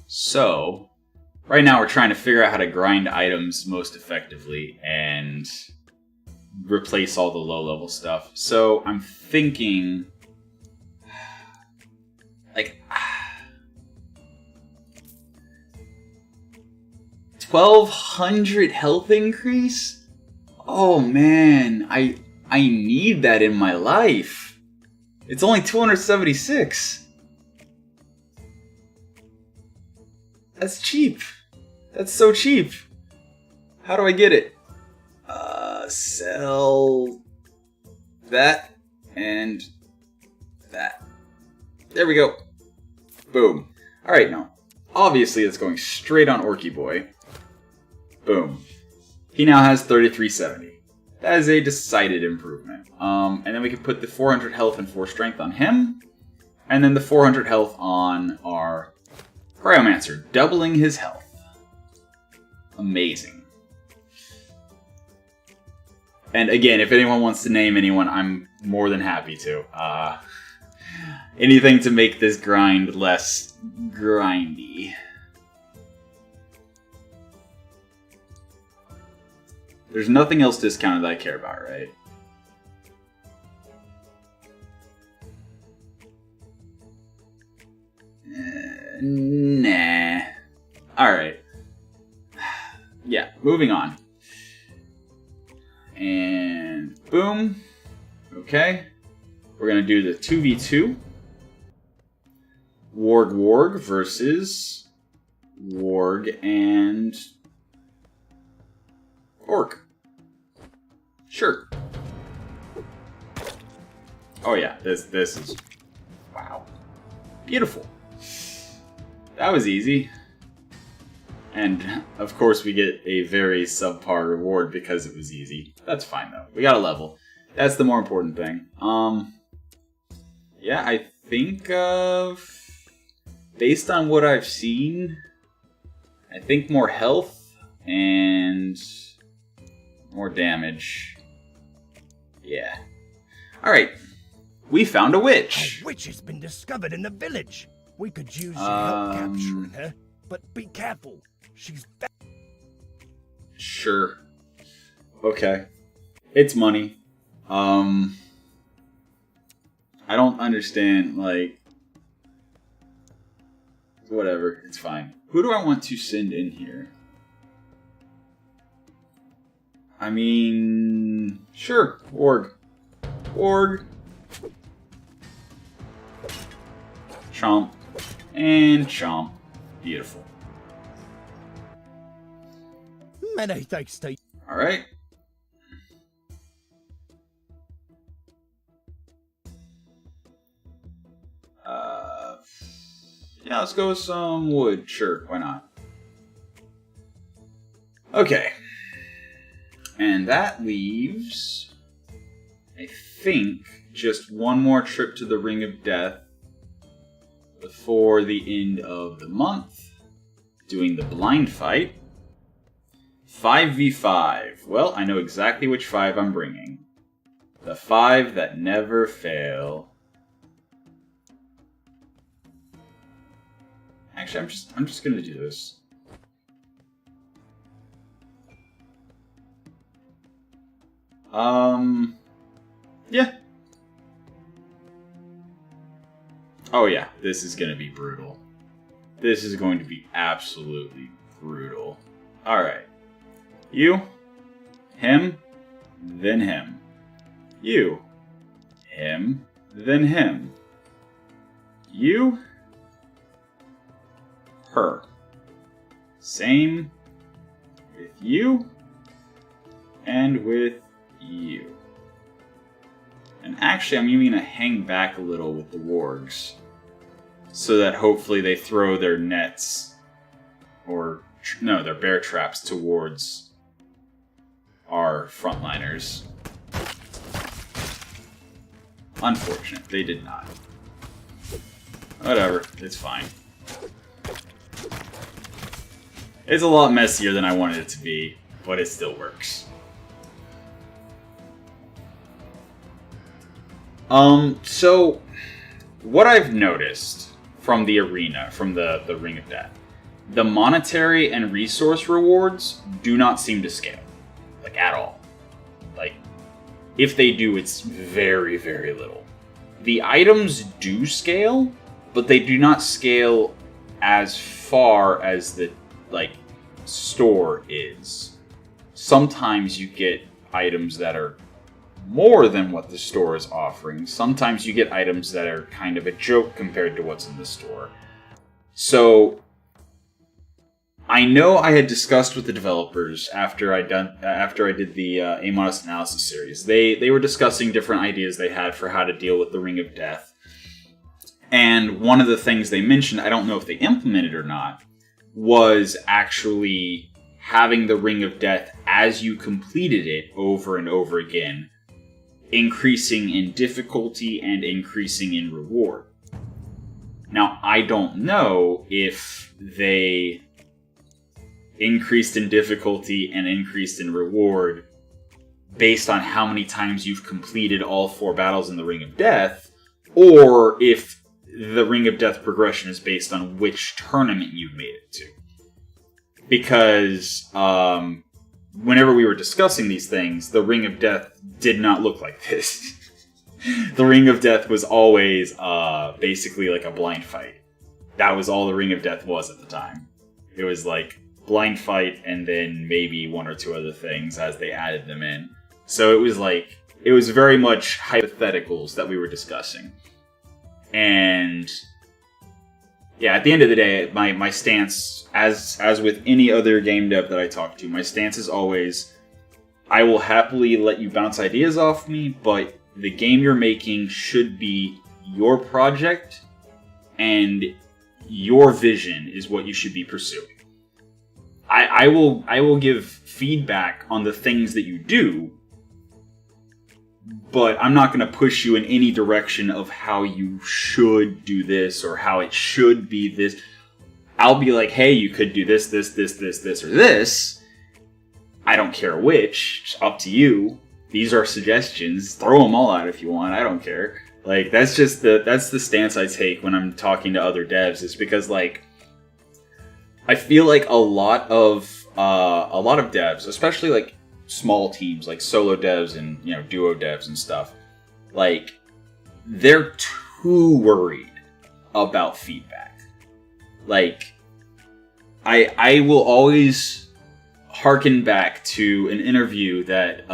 So, right now we're trying to figure out how to grind items most effectively and replace all the low-level stuff. So, I'm thinking... like... 1,200 health increase? Oh man, I need that in my life. It's only 276. That's cheap. That's so cheap. How do I get it? Sell that and that. There we go. Boom. Alright, now, obviously it's going straight on Orky Boy. Boom. He now has 3370. That is a decided improvement. And then we can put the 400 health and 4 strength on him. And then the 400 health on our Cryomancer, doubling his health. Amazing. And again, if anyone wants to name anyone, I'm more than happy to. Anything to make this grind less grindy. There's nothing else discounted that I care about, right? Nah. Alright. Yeah, moving on. And boom. Okay. We're going to do the 2v2. Warg versus Warg and Orc. Sure. Oh yeah, this is... wow. Beautiful. That was easy. And, of course, we get a very subpar reward because it was easy. That's fine, though. We got a level. That's the more important thing. Yeah, I think based on what I've seen, I think more health and more damage. Yeah. Alright. We found a witch. A witch has been discovered in the village. We could use your help capturing her, but be careful. She's back. Sure. Okay. It's money. I don't understand, like... whatever, it's fine. Who do I want to send in here? I mean, sure, Org. Chomp. And chomp. Beautiful. Alright. Yeah, let's go with some wood. Sure, why not? Okay. And that leaves, I think, just one more trip to the Ring of Death before the end of the month. Doing the blind fight. 5v5. Well, I know exactly which 5 I'm bringing. The 5 that never fail. Actually, I'm just gonna do this. Yeah. Oh yeah, this is gonna be brutal. This is going to be absolutely brutal. Alright. You, him, then him. You, him, then him. You, her. Same with you and with you. And actually, I'm even going to hang back a little with the wargs so that hopefully they throw their nets or no, their bear traps towards our frontliners. Unfortunate, they did not. Whatever, it's fine. It's a lot messier than I wanted it to be, but it still works. So, what I've noticed from the arena, from the Ring of Death, the monetary and resource rewards do not seem to scale. Like, at all. Like, if they do, it's very, very little. The items do scale, but they do not scale as far as the store is. Sometimes you get items that are more than what the store is offering. Sometimes you get items that are kind of a joke compared to what's in the store. So I know I had discussed with the developers after I did the A Modest Analysis series. They were discussing different ideas they had for how to deal with the Ring of Death. And one of the things they mentioned, I don't know if they implemented or not, was actually having the Ring of Death as you completed it over and over again, increasing in difficulty and increasing in reward. Now, I don't know if they increased in difficulty and increased in reward based on how many times you've completed all 4 battles in the Ring of Death, or if the Ring of Death progression is based on which tournament you've made it to. Because whenever we were discussing these things, the Ring of Death did not look like this. The Ring of Death was always basically like a blind fight. That was all the Ring of Death was at the time. It was like blind fight and then maybe 1 or 2 other things as they added them in. So it was very much hypotheticals that we were discussing. And yeah, at the end of the day, my stance, as with any other game dev that I talk to, my stance is always, I will happily let you bounce ideas off me, but the game you're making should be your project, and your vision is what you should be pursuing. I will give feedback on the things that you do, but I'm not going to push you in any direction of how you should do this or how it should be this. I'll be like, hey, you could do this, this, this, this, this, or this. I don't care which. It's up to you. These are suggestions. Throw them all out if you want. I don't care. Like, that's the stance I take when I'm talking to other devs. Is because, like, I feel like a lot of devs, especially like small teams, like solo devs and duo devs and stuff, like, they're too worried about feedback. Like, I will always harken back to an interview that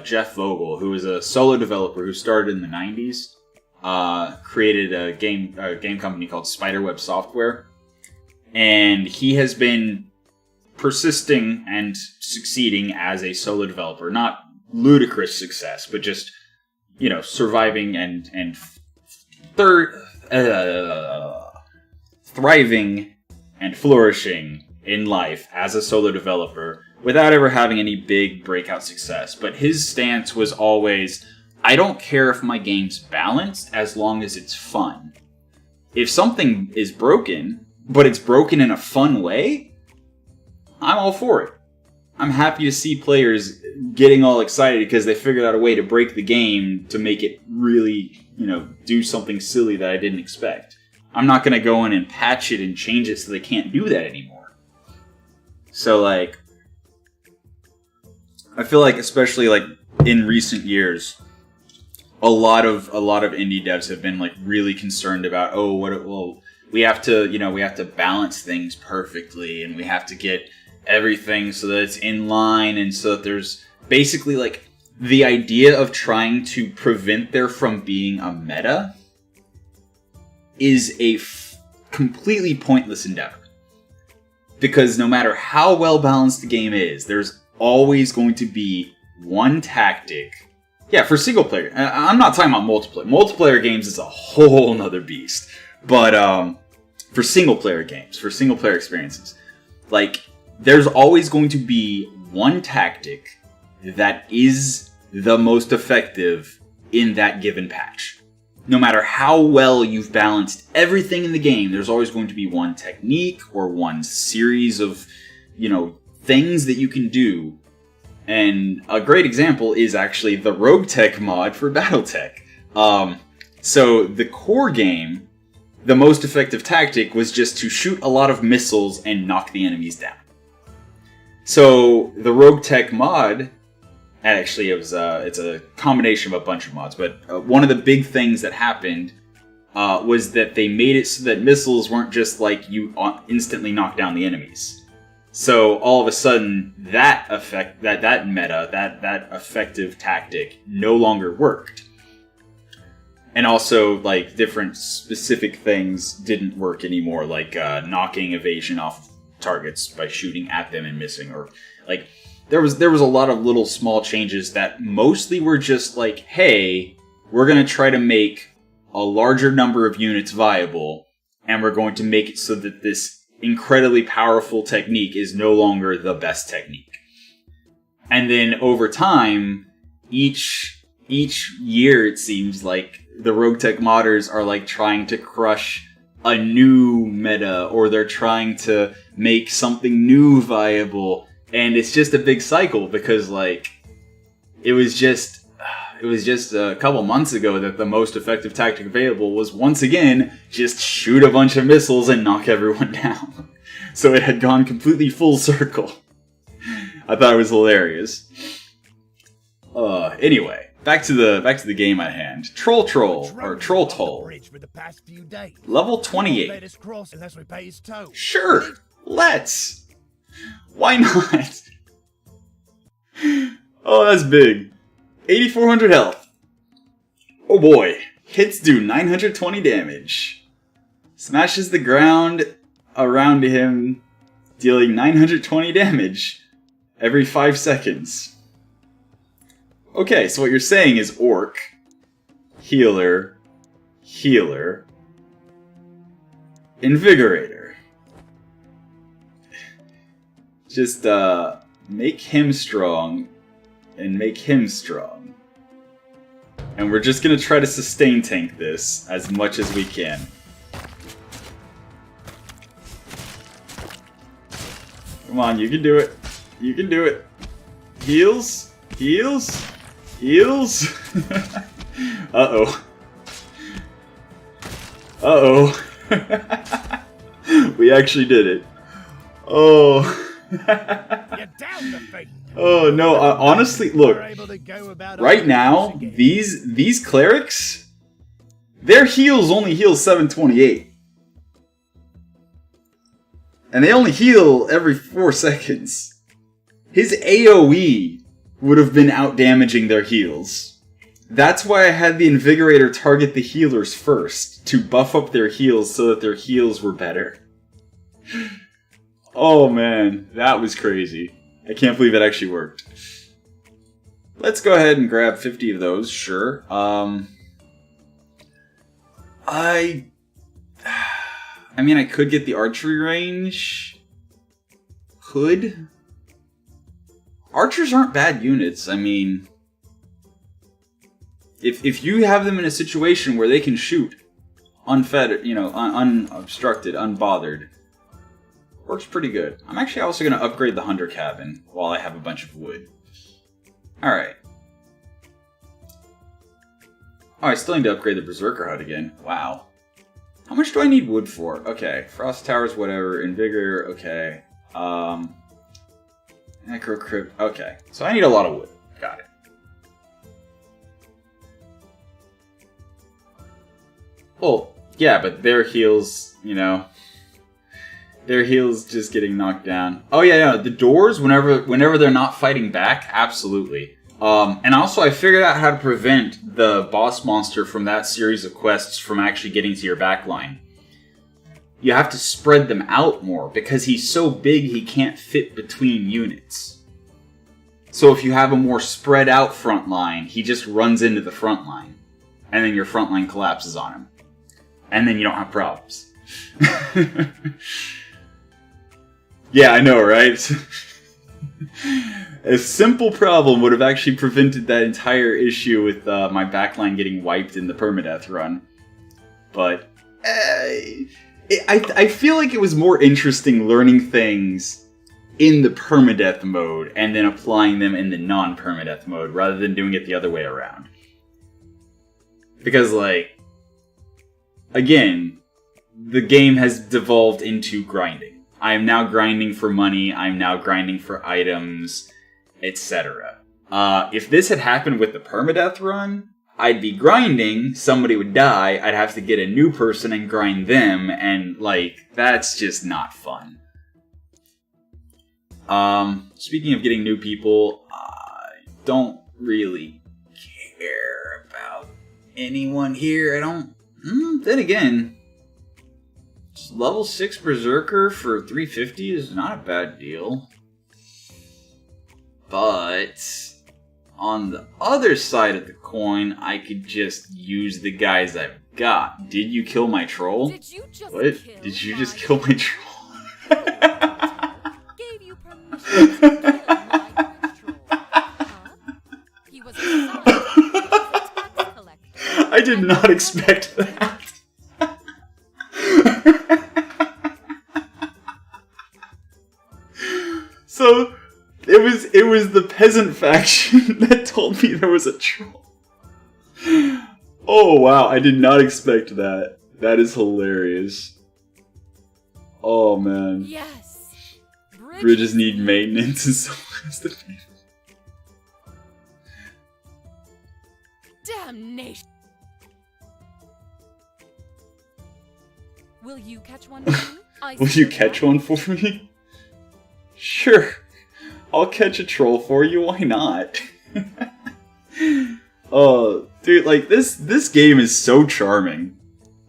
Jeff Vogel, who is a solo developer who started in the 90s, created a game company called Spiderweb Software. And he has been persisting and succeeding as a solo developer. Not ludicrous success, but just, surviving and thriving and flourishing in life as a solo developer without ever having any big breakout success. But his stance was always, I don't care if my game's balanced as long as it's fun. If something is broken, but it's broken in a fun way, I'm all for it. I'm happy to see players getting all excited because they figured out a way to break the game to make it really, do something silly that I didn't expect. I'm not going to go in and patch it and change it so they can't do that anymore. So, I feel like, especially, in recent years, a lot of indie devs have been, really concerned about, we have to balance things perfectly, and we have to get everything so that it's in line, and so that there's basically, the idea of trying to prevent there from being a meta is a completely pointless endeavor. Because no matter how well balanced the game is, there's always going to be one tactic. Yeah, for single player. I'm not talking about multiplayer. Multiplayer games is a whole nother beast. But for single player games, for single player experiences, there's always going to be one tactic that is the most effective in that given patch. No matter how well you've balanced everything in the game, there's always going to be one technique or one series of, things that you can do. And a great example is actually the Rogue Tech mod for Battletech. So the core game, the most effective tactic was just to shoot a lot of missiles and knock the enemies down. So the Rogue Tech mod, actually it's a combination of a bunch of mods, but one of the big things that happened was that they made it so that missiles weren't just you instantly knock down the enemies. So all of a sudden that effective tactic no longer worked. And also different specific things didn't work anymore, knocking evasion off targets by shooting at them and missing, or there was a lot of little small changes that mostly were just hey, we're going to try to make a larger number of units viable, and we're going to make it so that this incredibly powerful technique is no longer the best technique. And then over time, each year it seems the Rogue Tech modders are trying to crush a new meta, or they're trying to make something new viable, and it's just a big cycle because it was just a couple months ago that the most effective tactic available was once again just shoot a bunch of missiles and knock everyone down. So it had gone completely full circle. I thought it was hilarious. Anyway, back to the game at hand. Troll Toll. Level 28. Sure, let's. Why not? Oh, that's big. 8,400 health. Oh boy. Hits do 920 damage. Smashes the ground around him, dealing 920 damage every 5 seconds. Okay, so what you're saying is Orc, Healer, Invigorator. Just, make him strong, and make him strong. And we're just gonna try to sustain tank this as much as we can. Come on, you can do it. You can do it. Heals. Uh-oh. We actually did it. Oh. You're down the thing. Oh no, honestly, look. Right now, these clerics, their heals only heal 728. And they only heal every 4 seconds. His AoE would have been out-damaging their heals. That's why I had the Invigorator target the healers first, to buff up their heals so that their heals were better. Oh man, that was crazy. I can't believe it actually worked. Let's go ahead and grab 50 of those, sure. I mean, I could get the archery range. Could. Archers aren't bad units. I mean, if you have them in a situation where they can shoot unfettered, you know, unobstructed, unbothered, works pretty good. I'm actually also going to upgrade the Hunter Cabin while I have a bunch of wood. Alright. Oh, I still need to upgrade the Berserker Hut again. Wow. How much do I need wood for? Okay. Frost Towers, whatever. Invigorator, okay. Necro Crypt, okay. So I need a lot of wood. Got it. Well, yeah, but their heals, you know... Their heals just getting knocked down. Oh yeah, the doors, whenever they're not fighting back, absolutely. And also I figured out how to prevent the boss monster from that series of quests from actually getting to your backline. You have to spread them out more, because he's so big he can't fit between units. So if you have a more spread out front line, he just runs into the front line. And then your front line collapses on him. And then you don't have problems. Yeah, I know, right? A simple problem would have actually prevented that entire issue with my backline getting wiped in the Permadeath run. But I feel like it was more interesting learning things in the Permadeath mode and then applying them in the non-Permadeath mode rather than doing it the other way around. Because, like, again, the game has devolved into grinding. I am now grinding for money, I am now grinding for items, etc. If this had happened with the Permadeath run, I'd be grinding, somebody would die, I'd have to get a new person and grind them, and, like, that's just not fun. Speaking of getting new people, I don't really care about anyone here. I don't... then again... Level 6 Berserker for 350 is not a bad deal. But on the other side of the coin, I could just use the guys I've got. Did you kill my troll? Did you just what? Did you just kill my troll? Gave you permission to kill my troll. Huh? He was a tax collector. I did not expect that. So, it was the peasant faction that told me there was a troll. Oh wow, I did not expect that. That is hilarious. Oh man. Yes. Bridges need maintenance and so has the pay. Damnation. Will you catch one for me? Will you catch one for me? Sure. I'll catch a troll for you, why not? Oh, dude, like, this game is so charming.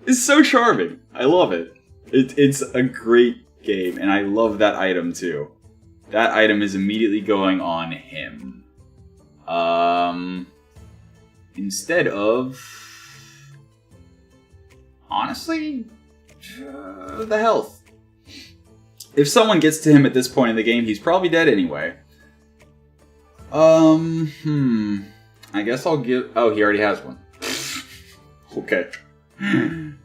It's so charming. I love it. It's a great game, and I love that item, too. That item is immediately going on him. Instead of... honestly... the health. If someone gets to him at this point in the game, he's probably dead anyway. I guess I'll give... oh, he already has one. Okay.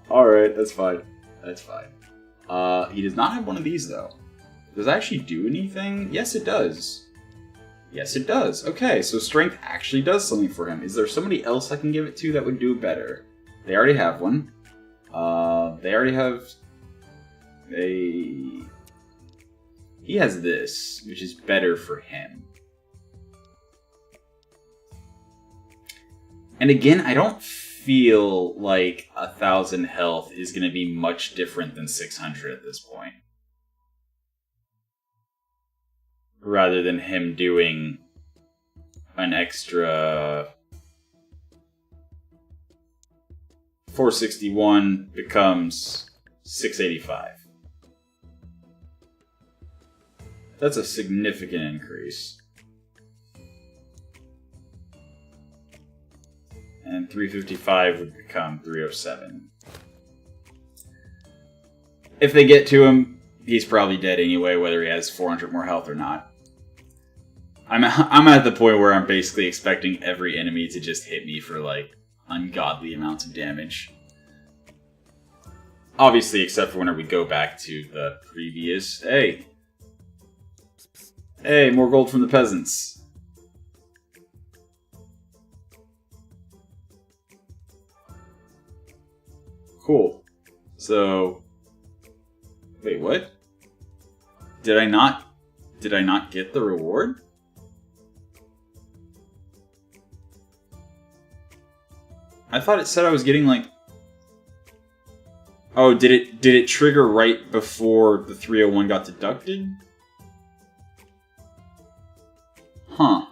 Alright, that's fine. That's fine. He does not have one of these, though. Does it actually do anything? Yes, it does. Yes, it does. Okay, so strength actually does something for him. Is there somebody else I can give it to that would do better? They already have one. They already have... He has this, which is better for him. And again, I don't feel like 1,000 health is going to be much different than 600 at this point. rather than him doing an extra 461 becomes 685. That's a significant increase. And 355 would become 307. If they get to him, he's probably dead anyway, whether he has 400 more health or not. I'm at the point where I'm basically expecting every enemy to just hit me for, like, ungodly amounts of damage. Obviously, except for whenever we go back to the previous... Hey! Hey, more gold from the peasants. Cool. So... Wait, what? Did I not get the reward? I thought it said I was getting, like... Oh, did it trigger right before the 301 got deducted? Huh.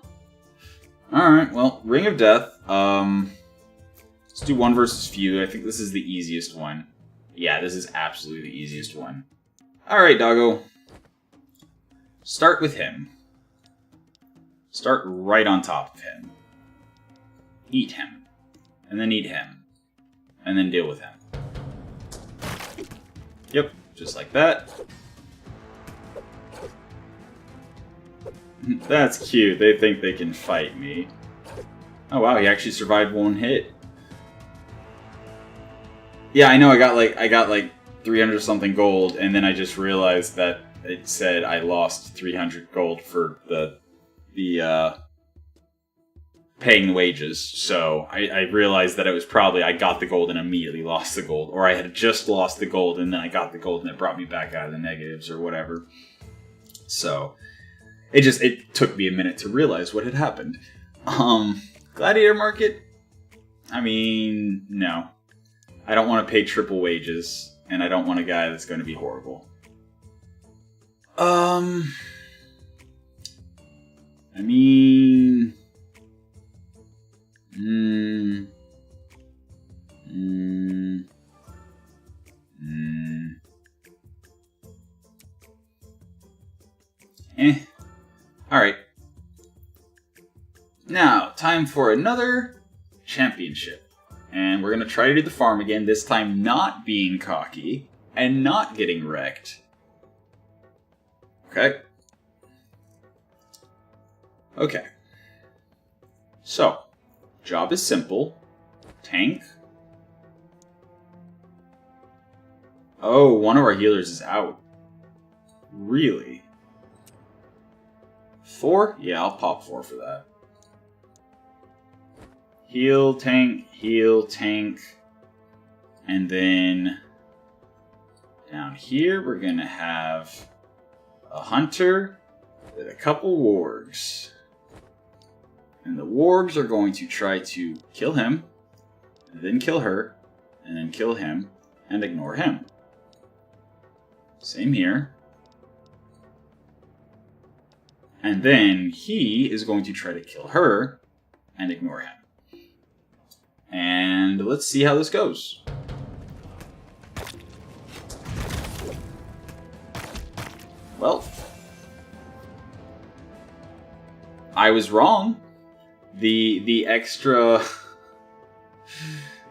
Alright, well, Ring of Death. Let's do 1 versus feud. I think this is the easiest one. Yeah, this is absolutely the easiest one. Alright, doggo. Start with him. Start right on top of him. Eat him. And then eat him. And then deal with him. Yep, just like that. That's cute. They think they can fight me. Oh wow, he actually survived 1 hit. Yeah, I know. I got like 300 something gold, and then I just realized that it said I lost 300 gold for the paying the wages. So I realized that it was probably I got the gold and immediately lost the gold, or I had just lost the gold and then I got the gold and it brought me back out of the negatives or whatever. So it took me a minute to realize what had happened. Gladiator market? I mean, no. I don't want to pay triple wages, and I don't want a guy that's going to be horrible. I mean... Alright. Now, time for another championship. And we're going to try to do the farm again, this time not being cocky and not getting wrecked. Okay. Okay. So, job is simple. Tank. Oh, one of our healers is out. Really? 4? Yeah, I'll pop 4 for that. Heal, tank, and then down here we're gonna have a hunter with a couple wargs. And the wargs are going to try to kill him, and then kill her, and then kill him, and ignore him. Same here. And then he is going to try to kill her, and ignore him. And let's see how this goes. Well, I was wrong. The extra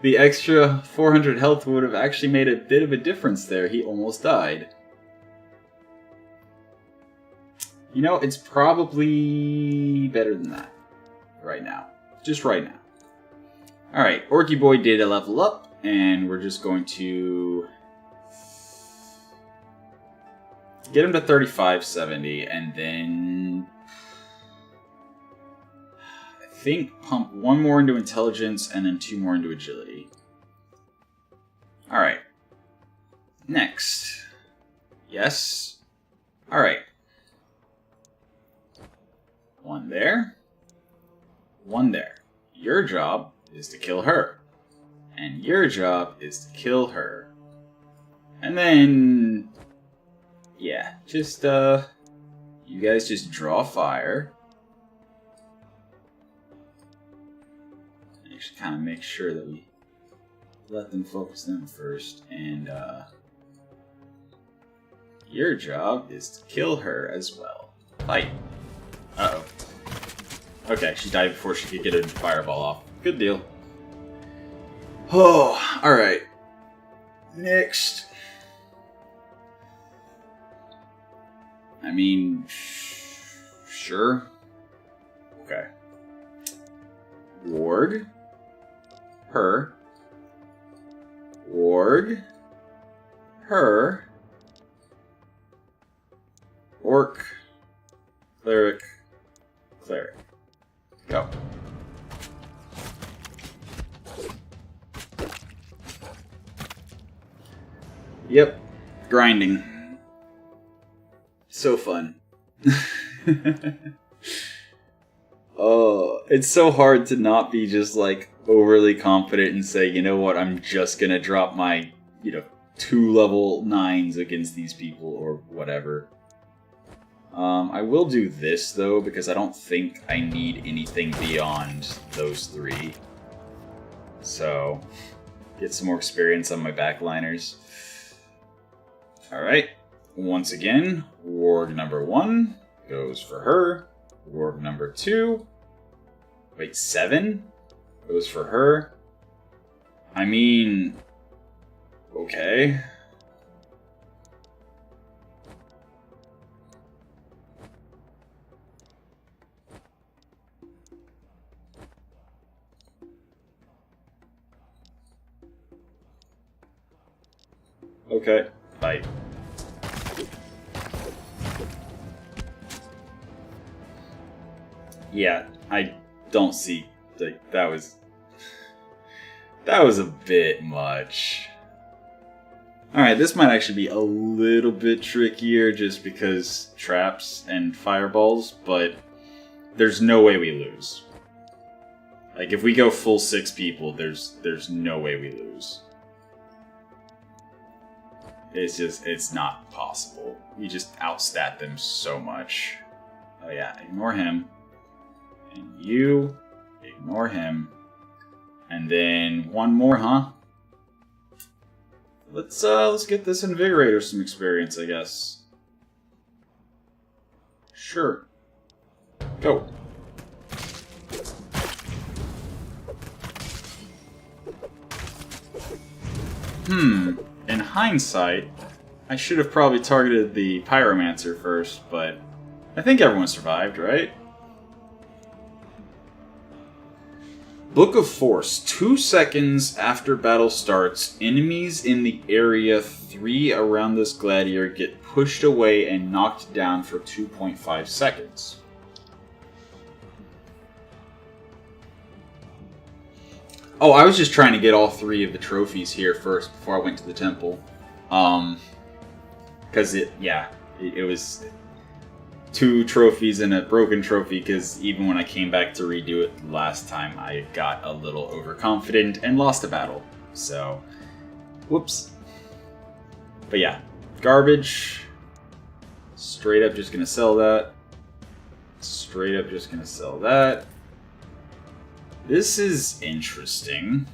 400 health would have actually made a bit of a difference there. He almost died. You know, it's probably better than that right now. Just right now. Alright, Orky Boy did a level up, and we're just going to get him to 3570, and then I think pump 1 more into intelligence, and then 2 more into agility. Alright. Next. Yes. Alright. 1 there. 1 there. Your job is to kill her. And your job is to kill her. And then... yeah, just, You guys just draw fire. Actually kind of make sure that we let them focus them first. And your job is to kill her as well. Fight. Uh-oh. Okay, she died before she could get a fireball off. Good deal. Oh, alright. Next. I mean, sure. Okay. Warg. Her. Warg. Her. Orc. Cleric. Cleric. Go. Yep. Grinding. So fun. Oh, it's so hard to not be just like overly confident and say, you know what, I'm just gonna drop my, 2 level 9s against these people or whatever. I will do this though, because I don't think I need anything beyond those 3. So, get some more experience on my backliners. Alright, once again, warg number 1 goes for her. Warg number 2, wait, 7 goes for her. I mean, okay. Okay, fight. Yeah, I don't see, like, that was a bit much. Alright, this might actually be a little bit trickier just because traps and fireballs, but there's no way we lose. Like, if we go full 6 people, there's no way we lose. It's not possible. We just outstat them so much. Oh yeah, ignore him. And you, ignore him. And then one more, huh? Let's get this Invigorator some experience, I guess. Sure. Go. In hindsight, I should have probably targeted the Pyromancer first, but I think everyone survived, right? Book of Force. 2 seconds after battle starts, enemies in the area 3 around this gladiator get pushed away and knocked down for 2.5 seconds. Oh, I was just trying to get all 3 of the trophies here first before I went to the temple. Because it was 2 trophies and a broken trophy, because even when I came back to redo it last time, I got a little overconfident and lost a battle. So, whoops. But yeah, garbage. Straight up just gonna sell that. Straight up just gonna sell that. This is interesting.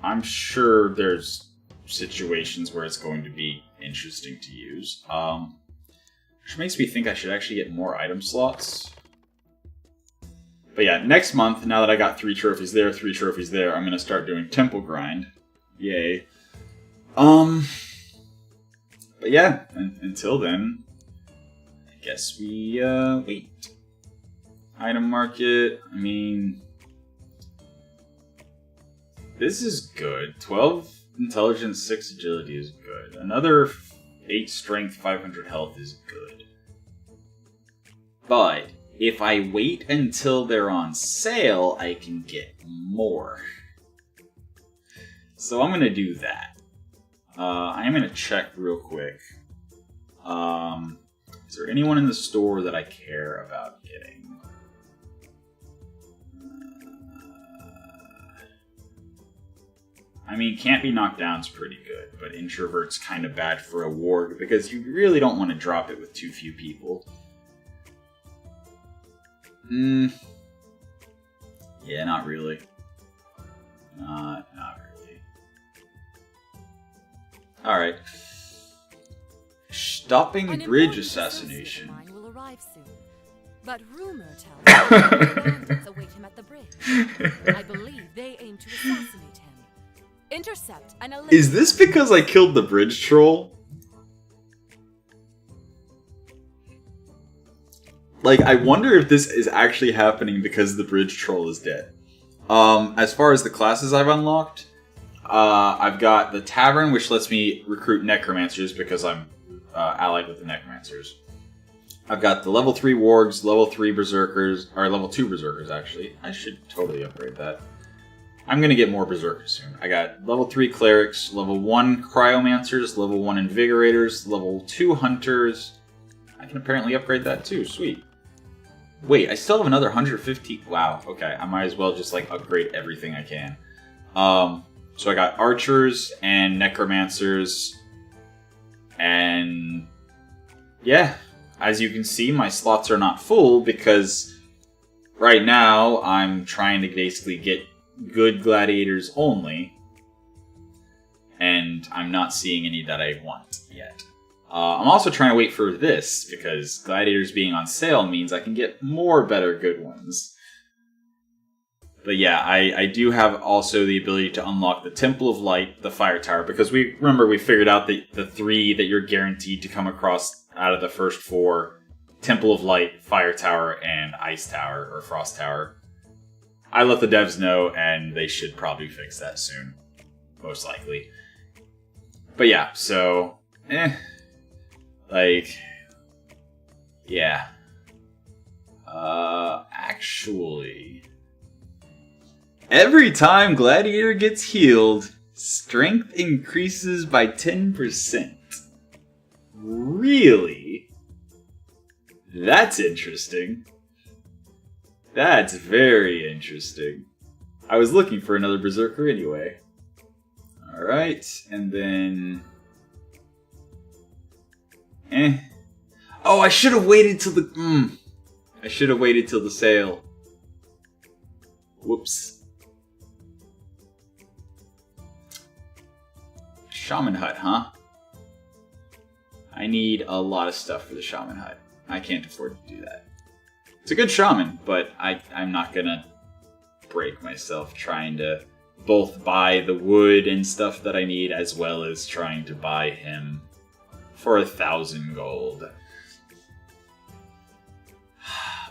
I'm sure there's situations where it's going to be interesting to use. Which makes me think I should actually get more item slots. But yeah, next month, now that I got 3 trophies there, 3 trophies there, I'm going to start doing temple grind. Yay. But yeah, until then, I guess we, wait. Item market, I mean, this is good. 12 intelligence, 6 agility is good. Another 8 strength, 500 health is good. But if I wait until they're on sale, I can get more. So I'm going to do that. I'm going to check real quick. Is there anyone in the store that I care about getting? I mean, can't be knocked down's pretty good, but introvert's kind of bad for a warg because you really don't want to drop it with too few people. Yeah, not really. Not really. Alright. Stopping bridge assassination. Will arrive soon, but rumor tells me that bandits await him at the bridge. I believe they aim to assassinate him. Intercept and eliminate. Is this because I killed the bridge troll? Like, I wonder if this is actually happening because the bridge troll is dead. As far as the classes I've unlocked, I've got the Tavern, which lets me recruit Necromancers because I'm allied with the Necromancers. I've got the level 3 Wargs, level 3 Berserkers, or level 2 Berserkers, actually. I should totally upgrade that. I'm going to get more Berserkers soon. I got level 3 Clerics, level 1 Cryomancers, level 1 Invigorators, level 2 Hunters. I can apparently upgrade that too. Sweet. Wait, I still have another 150. Wow, okay. I might as well just, like, upgrade everything I can. So I got Archers and Necromancers. And yeah, as you can see, my slots are not full because right now I'm trying to basically get good gladiators only. And I'm not seeing any that I want yet. I'm also trying to wait for this, because gladiators being on sale means I can get more better good ones. But yeah, I do have also the ability to unlock the Temple of Light, the Fire Tower, because we figured out the 3 that you're guaranteed to come across out of the first 4. Temple of Light, Fire Tower, and Ice Tower, or Frost Tower. I let the devs know, and they should probably fix that soon. Most likely. But yeah, so... Like, yeah. Actually, every time Gladiator gets healed, strength increases by 10%. Really? That's interesting. That's very interesting. I was looking for another Berserker anyway. Alright, and then... Oh, I should have waited till the... I should have waited till the sale. Whoops. Shaman Hut, huh? I need a lot of stuff for the Shaman Hut. I can't afford to do that. It's a good shaman, but I'm not gonna break myself trying to both buy the wood and stuff that I need, as well as trying to buy him for 1,000 gold.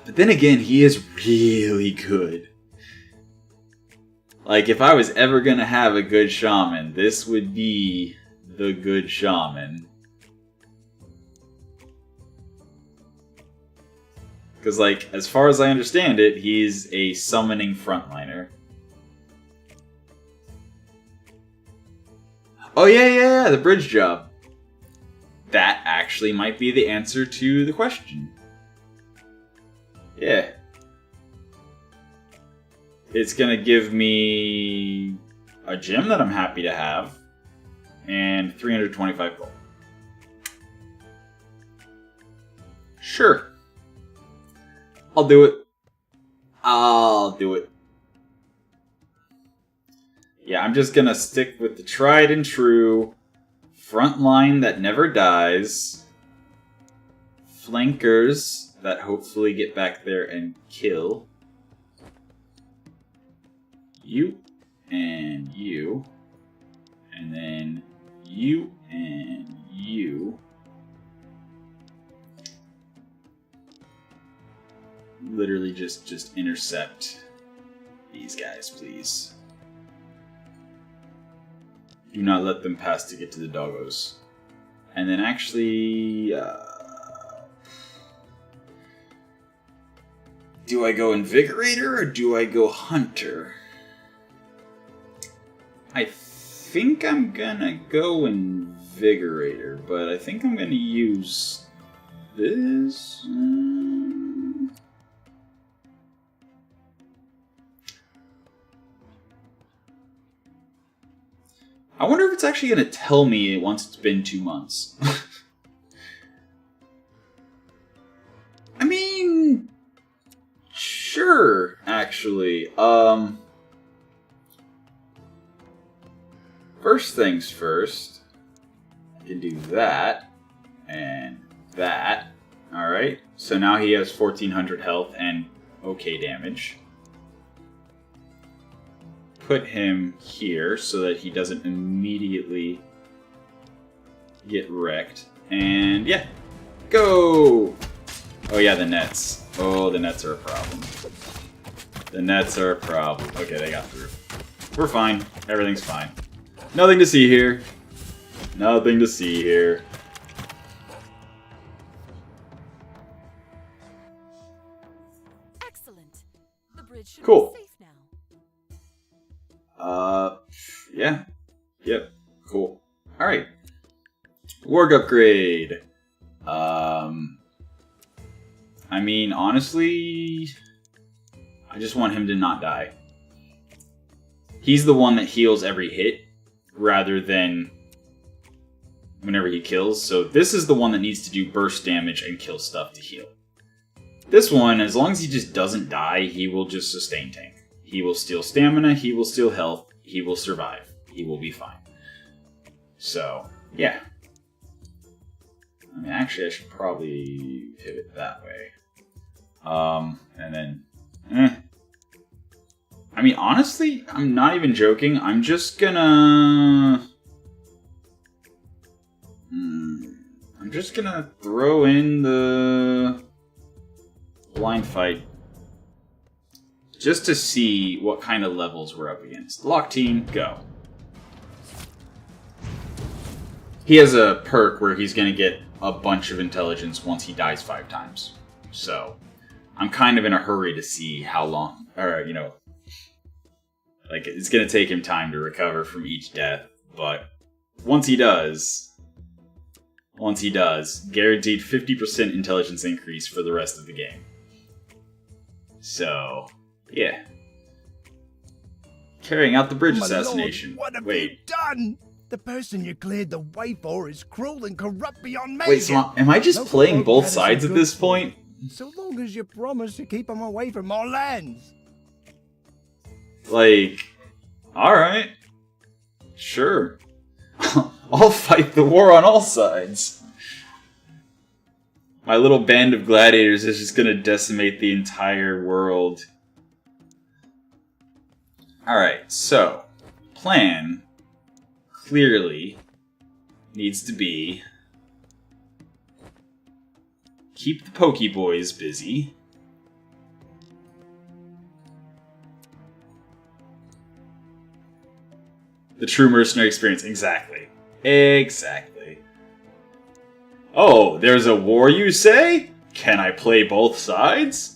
But then again, he is really good. Like, if I was ever gonna have a good shaman, this would be the good shaman. Because, like, as far as I understand it, he's a summoning frontliner. Oh, yeah, the bridge job. That actually might be the answer to the question. Yeah. It's gonna give me a gem that I'm happy to have, and 325 gold. Sure. I'll do it. I'll do it. Yeah, I'm just gonna stick with the tried and true front line that never dies, flankers that hopefully get back there and kill. You, and then you, and you. Literally just intercept these guys, please. Do not let them pass to get to the doggos. And then actually... do I go Invigorator or do I go Hunter? I think I'm gonna go Invigorator, but I think I'm gonna use this. I wonder if it's actually going to tell me once it's been 2 months. I mean, sure, actually. First things first, I can do that and that. Alright, so now he has 1400 health and okay damage. Put him here so that he doesn't immediately get wrecked. And yeah, go! Oh yeah, the nets. Oh, the nets are a problem. The nets are a problem. Okay, they got through. We're fine. Everything's fine. Nothing to see here. Nothing to see here. Excellent. The bridge should Cool. be safe now. Yeah. Yep. Cool. Alright. Warg upgrade. I mean, honestly, I just want him to not die. He's the one that heals every hit, rather than whenever he kills. So this is the one that needs to do burst damage and kill stuff to heal. This one, as long as he just doesn't die, he will just sustain tank. He will steal stamina, he will steal health, he will survive. He will be fine. So, yeah. I mean, actually, I should probably pivot that way. And then, I mean, honestly, I'm not even joking. I'm just gonna... I'm just gonna throw in the blind fight just to see what kind of levels we're up against. Lock team, go. He has a perk where he's gonna get a bunch of intelligence once he dies 5 times. So, I'm kind of in a hurry to see how long, or, you know, like, it's gonna take him time to recover from each death, but once he does, guaranteed 50% intelligence increase for the rest of the game. So, yeah. Carrying out the bridge assassination. Lord, what have Wait. you done? The person you cleared the way for is cruel and corrupt beyond measure. Wait, so am I just Local playing folk both had us a sides at good this point? So long as you promise to keep them away from our lands. Like, alright. Sure. I'll fight the war on all sides. My little band of gladiators is just gonna decimate the entire world. Alright, so, plan clearly needs to be keep the Pokeboys busy. The true mercenary experience, exactly. Exactly. Oh, there's a war, you say? Can I play both sides?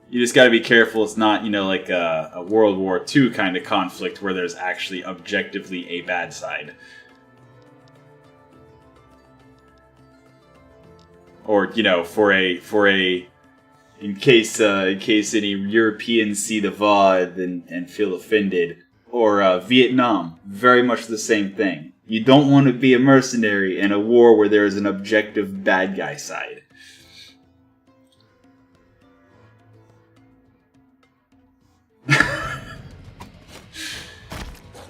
You just gotta be careful it's not, you know, like a World War II kind of conflict where there's actually objectively a bad side. Or, you know, in case any Europeans see the VOD and feel offended. Or Vietnam, very much the same thing. You don't want to be a mercenary in a war where there is an objective bad guy side.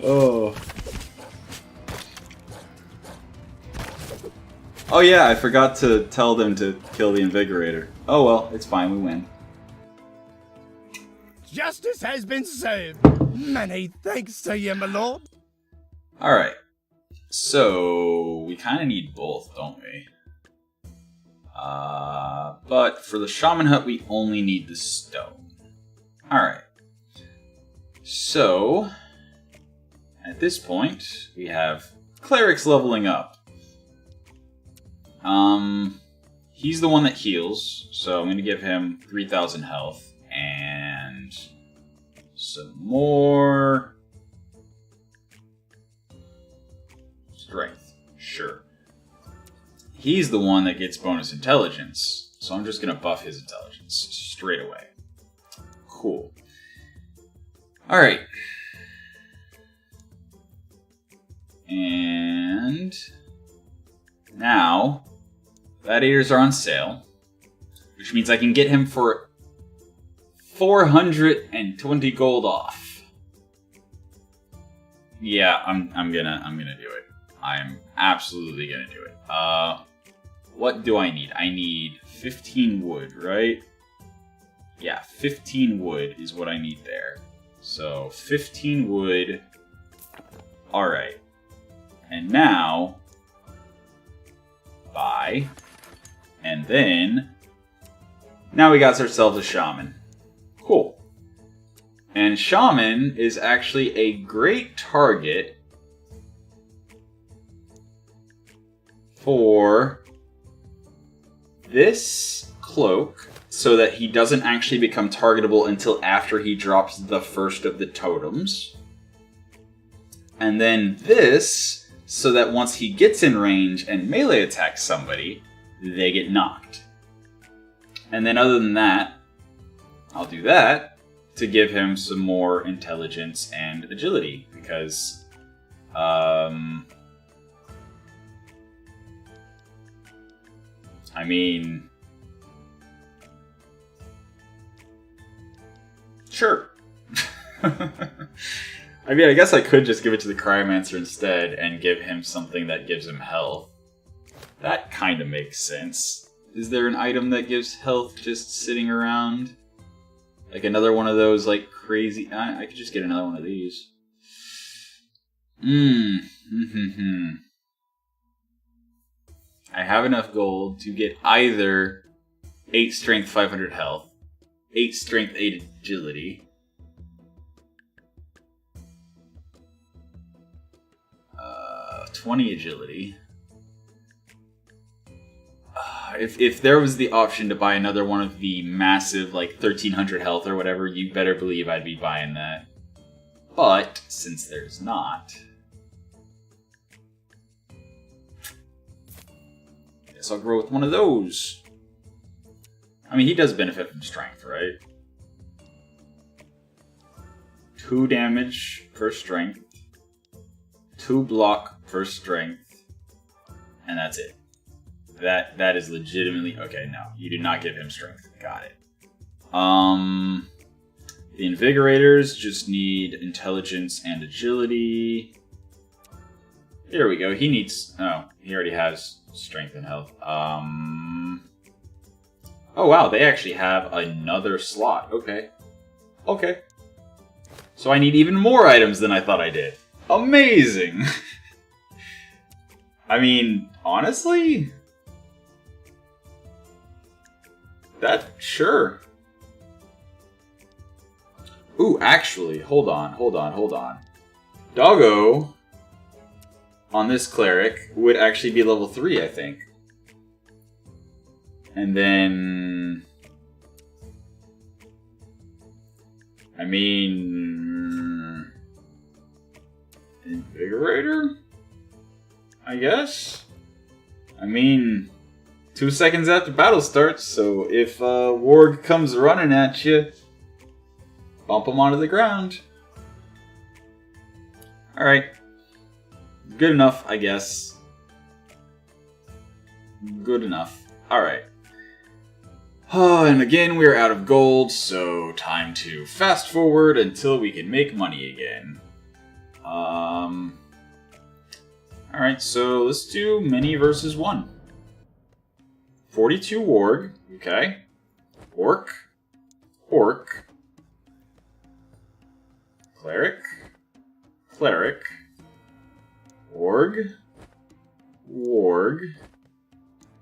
Oh. Oh yeah, I forgot to tell them to kill the Invigorator. Oh well, it's fine, we win. Justice has been served. Many thanks to you, my lord. Alright. So, we kind of need both, don't we? But for the Shaman Hut, we only need the stone. Alright. So, at this point, we have clerics leveling up. He's the one that heals, so I'm going to give him 3,000 health and some more strength. Sure. He's the one that gets bonus intelligence, so I'm just going to buff his intelligence straight away. Cool. Alright. And now, gladiators are on sale, which means I can get him for 420 gold off. Yeah, I'm gonna do it. I'm absolutely gonna do it. What do I need? I need 15 wood, right? Yeah, 15 wood is what I need there. So 15 wood. All right. And now, buy. And then, now we got ourselves a shaman. Cool. And shaman is actually a great target for this cloak, so that he doesn't actually become targetable until after he drops the first of the totems. And then this, so that once he gets in range and melee attacks somebody, they get knocked. And then other than that, I'll do that to give him some more intelligence and agility, because I mean, sure. I mean, I guess I could just give it to the Cryomancer instead and give him something that gives him health. That kind of makes sense. Is there an item that gives health just sitting around? Like another one of those, like, crazy... I could just get another one of these. I have enough gold to get either 8 strength, 500 health, 8 strength, 8 agility, 20 agility. If there was the option to buy another one of the massive, like, 1300 health or whatever, you better believe I'd be buying that. But, since there's not, I guess I'll grow with one of those. I mean, he does benefit from strength, right? 2 damage per strength, 2 block per strength, and that's it. That is legitimately... Okay, no. You do not give him strength. Got it. The Invigorators just need intelligence and agility. There we go. He needs... Oh, he already has strength and health. Oh, wow. They actually have another slot. Okay. Okay. So I need even more items than I thought I did. Amazing! I mean, honestly... Sure. Ooh, actually, hold on. Doggo on this cleric would actually be level 3, I think. And then... I mean... Invigorator? I guess? I mean... 2 seconds after battle starts, so if Warg comes running at you, bump him onto the ground. Alright. Good enough, I guess. Good enough. Alright. Oh, and again, we're out of gold, so time to fast forward until we can make money again. Alright, so let's do many versus 1. 42 Warg, okay. Orc. Cleric. Warg.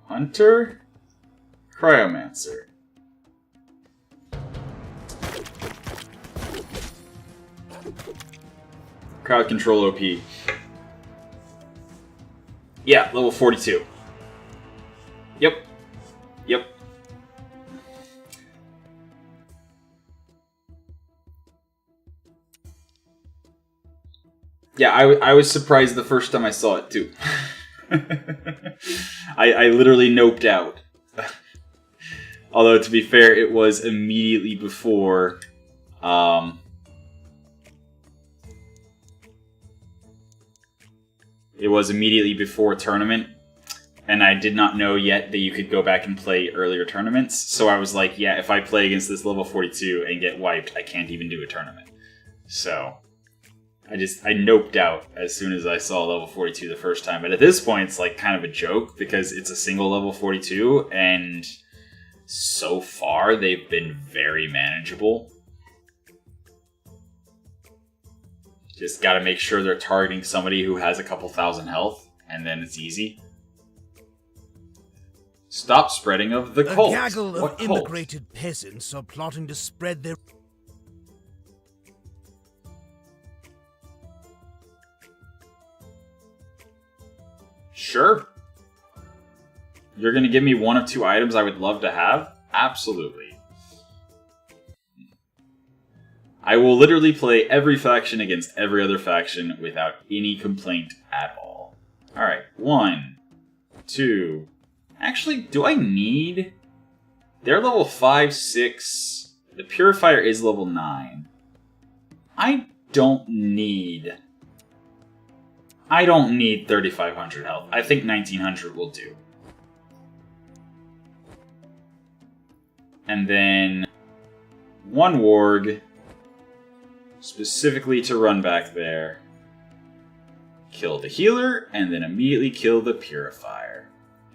Hunter. Cryomancer. Crowd control OP. Yeah, level 42. Yep. Yeah, I was surprised the first time I saw it, too. I literally noped out. Although, to be fair, it was immediately before It was immediately before tournament, and I did not know yet that you could go back and play earlier tournaments. So I was like, yeah, if I play against this level 42 and get wiped, I can't even do a tournament. So I noped out as soon as I saw level 42 the first time. But at this point, it's like kind of a joke because it's a single level 42, and so far they've been very manageable. Just gotta make sure they're targeting somebody who has a couple thousand health, and then it's easy. Stop spreading of the cult. A gaggle What of cult? immigrated peasants are plotting to spread their... Sure. You're gonna give me one of two items I would love to have? Absolutely. I will literally play every faction against every other faction without any complaint at all. Alright, 1, 2... Actually, do I need... They're level 5, 6... The Purifier is level 9. I don't need 3,500 health. I think 1,900 will do. And then... 1 warg... Specifically to run back there. Kill the healer, and then immediately kill the purifier.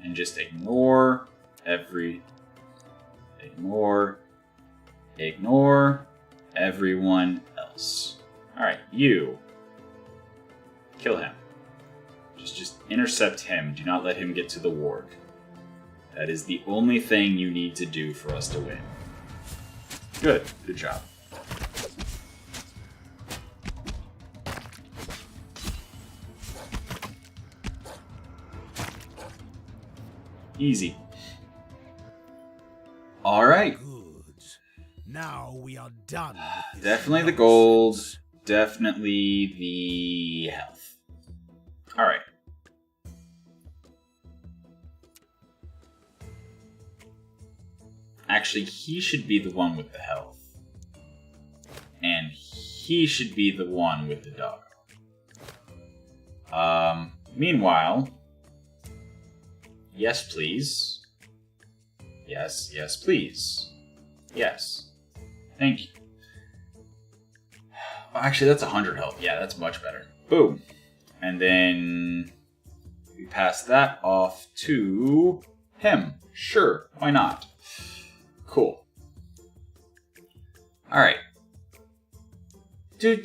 And just ignore everyone else. Alright, you. Kill him. Just intercept him. Do not let him get to the warg. That is the only thing you need to do for us to win. Good. Good job. Easy. Alright. Good. Now we are done. with this Definitely the gold. nonsense. Definitely the health. Alright. Actually, he should be the one with the health. And he should be the one with the dog. Meanwhile... Yes, please. Yes, yes, please. Yes. Thank you. Actually, that's 100 health. Yeah, that's much better. Boom. And then we pass that off to him. Sure, why not? Cool. Alright. Do.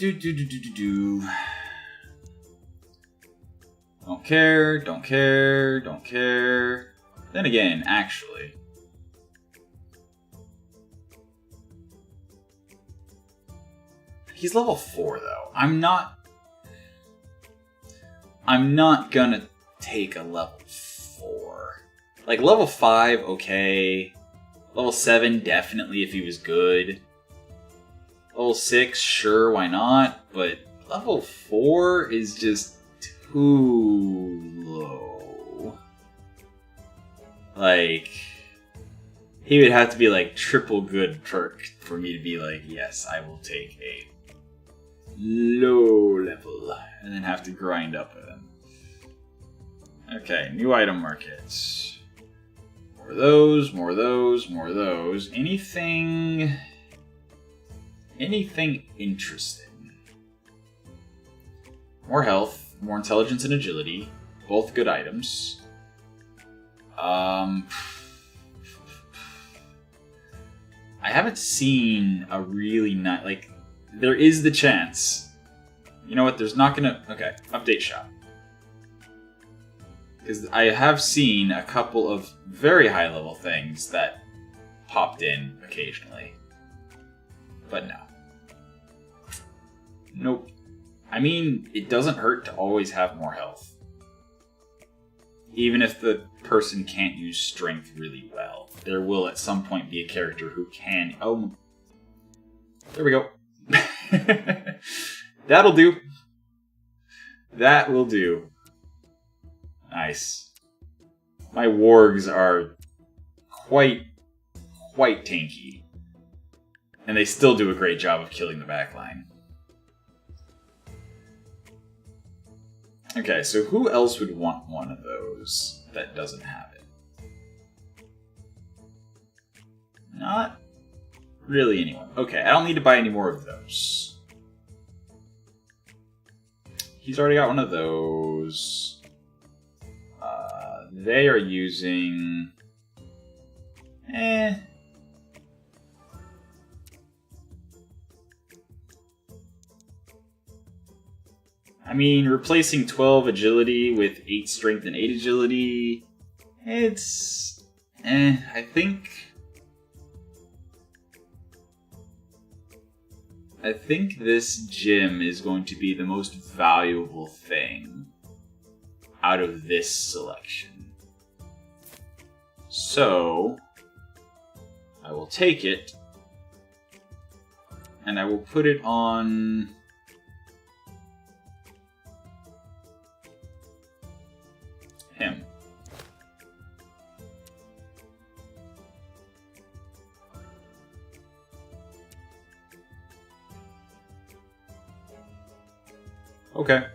Don't care, don't care, don't care. Then again, actually. He's level 4 though. I'm not gonna take a level 4. Like level 5, okay. Level 7, definitely if he was good. Level 6, sure, why not? But level 4 is just too low. Like, he would have to be like triple good Turk for me to be like, yes, I will take a low level, and then have to grind up with him. Okay, new item markets. More of those, more of those, more of those. Anything interesting? More health. More intelligence and agility. Both good items. I haven't seen a really nice... Like, there is the chance. You know what? There's not gonna... Okay, update shop. Because I have seen a couple of very high-level things that popped in occasionally. But no. Nope. I mean, it doesn't hurt to always have more health. Even if the person can't use strength really well. There will at some point be a character who can... Oh, there we go. That'll do. That will do. Nice. My wargs are quite tanky. And they still do a great job of killing the backline. Okay, so who else would want one of those that doesn't have it? Not really anyone. Okay, I don't need to buy any more of those. He's already got one of those. They are using... I mean, replacing 12 agility with 8 strength and 8 agility, it's... I think this gym is going to be the most valuable thing out of this selection. So, I will take it, and I will put it on... him. Okay.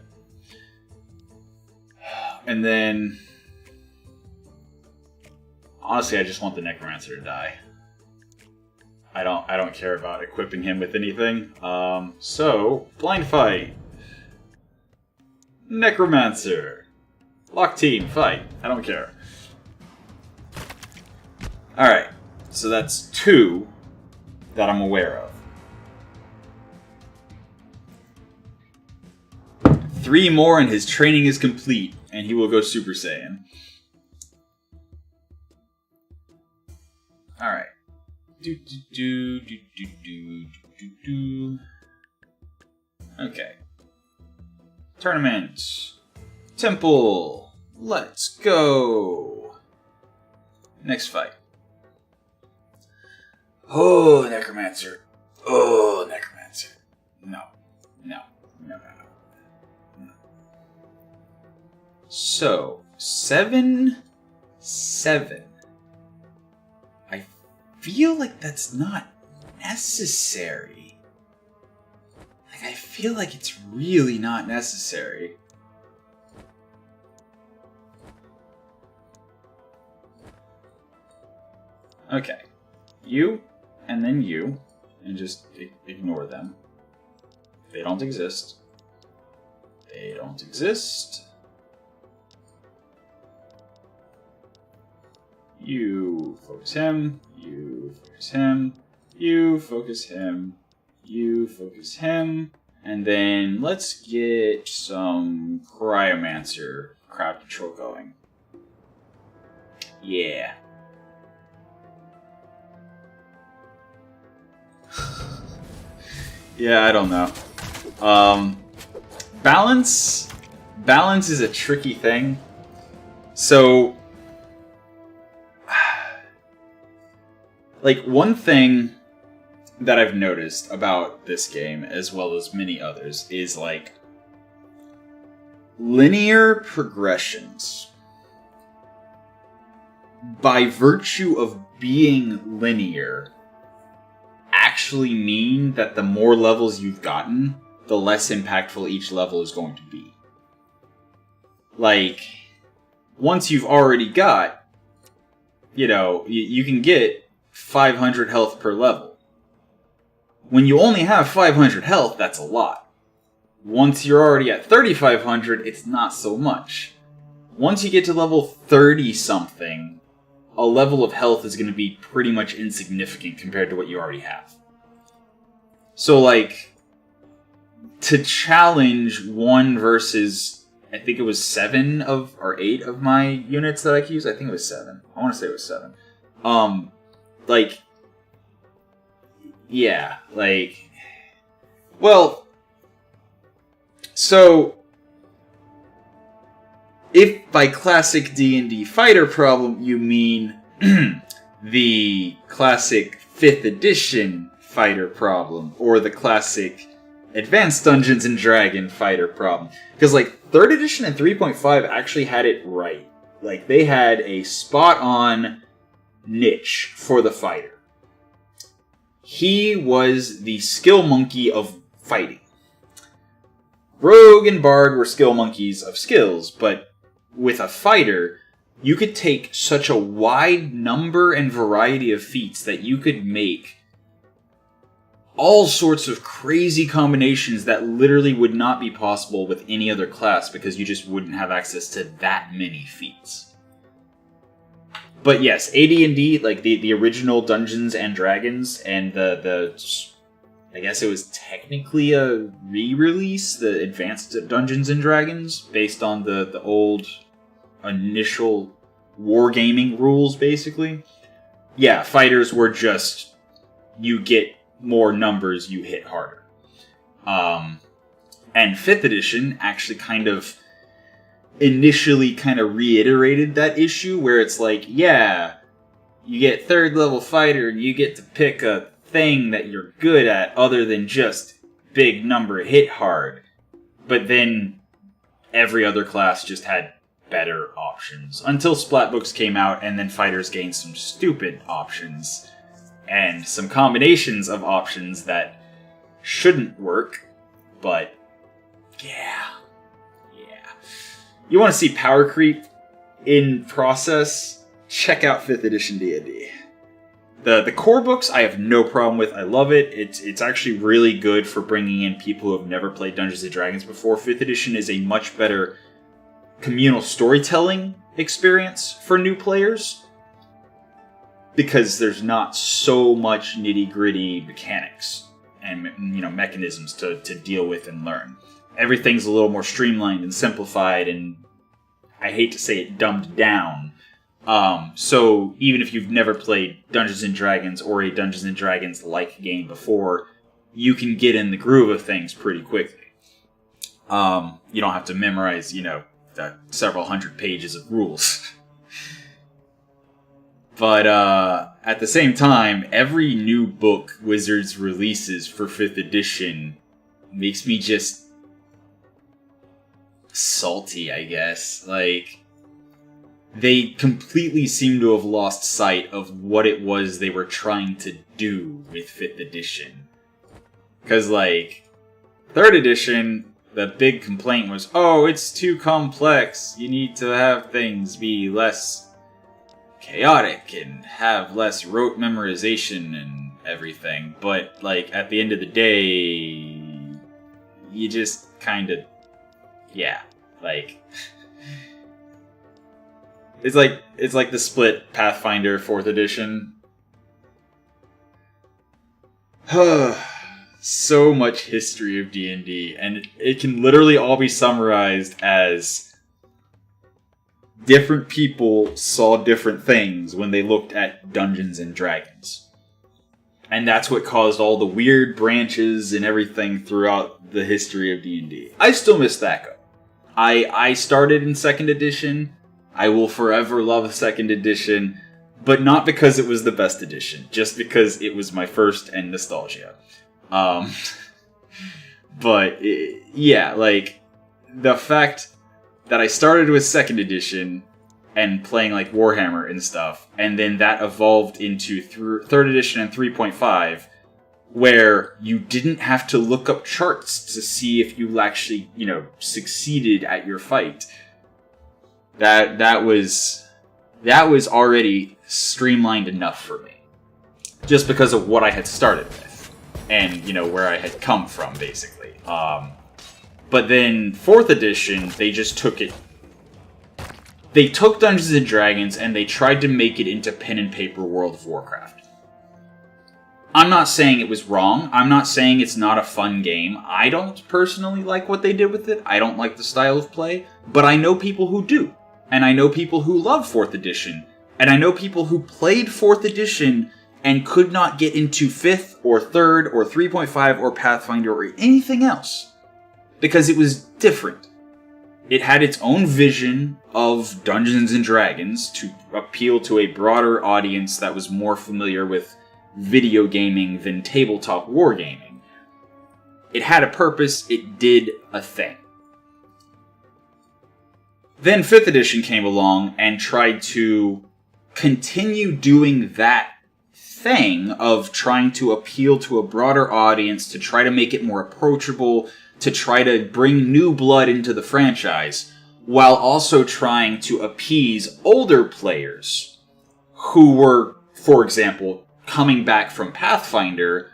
And then... honestly, I just want the Necromancer to die. I don't care about equipping him with anything. So, blind fight. Necromancer. Lock team, fight. I don't care. Alright, so that's 2 that I'm aware of. 3 more and his training is complete, and he will go Super Saiyan. Alright. Okay. Tournament. Temple. Let's go. Next fight. Oh, Necromancer. Oh, Necromancer. No. So, 7. I feel like that's not necessary. I feel like it's really not necessary. Okay. You, and then you, and just ignore them. They don't exist. They don't exist. You focus him, you focus him, you focus him, you focus him, and then let's get some Cryomancer crowd control going. Yeah. Yeah, I don't know. Balance is a tricky thing. So, like, one thing that I've noticed about this game, as well as many others, is, like, linear progressions, by virtue of being linear, actually mean that the more levels you've gotten, the less impactful each level is going to be. Like, once you've already got, you know, you can get 500 health per level. When you only have 500 health, that's a lot. Once you're already at 3,500, it's not so much. Once you get to level 30-something, a level of health is going to be pretty much insignificant compared to what you already have. So, like, to challenge 1 versus, I think it was 7 or 8 of my units that I could use. I think it was 7. I want to say it was 7. Like, yeah, like, well, so, if by classic D&D fighter problem you mean the classic 5th edition fighter problem, or the classic Advanced Dungeons and Dragon fighter problem, because, like, 3rd edition and 3.5 actually had it right. Like, they had a spot-on niche for the fighter. he was the skill monkey of fighting. Rogue and Bard were skill monkeys of skills, but with a fighter, you could take such a wide number and variety of feats that you could make all sorts of crazy combinations that literally would not be possible with any other class because you just wouldn't have access to that many feats. But yes, AD&D, like the original Dungeons and Dragons, and the I guess it was technically a re-release, the Advanced Dungeons and Dragons, based on the old initial wargaming rules, basically. Yeah, fighters were just, you get more numbers, you hit harder. And 5th edition actually initially reiterated that issue, where it's like, yeah, you get 3rd level fighter, and you get to pick a thing that you're good at other than just big number hit hard. But then every other class just had better options until Splat Books came out, and then fighters gained some stupid options and some combinations of options that shouldn't work. But yeah. You want to see power creep in process? Check out 5th edition D&D. The core books I have no problem with. I love it. It's actually really good for bringing in people who have never played Dungeons & Dragons before. 5th edition is a much better communal storytelling experience for new players because there's not so much nitty-gritty mechanics and mechanisms to deal with and learn. Everything's a little more streamlined and simplified, and I hate to say it, dumbed down. So even if you've never played Dungeons & Dragons or a Dungeons & Dragons-like game before, you can get in the groove of things pretty quickly. You don't have to memorize, several hundred pages of rules. But at the same time, every new book Wizards releases for 5th edition makes me just salty, I guess. Like, they completely seem to have lost sight of what it was they were trying to do with 5th edition. Because, 3rd edition, the big complaint was, oh, it's too complex. You need to have things be less chaotic and have less rote memorization and everything. But, at the end of the day, you just it's like the split Pathfinder 4th edition. So much history of D&D, and it can literally all be summarized as different people saw different things when they looked at Dungeons and Dragons. And that's what caused all the weird branches and everything throughout the history of D&D. I still miss THAC0. I started in 2nd edition. I will forever love 2nd edition, but not because it was the best edition, just because it was my first and nostalgia. But the fact that I started with 2nd edition and playing Warhammer and stuff, and then that evolved into 3rd edition and 3.5, where you didn't have to look up charts to see if you actually, succeeded at your fight. That was already streamlined enough for me, just because of what I had started with, and where I had come from, basically. But then 4th edition, they just took it. They took Dungeons and Dragons and they tried to make it into pen and paper World of Warcraft. I'm not saying it was wrong. I'm not saying it's not a fun game. I don't personally like what they did with it. I don't like the style of play. But I know people who do. And I know people who love 4th edition. And I know people who played 4th edition and could not get into 5th or 3rd or 3.5 or Pathfinder or anything else. Because it was different. It had its own vision of Dungeons and Dragons to appeal to a broader audience that was more familiar with video gaming than tabletop wargaming. It had a purpose, it did a thing. Then 5th edition came along and tried to continue doing that thing of trying to appeal to a broader audience, to try to make it more approachable, to try to bring new blood into the franchise, while also trying to appease older players who were, for example, coming back from Pathfinder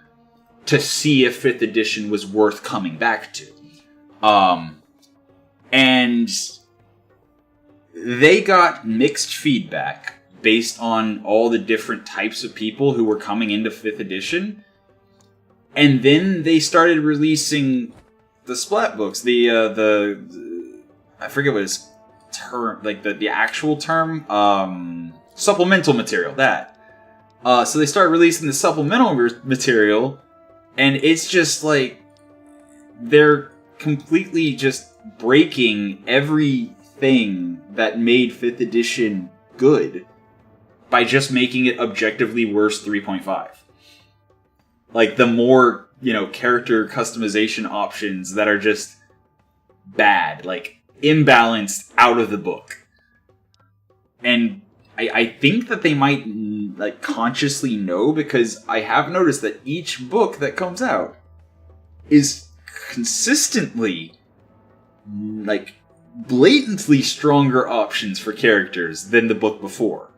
to see if 5th edition was worth coming back to. And they got mixed feedback based on all the different types of people who were coming into 5th edition. And then they started releasing the splat books, I forget what his term, like the actual term, supplemental material, that. So they started releasing the supplemental material, and it's just like, they're completely just breaking everything that made 5th edition good by just making it objectively worse 3.5. Like, the more, character customization options that are just bad, like, imbalanced out of the book. And I think that they might, like, consciously know, because I have noticed that each book that comes out is consistently, like, blatantly stronger options for characters than the book before.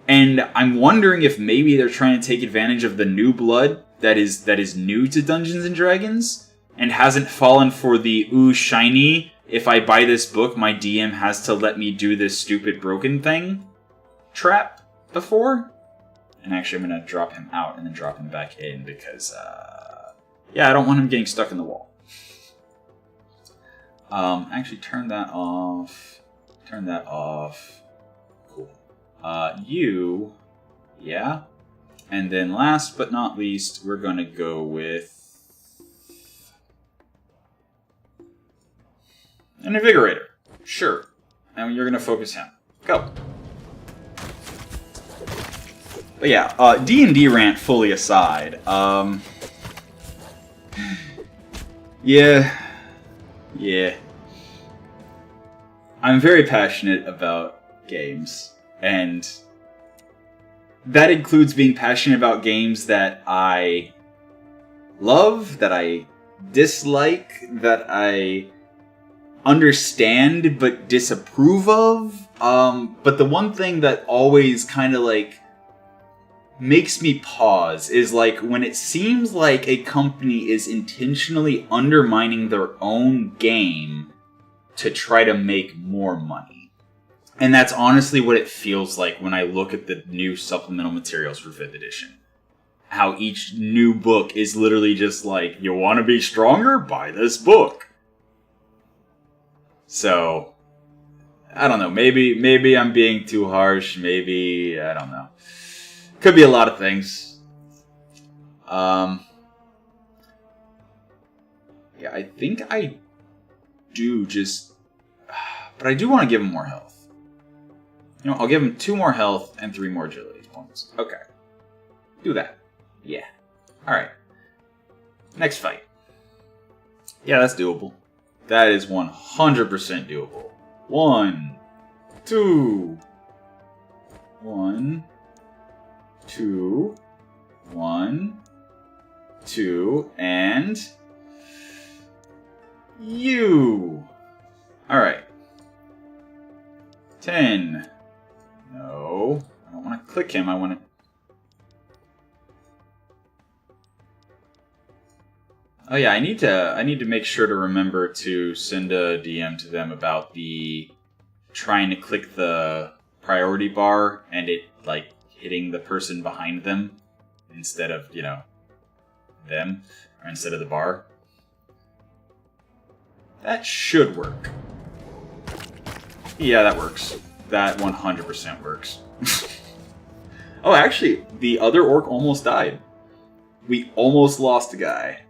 And I'm wondering if maybe they're trying to take advantage of the new blood that is new to Dungeons and Dragons and hasn't fallen for the ooh shiny, if I buy this book my DM has to let me do this stupid broken thing trap before. And actually I'm going to drop him out and then drop him back in because I don't want him getting stuck in the wall. Actually turn that off. Turn that off. Cool. Yeah. And then last but not least, we're going to go with an Invigorator. Sure. And you're going to focus him. Go. But yeah, D&D rant fully aside. Yeah. I'm very passionate about games, and that includes being passionate about games that I love, that I dislike, that I understand but disapprove of. But the one thing that always kind of like makes me pause is like when it seems like a company is intentionally undermining their own game to try to make more money. And that's honestly what it feels like when I look at the new supplemental materials for 5th edition. How each new book is literally just like, you want to be stronger? Buy this book. So, I don't know. Maybe I'm being too harsh. Maybe, I don't know. Could be a lot of things. Yeah, I think I do just... But I do want to give him more health. I'll give him 2 more health and 3 more agility points. Okay. Do that. Yeah. Alright. Next fight. Yeah, that's doable. That is 100% doable. 1, 2. 1, 2. 1, 2. And... you. Alright. 10. No. I don't want to click him. I want to... Oh yeah, I need to make sure to remember to send a DM to them about the trying to click the priority bar and it like hitting the person behind them instead of, them, or instead of the bar. That should work. Yeah, that works. That 100% works. Oh, actually, the other orc almost died. We almost lost a guy.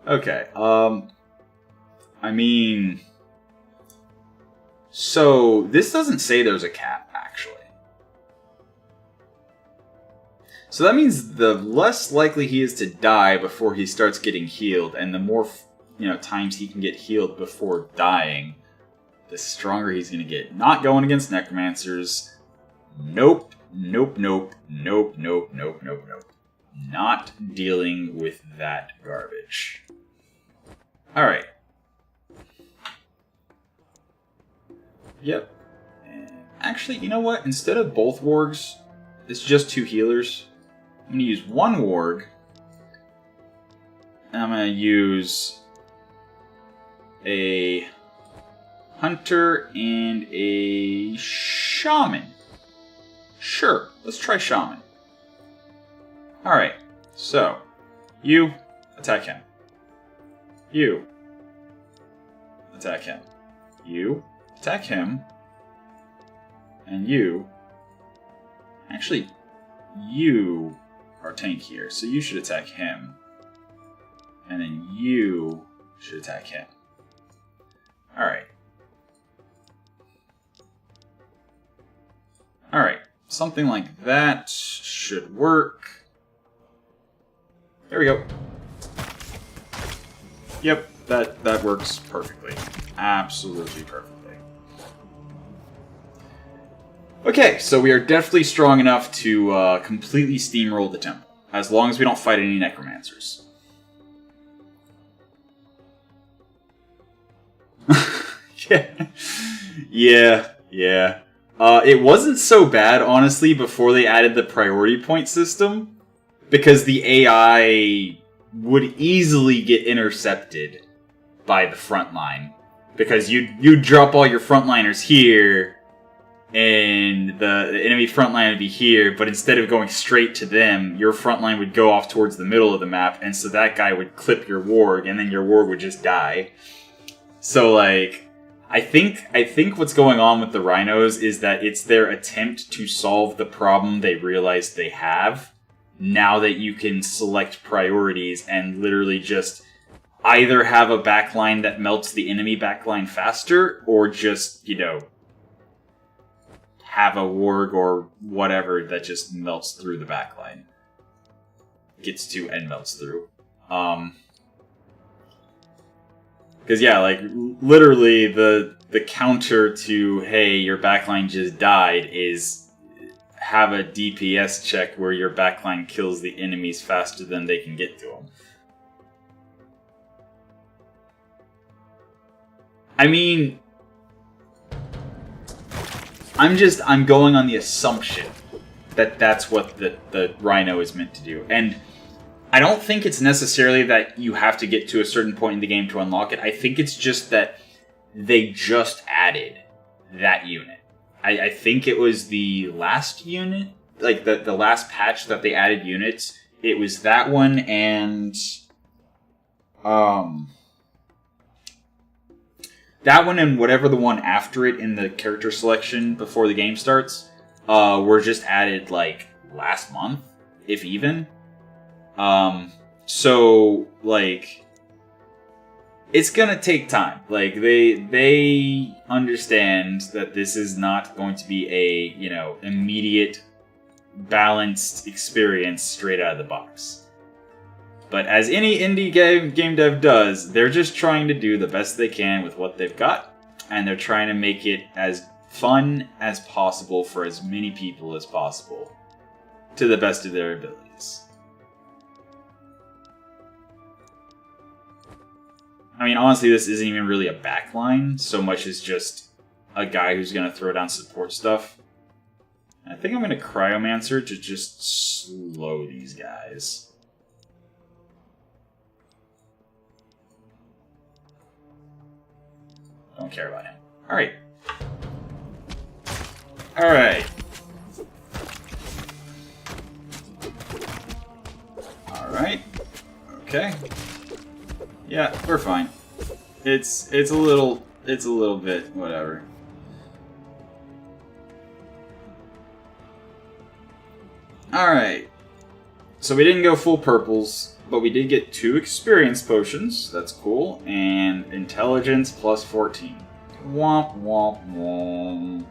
Okay, I mean... So, this doesn't say there's a cap, actually. So that means the less likely he is to die before he starts getting healed, and the more, times he can get healed before dying, the stronger he's going to get. Not going against necromancers, Nope. Nope, nope, nope, nope, nope, nope, nope. Not dealing with that garbage. Alright. Yep. And actually, you know what? Instead of both wargs, it's just 2 healers. I'm going to use 1 warg. And I'm going to use a hunter and a shaman. Sure, let's try shaman. Alright, so you attack him. You attack him. You attack him. And you. Actually, you are tank here, so you should attack him. And then you should attack him. Alright. Alright. Something like that should work. There we go. Yep, that works perfectly. Absolutely perfectly. Okay, so we are definitely strong enough to completely steamroll the temple. As long as we don't fight any necromancers. Yeah. It wasn't so bad, honestly, before they added the priority point system, because the AI would easily get intercepted by the front line, because you'd drop all your frontliners here, and the enemy frontline would be here, but instead of going straight to them, your frontline would go off towards the middle of the map, and so that guy would clip your warg, and then your warg would just die. So, like, I think what's going on with the rhinos is that it's their attempt to solve the problem they realize they have, now that you can select priorities and literally just either have a backline that melts the enemy backline faster, or just, you know, have a warg or whatever that just melts through the backline. Gets to and melts through. Because, yeah, like, literally the counter to, hey, your backline just died, is have a DPS check where your backline kills the enemies faster than they can get to them. I mean, I'm going on the assumption that that's what the Rhino is meant to do. And I don't think it's necessarily that you have to get to a certain point in the game to unlock it. I think it's just that they just added that unit. I think it was the last unit, like the last patch that they added units. It was that one and that one and whatever the one after it in the character selection before the game starts were just added like last month, if even. So, like, it's gonna take time. Like, they understand that this is not going to be a, you know, immediate, balanced experience straight out of the box. But as any indie game dev does, they're just trying to do the best they can with what they've got, and they're trying to make it as fun as possible for as many people as possible, to the best of their abilities. I mean, honestly, this isn't even really a backline, so much as just a guy who's going to throw down support stuff. I think I'm going to Cryomancer to just slow these guys. Don't care about him. Alright. Alright. Alright. Okay. Yeah, we're fine. It's a little bit whatever. Alright. So we didn't go full purples, but we did get 2 experience potions. That's cool. And intelligence plus 14. Womp womp womp.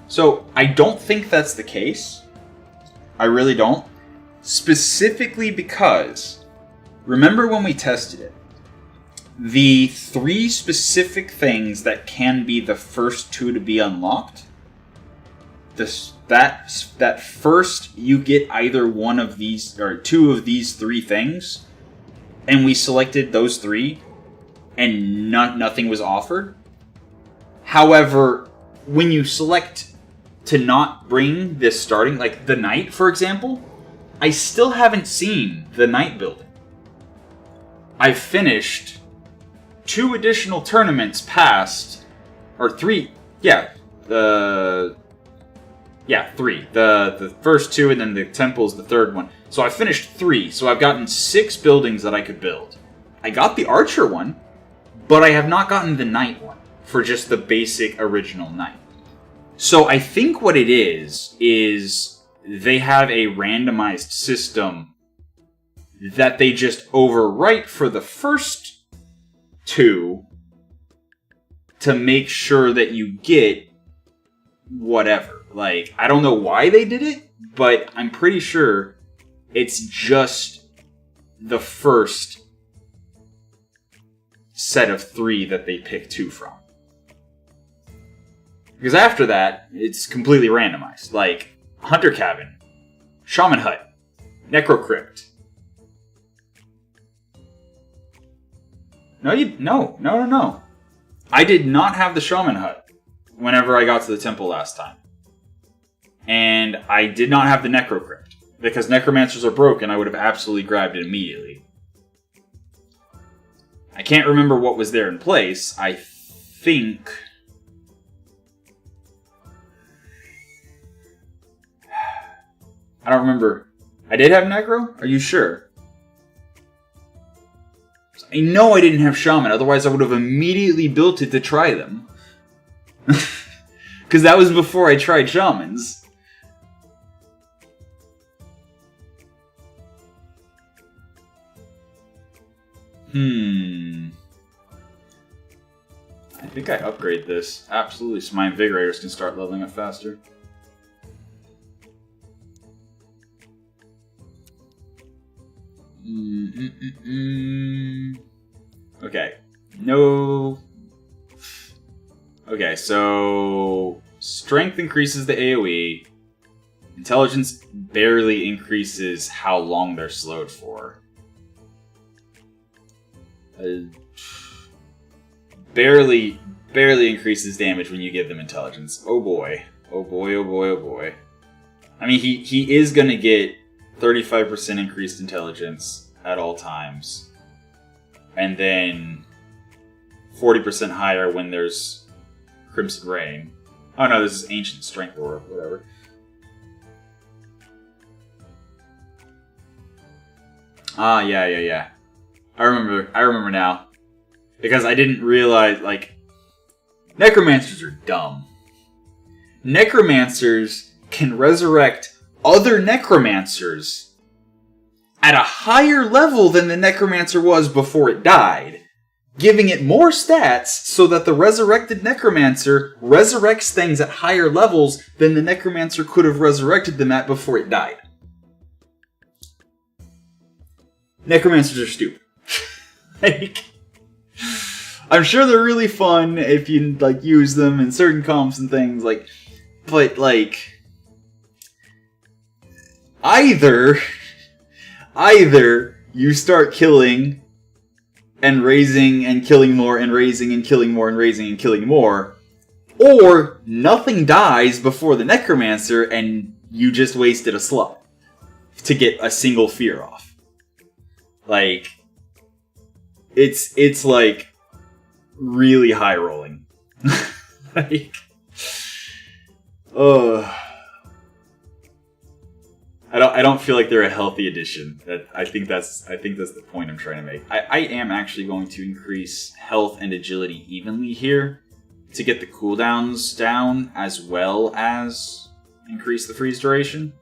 So, I don't think that's the case. I really don't. Specifically because, remember when we tested it? the 3 specific things that can be the first 2 to be unlocked, that first you get either one of these or 2 of these 3 things, and we selected those 3, and nothing was offered. However, when you select to not bring this starting, like the knight, for example, I still haven't seen the knight building. I've finished 2 additional tournaments past, or 3, 3. The first 2 and then the temple's the third one. So I finished 3, so I've gotten 6 buildings that I could build. I got the archer one, but I have not gotten the knight one for just the basic original knight. So I think what it is they have a randomized system that they just overwrite for the first 2 to make sure that you get whatever. Like, I don't know why they did it, but I'm pretty sure it's just the first set of 3 that they pick 2 from. Because after that, it's completely randomized. Like, Hunter Cabin, Shaman Hut, Necro Crypt. No. I did not have the Shaman Hut whenever I got to the temple last time. And I did not have the Necro Crypt. Because Necromancers are broken, I would have absolutely grabbed it immediately. I can't remember what was there in place. I think... I don't remember. I did have Necro? Are you sure? I know I didn't have Shaman, otherwise I would have immediately built it to try them. Because that was before I tried Shamans. I think I upgrade this. Absolutely, so my Invigorators can start leveling up faster. Okay. No. Okay, so strength increases the AoE. Intelligence barely increases how long they're slowed for. Barely increases damage when you give them intelligence. Oh boy. Oh boy, oh boy, oh boy. I mean, he is gonna get 35% increased intelligence at all times. And then 40% higher when there's Crimson Rain. Oh no, this is Ancient Strength or whatever. Ah, yeah. I remember now. Because I didn't realize, like, Necromancers are dumb. Necromancers can resurrect other Necromancers at a higher level than the Necromancer was before it died, giving it more stats so that the resurrected Necromancer resurrects things at higher levels than the Necromancer could have resurrected them at before it died. Necromancers are stupid. Like, I'm sure they're really fun if you, like, use them in certain comps and things, like, but, like, either you start killing and raising and killing more and raising and killing more and raising and killing more, or nothing dies before the Necromancer and you just wasted a slot to get a single fear off. Like, it's like really high rolling. Like, I don't feel like they're a healthy addition. I think that's the point I'm trying to make. I am actually going to increase health and agility evenly here to get the cooldowns down as well as increase the freeze duration.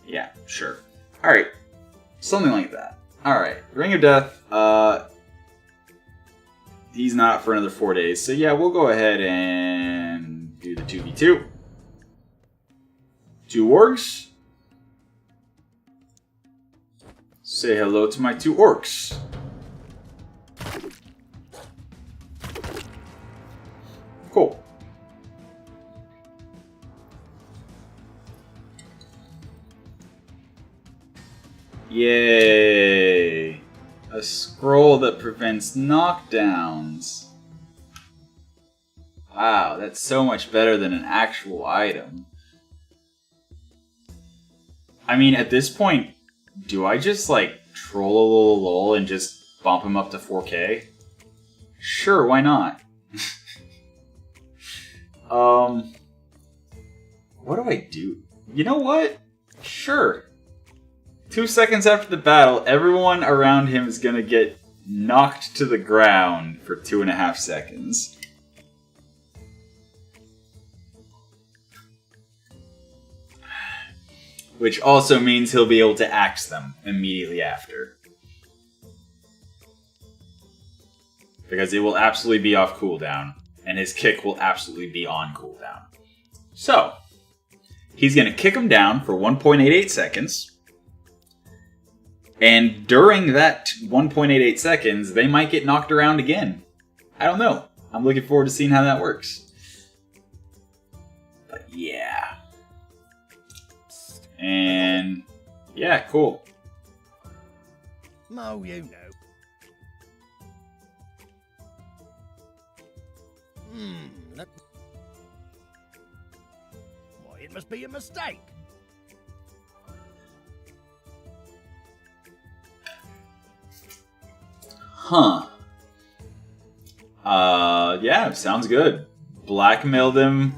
Yeah, sure. Alright. Something like that. Alright. Ring of Death. He's not for another 4 days. So yeah, we'll go ahead and 2v2. 2 orcs. Say hello to my 2 orcs. Cool. Yay! A scroll that prevents knockdowns. Wow, that's so much better than an actual item. I mean, at this point, do I just, like, troll a little lol and just bump him up to 4K? Sure, why not? What do I do? You know what? Sure. 2 seconds after the battle, everyone around him is gonna get knocked to the ground for 2.5 seconds. Which also means he'll be able to axe them immediately after. Because it will absolutely be off cooldown, and his kick will absolutely be on cooldown. So, he's going to kick him down for 1.88 seconds, and during that 1.88 seconds, they might get knocked around again. I don't know. I'm looking forward to seeing how that works. But yeah. And yeah, cool. Oh, you know. Why, it must be a mistake. Huh. Yeah, sounds good. Blackmail them.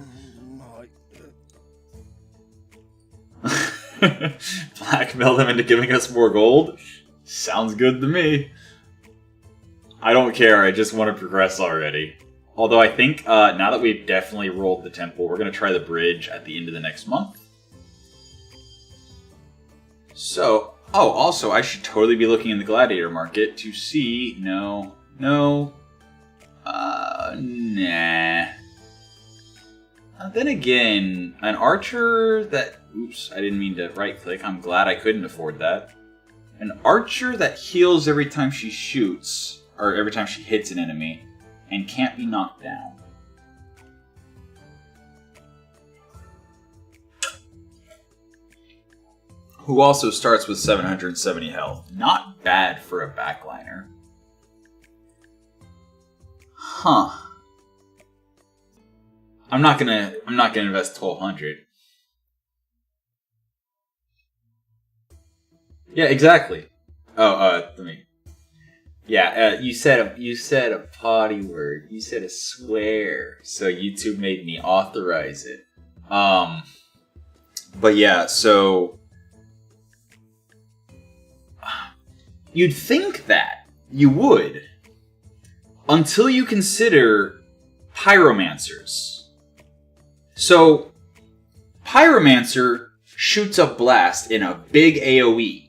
Blackmail them into giving us more gold? Sounds good to me. I don't care, I just want to progress already. Although I think, now that we've definitely rolled the temple, we're going to try the bridge at the end of the next month. So, oh, also, I should totally be looking in the gladiator market to see... No. Nah. Then again, an archer that... Oops, I didn't mean to right-click. I'm glad I couldn't afford that. An archer that heals every time she shoots, or every time she hits an enemy, and can't be knocked down. Who also starts with 770 health. Not bad for a backliner. Huh. I'm not gonna invest 1200. Yeah, exactly. Oh, let me. Yeah, you said a potty word. You said a swear. So YouTube made me authorize it. But yeah, so you'd think that you would until you consider pyromancers. So pyromancer shoots a blast in a big AoE.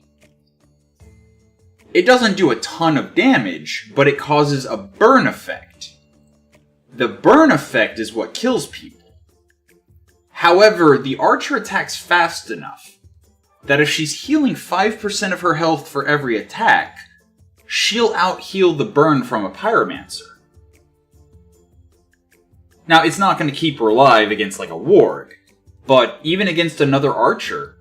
It doesn't do a ton of damage, but it causes a burn effect. The burn effect is what kills people. However, the archer attacks fast enough that if she's healing 5% of her health for every attack, she'll out-heal the burn from a pyromancer. Now, it's not going to keep her alive against like a warg, but even against another archer,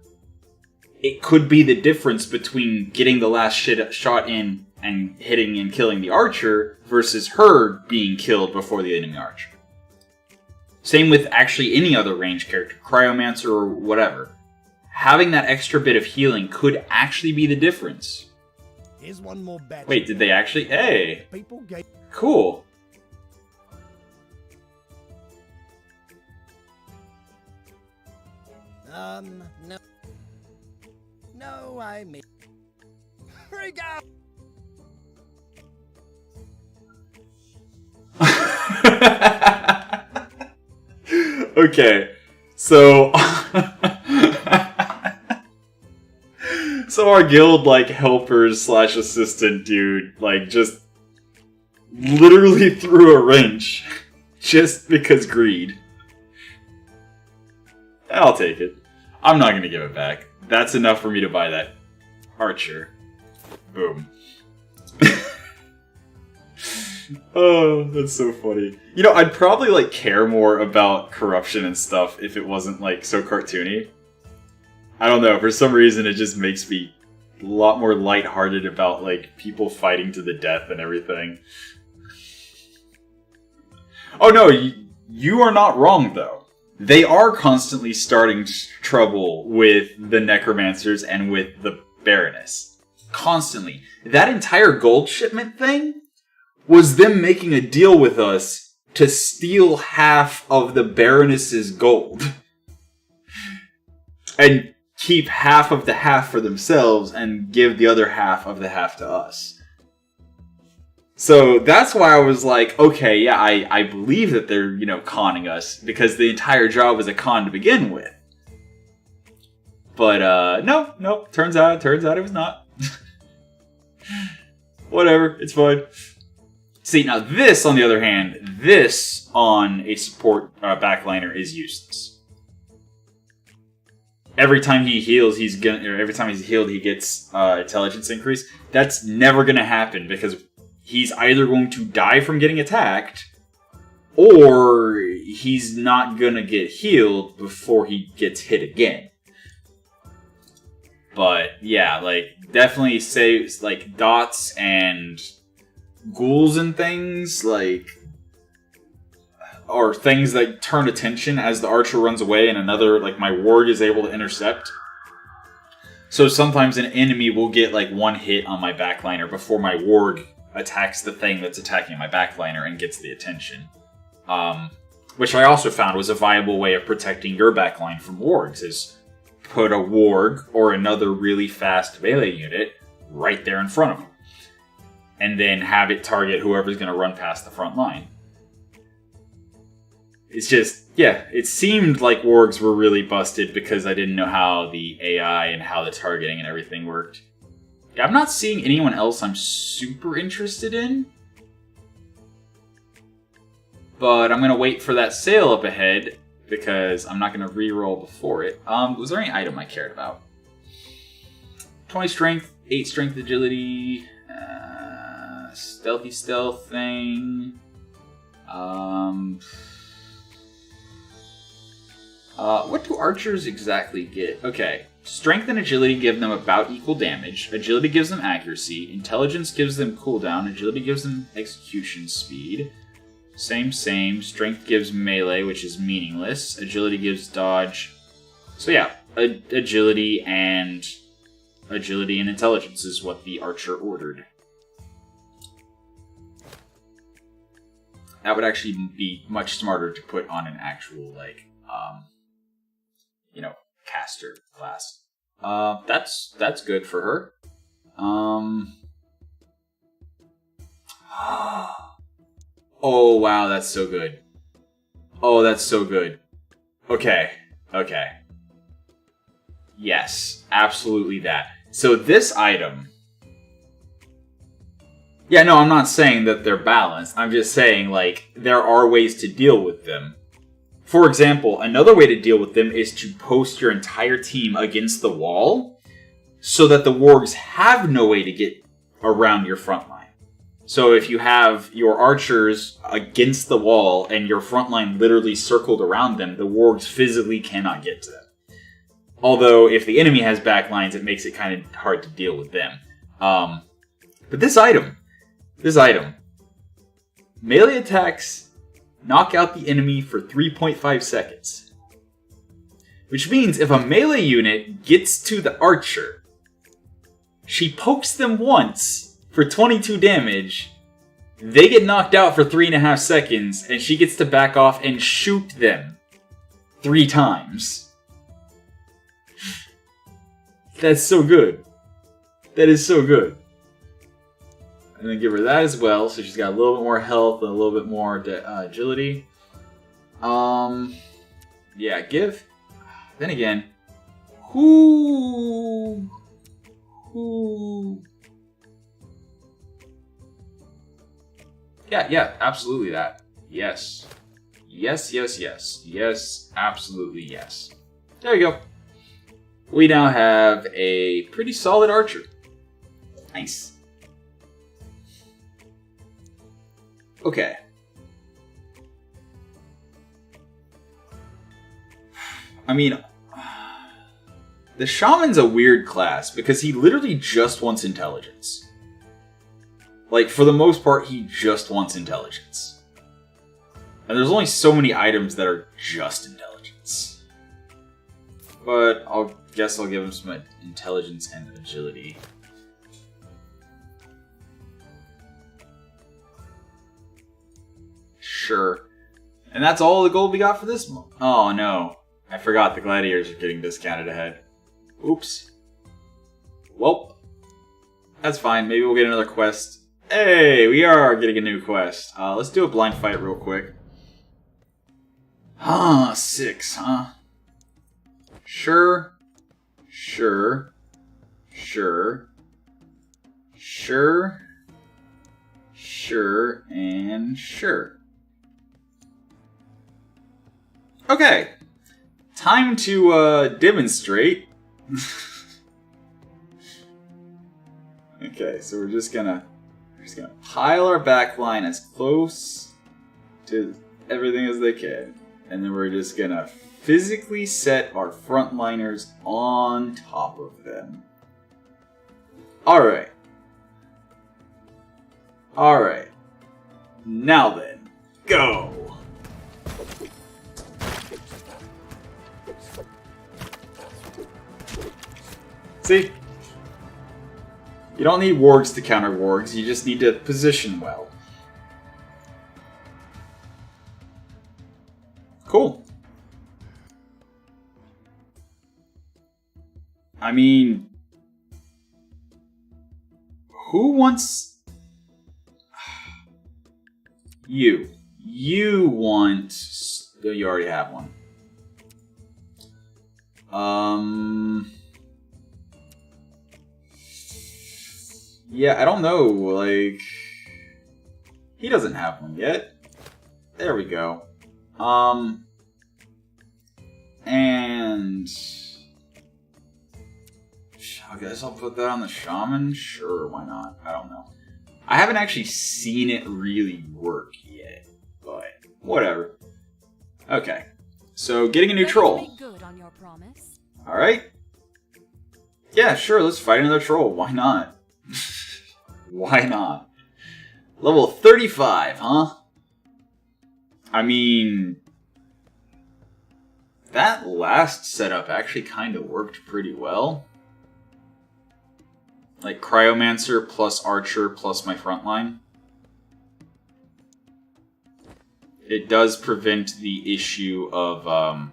it could be the difference between getting the last shot in and hitting and killing the archer versus her being killed before the enemy archer. Same with actually any other ranged character, Cryomancer or whatever. Having that extra bit of healing could actually be the difference. Here's one more bet. Wait, did they actually? Hey! People get... Cool. No. No, I mean... Here we go! Okay, so... So our guild, like, helpers/assistant dude, like, just literally threw a wrench just because greed. I'll take it. I'm not going to give it back. That's enough for me to buy that archer. Boom. Oh, that's so funny. You know, I'd probably, like, care more about corruption and stuff if it wasn't, like, so cartoony. I don't know, for some reason it just makes me a lot more lighthearted about, like, people fighting to the death and everything. Oh no, you are not wrong, though. They are constantly starting trouble with the Necromancers and with the Baroness. Constantly. That entire gold shipment thing was them making a deal with us to steal half of the Baroness's gold. And keep half of the half for themselves and give the other half of the half to us. So that's why I was like, okay, yeah, I believe that they're, you know, conning us, because the entire job was a con to begin with. But, no, turns out it was not. Whatever, it's fine. See, now this, on the other hand, this on a support backliner is useless. Every time he heals, every time he's healed, he gets intelligence increase. That's never going to happen, because he's either going to die from getting attacked, or he's not going to get healed before he gets hit again. But, yeah, like, definitely saves, like, dots and ghouls and things, like, or things that turn attention as the archer runs away and another, like, my ward is able to intercept. So sometimes an enemy will get, like, one hit on my backliner before my ward attacks the thing that's attacking my backliner and gets the attention. Which I also found was a viable way of protecting your backline from wargs, is put a warg or another really fast melee unit right there in front of them. And then have it target whoever's going to run past the front line. It's just, yeah, it seemed like wargs were really busted because I didn't know how the AI and how the targeting and everything worked. Yeah, I'm not seeing anyone else I'm super interested in. But I'm going to wait for that sale up ahead because I'm not going to reroll before it. Was there any item I cared about? 20 strength, 8 strength agility... stealthy stealth thing. What do archers exactly get? Okay. Strength and agility give them about equal damage. Agility gives them accuracy. Intelligence gives them cooldown. Agility gives them execution speed. Same. Strength gives melee, which is meaningless. Agility gives dodge. So yeah, agility and intelligence is what the archer ordered. That would actually be much smarter to put on an actual, like, caster class. That's good for her. Oh, wow, that's so good. Oh, that's so good. Okay. Yes, absolutely that. So this item... Yeah, no, I'm not saying that they're balanced. I'm just saying, like, there are ways to deal with them. For example, another way to deal with them is to post your entire team against the wall so that the wargs have no way to get around your front line. So if you have your archers against the wall and your front line literally circled around them, the wargs physically cannot get to them. Although, if the enemy has backlines, it makes it kind of hard to deal with them. But this item... melee attacks knock out the enemy for 3.5 seconds. Which means if a melee unit gets to the archer, she pokes them once for 22 damage, they get knocked out for 3.5 seconds, and she gets to back off and shoot them 3 times. That's so good. That is so good. And then give her that as well, so she's got a little bit more health and a little bit more agility. Yeah, give. Then again, who? Yeah, absolutely that. Yes, absolutely yes. There you go. We now have a pretty solid archer. Nice. Okay. I mean, the shaman's a weird class because he literally just wants intelligence. Like, for the most part, he just wants intelligence. And there's only so many items that are just intelligence. But I'll guess I'll give him some intelligence and agility. Sure. And that's all the gold we got for this month. Oh no. I forgot the gladiators are getting discounted ahead. Oops. Well, that's fine. Maybe we'll get another quest. Hey, we are getting a new quest. Let's do a blind fight real quick. 6, huh? Sure. Sure. Sure. Sure. Sure. And sure. Okay. Time to demonstrate. Okay, so we're just gonna pile our backline as close to everything as they can. And then we're just gonna physically set our frontliners on top of them. Alright. Alright. Now then, go! See? You don't need wargs to counter wargs, you just need to position well. Cool. I mean, who wants... You. You want... You already have one. Yeah, I don't know, like... He doesn't have one yet. There we go. And... I guess I'll put that on the shaman? Sure, why not? I don't know. I haven't actually seen it really work yet, but whatever. Okay, so getting a new troll. Alright. Yeah, sure, let's fight another troll. Why not? Why not? Level 35, huh? I mean... That last setup actually kind of worked pretty well. Like Cryomancer plus Archer plus my frontline. It does prevent the issue of... Oh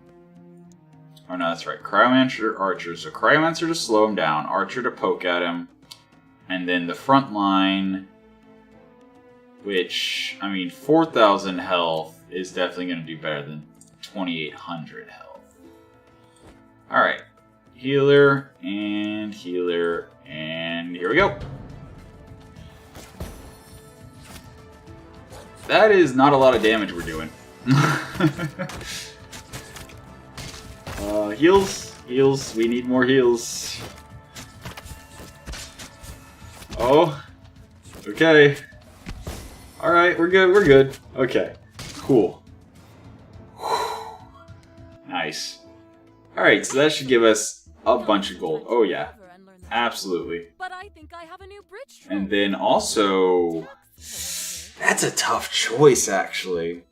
no, that's right. Cryomancer, Archer. So Cryomancer to slow him down, Archer to poke at him, and then the front line, which, I mean, 4,000 health is definitely going to do better than 2,800 health. Alright. Healer, and here we go. That is not a lot of damage we're doing. Heals. Heals. We need more heals. Oh. Okay. Alright, we're good, we're good. Okay. Cool. Nice. Alright, so that should give us a bunch of gold. Oh yeah. Absolutely. But I think I have a new bridge troll. And then also... That's a tough choice, actually.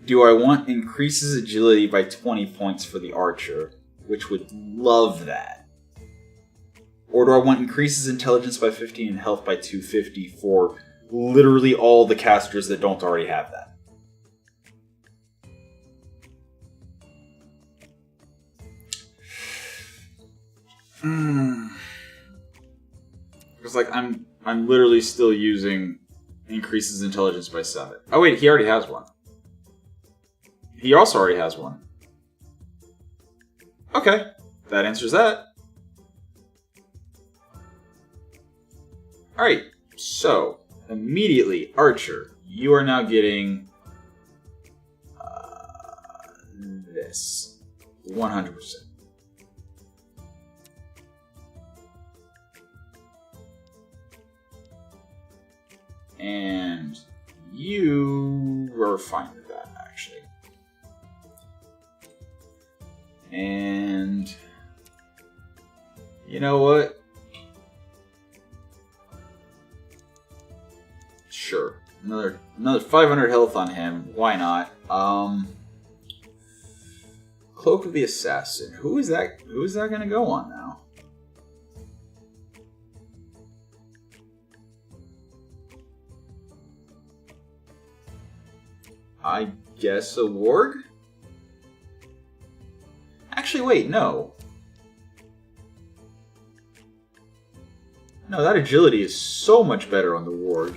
Do I want increases agility by 20 points for the archer, which would love that? Or do I want increases intelligence by 15 and health by 250 for literally all the casters that don't already have that? It's like I'm literally still using increases intelligence by 7. Oh wait, he already has one. He also already has one. Okay, that answers that. Alright, so immediately, Archer, you are now getting this. Yes. 100%. And you are fine with that, actually. And you know what? Sure. Another 500 health on him. Why not? Cloak of the Assassin. Who is that gonna go on now? I guess a warg? Actually, wait, no. No, that agility is so much better on the warg.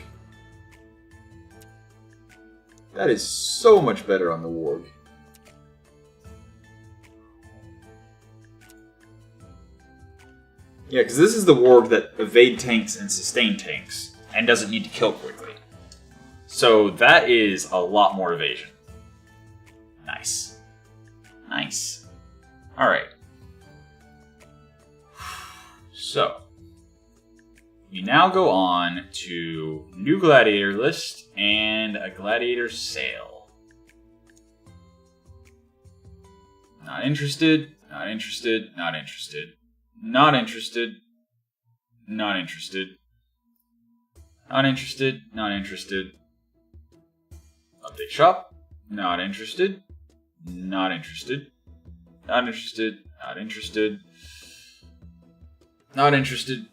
That is so much better on the warg. Yeah, because this is the warg that evade tanks and sustain tanks, and doesn't need to kill quickly. So that is a lot more evasion. Nice. Nice. Alright. So, you now go on to new gladiator list and a gladiator sale. Not interested, not interested, not interested, not interested, not interested, not interested, not interested. Update shop, not interested, not interested, not interested, not interested, not interested.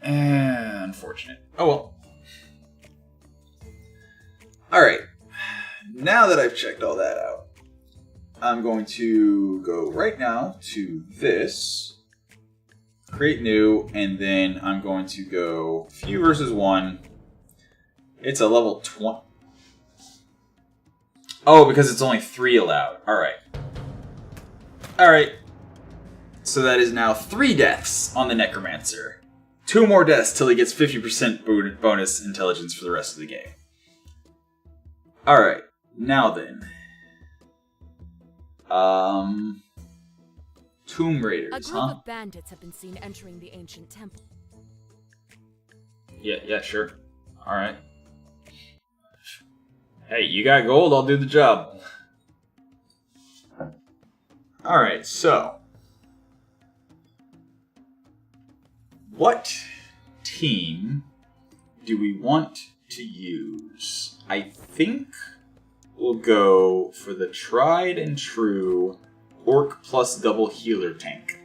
Unfortunate. Oh well. Alright. Now that I've checked all that out, I'm going to go right now to this, create new, and then I'm going to go few versus 1. It's a level 20. Oh, because it's only 3 allowed. Alright. Alright. So that is now 3 deaths on the Necromancer. 2 more deaths till he gets 50% bonus intelligence for the rest of the game. Alright. Now then. Tomb Raiders, A group of bandits have been seen entering the ancient temple. Yeah, sure. Alright. Hey, you got gold, I'll do the job. Alright, so. What team do we want to use? I think we'll go for the tried and true Orc plus double healer tank.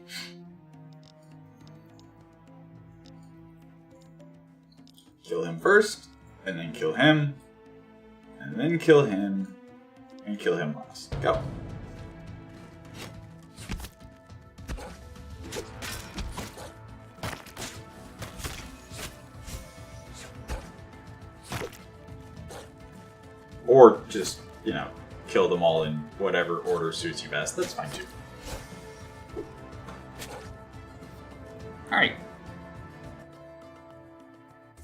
Kill him first, and then kill him, and then kill him, and kill him last. Go. Or just, kill them all in whatever order suits you best. That's fine too. Alright.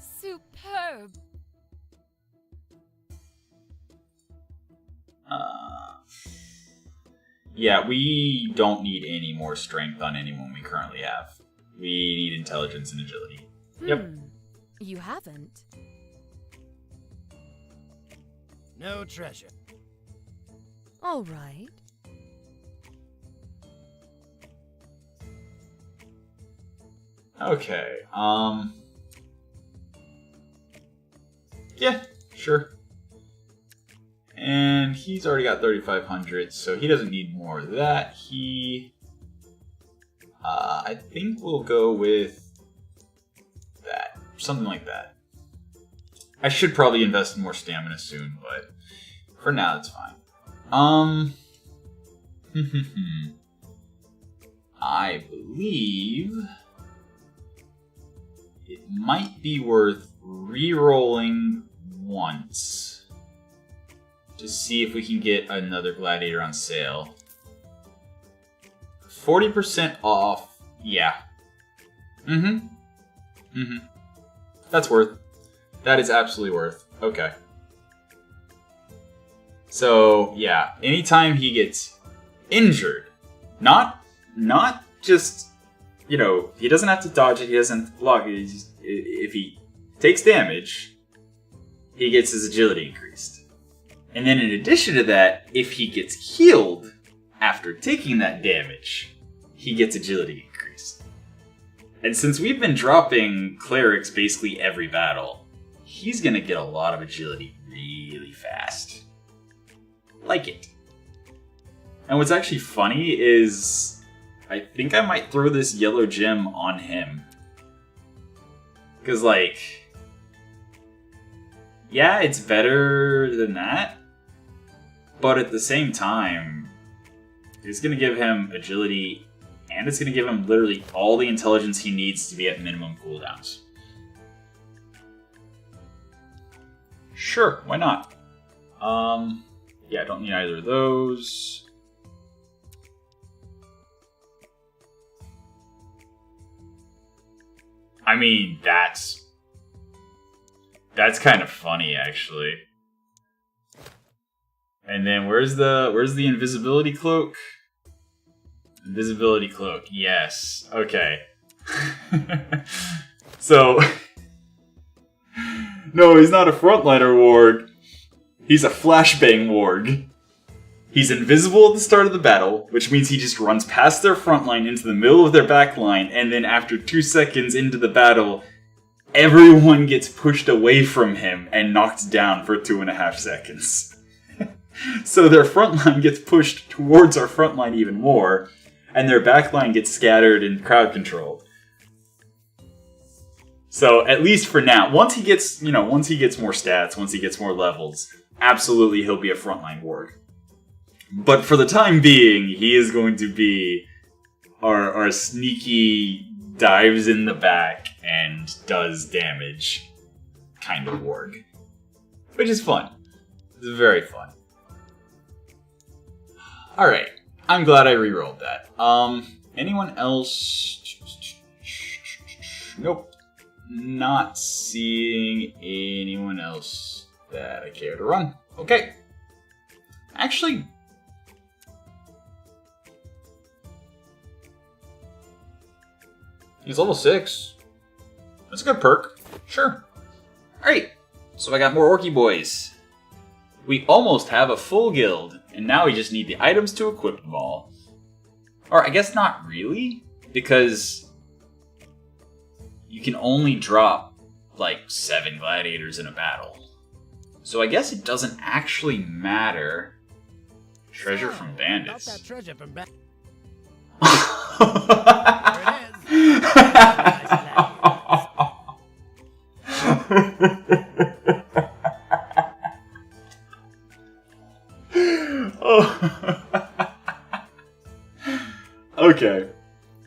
Superb. Yeah, we don't need any more strength on anyone we currently have. We need intelligence and agility. Yep. You haven't. No treasure. All right. Okay, yeah, sure. And he's already got 3,500, so he doesn't need more of that. I think we'll go with that. Something like that. I should probably invest in more stamina soon, but for now, it's fine. I believe it might be worth re-rolling once to see if we can get another gladiator on sale. 40% off, yeah. That's worth. That is absolutely worth. Okay. So, yeah, anytime he gets injured, not just, you know, he doesn't have to dodge it, he doesn't have to block it, if he takes damage, he gets his agility increased. And then in addition to that, if he gets healed after taking that damage, he gets agility increased. And since we've been dropping clerics basically every battle, he's gonna get a lot of agility really fast. Like it. And what's actually funny is I think I might throw this yellow gem on him. Because, like, yeah, it's better than that. But at the same time, it's going to give him agility, and it's going to give him literally all the intelligence he needs to be at minimum cooldowns. Sure, why not? Yeah, I don't need either of those. I mean, that's kind of funny, actually. And then where's the invisibility cloak? Invisibility cloak, yes. Okay. So, no, he's not a frontliner warg. He's a flashbang warg. He's invisible at the start of the battle, which means he just runs past their front line into the middle of their back line, and then after 2 seconds into the battle, everyone gets pushed away from him and knocked down for 2.5 seconds. So their front line gets pushed towards our front line even more, and their back line gets scattered and crowd controlled. So at least for now, once he gets more stats, once he gets more levels, absolutely he'll be a frontline warg. But for the time being, he is going to be our sneaky dives in the back and does damage kind of warg. Which is fun. It's very fun. Alright, I'm glad I rerolled that. Anyone else? Nope. Not seeing anyone else that I care to run. Okay. Actually, he's level 6. That's a good perk. Sure. Alright, so I got more Orky boys. We almost have a full guild, and now we just need the items to equip them all. Or I guess not really, because you can only drop like 7 gladiators in a battle. So I guess it doesn't actually matter. Treasure from bandits. Got that treasure from bandits. Okay.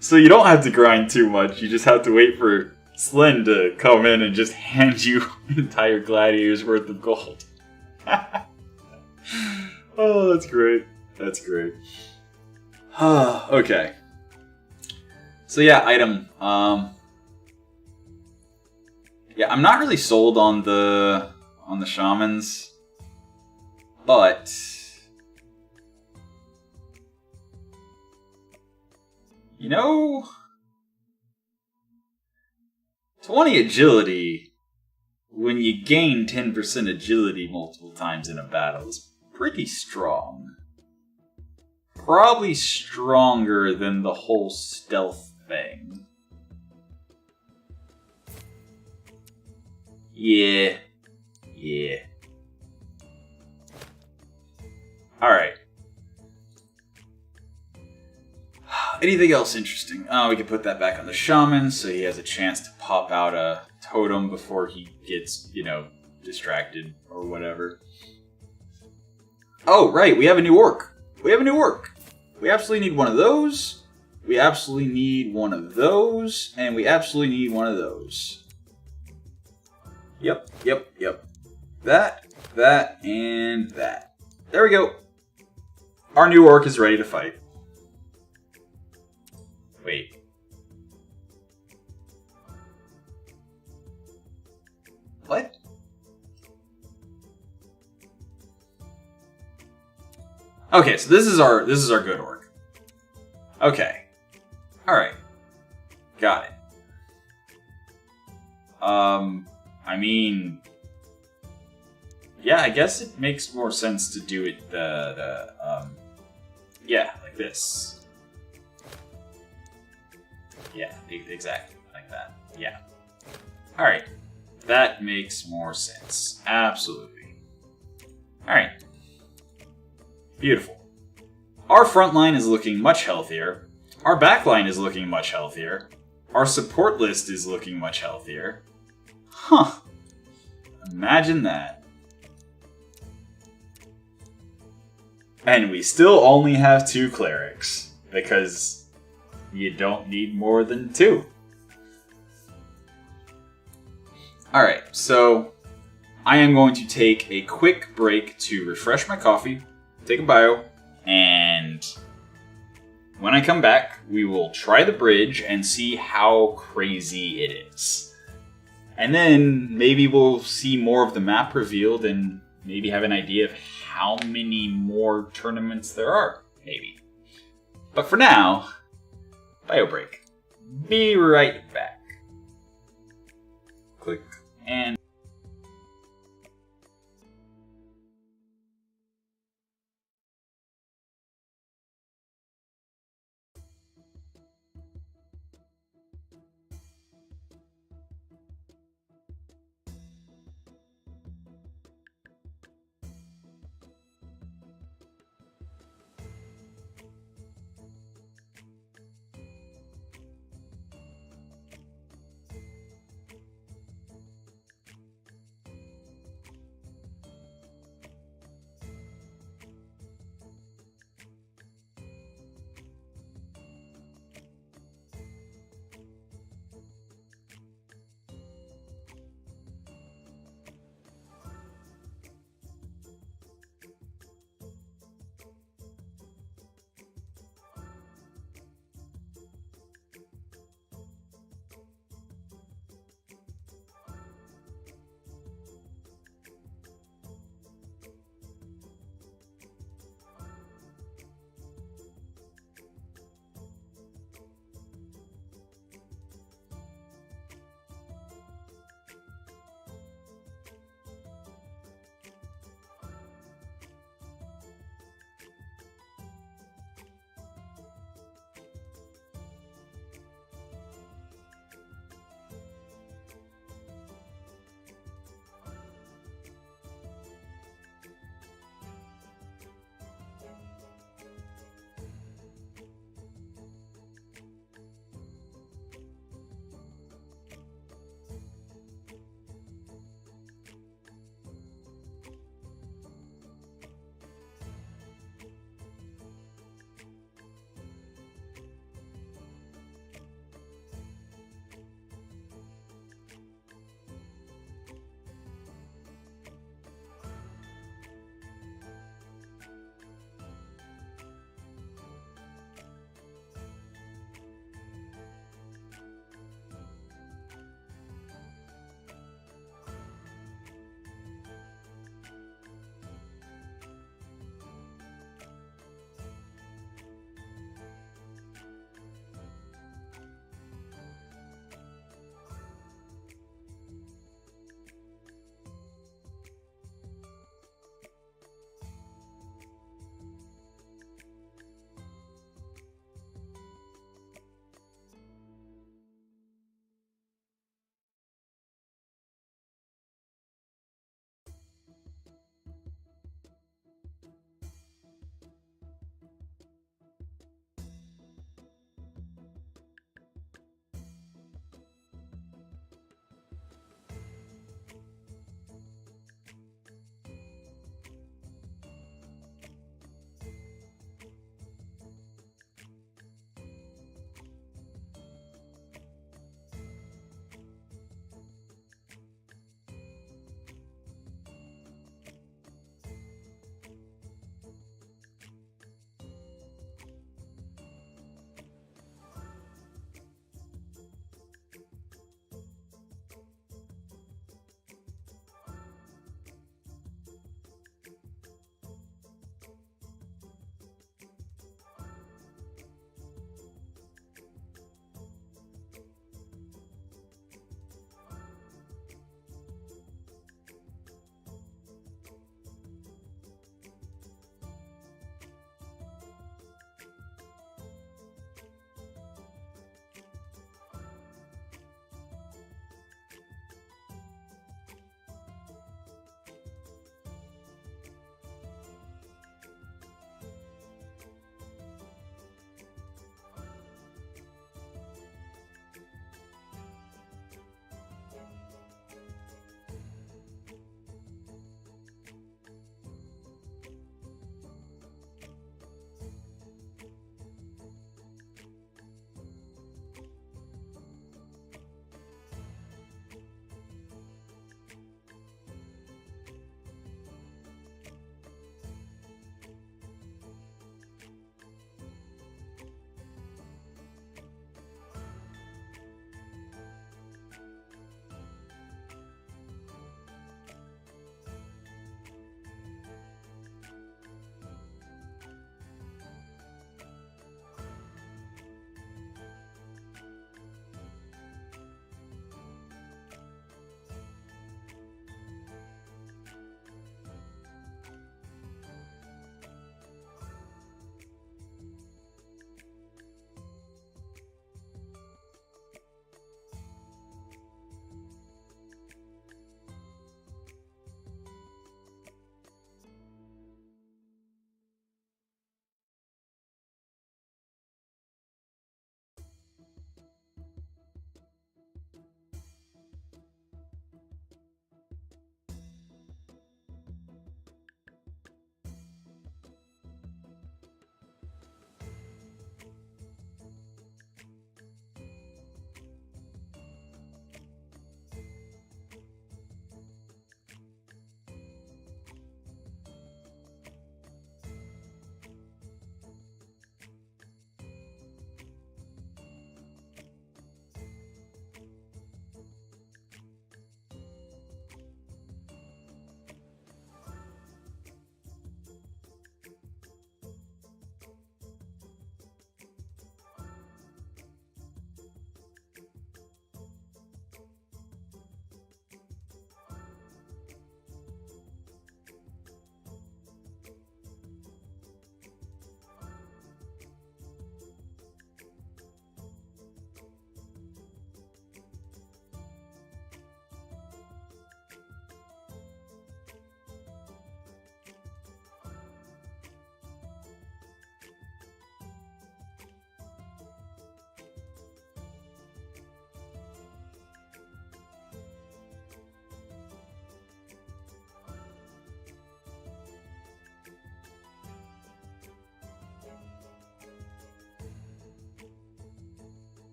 So you don't have to grind too much, you just have to wait for Slen to come in and just hand you an entire gladiator's worth of gold. Oh, that's great. That's great. Okay. So yeah, item. Yeah, I'm not really sold on the shamans, but you know, 20 agility when you gain 10% agility multiple times in a battle is pretty strong. Probably stronger than the whole stealth thing. Yeah. Alright. Anything else interesting? Oh, we can put that back on the shaman so he has a chance to pop out a totem before he gets, distracted or whatever. Oh, right, we have a new orc. We absolutely need one of those. We absolutely need one of those. And we absolutely need one of those. Yep. That, and that. There we go. Our new orc is ready to fight. Wait. What? Okay, so this is our good orc. Okay. Alright. Got it. I mean, yeah, I guess it makes more sense to do it yeah, like this. Yeah, exactly, like that. Yeah. Alright. That makes more sense. Absolutely. Alright. Beautiful. Our front line is looking much healthier. Our back line is looking much healthier. Our support list is looking much healthier. Huh. Imagine that. And we still only have 2 clerics, because you don't need more than 2. Alright, so I am going to take a quick break to refresh my coffee, take a bio, and when I come back, we will try the bridge and see how crazy it is. And then maybe we'll see more of the map revealed and maybe have an idea of how many more tournaments there are, maybe. But for now, bio break. Be right back. Click and...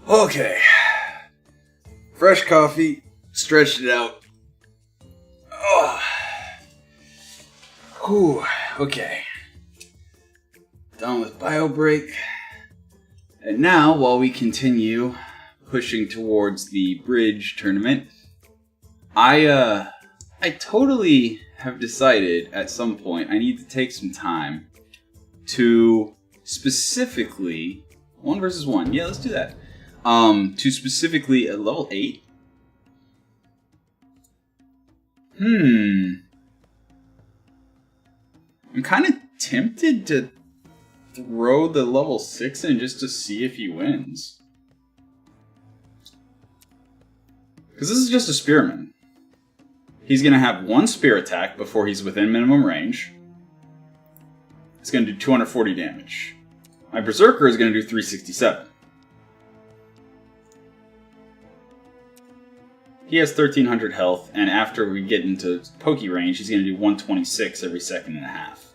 Okay. Fresh coffee. Stretched it out. Oh. Whew. Okay. Done with bio break. And now, while we continue pushing towards the bridge tournament, I totally have decided at some point I need to take some time to specifically 1 versus 1. Yeah, let's do that. To specifically at level 8. I'm kind of tempted to throw the level 6 in just to see if he wins. Because this is just a spearman. He's going to have 1 spear attack before he's within minimum range. It's going to do 240 damage. My berserker is going to do 367. He has 1300 health, and after we get into poke range, he's going to do 126 every second and a half.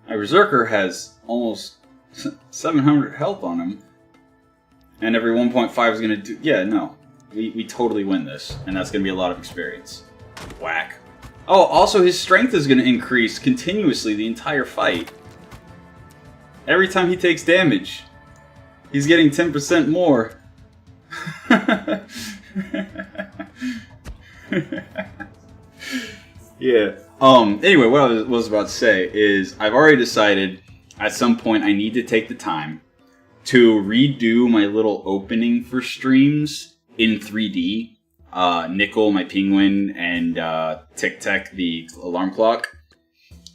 My berserker has almost 700 health on him, and every 1.5 is going to do... Yeah, no. We totally win this, and that's going to be a lot of experience. Whack. Oh, also his strength is going to increase continuously the entire fight. Every time he takes damage, he's getting 10% more. Yeah. Anyway, what I was about to say is I've already decided at some point I need to take the time to redo my little opening for streams in 3D. Nickel, my penguin, and Tic Tac, the alarm clock,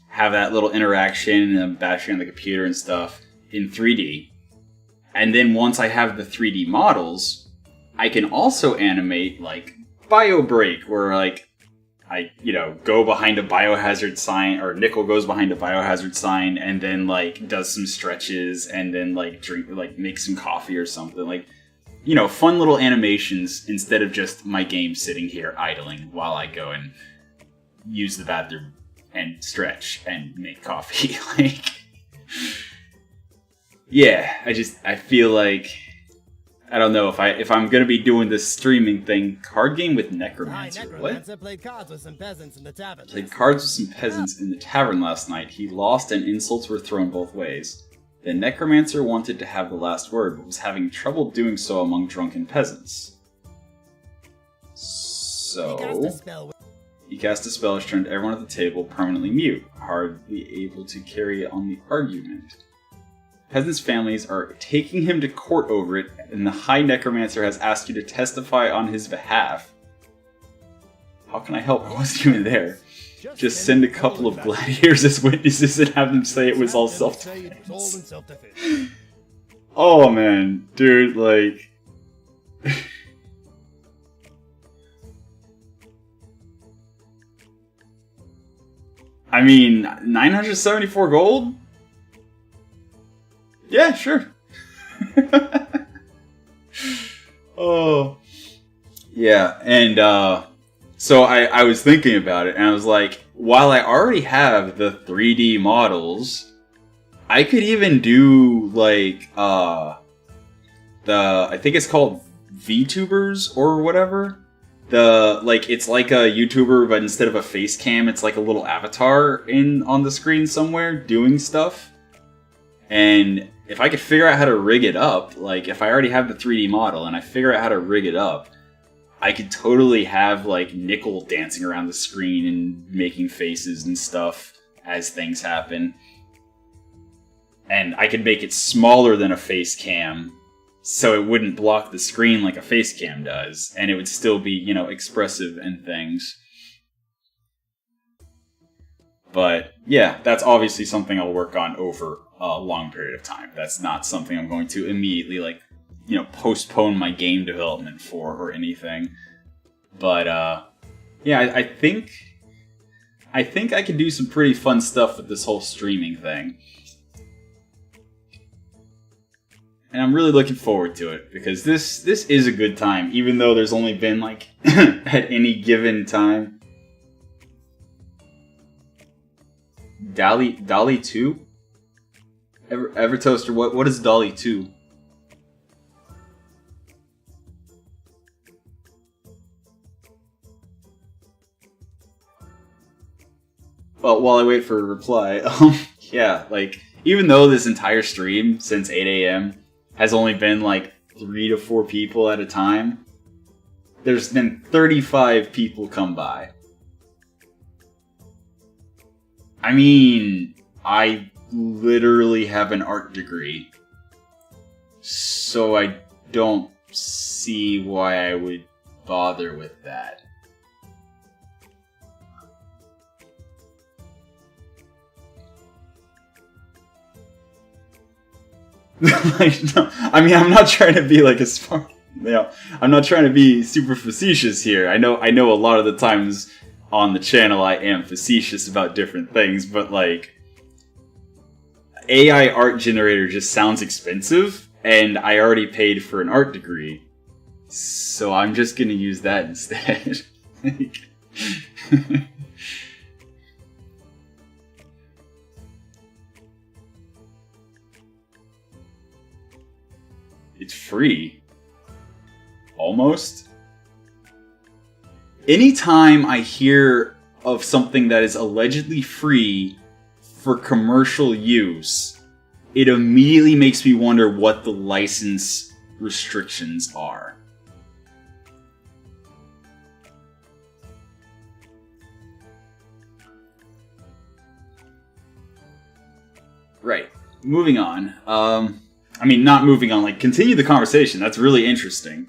have that little interaction and bashing on the computer and stuff in 3D. And then once I have the 3D models, I can also animate like bio break, where like I, go behind a biohazard sign, or Nickel goes behind a biohazard sign and then like does some stretches and then like drink, like make some coffee or something. Like, fun little animations instead of just my game sitting here idling while I go and use the bathroom and stretch and make coffee. Like, yeah, I feel like, I don't know, if I'm gonna be doing this streaming thing. Card game with Necromancer. What? Played cards with some peasants in the tavern. Played cards with some peasants in the tavern last night. He lost and insults were thrown both ways. The Necromancer wanted to have the last word, but was having trouble doing so among drunken peasants. So he cast a spell which turned everyone at the table permanently mute, hardly able to carry on the argument. Peasants' families are taking him to court over it, and the High Necromancer has asked you to testify on his behalf. How can I help? I wasn't even there. Just send a couple of gladiators as witnesses and have them say it was all self-defense. Oh man, dude, like... I mean, 974 gold? Yeah, sure. Oh. Yeah, and so I was thinking about it, and I was like, while I already have the 3D models, I could even do, like, I think it's called VTubers or whatever. It's like a YouTuber, but instead of a face cam, it's like a little avatar on the screen somewhere doing stuff. And if I could figure out how to rig it up, like, if I already have the 3D model and I figure out how to rig it up, I could totally have, like, Nickel dancing around the screen and making faces and stuff as things happen. And I could make it smaller than a face cam, so it wouldn't block the screen like a face cam does, and it would still be, expressive and things. But, yeah, that's obviously something I'll work on over a long period of time. That's not something I'm going to immediately, like, postpone my game development for or anything. But, yeah, I think I could do some pretty fun stuff with this whole streaming thing. And I'm really looking forward to it, because this is a good time, even though there's only been, like, at any given time. Dolly 2? Evertoaster, what is Dolly 2? Well, while I wait for a reply, yeah, like, even though this entire stream since 8 a.m. has only been like 3 to 4 people at a time, there's been 35 people come by. I mean, I literally have an art degree, so I don't see why I would bother with that. Like, no, I mean, I'm not trying to be like a smart, you know, I'm not trying to be super facetious here. I know a lot of the times on the channel I am facetious about different things, but like, AI art generator just sounds expensive, and I already paid for an art degree, so I'm just gonna use that instead. It's free. Almost. Anytime I hear of something that is allegedly free for commercial use, it immediately makes me wonder what the license restrictions are. Right. Moving on. I mean, not moving on, like, continue the conversation. That's really interesting.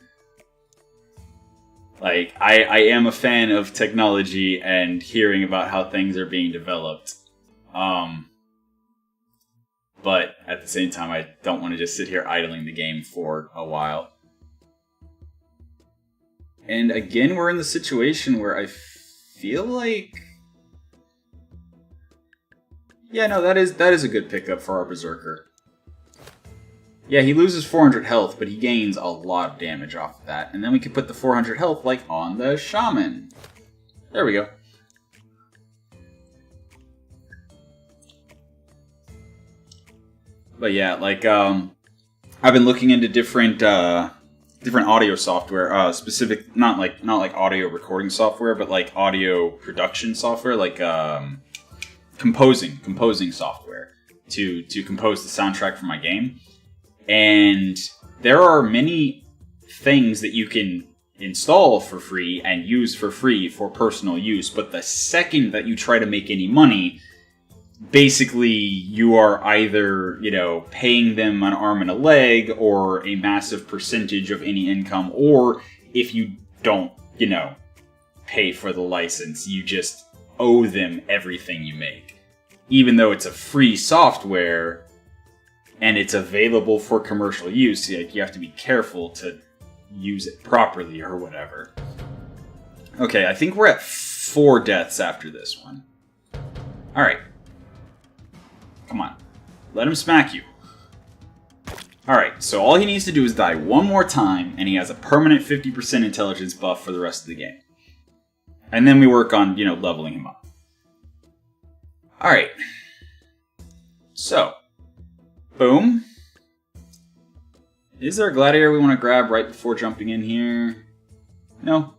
Like, I am a fan of technology and hearing about how things are being developed. But at the same time, I don't want to just sit here idling the game for a while. And again, we're in the situation where I feel like... Yeah, no, that is a good pickup for our Berserker. Yeah, he loses 400 health, but he gains a lot of damage off of that. And then we can put the 400 health, like, on the Shaman. There we go. But yeah, like, I've been looking into different audio software, specific, not like audio recording software, but like audio production software, like, composing software to compose the soundtrack for my game. And there are many things that you can install for free and use for free for personal use, but the second that you try to make any money, basically you are either, you know, paying them an arm and a leg or a massive percentage of any income, or if you don't, you know, pay for the license, you just owe them everything you make. Even though it's a free software and it's available for commercial use, like, you have to be careful to use it properly or whatever. Okay, I think we're at 4 deaths after this one. Alright. Come on. Let him smack you. Alright, so all he needs to do is die one more time, and he has a permanent 50% intelligence buff for the rest of the game. And then we work on, you know, leveling him up. Alright. So. Boom. Is there a gladiator we want to grab right before jumping in here? No.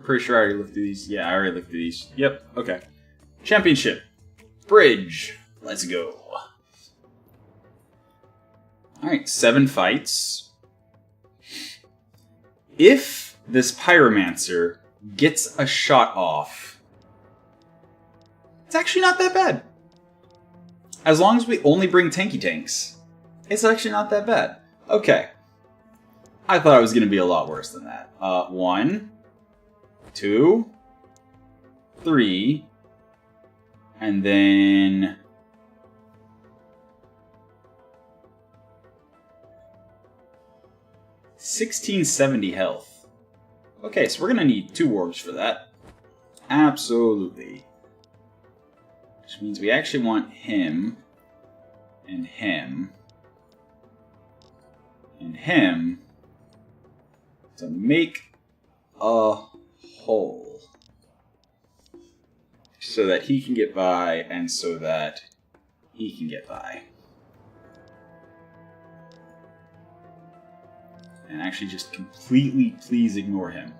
Pretty sure I already looked through these. Yeah, I already looked through these. Yep, okay. Championship. Bridge. Let's go. Alright, 7 fights. If this pyromancer gets a shot off, it's actually not that bad. As long as we only bring tanky tanks, it's actually not that bad. Okay. I thought it was going to be a lot worse than that. 1, 2, 3, and then... $1670 health. Okay, so we're going to need 2 orbs for that. Absolutely. Which means we actually want him, and him, and him to make a hole. So that he can get by, and so that he can get by. And actually just completely, please ignore him.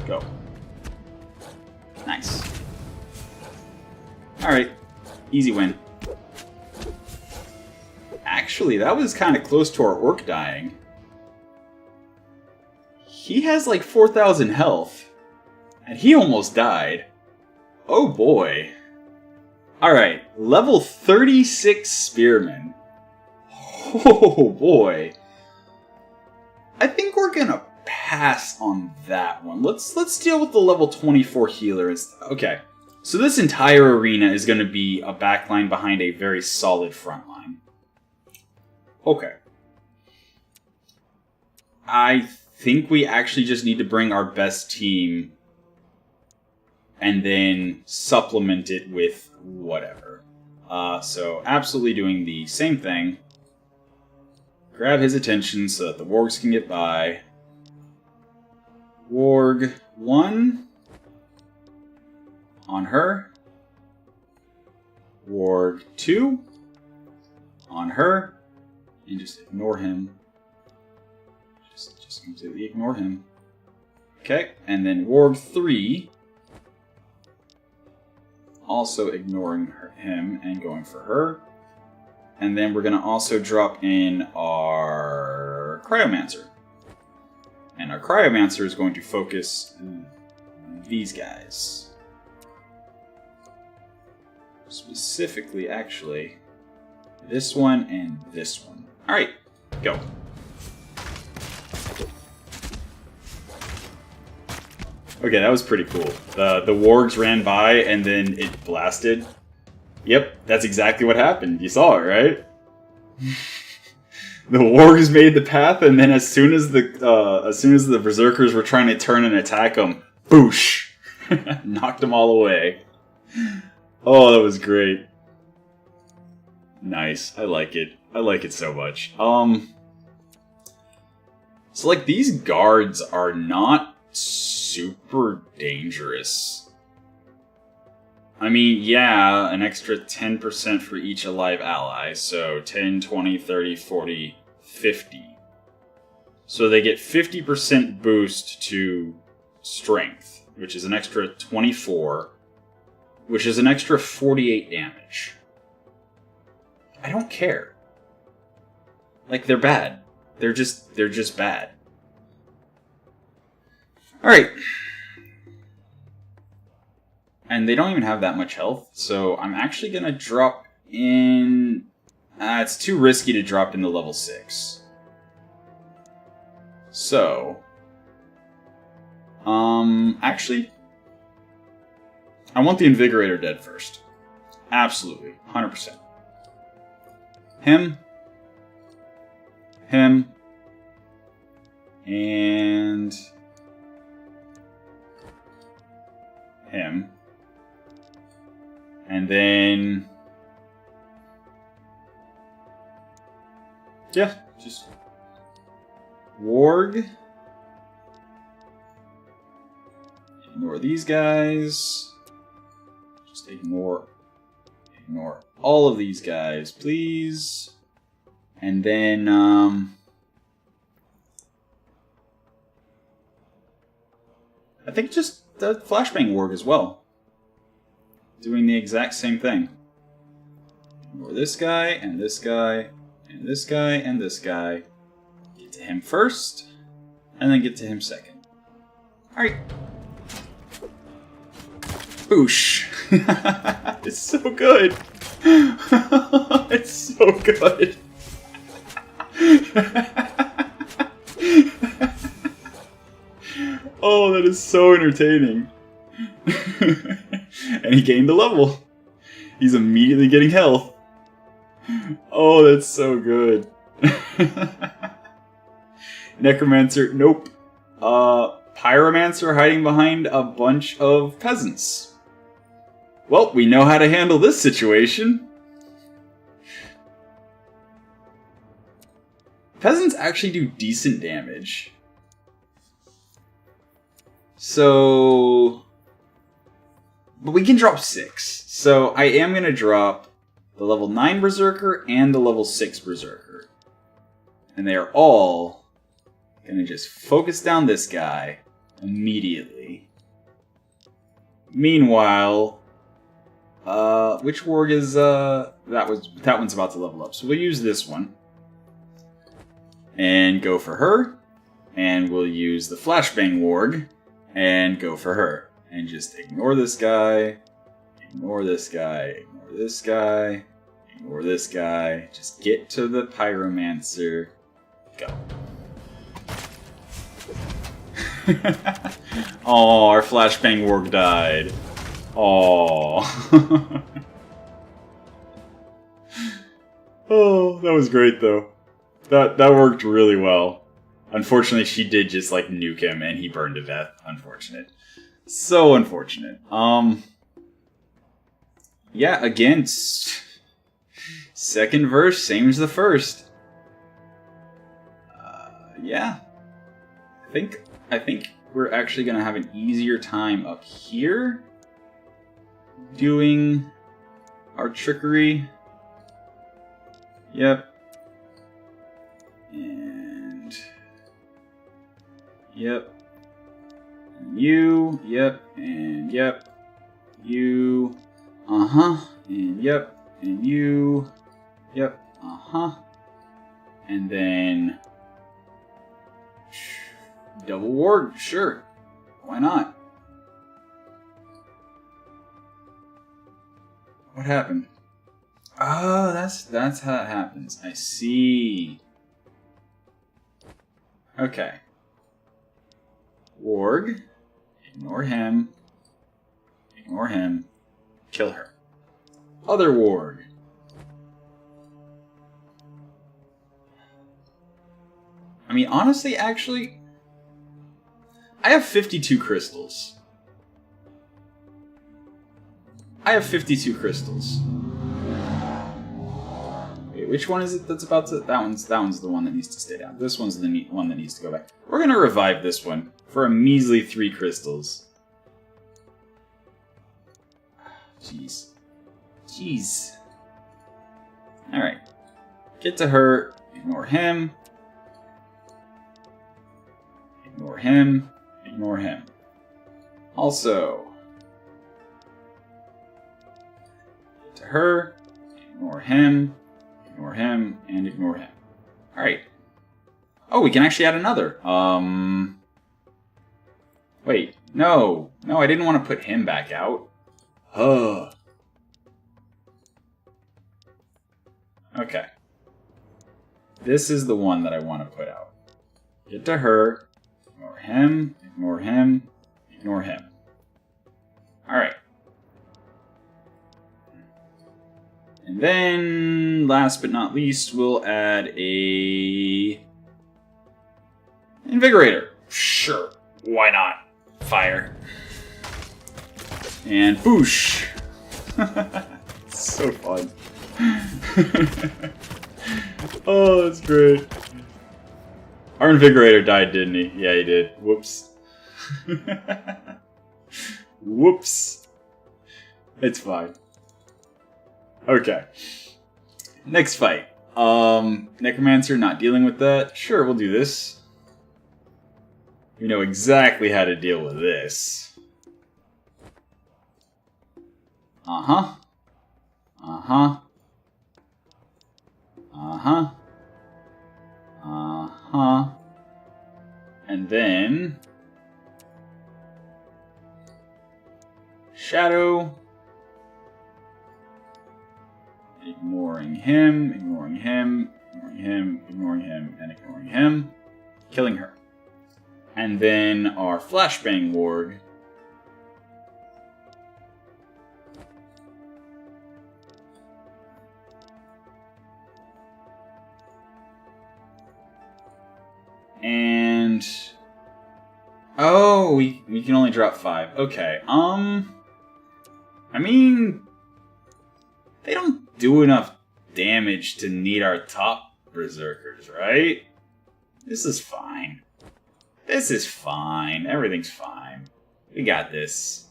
Go. Nice. Alright. Easy win. Actually, that was kind of close to our orc dying. He has like 4,000 health. And he almost died. Oh boy. Alright, level 36 Spearman. Oh boy. I think we're gonna pass on that one. Let's deal with the level 24 healer. Okay, so this entire arena is gonna be a backline behind a very solid front line. Okay. I think we actually just need to bring our best team and then supplement it with whatever. So absolutely doing the same thing. Grab his attention so that the wargs can get by. Warg 1 on her. Warg 2 on her. And just ignore him. Just completely ignore him. Okay, and then Warg 3. Also ignoring him and going for her. And then we're going to also drop in our Cryomancer. And our Cryomancer is going to focus these guys. Specifically, actually, this one and this one. Alright, go. Okay, that was pretty cool. The wargs ran by and then it blasted. Yep, that's exactly what happened. You saw it, right? The wargs made the path, and then as soon as the berserkers were trying to turn and attack them, boosh, knocked them all away. Oh, that was great. Nice. I like it. I like it so much. So like these guards are not super dangerous. I mean, yeah, an extra 10% for each alive ally, so 10, 20, 30, 40, 50. So they get 50% boost to strength, which is an extra 24, which is an extra 48 damage. I don't care. Like, they're bad. They're just bad. Alright. And they don't even have that much health, so I'm actually going to drop in... it's too risky to drop into level 6. So... actually... I want the Invigorator dead first. Absolutely. 100%. Him. Him. And... him. And then... yeah, just... warg. Ignore these guys. Just ignore all of these guys, please. And then, I think just the Flashbang Warg as well. Doing the exact same thing. Ignore this guy, and this guy, and this guy, and this guy. Get to him first, and then get to him second. Alright. Boosh. It's so good. It's so good. Oh, that is so entertaining. And he gained a level. He's immediately getting health. Oh, that's so good. Necromancer, nope. Pyromancer hiding behind a bunch of peasants. Well, we know how to handle this situation. Peasants actually do decent damage. So... but we can drop 6. So I am going to drop the level 9 Berserker and the level 6 Berserker. And they are all going to just focus down this guy immediately. Meanwhile, Which warg is, that one's about to level up. So we'll use this one. And go for her. And we'll use the Flashbang warg. And go for her. And just ignore this guy. Ignore this guy. Ignore this guy. Ignore this guy. Just get to the Pyromancer. Go. Oh, our Flashbang warg died. Oh. Oh, that was great though. That worked really well. Unfortunately, she did just like nuke him and he burned to death. Unfortunate. So unfortunate. Yeah, again, second verse, same as the first. Yeah. I think we're actually gonna have an easier time up here doing our trickery. Yep. And yep. And you, yep, and yep. You, uh-huh, and yep, and you, yep, uh-huh. And then double warg, sure. Why not? What happened? Oh, that's how it happens. I see. Okay. Warg. Ignore him. Ignore him. Kill her. Other warg. I mean, honestly, actually, I have 52 crystals. I have 52 crystals. Wait, which one is it that's about to... That one's the one that needs to stay down. This one's the one that needs to go back. We're gonna revive this one for a measly 3 crystals. Jeez. Jeez. Alright. Get to her. Ignore him. Ignore him. Ignore him. Also. Get to her. Ignore him. Ignore him. And ignore him. Alright. Oh, we can actually add another. Wait. No. No, I didn't want to put him back out. Ugh. Okay. This is the one that I want to put out. Get to her. Ignore him. Ignore him. Ignore him. Alright. And then, last but not least, we'll add a... Invigorator. Sure. Why not? Fire. And boosh! So fun. Oh, that's great. Our Invigorator died, didn't he? Yeah, he did. Whoops. Whoops. It's fine. Okay. Next fight. Necromancer, not dealing with that. Sure, we'll do this. We know exactly how to deal with this. Uh-huh. Uh-huh. Uh-huh. Uh-huh. And then... Shadow. Ignoring him, ignoring him, ignoring him, ignoring him, and ignoring him. Killing her. And then our Flashbang Warg. And... Oh, we can only drop 5. Okay, I mean... They don't do enough damage to need our top Berserkers, right? This is fine. This is fine. Everything's fine. We got this.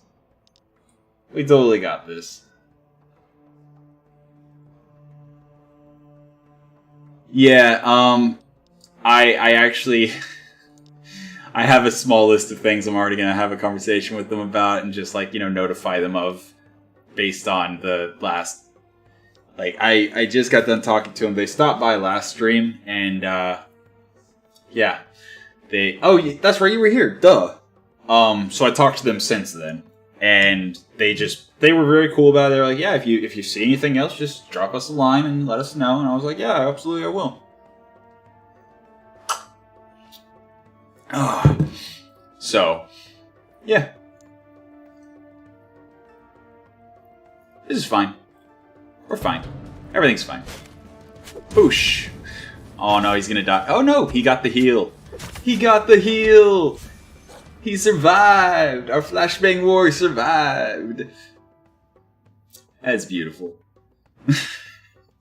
We totally got this. Yeah, I actually... I have a small list of things I'm already going to have a conversation with them about and just, like, you know, notify them of. based on the last... Like, I just got done talking to them. They stopped by last stream, and, yeah. Oh, that's right, you were here. Duh. So I talked to them since then. And they were very cool about it. They're like, yeah, if you see anything else, just drop us a line and let us know. And I was like, yeah, absolutely, I will. So, yeah. This is fine. We're fine. Everything's fine. Boosh. Oh no, he's gonna die. Oh no, he got the heal. He got the heal! He survived! Our flashbang war survived! That's beautiful.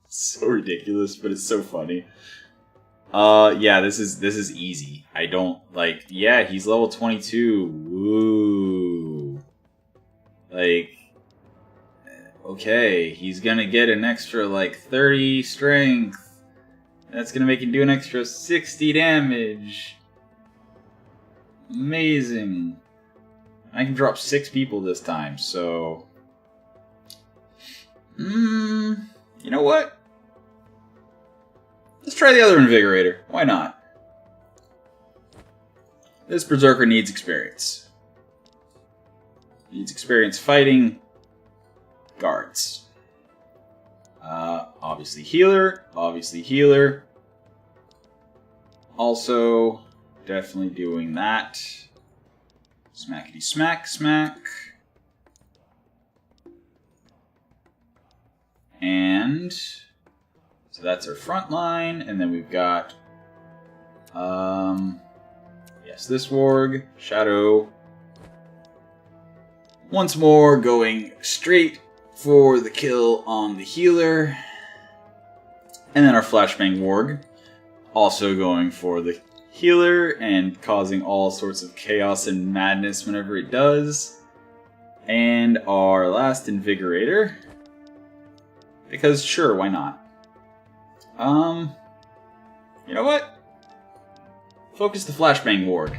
So ridiculous, but it's so funny. Yeah, this is easy. I don't, like, yeah, he's level 22. Woo. Like, okay, he's gonna get an extra, like, 30 strength. That's gonna make him do an extra 60 damage. Amazing. I can drop 6 people this time, so... you know what? Let's try the other Invigorator. Why not? This Berserker needs experience. Needs experience fighting guards. Obviously healer. Obviously healer. Also, definitely doing that. Smackety smack smack. And so that's our front line, and then we've got yes, this warg, shadow. Once more going straight for the kill on the healer. And then our flashbang warg also going for the healer and causing all sorts of chaos and madness whenever it does. And our last Invigorator. Because sure, why not? You know what? Focus the flashbang warg.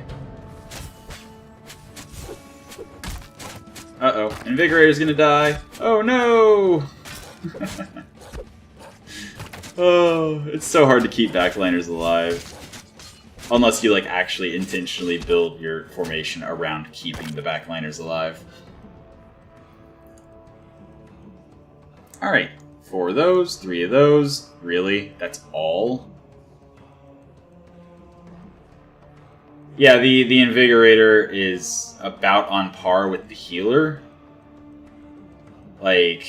Uh-oh, Invigorator's gonna die. Oh no! Oh, it's so hard to keep backliners alive. Unless you, like, actually intentionally build your formation around keeping the backliners alive. Alright, 4 of those, 3 of those. Really? That's all? Yeah, the Invigorator is about on par with the healer. Like,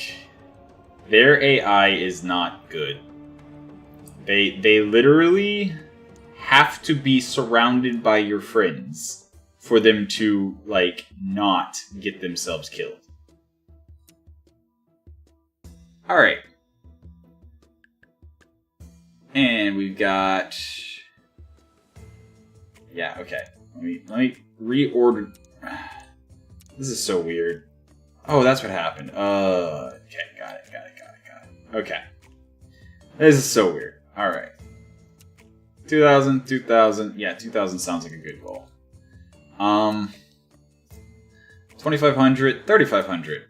their AI is not good. They literally have to be surrounded by your friends for them to, like, not get themselves killed. Alright. And we've got... Yeah, okay. Let me reorder... This is so weird. Oh, that's what happened. Okay, got it. Okay. This is so weird. Alright. 2,000. Yeah, 2,000 sounds like a good goal. 2,500, 3,500.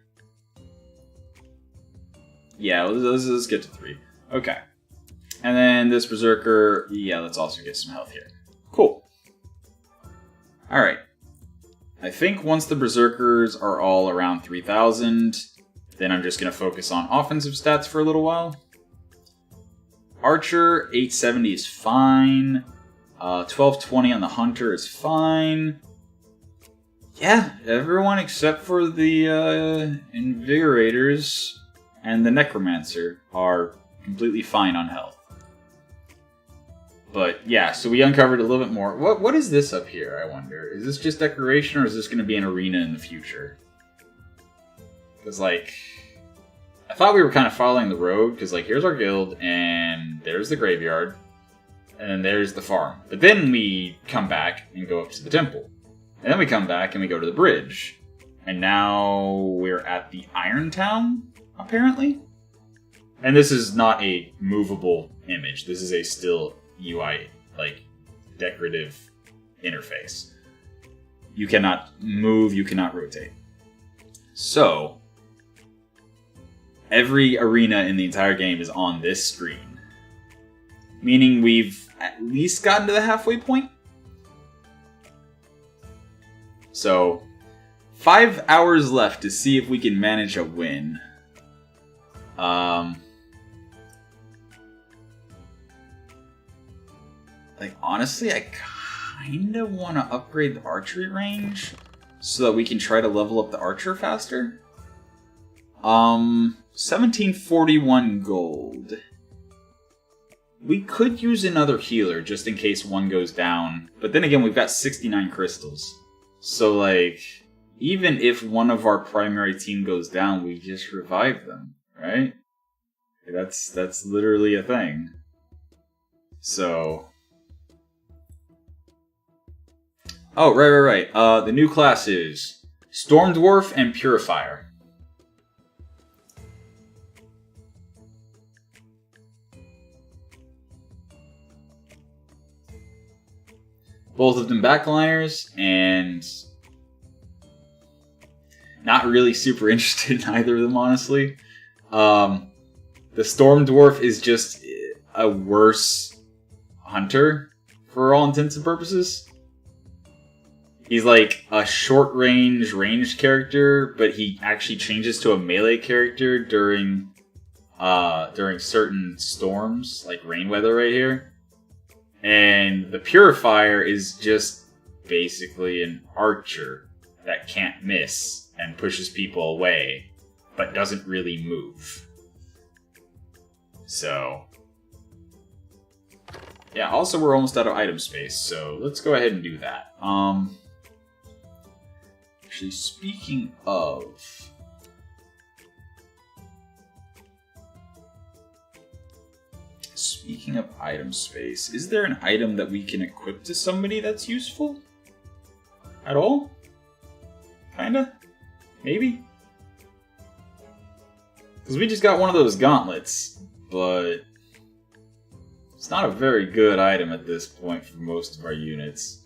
Yeah, let's get to 3. Okay. And then this Berserker, yeah, let's also get some health here. Cool. Alright. I think once the Berserkers are all around 3,000, then I'm just going to focus on offensive stats for a little while. Archer, 870 is fine. 1220 on the Hunter is fine. Yeah, everyone except for the Invigorators and the Necromancer are completely fine on health. But yeah, so we uncovered a little bit more. What is this up here, I wonder? Is this just decoration, or is this going to be an arena in the future? Because, like, I thought we were kind of following the road, because, like, here's our guild, and there's the graveyard, and there's the farm. But then we come back and go up to the temple. And then we come back and we go to the bridge. And now we're at the Iron Town, apparently? And this is not a movable image. This is a still UI, like, decorative interface. You cannot move, you cannot rotate. So, every arena in the entire game is on this screen. Meaning we've at least gotten to the halfway point. So, 5 hours left to see if we can manage a win. Like, honestly, I kinda want to upgrade the archery range so that we can try to level up the archer faster. 1741 gold. We could use another healer just in case one goes down. But then again, we've got 69 crystals. So, like, even if one of our primary team goes down, we just revive them, right? That's literally a thing. So... Oh, right. The new classes. Storm Dwarf and Purifier. Both of them backliners, and not really super interested in either of them, honestly. The Storm Dwarf is just a worse hunter, for all intents and purposes. He's like a short-range ranged character, but he actually changes to a melee character during certain storms, like rain weather right here. And the Purifier is just basically an archer that can't miss and pushes people away, but doesn't really move. So, yeah, also we're almost out of item space, so let's go ahead and do that. Actually, speaking of... Speaking of item space, is there an item that we can equip to somebody that's useful? At all? Kinda? Maybe? Because we just got one of those gauntlets, but... it's not a very good item at this point for most of our units.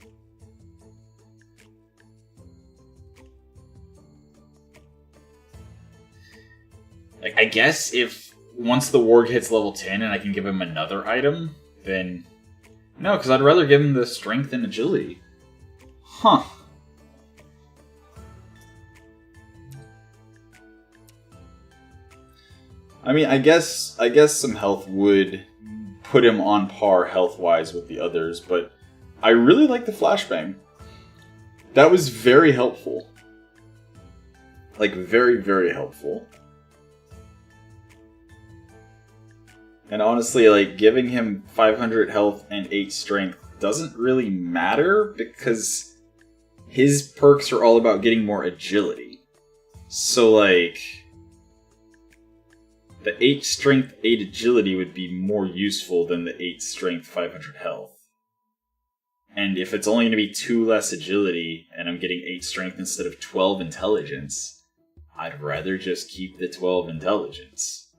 Like, I guess if once the warg hits level 10 and I can give him another item, then... No, because I'd rather give him the strength and agility. Huh. I mean, I guess some health would put him on par health-wise with the others, but I really like the flashbang. That was very helpful. Like, very, very helpful. And honestly, like, giving him 500 health and 8 strength doesn't really matter because his perks are all about getting more agility. So, like, the 8 strength, 8 agility would be more useful than the 8 strength, 500 health. And if it's only going to be 2 less agility and I'm getting 8 strength instead of 12 intelligence, I'd rather just keep the 12 intelligence.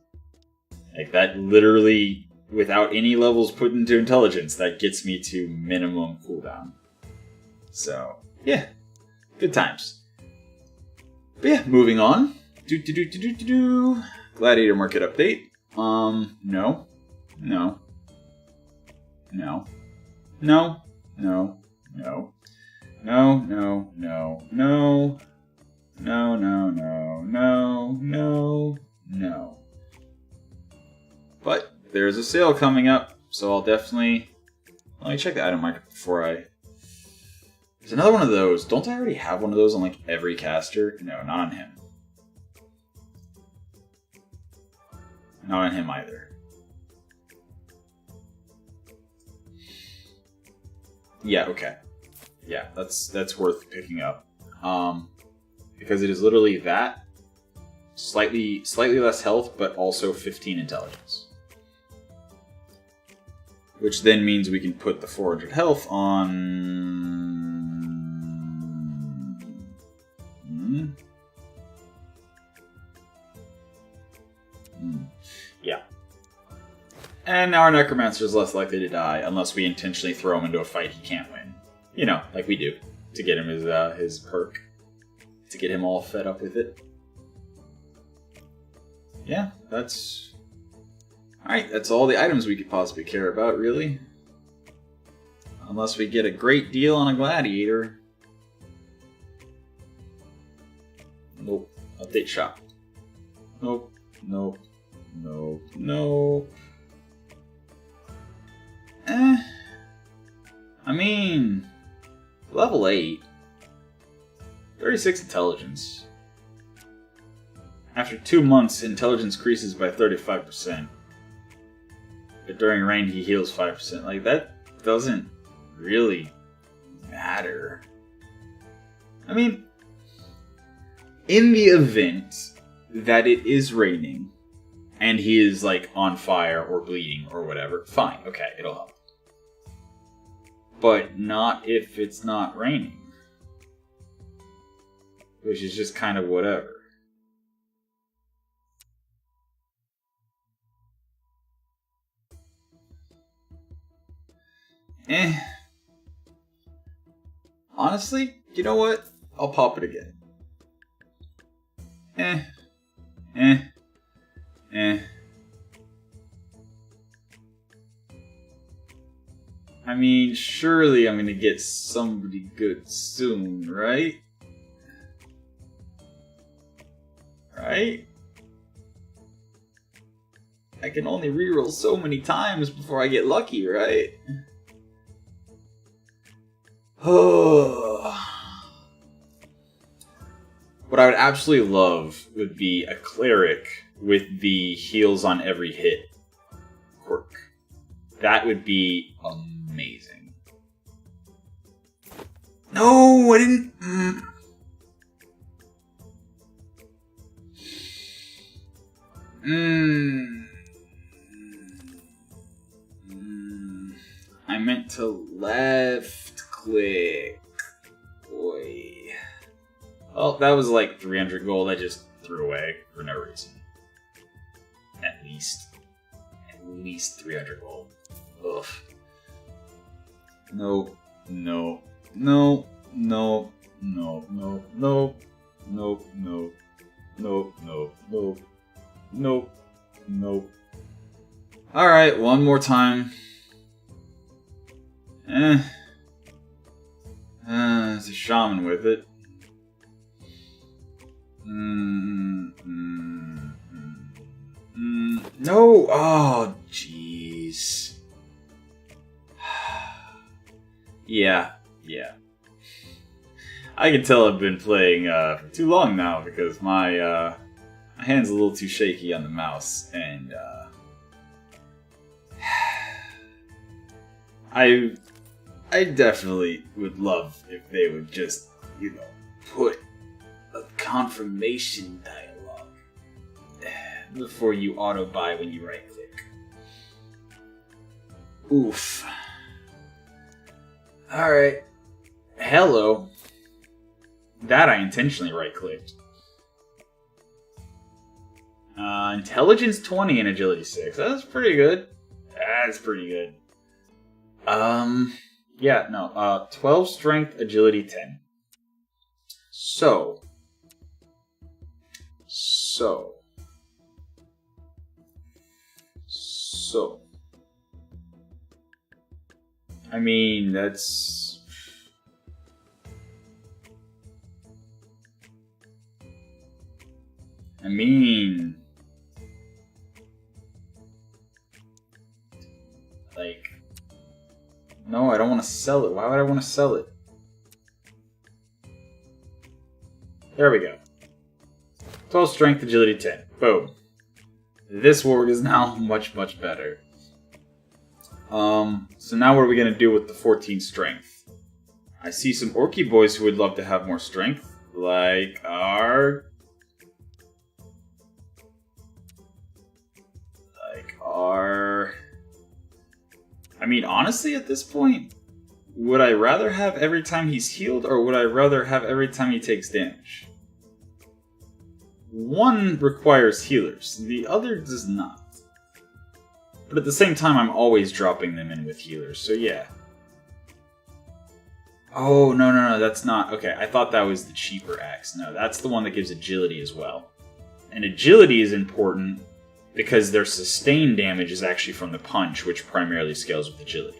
Like, that literally, without any levels put into intelligence, that gets me to minimum cooldown. So, yeah. Good times. But yeah, moving on. Gladiator market update. No. No. No. No. No. No. No. No. No. No. No. No. No. No. No. But there's a sale coming up, so I'll definitely... Let me check the item market before I... There's another one of those. Don't I already have one of those on, like, every caster? No, not on him. Not on him either. Yeah, okay. Yeah, that's worth picking up. Because it is literally that. Slightly less health, but also 15 intelligence. Which then means we can put the 400 health on... Yeah. And now our Necromancer is less likely to die, unless we intentionally throw him into a fight he can't win. You know, like we do, to get him his perk. To get him all fed up with it. yeah, that's... Alright, that's all the items we could possibly care about, really. Unless we get a great deal on a gladiator. Nope. Update shop. Nope. Nope. Nope. Nope. I mean... Level 8. 36 intelligence. After 2 months, intelligence increases by 35%. But during rain, he heals 5%. Like, that doesn't really matter. I mean, in the event that it is raining, and he is, like, on fire or bleeding or whatever, fine, okay, it'll help. But not if it's not raining. Which is just kind of whatever. Honestly, you know what? I'll pop it again. I mean, surely I'm gonna get somebody good soon, right? Right? I can only reroll so many times before I get lucky, right? Oh. What I would absolutely love would be a cleric with the heals on every hit quirk. That would be amazing. No, I didn't... I meant to left click. Boy. Well, that was like 300 gold I just threw away for no reason. At least 300 gold. Ugh. No, no, no, no, no, no, no, no, no, no, no, no, no, no. Alright, one more time. There's a shaman with it. No! Oh, jeez. Yeah. I can tell I've been playing for too long now because my hand's a little too shaky on the mouse, and I definitely would love if they would just, put a confirmation dialogue before you auto-buy when you right-click. Oof. Alright. Hello. That I intentionally right-clicked. Intelligence 20 and Agility 6. That's pretty good. That's pretty good. 12 Strength, Agility 10. So. I mean, that's... Like... No, I don't want to sell it. Why would I want to sell it? There we go. 12 Strength, Agility 10. Boom. This ward is now much, much better. So now what are we going to do with the 14 Strength? I see some Orky boys who would love to have more Strength. Like our... I mean, honestly, at this point, would I rather have every time he's healed, or would I rather have every time he takes damage? One requires healers, the other does not. But at the same time, I'm always dropping them in with healers, so yeah. Oh, no, that's not... Okay, I thought that was the cheaper axe. No, that's the one that gives agility as well. And agility is important because their sustained damage is actually from the punch, which primarily scales with agility.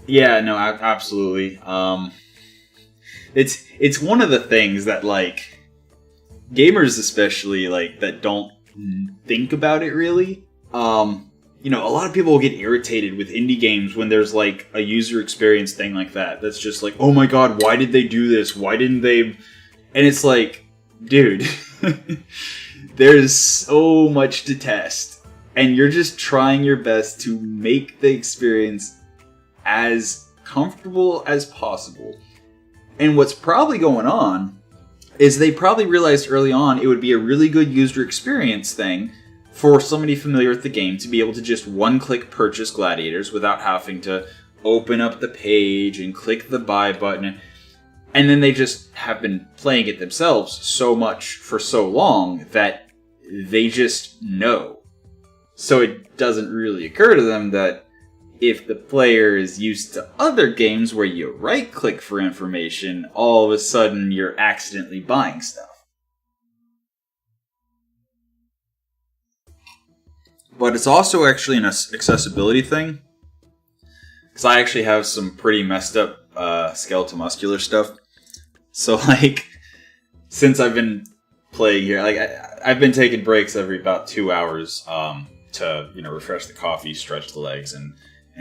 Yeah, no, absolutely. It's one of the things that, like, gamers especially, like, that don't think about it really. You know, a lot of people will get irritated with indie games when there's, like, a user experience thing like that. That's just like, oh my god, why did they do this? Why didn't they... And it's like, dude, there's so much to test. And you're just trying your best to make the experience as comfortable as possible. And what's probably going on is they probably realized early on it would be a really good user experience thing for somebody familiar with the game to be able to just one-click purchase Gladiators without having to open up the page and click the buy button. And then they just have been playing it themselves so much for so long that they just know. So it doesn't really occur to them that if the player is used to other games where you right-click for information, all of a sudden you're accidentally buying stuff. But it's also actually an accessibility thing. Because I actually have some pretty messed up skeletal muscular stuff. So, like, since I've been playing here, like, I've been taking breaks every about 2 hours to, you know, refresh the coffee, stretch the legs, and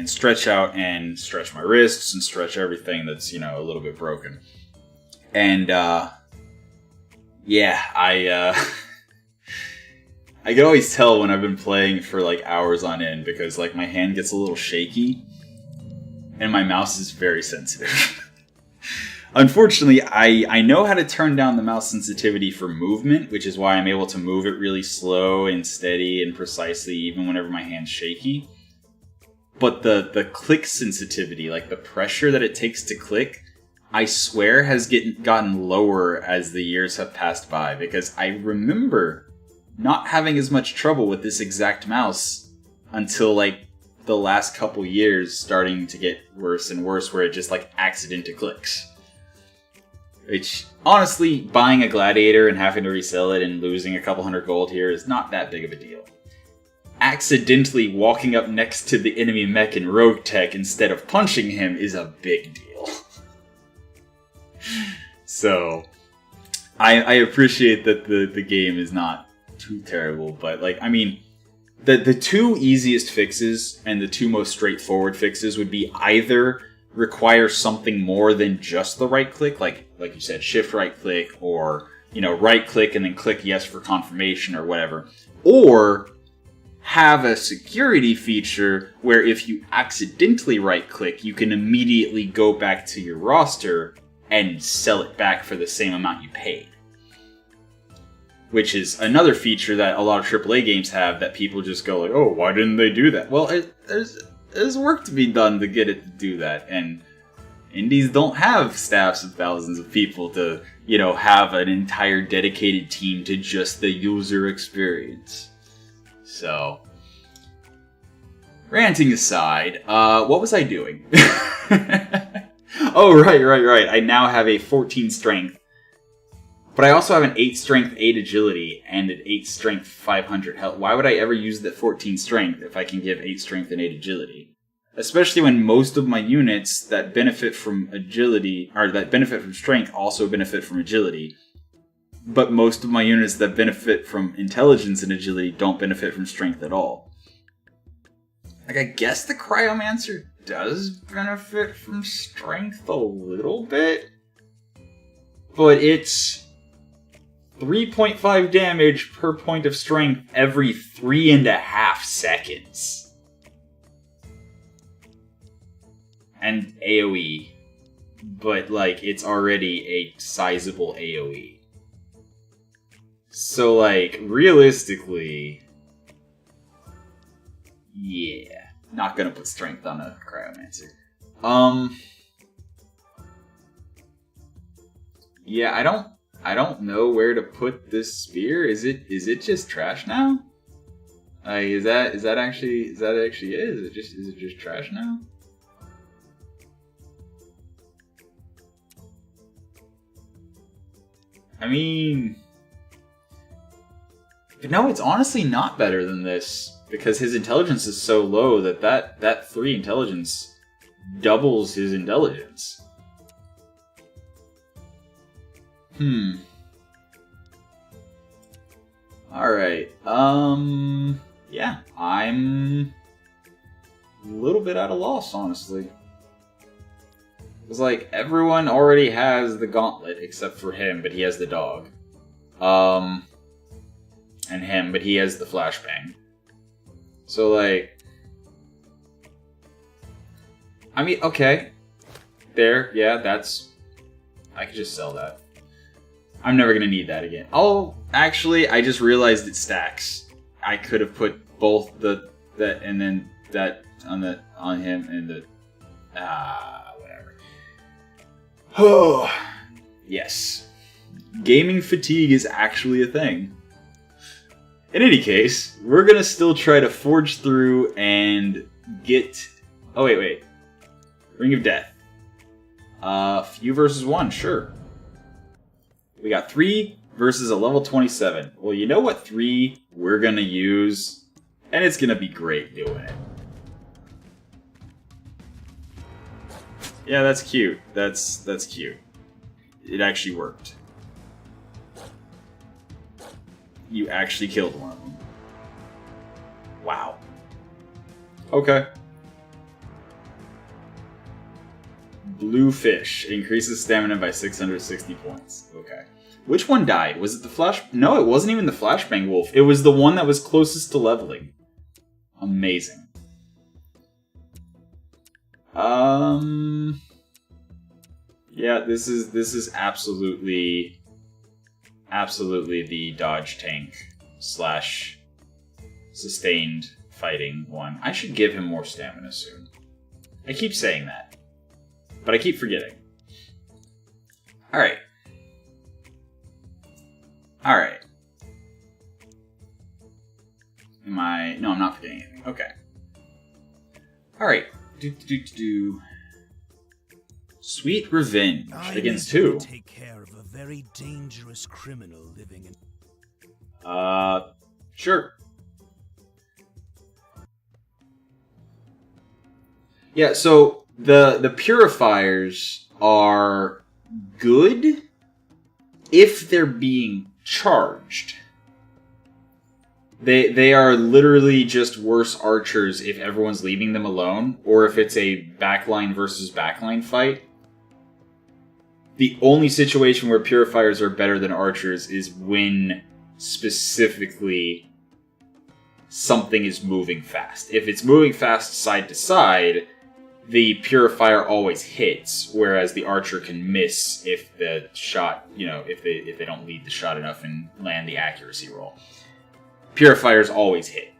stretch out and stretch my wrists and stretch everything that's, you know, a little bit broken. And, yeah, I can always tell when I've been playing for, like, hours on end because, like, my hand gets a little shaky and my mouse is very sensitive. Unfortunately, I know how to turn down the mouse sensitivity for movement, which is why I'm able to move it really slow and steady and precisely even whenever my hand's shaky. But the click sensitivity, like the pressure that it takes to click, I swear has gotten lower as the years have passed by because I remember not having as much trouble with this exact mouse until, like, the last couple years, starting to get worse and worse, where it just, like, accidentally clicks. Which, honestly, buying a Gladiator and having to resell it and losing a couple hundred gold here is not that big of a deal. Accidentally walking up next to the enemy mech in Rogue Tech instead of punching him is a big deal. So, I appreciate that the game is not too terrible, but, like, I mean, the two easiest fixes and the two most straightforward fixes would be either require something more than just the right click, like you said, shift right click, or, you know, right click and then click yes for confirmation or whatever, or have a security feature where if you accidentally right click, you can immediately go back to your roster and sell it back for the same amount you paid. Which is another feature that a lot of AAA games have that people just go like, oh, why didn't they do that? Well, there's work to be done to get it to do that, and indies don't have staffs of thousands of people to, you know, have an entire dedicated team to just the user experience. So, ranting aside, what was I doing? Oh, right. I now have a 14 strength. But I also have an 8 strength, 8 agility, and an 8 strength, 500 health. Why would I ever use that 14 strength if I can give 8 strength and 8 agility? Especially when most of my units that benefit from agility, or that benefit from strength, also benefit from agility. But most of my units that benefit from intelligence and agility don't benefit from strength at all. Like, I guess the Cryomancer does benefit from strength a little bit. But it's 3.5 damage per point of strength every 3.5 seconds. And AoE. But, like, it's already a sizable AoE. So, like, realistically, yeah, not gonna put strength on a Cryomancer. Yeah, I don't know where to put this spear. Is it just trash now? Like, is that actually it? Is it just trash now? I mean... But no, it's honestly not better than this. Because his intelligence is so low that 3 intelligence doubles his intelligence. Alright, yeah, I'm a little bit at a loss, honestly. It's like, everyone already has the gauntlet except for him, but he has the dog. And him, but he has the flashbang. So, like... I mean, okay. There, yeah, that's... I could just sell that. I'm never gonna need that again. Oh, actually, I just realized it stacks. I could have put both that and then that on him and the... whatever. Oh, yes. Gaming fatigue is actually a thing. In any case, we're gonna still try to forge through and get... Oh, wait. Ring of Death. Few versus 1, sure. We got 3 versus a level 27. Well, you know what 3 we're gonna use? And it's gonna be great doing it. Yeah, that's cute. That's cute. It actually worked. You actually killed one of them. Wow. Okay. Blue fish increases stamina by 660 points. Okay. Which one died? Was it the flash? No, it wasn't even the flashbang wolf. It was the one that was closest to leveling. Amazing. Yeah, this is absolutely the dodge tank / sustained fighting one. I should give him more stamina soon. I keep saying that, but I keep forgetting. Alright. No, I'm not forgetting anything. Okay. Alright. Sweet Revenge against 2. Take care of a very dangerous criminal living in... Sure. Yeah, so the purifiers are good if they're being charged. They are literally just worse archers if everyone's leaving them alone, or if it's a backline versus backline fight. The only situation where purifiers are better than archers is when specifically something is moving fast. If it's moving fast side to side, the purifier always hits, whereas the archer can miss if the shot, if they don't lead the shot enough and land the accuracy roll. Purifiers always hit.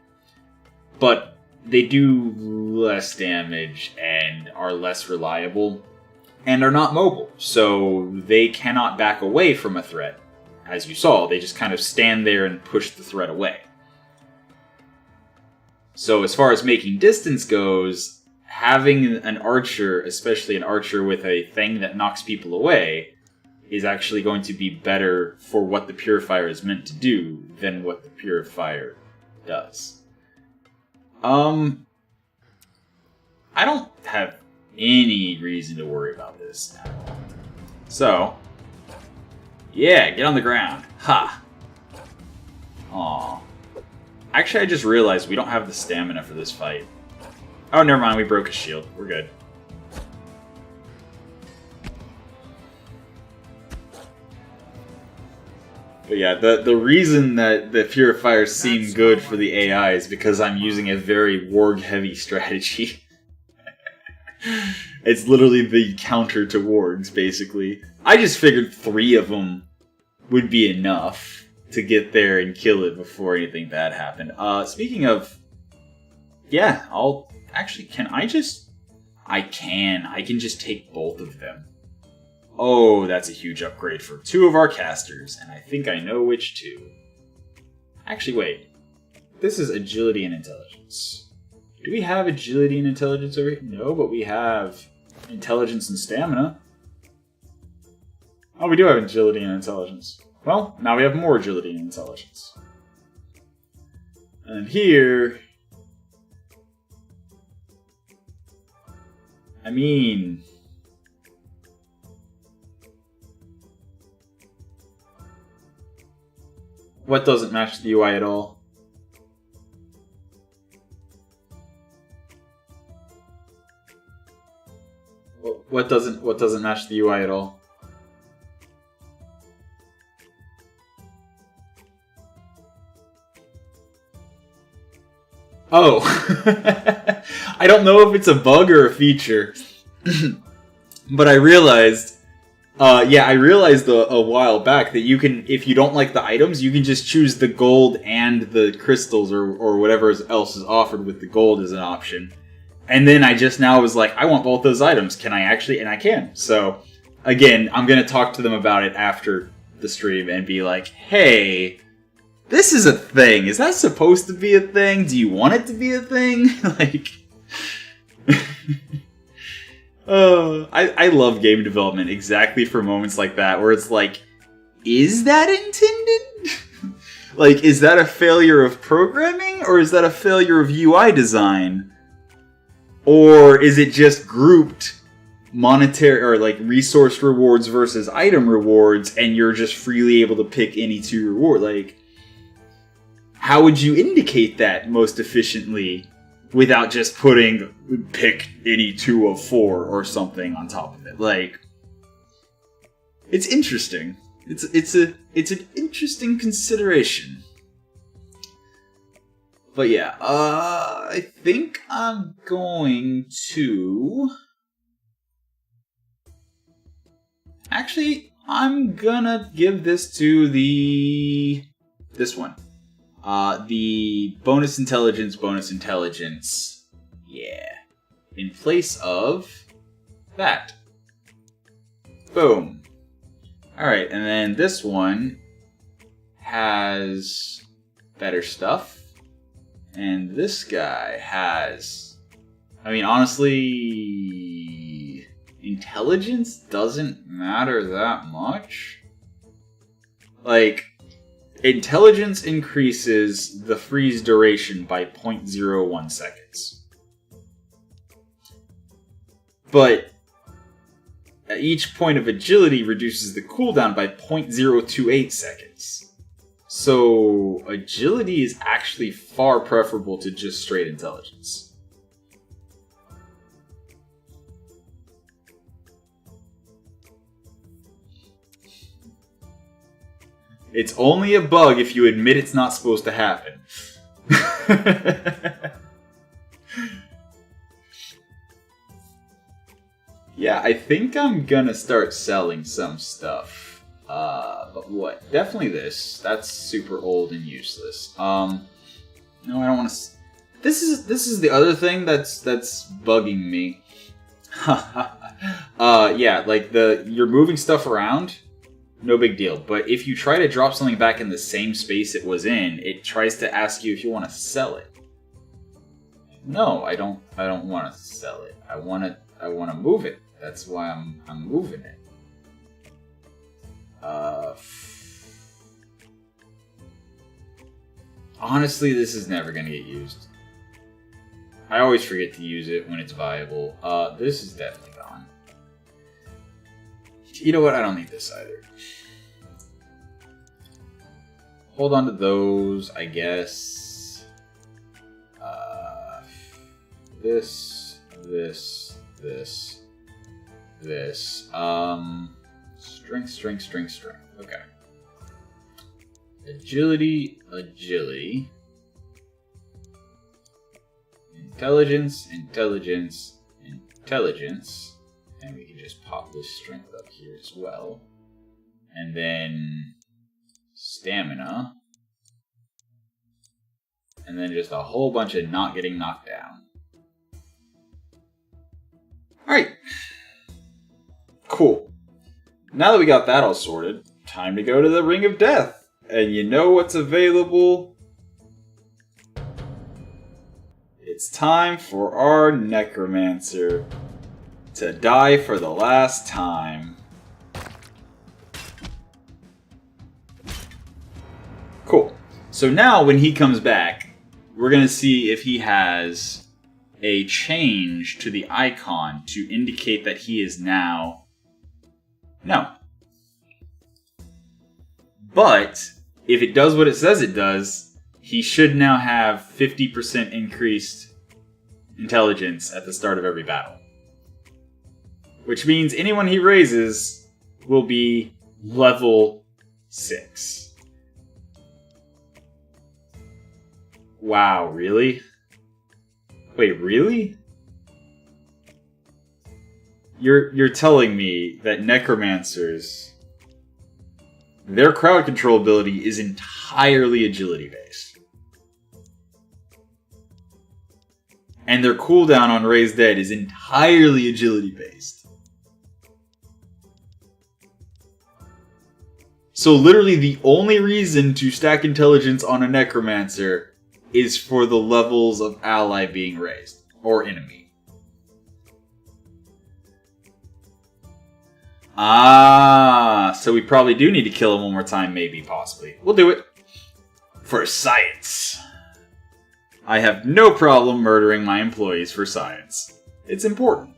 But they do less damage and are less reliable and are not mobile, so they cannot back away from a threat. As you saw, they just kind of stand there and push the threat away. So as far as making distance goes, having an archer, especially an archer with a thing that knocks people away, is actually going to be better for what the purifier is meant to do than what the purifier does. I don't have any reason to worry about this at all. So, yeah, get on the ground. Ha! Aw. Actually, I just realized we don't have the stamina for this fight. Oh, never mind, we broke his shield. We're good. But yeah, the reason that the purifiers seem good for the AI is because I'm using a very warg-heavy strategy. It's literally the counter to wargs, basically. I just figured 3 of them would be enough to get there and kill it before anything bad happened. Speaking of... Yeah, I'll... Actually, can I just... I can just take both of them. Oh, that's a huge upgrade for 2 of our casters, and I think I know which 2. Actually, wait. This is agility and intelligence. Do we have agility and intelligence over here? No, but we have intelligence and stamina. Oh, we do have agility and intelligence. Well, now we have more agility and intelligence. And here... I mean... What doesn't match the UI at all? What doesn't match the UI at all? Oh, I don't know if it's a bug or a feature, but I realized, I realized a while back that you can, if you don't like the items, you can just choose the gold and the crystals or whatever else is offered with the gold as an option. And then I just now was like, I want both those items. Can I actually? And I can. So, again, I'm going to talk to them about it after the stream and be like, hey, this is a thing. Is that supposed to be a thing? Do you want it to be a thing? Like, I love game development exactly for moments like that where it's like, is that intended? Like, is that a failure of programming or is that a failure of UI design? Or is it just grouped monetary or like resource rewards versus item rewards and you're just freely able to pick any two reward? Like, how would you indicate that most efficiently without just putting pick any 2 of 4 or something on top of it? Like, it's interesting. It's an interesting consideration. But yeah, I think I'm going to... Actually, I'm gonna give this to this one. The bonus intelligence. Yeah. In place of that. Boom. Alright, and then this one has better stuff. And this guy has... I mean, honestly... Intelligence doesn't matter that much. Like, intelligence increases the freeze duration by 0.01 seconds. But at each point of agility reduces the cooldown by 0.028 seconds. So, agility is actually far preferable to just straight intelligence. It's only a bug if you admit it's not supposed to happen. Yeah, I think I'm gonna start selling some stuff. But what? Definitely this. That's super old and useless. No, I don't want to. This is the other thing that's bugging me. Yeah, like you're moving stuff around, no big deal. But if you try to drop something back in the same space it was in, it tries to ask you if you want to sell it. No, I don't want to sell it. I want to move it. That's why I'm moving it. Honestly, this is never going to get used. I always forget to use it when it's viable. This is definitely gone. You know what? I don't need this either. Hold on to those, I guess. This. Strength. Okay. Agility. Intelligence. And we can just pop this strength up here as well. And then stamina. And then just a whole bunch of not getting knocked down. Alright. Cool. Now that we got that all sorted, time to go to the Ring of Death. And you know what's available? It's time for our Necromancer to die for the last time. So now when he comes back, we're going to see if he has a change to the icon to indicate that he is now... No. But if it does what it says it does, he should now have 50% increased intelligence at the start of every battle. Which means anyone he raises will be level 6. Wow, really? Wait, really? You're telling me that necromancers, their crowd control ability is entirely agility based. And their cooldown on Raise Dead is entirely agility based. So literally the only reason to stack intelligence on a necromancer is for the levels of ally being raised. Or enemy. So we probably do need to kill him one more time, maybe, possibly. We'll do it. For science. I have no problem murdering my employees for science. It's important.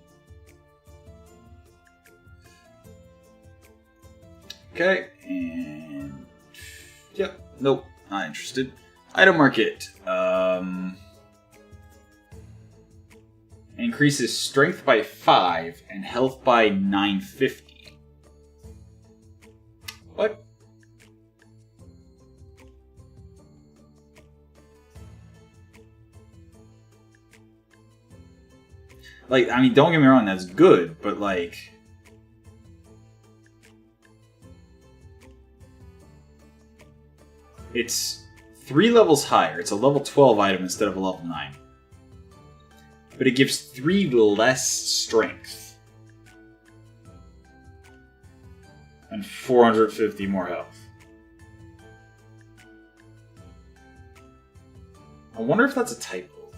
Okay, and... Yep, nope, not interested. Item market. Increases strength by 5 and health by 950. What? Like, I mean, don't get me wrong, that's good, but like... It's 3 levels higher. It's a level 12 item instead of a level 9. But it gives 3 less strength. And 450 more health. I wonder if that's a typo.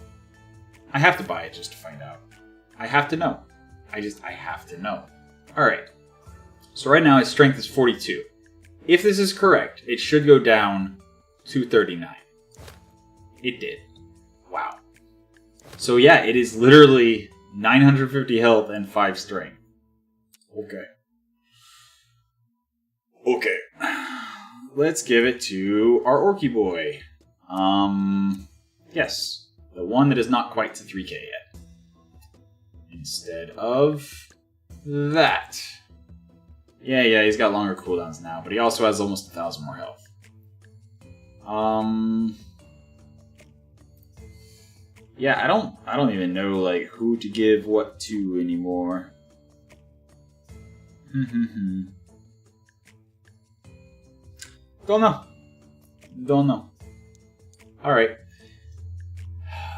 I have to buy it just to find out. I have to know. I have to know. Alright. So right now his strength is 42. If this is correct, it should go down to 39. It did. Wow. So yeah, it is literally 950 health and 5 strength. Okay. Okay. Let's give it to our Orky boy. Yes. The one that is not quite to 3k yet. Instead of that. Yeah, he's got longer cooldowns now, but he also has almost 1,000 more health. Yeah, I don't even know like who to give what to anymore. Don't know. Alright.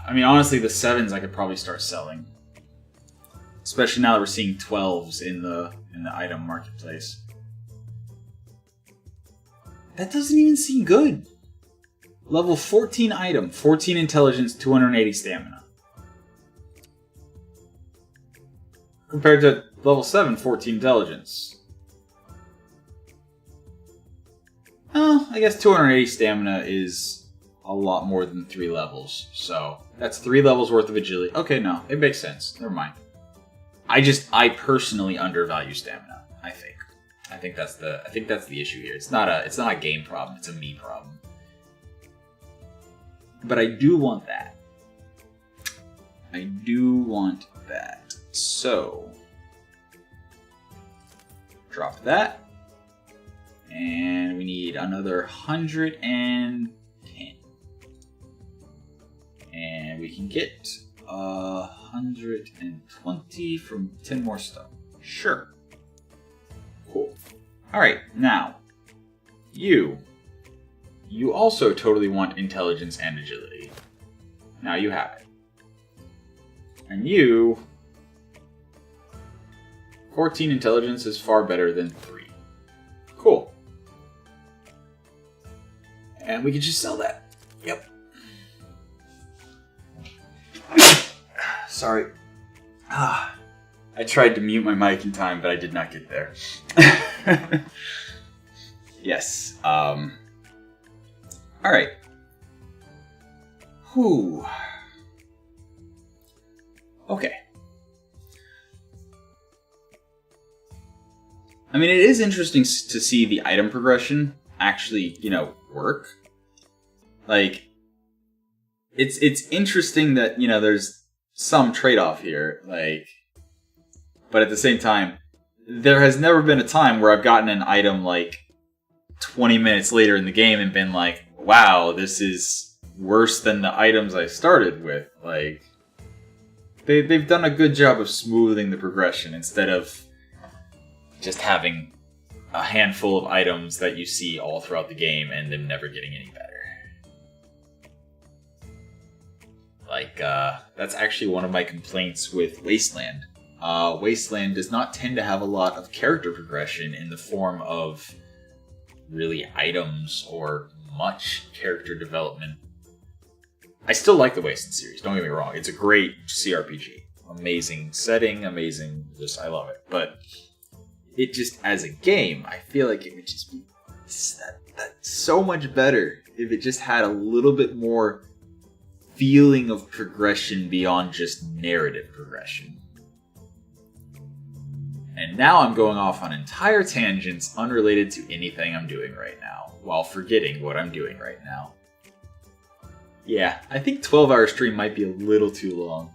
I mean, honestly, the 7s I could probably start selling. Especially now that we're seeing 12s in the item marketplace. That doesn't even seem good. Level 14 item, 14 intelligence, 280 stamina. Compared to level 7, 14 intelligence. Well, I guess 280 stamina is a lot more than 3 levels. So, that's 3 levels worth of agility. Okay, no, it makes sense. Never mind. I personally undervalue stamina, I think. I think that's the issue here. It's not a game problem, it's a me problem. But I do want that. I do want that. So, drop that. And we need another 110. And we can get 120 from 10 more stuff. Sure. Cool. Alright, now, you also totally want intelligence and agility. Now you have it. And you... 14 intelligence is far better than 3. Cool. And we can just sell that. Yep. Sorry. I tried to mute my mic in time, but I did not get there. Yes. Alright. Whew. Okay. I mean, it is interesting to see the item progression actually, work. Like, it's interesting that, there's some trade-off here. Like, but at the same time, there has never been a time where I've gotten an item, like, 20 minutes later in the game and been like, wow, this is worse than the items I started with. Like, they've done a good job of smoothing the progression instead of just having a handful of items that you see all throughout the game and them never getting any better. Like, that's actually one of my complaints with Wasteland. Wasteland does not tend to have a lot of character progression in the form of really items or much character development. I still like the Wasteland series, don't get me wrong. It's a great CRPG. Amazing setting, amazing, I love it. But it just, as a game, I feel like it would just be so much better if it just had a little bit more feeling of progression beyond just narrative progression. And now I'm going off on entire tangents unrelated to anything I'm doing right now, while forgetting what I'm doing right now. Yeah, I think 12-hour stream might be a little too long.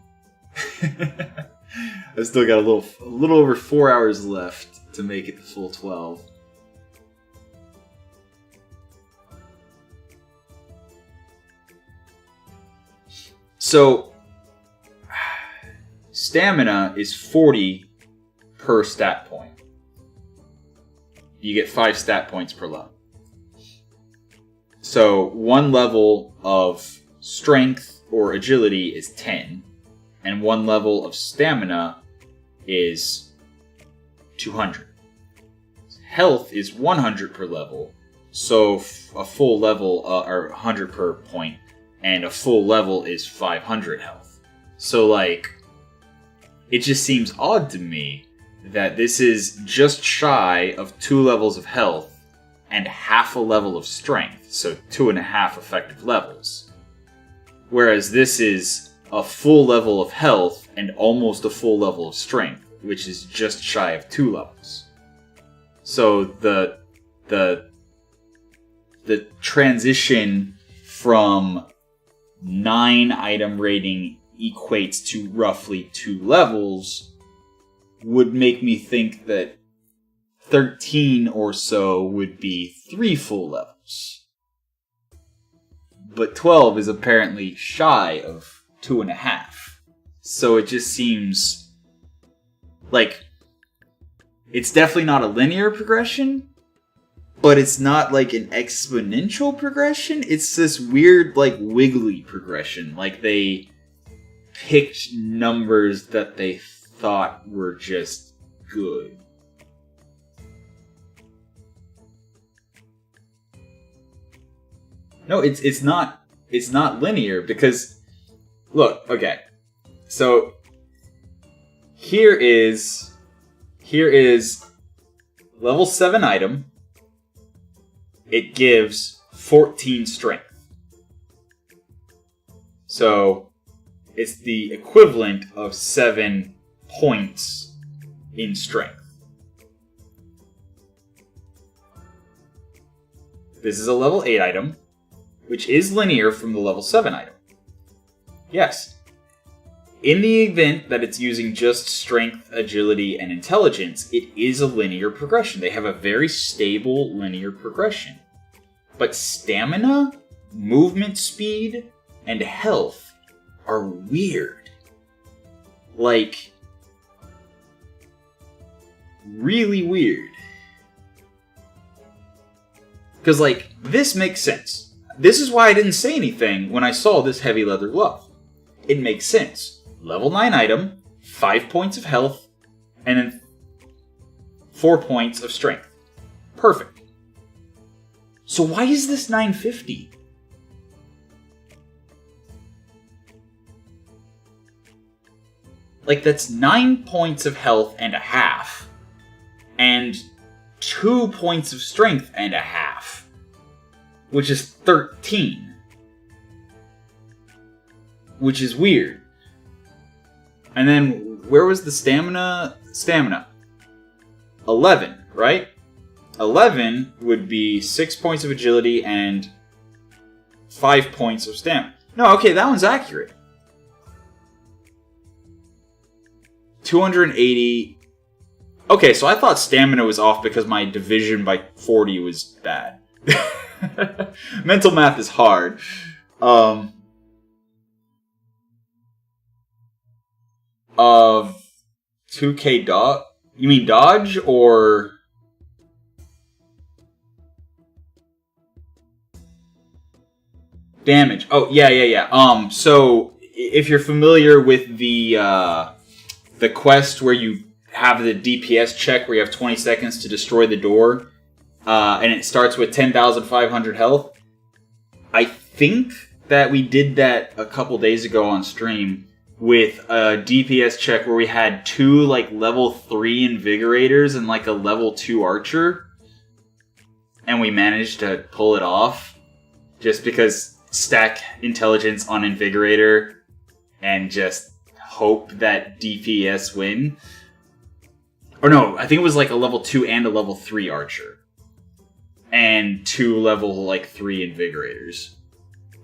I've still got a little over 4 hours left to make it the full 12. So, stamina is 40 per stat point. You get 5 stat points per level. So, one level of strength or agility is 10, and one level of stamina is 200. Health is 100 per level, so a full level, or 100 per point, and a full level is 500 health. So, like, it just seems odd to me that this is just shy of 2 levels of health and half a level of strength, so 2.5 effective levels. Whereas this is a full level of health and almost a full level of strength, which is just shy of 2 levels. So the transition from 9 item rating equates to roughly 2 levels would make me think that 13 or so would be 3 full levels. But 12 is apparently shy of 2.5. So it just seems like it's definitely not a linear progression, but it's not like an exponential progression. It's this weird, like, wiggly progression. Like they picked numbers that they thought were just good. No, it's not linear because look, okay. So here is level 7 item. It gives 14 strength. So it's the equivalent of 7 points in strength. This is a level 8 item, which is linear from the level 7 item. Yes. In the event that it's using just strength, agility, and intelligence, it is a linear progression. They have a very stable linear progression. But stamina, movement speed, and health are weird. Like, really weird. Because, like, this makes sense. This is why I didn't say anything when I saw this heavy leather glove. It makes sense. Level 9 item, 5 points of health, and then 4 points of strength. Perfect. So why is this 950? Like, that's 9 points of health and a half, and 2 points of strength and a half, which is 13. which is weird. And then, where was the stamina? Stamina. 11, right? 11 would be 6 points of agility and 5 points of stamina. No, okay, that one's accurate. 280. Okay, so I thought stamina was off because my division by 40 was bad. Mental math is hard. Of 2k dodge? You mean dodge or damage? Oh, yeah. So if you're familiar with the quest where you have the DPS check where you have 20 seconds to destroy the door, and it starts with 10,500 health, I think that we did that a couple days ago on stream with a DPS check where we had 2 like level 3 invigorators and like a level 2 archer, and we managed to pull it off just because stack intelligence on invigorator and just hope that DPS win. Or no, I think it was like a level 2 and a level 3 archer. And 2 level like 3 invigorators.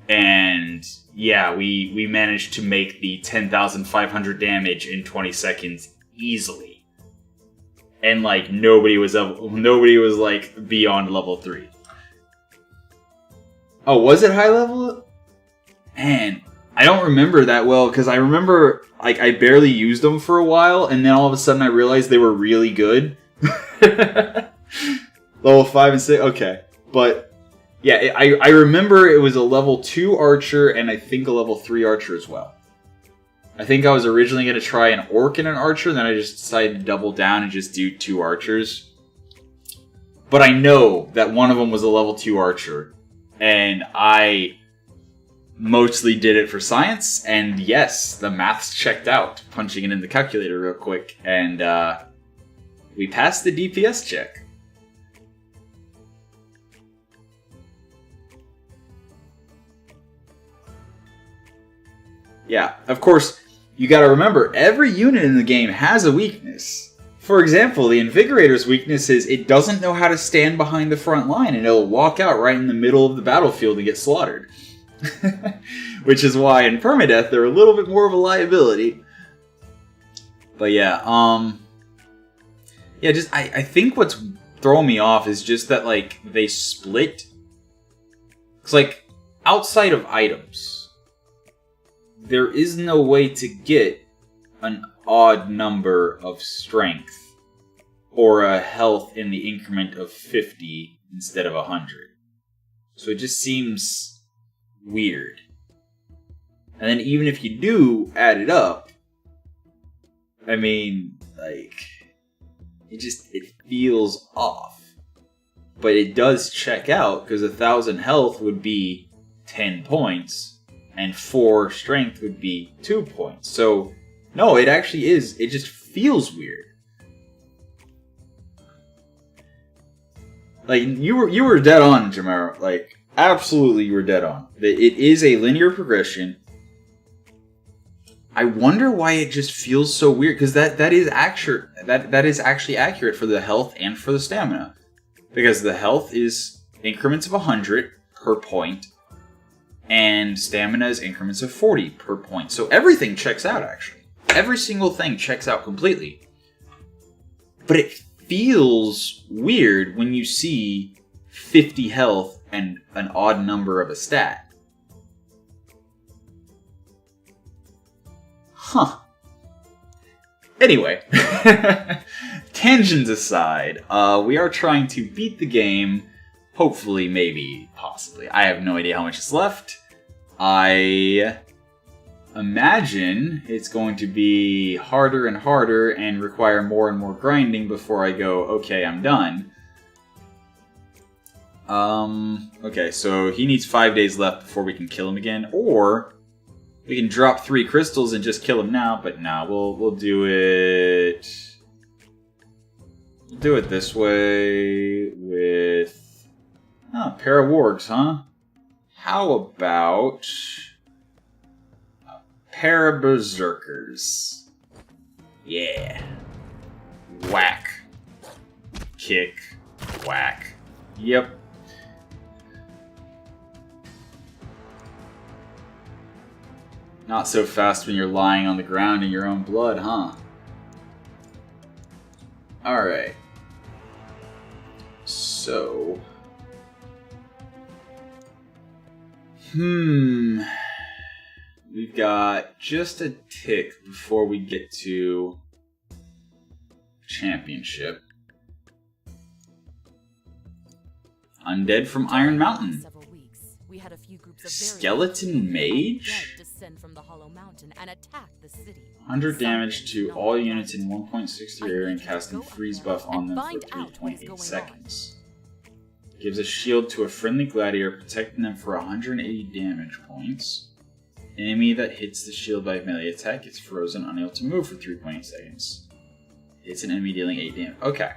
And yeah, we managed to make the 10,500 damage in 20 seconds easily. And like nobody was like beyond level 3. Oh, was it high level? Man, I don't remember that well because I remember like I barely used them for a while, and then all of a sudden I realized they were really good. Level 5 and 6, okay, but. Yeah, I remember it was a level 2 archer and I think a level 3 archer as well. I think I was originally going to try an orc and an archer, then I just decided to double down and just do 2 archers. But I know that one of them was a level 2 archer, and I mostly did it for science, and yes, the maths checked out, punching it in the calculator real quick, and we passed the DPS check. Yeah, of course, you gotta remember, every unit in the game has a weakness. For example, the Invigorator's weakness is it doesn't know how to stand behind the front line, and it'll walk out right in the middle of the battlefield and get slaughtered. Which is why in Permadeath they're a little bit more of a liability. But yeah, I think what's throwing me off is just that, like, they split. It's like, outside of items, there is no way to get an odd number of strength or a health in the increment of 50 instead of 100. So it just seems weird. And then even if you do add it up, I mean, like, it feels off. But it does check out, because 1,000 health would be 10 points. And 4 strength would be 2 points. So, no, it actually is. It just feels weird. Like, you were dead on, Jamaro. Like, absolutely you were dead on. It is a linear progression. I wonder why it just feels so weird. Because that is accurate. That is actually accurate for the health and for the stamina. Because the health is increments of 100 per point. And stamina is increments of 40 per point. So everything checks out, actually. Every single thing checks out completely. But it feels weird when you see 50 health and an odd number of a stat. Huh. Anyway. Tangents aside, we are trying to beat the game. Hopefully, maybe, possibly. I have no idea how much is left. I imagine it's going to be harder and harder and require more and more grinding before I go, okay, I'm done. Okay, so he needs 5 days left before we can kill him again, or we can drop 3 crystals and just kill him now, but nah, we'll do it... We'll do it this way with... Oh, a pair of wargs, huh? How about... Paraberserkers. Yeah. Whack. Kick. Whack. Yep. Not so fast when you're lying on the ground in your own blood, huh? Alright. So... We've got just a tick before we get to championship. Undead from Iron Mountain. We had a few groups of Skeleton Mage? descend from the Hollow Mountain and attack the city. 100 damage to all units in 1.60 area and casting freeze buff on them for 3.8 seconds. Gives a shield to a friendly gladiator, protecting them for 180 damage points. Enemy that hits the shield by melee attack gets frozen, unable to move for 3.8 seconds. Hits an enemy dealing 8 damage. Okay.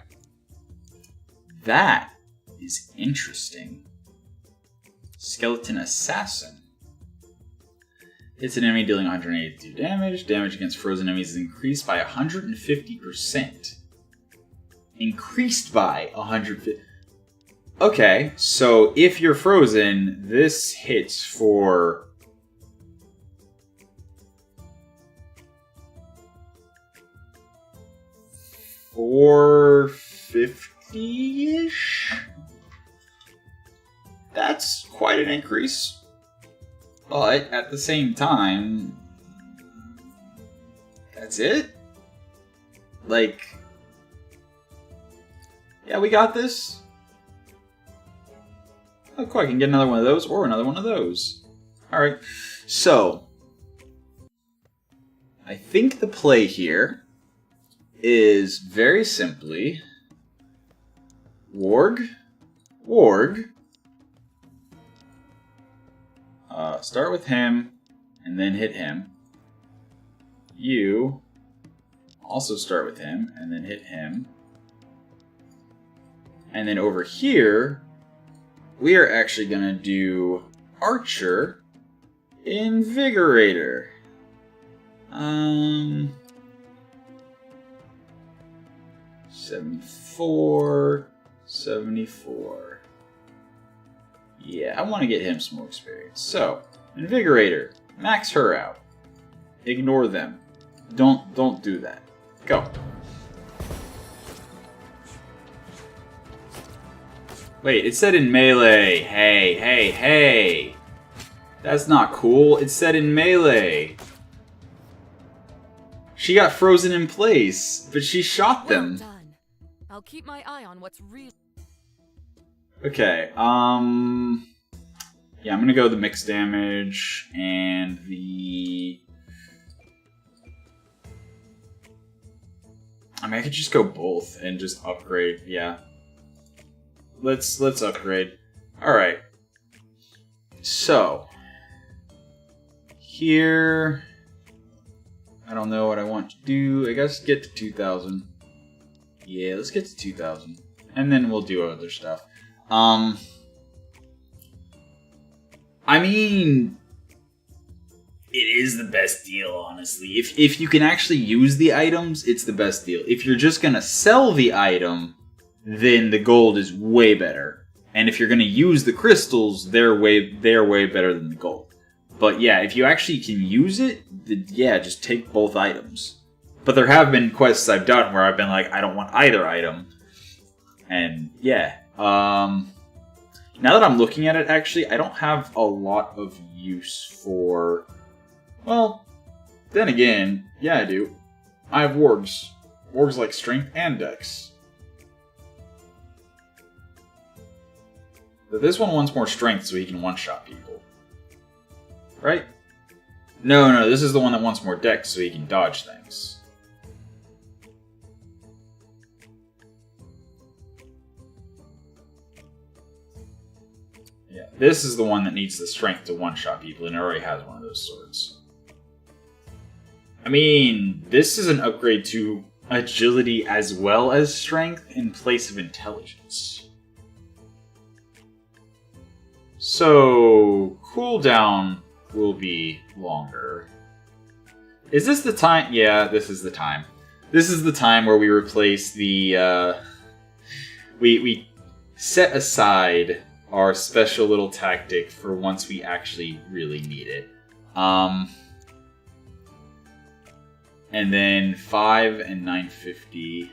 That is interesting. Skeleton Assassin. Hits an enemy dealing 182 damage. Damage against frozen enemies is increased by 150%. Increased by 150%. Okay, so if you're frozen, this hits for... $450-ish? That's quite an increase. But at the same time, that's it? Like, yeah, we got this. Oh, cool, I can get another one of those or another one of those. Alright, so I think the play here is very simply Warg. Start with him and then hit him. You also start with him and then hit him. And then over here, we are actually going to do Archer, Invigorator. 74. Yeah, I want to get him some more experience. So, Invigorator, max her out. Ignore them. Don't do that. Go. Wait, it said in melee. Hey. That's not cool. It said in melee. She got frozen in place, but she shot them. Well done. I'll keep my eye on what's real. Okay, yeah, I'm gonna go the mixed damage and the... I mean, I could just go both and just upgrade, yeah. Let's upgrade. Alright. So, here... I don't know what I want to do. I guess get to 2,000. Yeah, let's get to 2,000. And then we'll do other stuff. I mean, it is the best deal, honestly. If you can actually use the items, it's the best deal. If you're just gonna sell the item, then the gold is way better. And if you're gonna use the crystals, they're way better than the gold. But yeah, if you actually can use it, yeah, just take both items. But there have been quests I've done where I've been like, I don't want either item. And yeah. Now that I'm looking at it, actually, I don't have a lot of use for... Well, then again, yeah, I do. I have wargs. Wargs like strength and dex. But this one wants more strength so he can one-shot people. Right? No, this is the one that wants more dex so he can dodge things. Yeah, this is the one that needs the strength to one-shot people, and it already has one of those swords. I mean, this is an upgrade to agility as well as strength in place of intelligence. So, cooldown will be longer. Is this the time? Yeah, this is the time. This is the time where we replace the, we set aside our special little tactic for once we actually really need it. And then 5 and 950.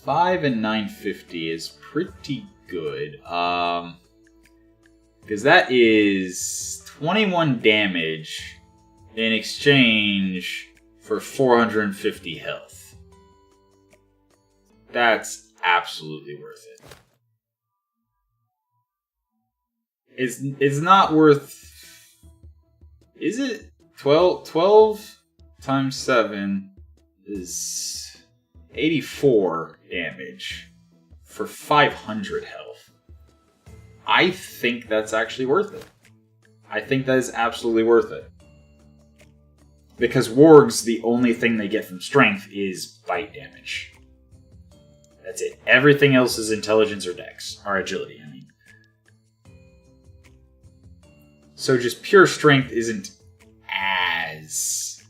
5 and 950 is pretty good. Because that is 21 damage in exchange for 450 health. That's absolutely worth it. It's not worth... Is it? 12 times 7 is 84 damage for 500 health. I think that's actually worth it. I think that is absolutely worth it. Because wargs, the only thing they get from strength is bite damage. That's it. Everything else is intelligence or dex. Or agility, I mean. So just pure strength isn't as...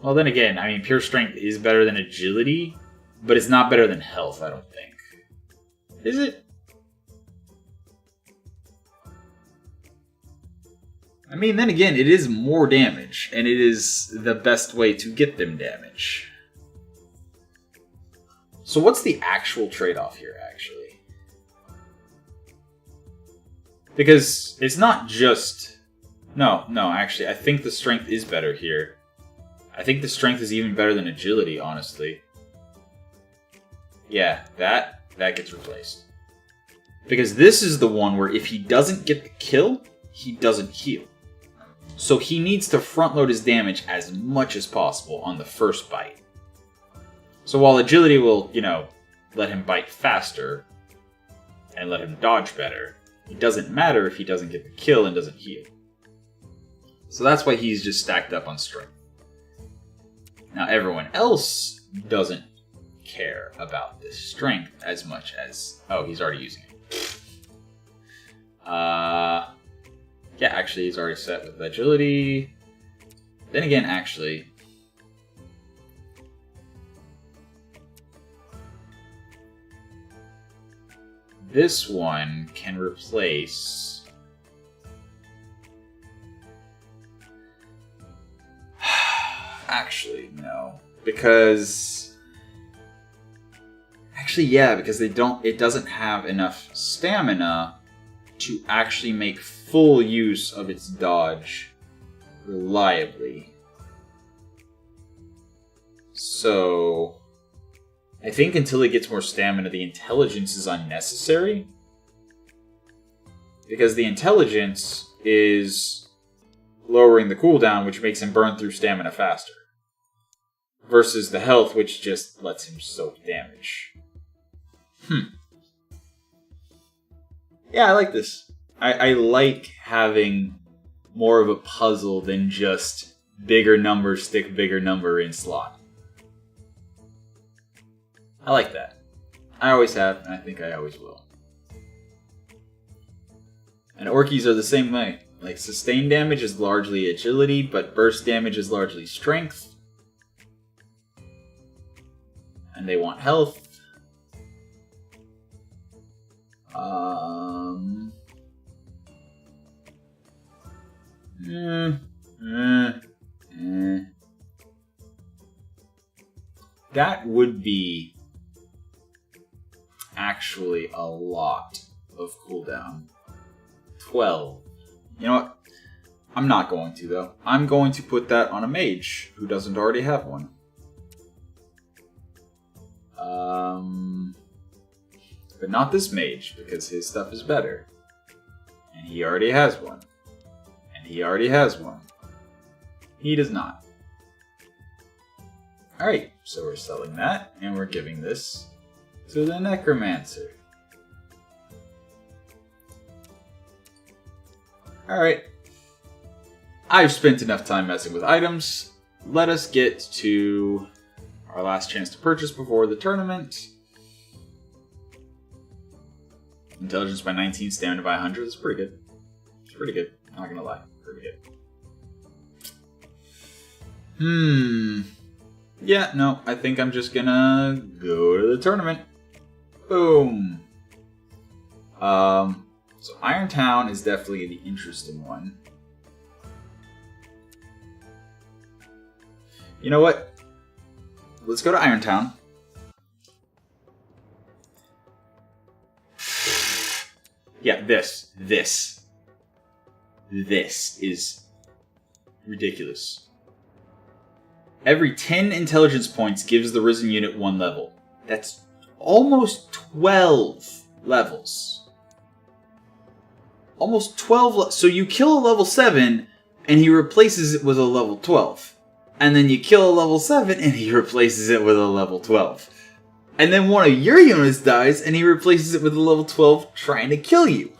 Well, then again, I mean, pure strength is better than agility, but it's not better than health, I don't think. Is it? I mean, then again, it is more damage, and it is the best way to get them damage. So what's the actual trade-off here, actually? Because it's not just... No, actually, I think the strength is better here. I think the strength is even better than agility, honestly. Yeah, that gets replaced. Because this is the one where if he doesn't get the kill, he doesn't heal. So he needs to front load his damage as much as possible on the first bite. So while agility will, let him bite faster and let him dodge better, it doesn't matter if he doesn't get the kill and doesn't heal. So that's why he's just stacked up on strength. Now everyone else doesn't care about this strength as much as... Oh, he's already using it. Yeah, actually he's already set with agility. Then again, actually... This one can replace... Actually, no. Because... Actually, yeah, because it doesn't have enough stamina to actually make full use of its dodge reliably. So... I think until it gets more stamina, the intelligence is unnecessary. Because the intelligence is lowering the cooldown, which makes him burn through stamina faster. Versus the health, which just lets him soak damage. Yeah, I like this. I like having more of a puzzle than just bigger number, stick bigger number in slot. I like that. I always have, and I think I always will. And Orkies are the same way. Like, sustained damage is largely agility, but burst damage is largely strength. And they want health. That would be actually a lot of cooldown. 12. You know what? I'm not going to, though. I'm going to put that on a mage who doesn't already have one. But not this mage, because his stuff is better. And he already has one. And he already has one. He does not. Alright, so we're selling that, and we're giving this to the Necromancer. Alright. I've spent enough time messing with items. Let us get to our last chance to purchase before the tournament. Intelligence by 19, stamina by 100. That's pretty good. It's pretty good. Not gonna lie. Pretty good. Yeah, no, I think I'm just gonna go to the tournament. Boom. So Irontown is definitely the interesting one. You know what? Let's go to Irontown. Yeah, this is ridiculous. Every 10 intelligence points gives the risen unit 1 level. That's almost 12 levels. Almost 12 so you kill a level 7 and he replaces it with a level 12. And then you kill a level 7 and he replaces it with a level 12. And then one of your units dies and he replaces it with a level 12 trying to kill you.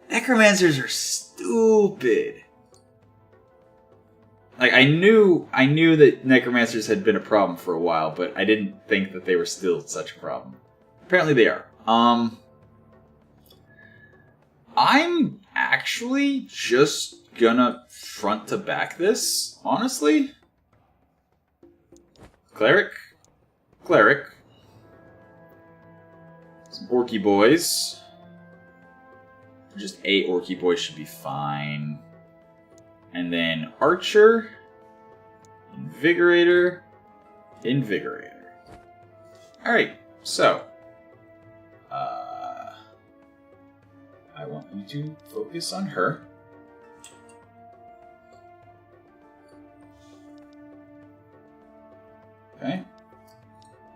Necromancers are stupid. Like, I knew that necromancers had been a problem for a while, but I didn't think that they were still such a problem. Apparently they are. I'm actually just gonna front to back this, honestly. Cleric. Some orky boys. Just 8 orky boys should be fine. And then Archer, Invigorator. Alright, so. I want you to focus on her. Okay.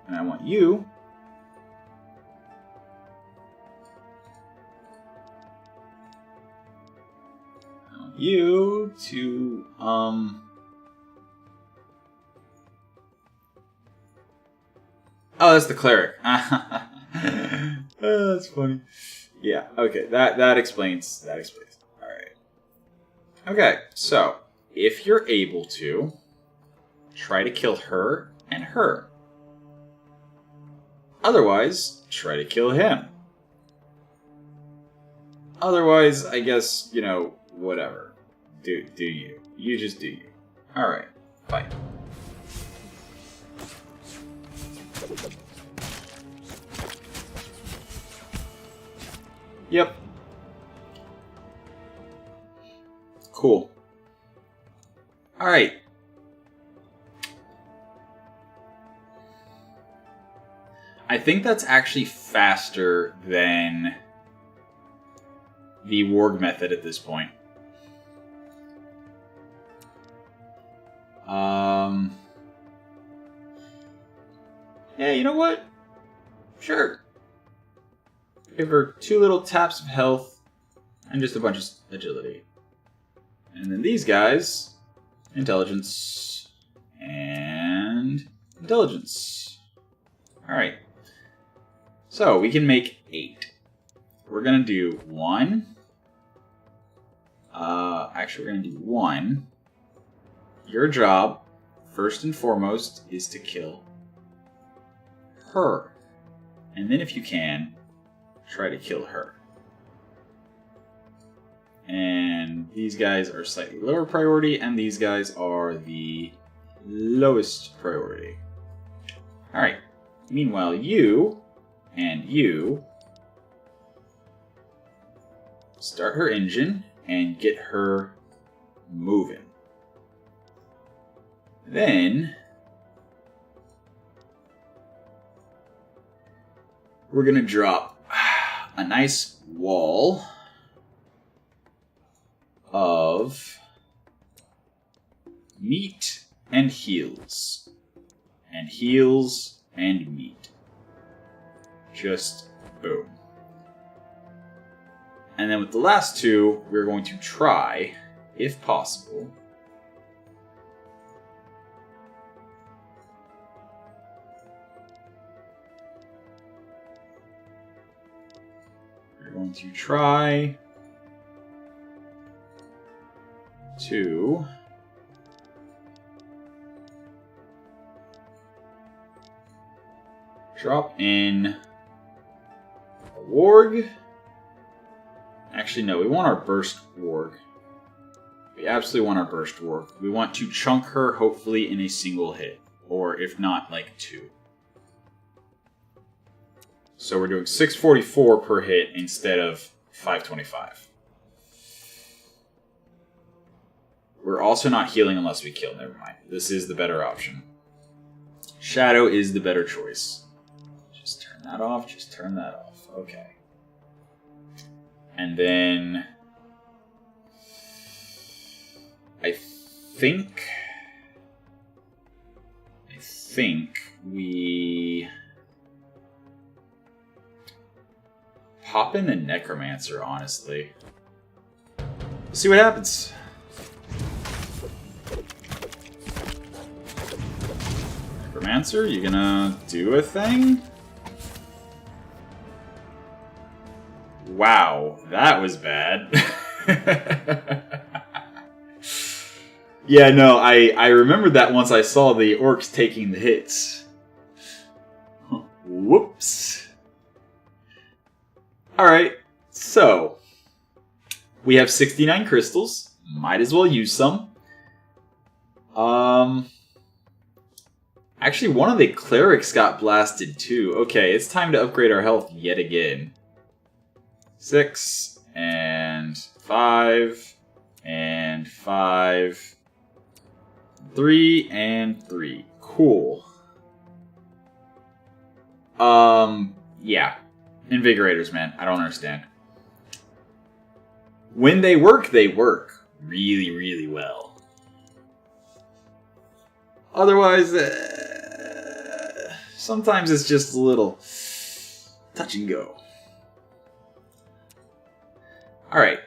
And I want you to oh, that's the cleric. Oh, that's funny. Yeah, okay, that explains. Alright. Okay, so if you're able to, try to kill her and her. Otherwise, try to kill him. Otherwise, I guess, you know, whatever. Do you. You just do you. Alright, fight. Yep. Cool. Alright. I think that's actually faster than the warg method at this point. Yeah, you know what? Sure. Give her 2 little taps of health and just a bunch of agility. And then these guys, intelligence and intelligence. Alright. So we can make 8. We're gonna do 1. Actually, we're gonna do 1. Your job, first and foremost, is to kill her. And then if you can, try to kill her. And these guys are slightly lower priority, and these guys are the lowest priority. Alright. Meanwhile, you and you start her engine and get her moving. Then we're going to drop a nice wall of meat and heals. And heals and meat. Just boom. And then with the last 2, we're going to try, if possible, to try to drop in a warg. Actually, no, we want our burst warg. We absolutely want our burst to work. We want to chunk her, hopefully, in a single hit. Or if not, like 2. So we're doing 644 per hit instead of 525. We're also not healing unless we kill. Never mind. This is the better option. Shadow is the better choice. Just turn that off. Just turn that off. Okay. And then I think we pop in the Necromancer, honestly. Let's see what happens. Necromancer, you gonna do a thing? Wow, that was bad. Yeah, no, I remembered that once I saw the orcs taking the hits. Whoops. Alright, so we have 69 crystals. Might as well use some. Actually, one of the clerics got blasted too. Okay, it's time to upgrade our health yet again. 6 and 5 and 5. 3 and 3. Cool. Yeah. Invigorators, man. I don't understand. When they work really, really well. Otherwise, sometimes it's just a little touch and go. Alright.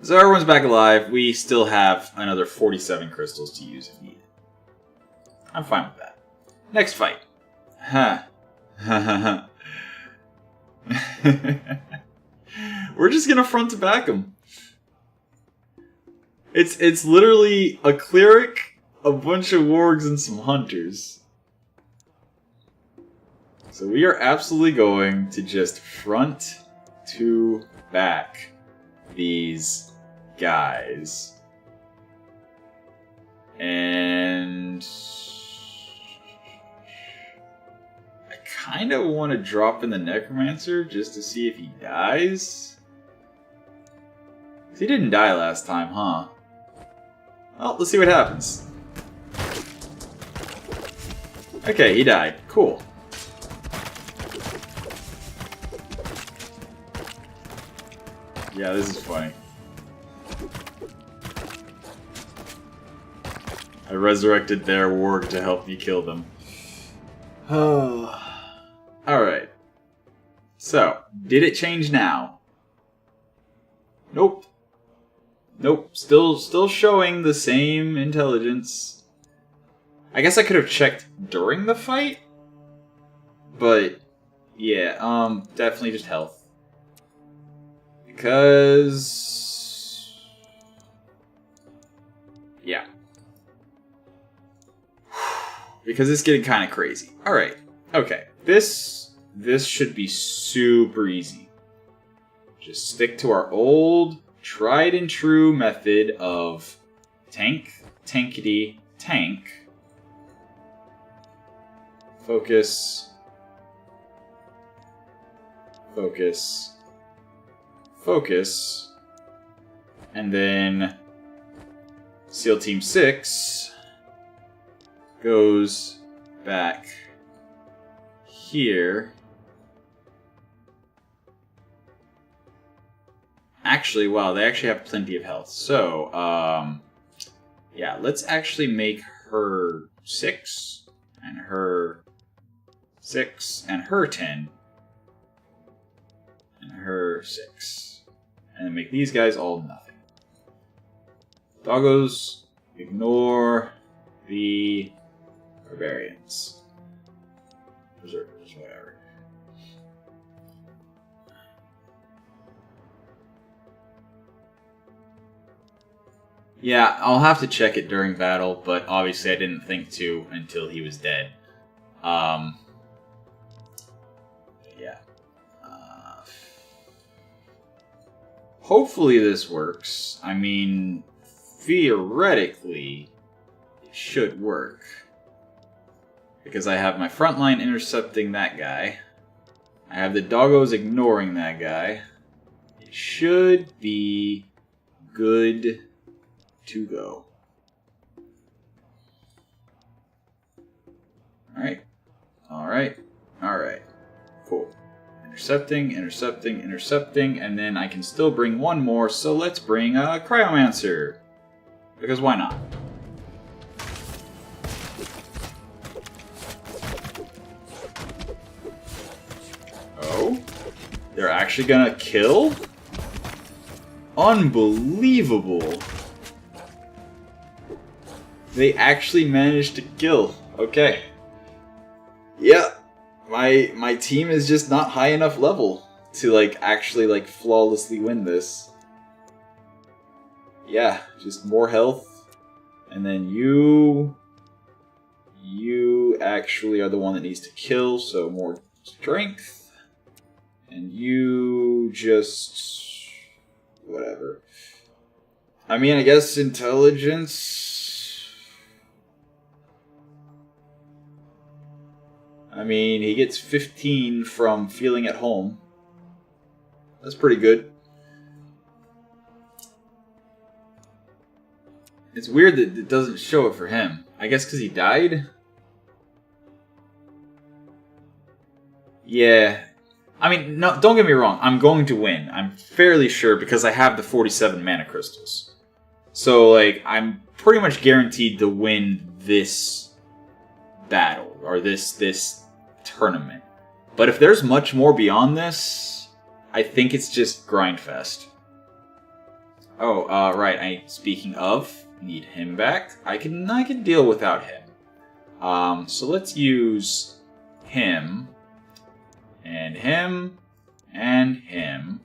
So everyone's back alive. We still have another 47 crystals to use if needed. I'm fine with that. Next fight. Huh. We're just gonna front to back them. It's literally a cleric, a bunch of wargs, and some hunters. So we are absolutely going to just front to back these guys. And I kind of want to drop in the Necromancer just to see if he dies. He didn't die last time, huh? Well, let's see what happens. Okay, he died. Cool. Yeah, this is funny. I resurrected their warg to help me kill them. Alright. So, did it change now? Nope. Nope. Still showing the same intelligence. I guess I could have checked during the fight? But, yeah, definitely just health. Because... yeah. Because it's getting kind of crazy. Alright. Okay. This should be super easy. Just stick to our old, tried and true method of tank, tankity, tank. Focus. Focus. Focus. And then SEAL Team 6 goes back here. Actually, wow, they actually have plenty of health. So, yeah, let's actually make her 6, and her 6, and her 10, and her 6. And then make these guys all nothing. Doggos, ignore the barbarians. Berserkers, whatever. Yeah, I'll have to check it during battle, but obviously I didn't think to until he was dead. Yeah. Hopefully this works. I mean, theoretically, it should work. Because I have my front line intercepting that guy. I have the doggos ignoring that guy. It should be good to go. Alright. Alright. Alright. Cool. Intercepting, intercepting, intercepting, and then I can still bring one more, so let's bring a Cryomancer. Because why not? Oh? They're actually gonna kill? Unbelievable! They actually managed to kill. Okay. Yeah. My team is just not high enough level to actually flawlessly win this. Yeah, just more health. And then you actually are the one that needs to kill, so more strength. And you just whatever. I mean, I guess intelligence. I mean, he gets 15 from feeling at home. That's pretty good. It's weird that it doesn't show it for him. I guess because he died? Yeah. I mean, no, don't get me wrong. I'm going to win. I'm fairly sure because I have the 47 mana crystals. So, I'm pretty much guaranteed to win this battle. Or this tournament. But if there's much more beyond this, I think it's just grindfest. Oh, right. Speaking of, need him back. I can deal without him. So let's use him, and him, and him,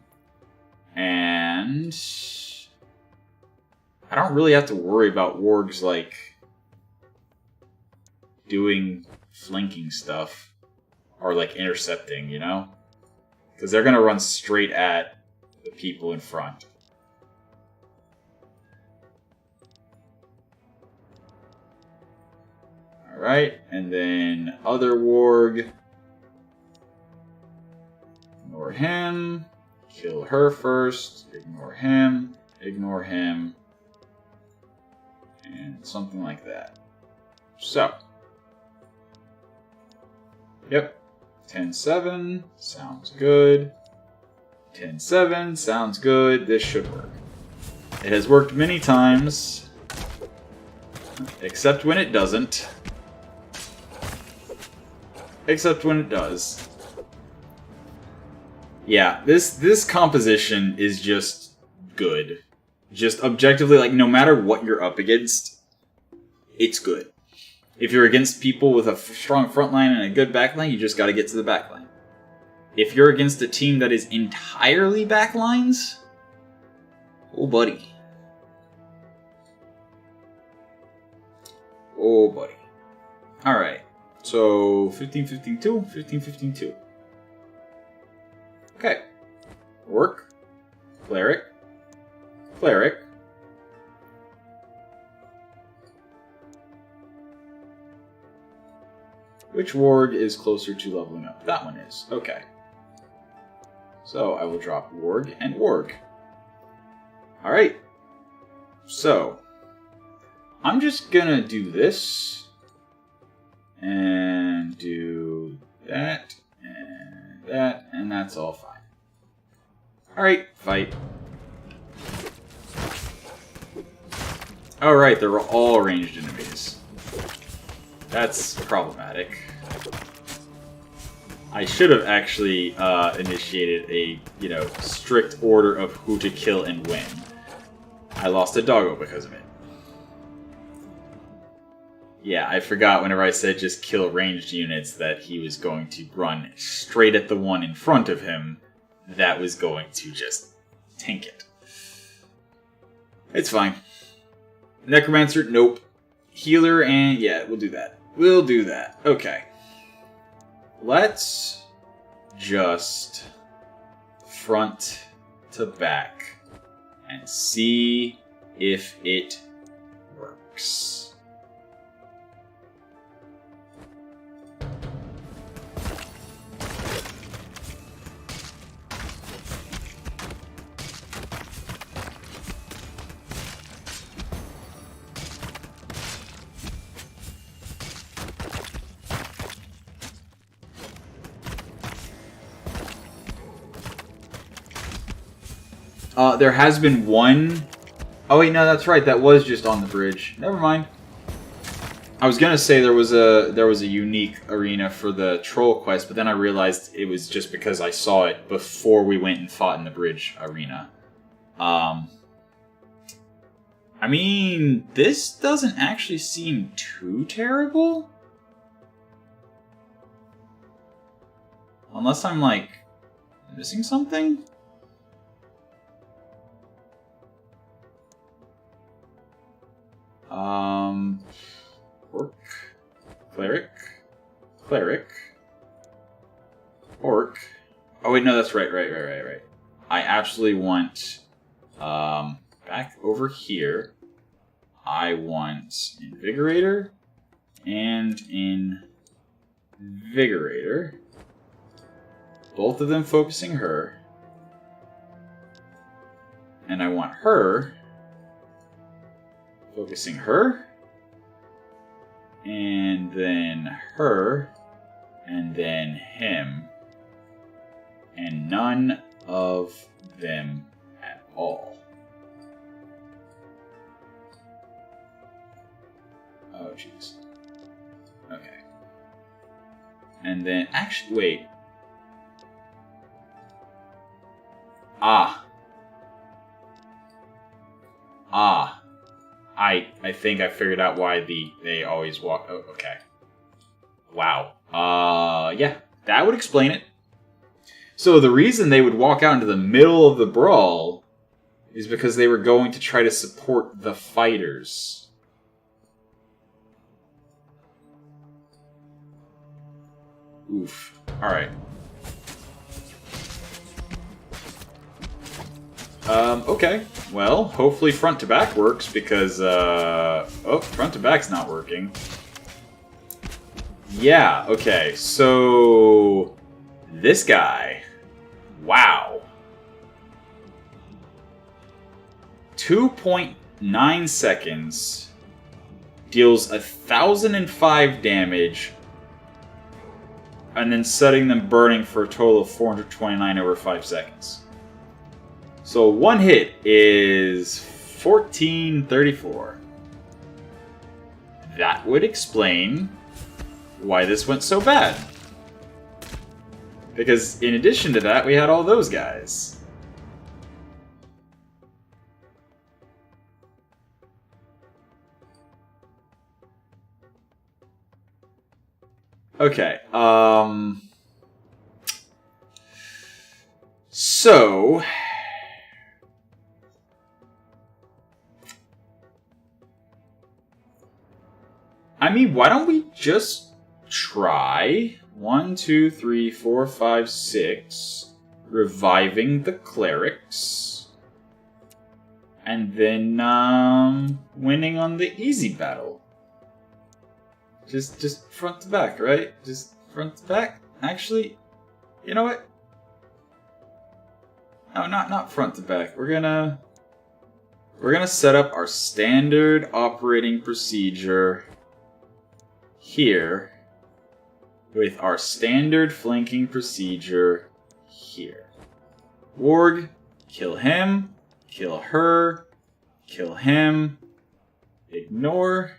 and I don't really have to worry about wargs doing flanking stuff. Or intercepting, you know? Because they're going to run straight at the people in front. Alright, and then other warg. Ignore him. Kill her first. Ignore him. Ignore him. And something like that. So. Yep. 10-7, sounds good. 10-7, sounds good. This should work. It has worked many times. Except when it doesn't. Except when it does. Yeah, this composition is just good. Just objectively, no matter what you're up against, it's good. If you're against people with a strong front line and a good back line, you just got to get to the back line. If you're against a team that is entirely back lines, oh buddy. Oh buddy. Alright, so 15-15-2, 15-15-2. Okay. Work. Cleric. Cleric. Which warg is closer to leveling up? That one is. Okay. So I will drop warg and warg. Alright. So I'm just gonna do this. And do that. And that. And that's all fine. Alright, fight. Alright, they're all ranged enemies. That's problematic. I should have actually initiated a, strict order of who to kill and when. I lost a doggo because of it. Yeah, I forgot whenever I said just kill ranged units that he was going to run straight at the one in front of him that was going to just tank it. It's fine. Necromancer, nope. Healer, and yeah, we'll do that. We'll do that. Okay. Let's just front to back and see if it works. There has been one... Oh wait, no, that's right. That was just on the bridge. Never mind. I was gonna say there was a unique arena for the troll quest, but then I realized it was just because I saw it before we went and fought in the bridge arena. I mean, this doesn't actually seem too terrible. Unless I'm, like, missing something? Orc, cleric, orc. Oh wait, no, that's right. I actually want, back over here, I want Invigorator and Invigorator. Both of them focusing her. And I want her focusing her, and then her, and then him, and none of them at all. Oh, jeez. Okay. And then, actually, wait. I think I figured out why they always walk... Oh, okay. Wow. Yeah, that would explain it. So the reason they would walk out into the middle of the brawl is because they were going to try to support the fighters. Oof. Alright. Okay. Well, hopefully front to back works because, oh, front to back's not working. Yeah, okay, so... This guy. Wow. 2.9 seconds. Deals 1,005 damage. And then setting them burning for a total of 429 over 5 seconds. So one hit is 1434. That would explain why this went so bad. Because in addition to that, we had all those guys. Okay, so... I mean, why don't we just try 1, 2, 3, 4, 5, 6, reviving the clerics, and then winning on the easy battle. Just front to back, right? Just front to back. Actually, you know what? No, not front to back. We're gonna set up our standard operating procedure here with our standard flanking procedure here. Warg, kill him, kill her, kill him, ignore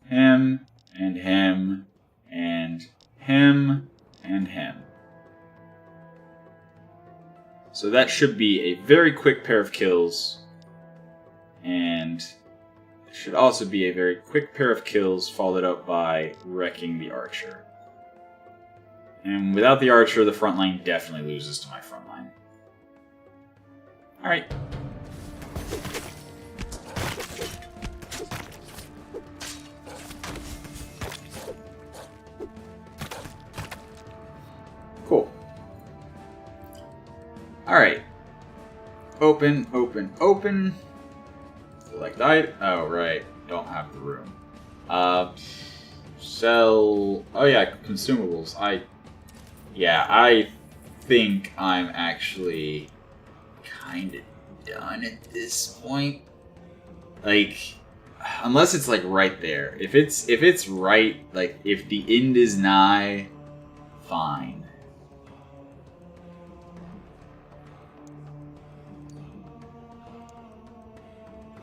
him, and him, and him, and him. So that should be a very quick pair of kills, and it should also be a very quick pair of kills followed up by wrecking the archer. And without the archer, the front line definitely loses to my front line. Alright. Cool. Alright. Open, open, open. Collect died. Oh, right. Don't have the room. Sell... Oh, yeah, consumables. I think I'm actually kind of done at this point. Like, unless it's, like, right there. If it's right, like, if the end is nigh, fine.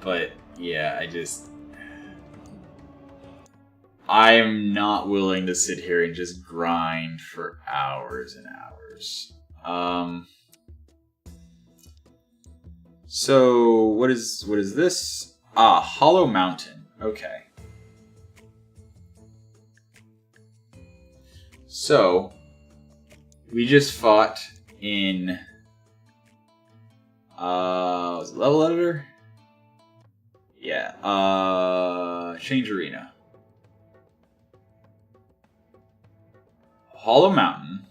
But, yeah, I'm not willing to sit here and just grind for hours and hours. So, what is this? Ah, Hollow Mountain. Okay. So, we just fought in... was it Level Editor? Yeah, Change Arena. Hollow Mountain.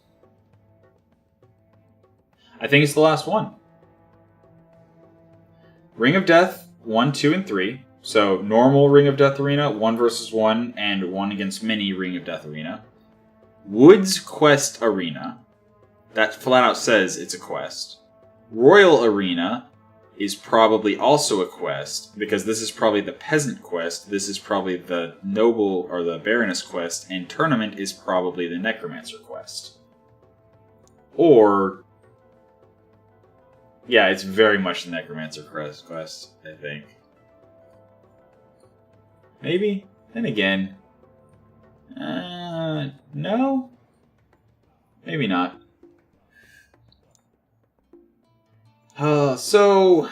I think it's the last one. Ring of Death, 1, 2, and 3. So, normal Ring of Death Arena, 1 versus 1, and 1 against mini Ring of Death Arena. Woods Quest Arena. That flat out says it's a quest. Royal Arena is probably also a quest, because this is probably the Peasant quest, this is probably the Noble or the Baroness quest, and Tournament is probably the Necromancer quest. Or... yeah, it's very much the Necromancer quest, I think. Maybe? Then again... no? Maybe not. So...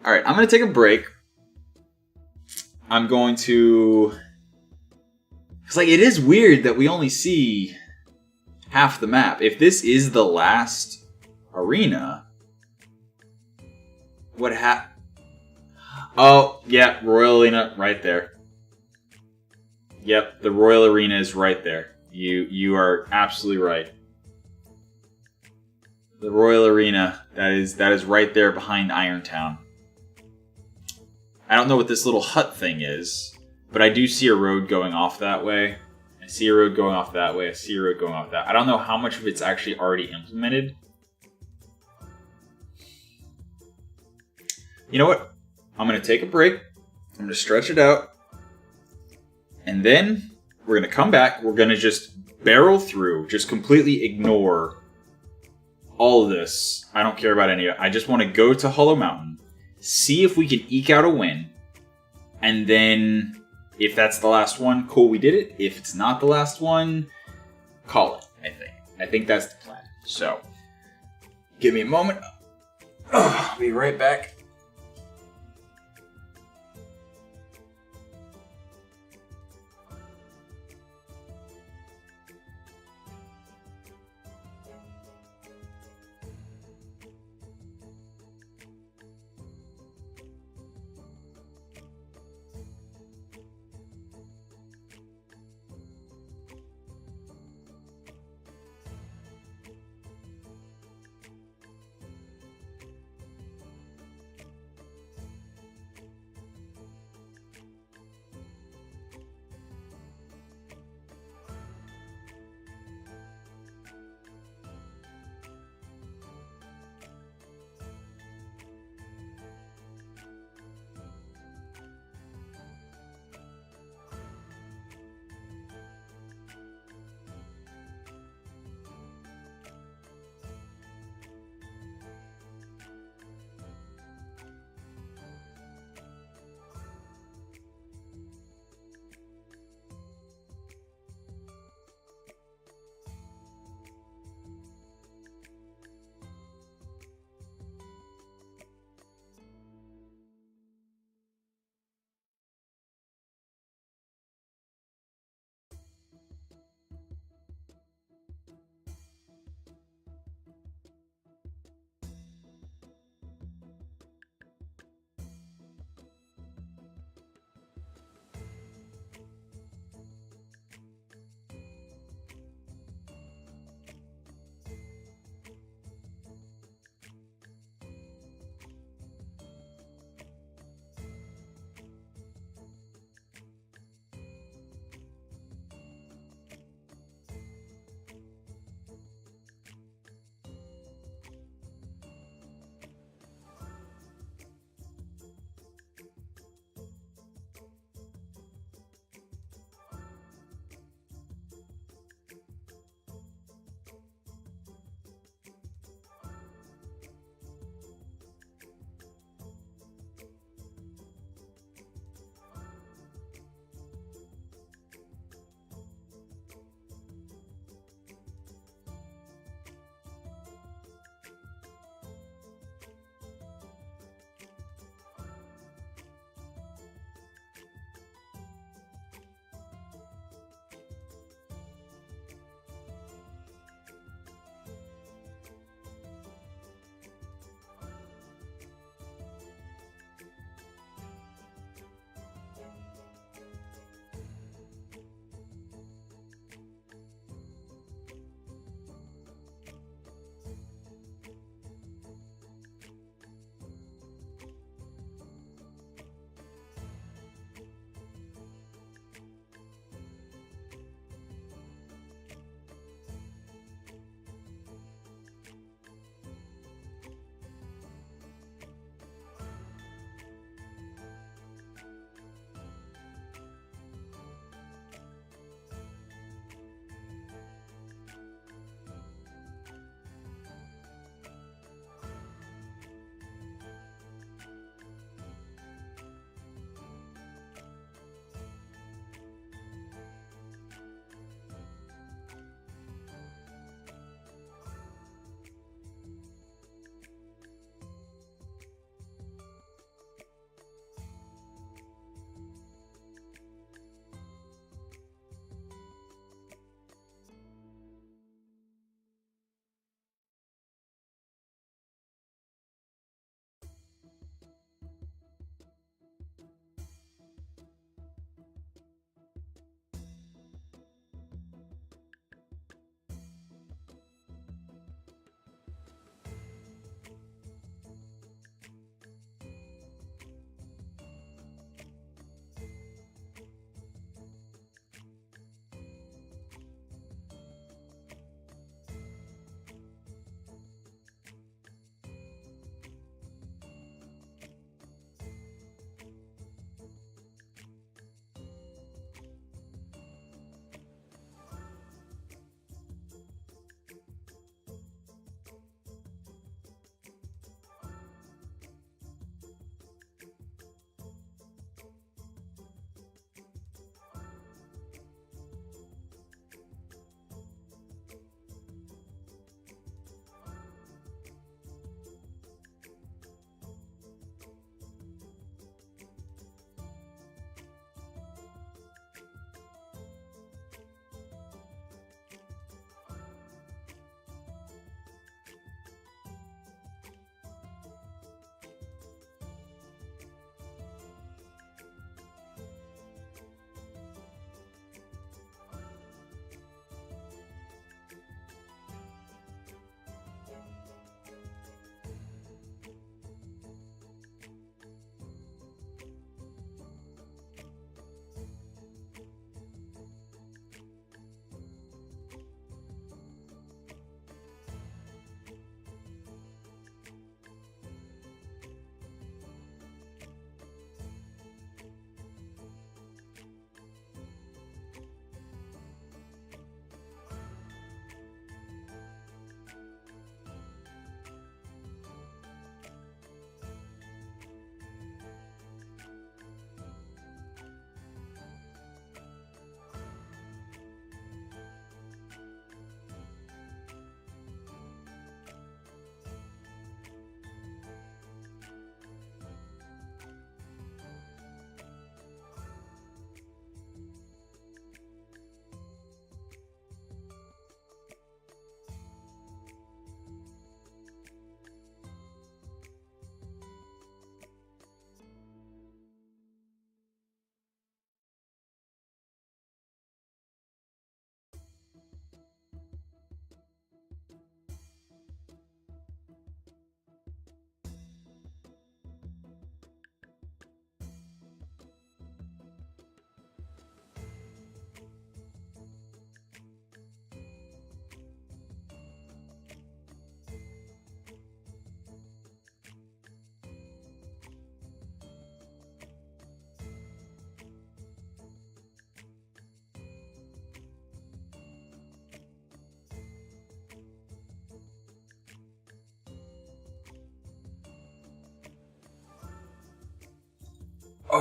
alright, I'm going to take a break. I'm going to... because, like, it is weird that we only see half the map. If this is the last arena... what oh, yeah, Royal Arena right there. Yep, the Royal Arena is right there. You are absolutely right. The Royal Arena, that is right there behind Irontown. I don't know what this little hut thing is, but I do see a road going off that way. I see a road going off that way. I see a road going off that. I don't know how much of it's actually already implemented. You know what? I'm going to take a break. I'm going to stretch it out. And then we're going to come back. We're going to just barrel through, just completely ignore all of this. I don't care about any of it. I just want to go to Hollow Mountain, see if we can eke out a win, and then if that's the last one, cool, we did it. If it's not the last one, call it, I think. I think that's the plan. So, give me a moment. I'll be right back.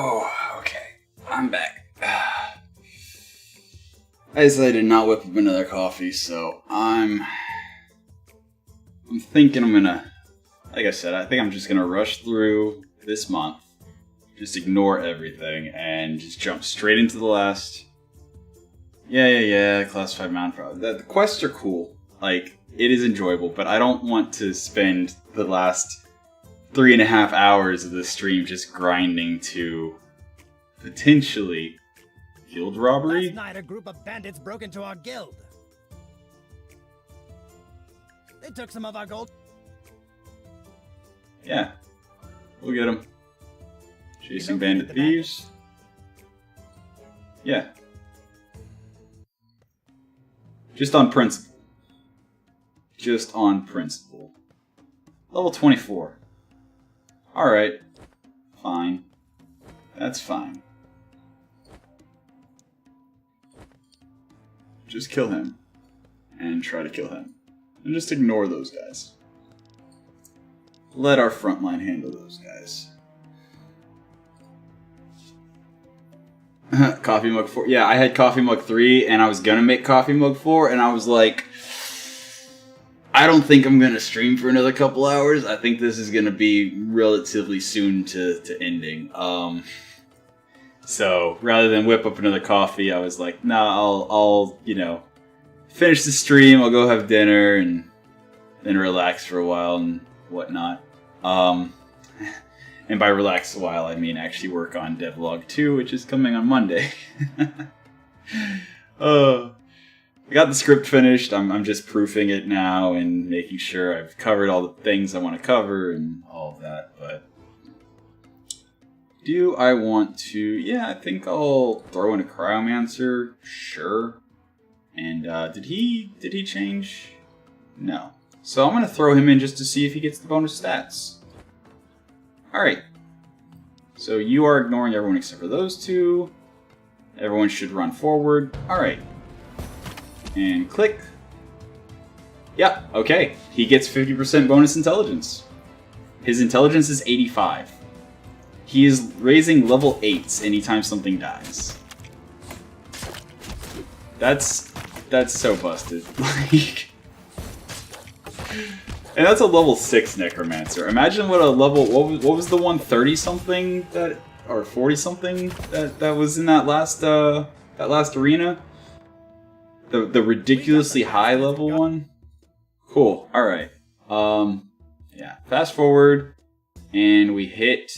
Oh, okay. I'm back. I decided to not whip up another coffee, so I'm thinking I'm gonna, like I said, I think I'm just gonna rush through this month, just ignore everything, and just jump straight into the last. Yeah, class 5 mountain. The quests are cool. Like, it is enjoyable, but I don't want to spend the last 3.5 hours of this stream just grinding to potentially guild robbery. Last night, a group of bandits broke into our guild. They took some of our gold. Yeah, we'll get them. Chasing You don't bandit get the thieves. Yeah. Just on principle. Just on principle. Level 24. Alright. Fine. That's fine. Just kill him. And try to kill him. And just ignore those guys. Let our front line handle those guys. Coffee mug 4. Yeah, I had coffee mug 3 and I was gonna make coffee mug 4 and I was like, I don't think I'm gonna stream for another couple hours. I think this is gonna be relatively soon to ending. So rather than whip up another coffee, I was like, nah, I'll finish the stream, I'll go have dinner and then relax for a while and whatnot. And by relax a while, I mean actually work on Devlog 2, which is coming on Monday. I got the script finished. I'm just proofing it now and making sure I've covered all the things I want to cover and all of that. But do I want to? Yeah, I think I'll throw in a Cryomancer. Sure. And did he change? No. So I'm gonna throw him in just to see if he gets the bonus stats. Alright, so you are ignoring everyone except for those two. Everyone should run forward. Alright. And click. Yeah, okay. He gets 50% bonus intelligence. His intelligence is 85. He is raising level 8s anytime something dies. That's so busted. Like... And that's a level 6 Necromancer. Imagine what a level... What was the one 30-something that... Or 40-something that was in that last arena? The ridiculously high level one? Cool. Alright. Yeah. Fast forward. And we hit...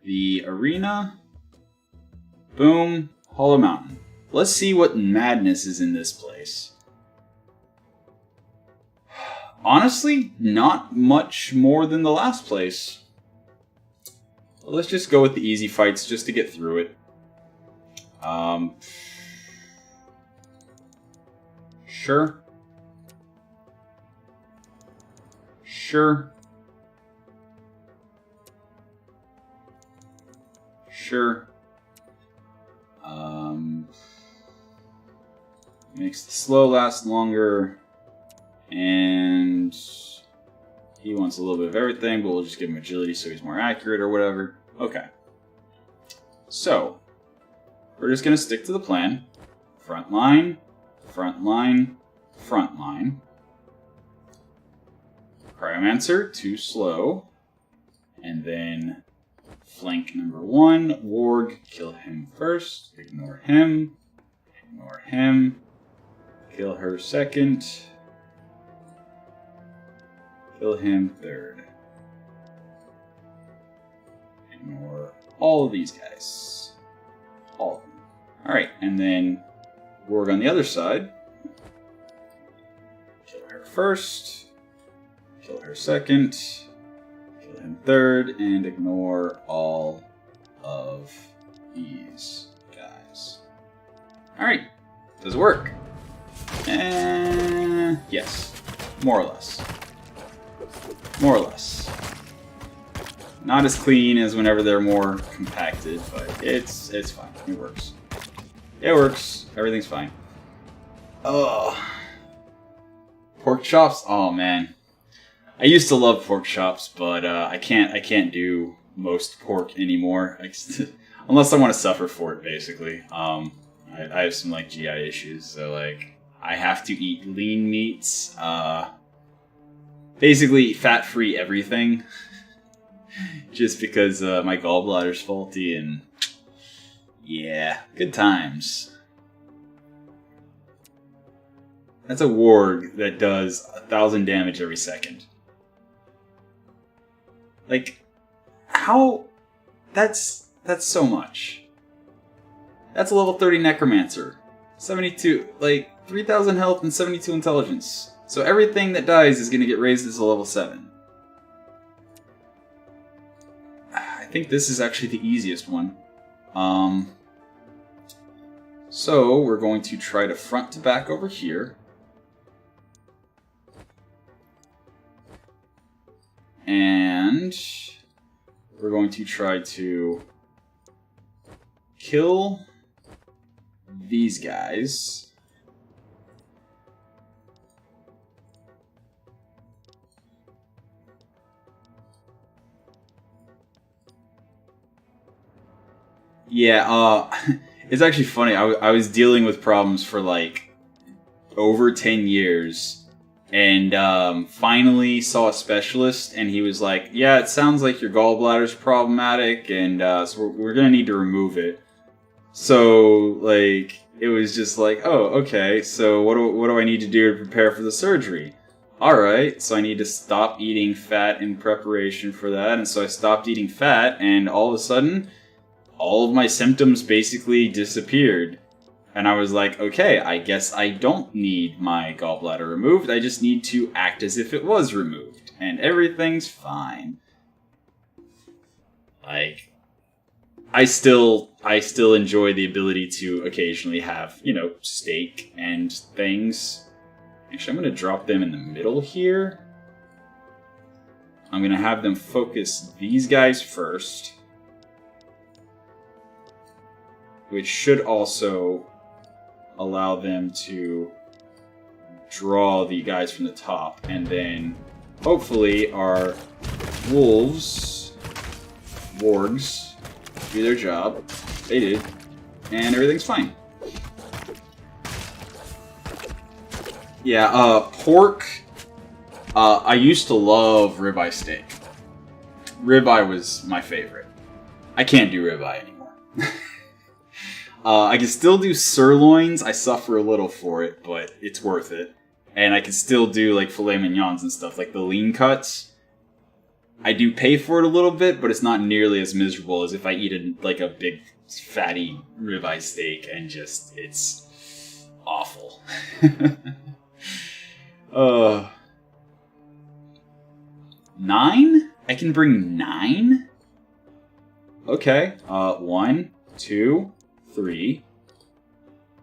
the arena. Boom. Hollow Mountain. Let's see what madness is in this place. Honestly, not much more than the last place. Let's just go with the easy fights just to get through it. Sure. Sure. Sure. Makes the slow last longer. And he wants a little bit of everything, but we'll just give him agility so he's more accurate or whatever. Okay. So, we're just going to stick to the plan. Front line, front line, front line. Cryomancer, too slow. And then flank number 1. Warg, kill him first. Ignore him. Ignore him. Kill her second. Kill him third. Ignore all of these guys. All of them. Alright, and then Warg on the other side. Kill her first. Kill her second. Kill him third. And ignore all of these guys. Alright. Does it work? Yes. More or less. More or less. Not as clean as whenever they're more compacted, but it's fine. It works. It works. Everything's fine. Oh. Pork chops? Oh man. I used to love pork chops, but I can't do most pork anymore, unless I want to suffer for it. Basically, I have some like GI issues, so like I have to eat lean meats, basically fat-free everything, just because my gallbladder's faulty, and yeah, good times. That's a warg that does 1,000 damage every second. Like, how? That's so much. That's a level 30 necromancer. 72, like 3,000 health and 72 intelligence. So everything that dies is going to get raised to level 7. I think this is actually the easiest one. So we're going to try to front to back over here. And we're going to try to kill these guys. Yeah, it's actually funny. I was dealing with problems for like over 10 years. And finally saw a specialist, and he was like, yeah, it sounds like your gallbladder's problematic, and so we're going to need to remove it. So, like, it was just like, oh, okay, so what do I need to do to prepare for the surgery? Alright, so I need to stop eating fat in preparation for that, and so I stopped eating fat, and all of a sudden, all of my symptoms basically disappeared. And I was like, okay, I guess I don't need my gallbladder removed. I just need to act as if it was removed. And everything's fine. Like, I still enjoy the ability to occasionally have, you know, steak and things. Actually, I'm going to drop them in the middle here. I'm going to have them focus these guys first. Which should also allow them to draw the guys from the top, and then hopefully our wargs do their job. They did, and everything's fine. Yeah, pork. I used to love ribeye steak. Ribeye was my favorite. I can't do ribeye anymore. I can still do sirloins. I suffer a little for it, but it's worth it. And I can still do like filet mignons and stuff, like the lean cuts. I do pay for it a little bit, but it's not nearly as miserable as if I eat a big fatty ribeye steak and just, it's awful. 9? I can bring 9? Okay. 1, 2, 3.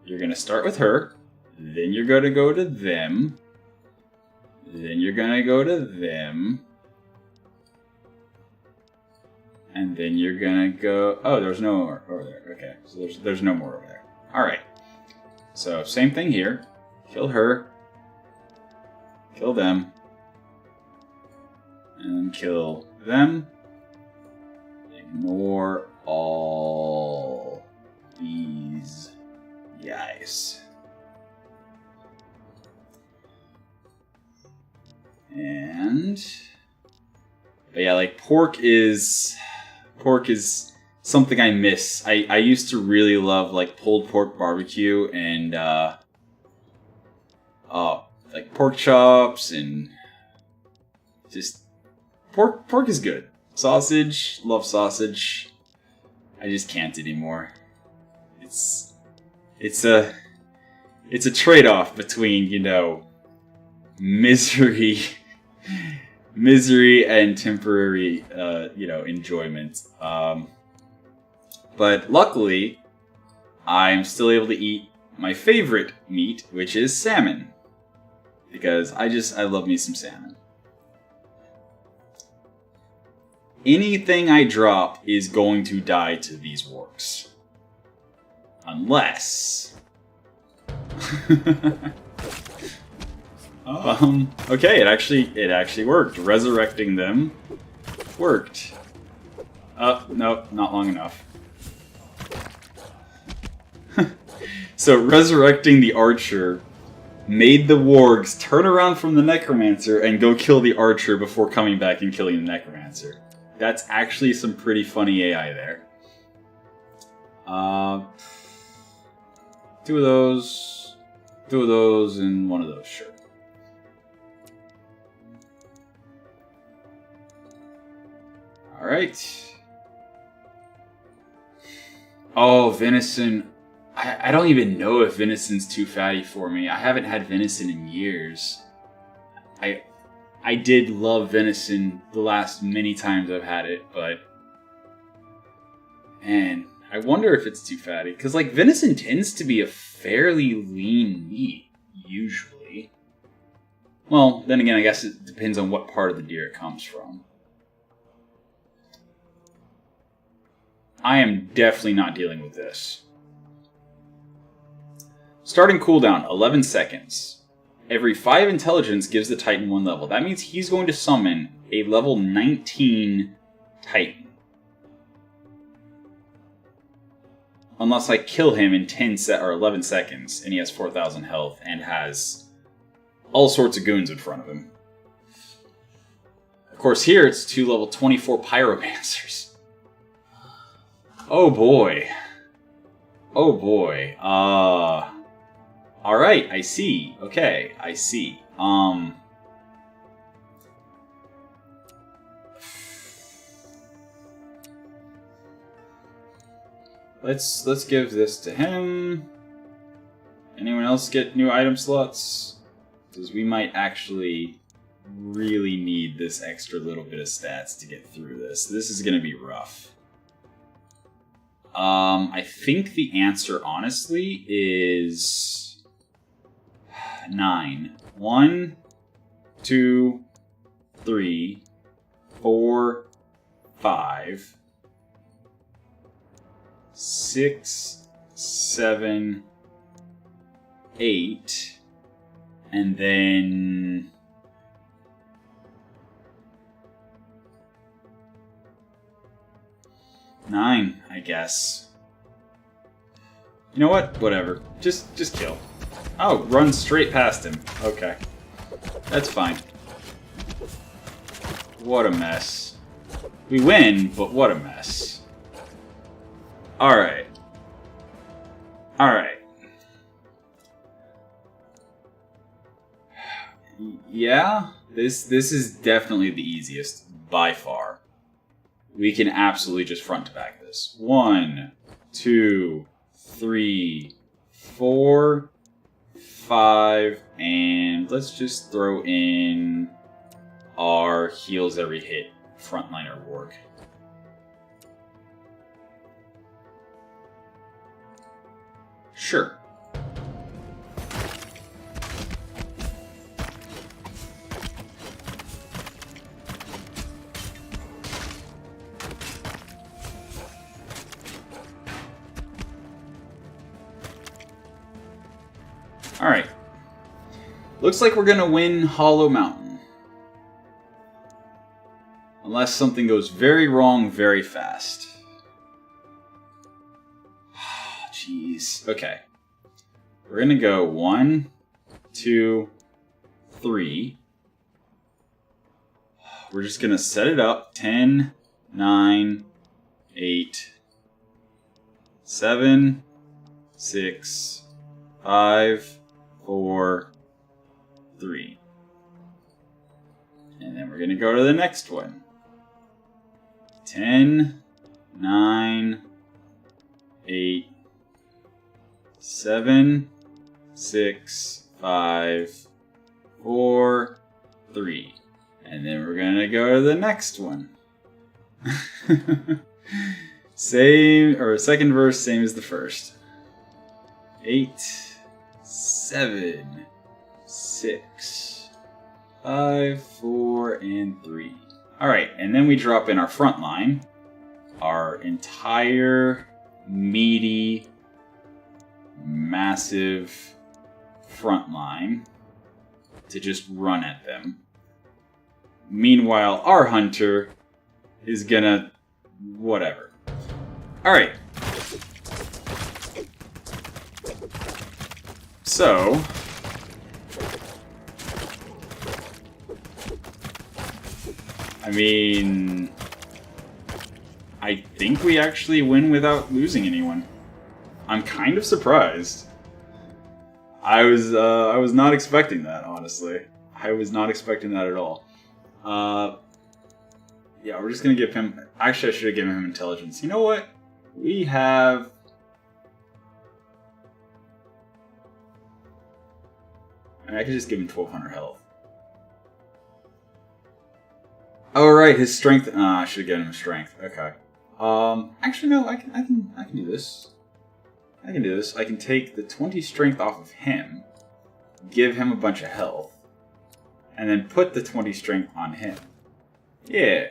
You're going to start with her. Then you're going to go to them. Then you're going to go to them. And then you're going to go... Oh, there's no more over there. Okay, so there's no more over there. Alright. So, same thing here. Kill her. Kill them. And kill them. Ignore all these guys. And... But yeah, like, pork is something I miss. I used to really love, like, pulled pork barbecue and, like, pork chops and just... Pork is good. Sausage, love sausage. I just can't anymore. It's a trade-off between, you know, misery and temporary, you know, enjoyment. But luckily, I'm still able to eat my favorite meat, which is salmon. Because I love me some salmon. Anything I drop is going to die to these wargs. Unless... okay, it actually worked. Resurrecting them worked. No, not long enough. So resurrecting the archer made the wargs turn around from the necromancer and go kill the archer before coming back and killing the necromancer. That's actually some pretty funny AI there. 2 of those, 2 of those, and 1 of those, sure. Alright. Oh, venison. I don't even know if venison's too fatty for me. I haven't had venison in years. I did love venison the last many times I've had it, but... Man, I wonder if it's too fatty. Because, like, venison tends to be a fairly lean meat, usually. Well, then again, I guess it depends on what part of the deer it comes from. I am definitely not dealing with this. Starting cooldown, 11 seconds. Every 5 intelligence gives the Titan 1 level. That means he's going to summon a level 19 Titan. Unless I kill him in 11 seconds, and he has 4,000 health, and has all sorts of goons in front of him. Of course, here it's 2 level 24 Pyromancers. Oh boy. Oh boy. Alright, I see. Okay, I see. Let's give this to him. Anyone else get new item slots? Because we might actually really need this extra little bit of stats to get through this. This is gonna be rough. I think the answer, honestly, is 9. 1, 2, 3, 4, 5, 6, 7, 8, and then... Nine, I guess. You know what? Whatever. Just kill. Oh, run straight past him. Okay. That's fine. What a mess. We win, but what a mess. Alright. Alright. Yeah, this is definitely the easiest, by far. We can absolutely just front to back this. 1, 2, 3, 4, 5, and let's just throw in our heals every hit frontliner warg. Sure. Alright. Looks like we're gonna win Hollow Mountain. Unless something goes very wrong very fast. Jeez. Okay. We're gonna go 1, 2, 3. We're just gonna set it up. 10, 9, 8, 7, 6, 5, 4, 3. And then we're going to go to the next one. 10, 9, 8, 7, 6, 5, 4, 3. And then we're going to go to the next one. Second verse, same as the first. 8, 7, 6, 5, 4, and 3. Alright, and then we drop in our front line. Our entire meaty, massive front line to just run at them. Meanwhile, our hunter is gonna whatever. Alright. So... I mean... I think we actually win without losing anyone. I'm kind of surprised. I was not expecting that, honestly. I was not expecting that at all. Yeah, we're just gonna give him... Actually, I should have given him intelligence. You know what? We have... I could just give him 1200 health. Oh, right, his strength... I should have given him strength. Okay. Actually, no, I can do this. I can do this. I can take the 20 strength off of him, give him a bunch of health, and then put the 20 strength on him. Yeah.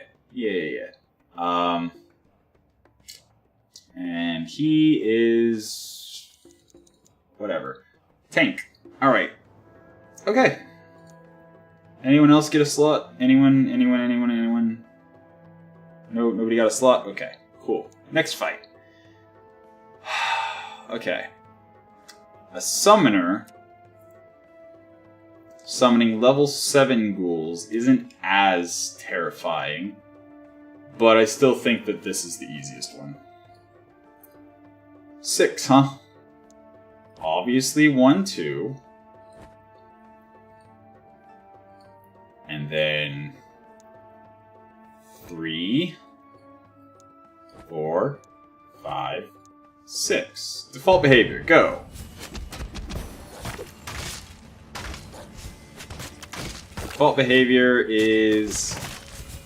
And he is... whatever. Tank. Alright. Okay. Anyone else get a slot? Anyone? No, nobody got a slot? Okay, cool. Next fight. Okay. A summoner summoning level 7 ghouls isn't as terrifying, but I still think that this is the easiest one. 6, huh? Obviously 1, 2. And then 3, 4, 5, 6. Default behavior, go. Default behavior is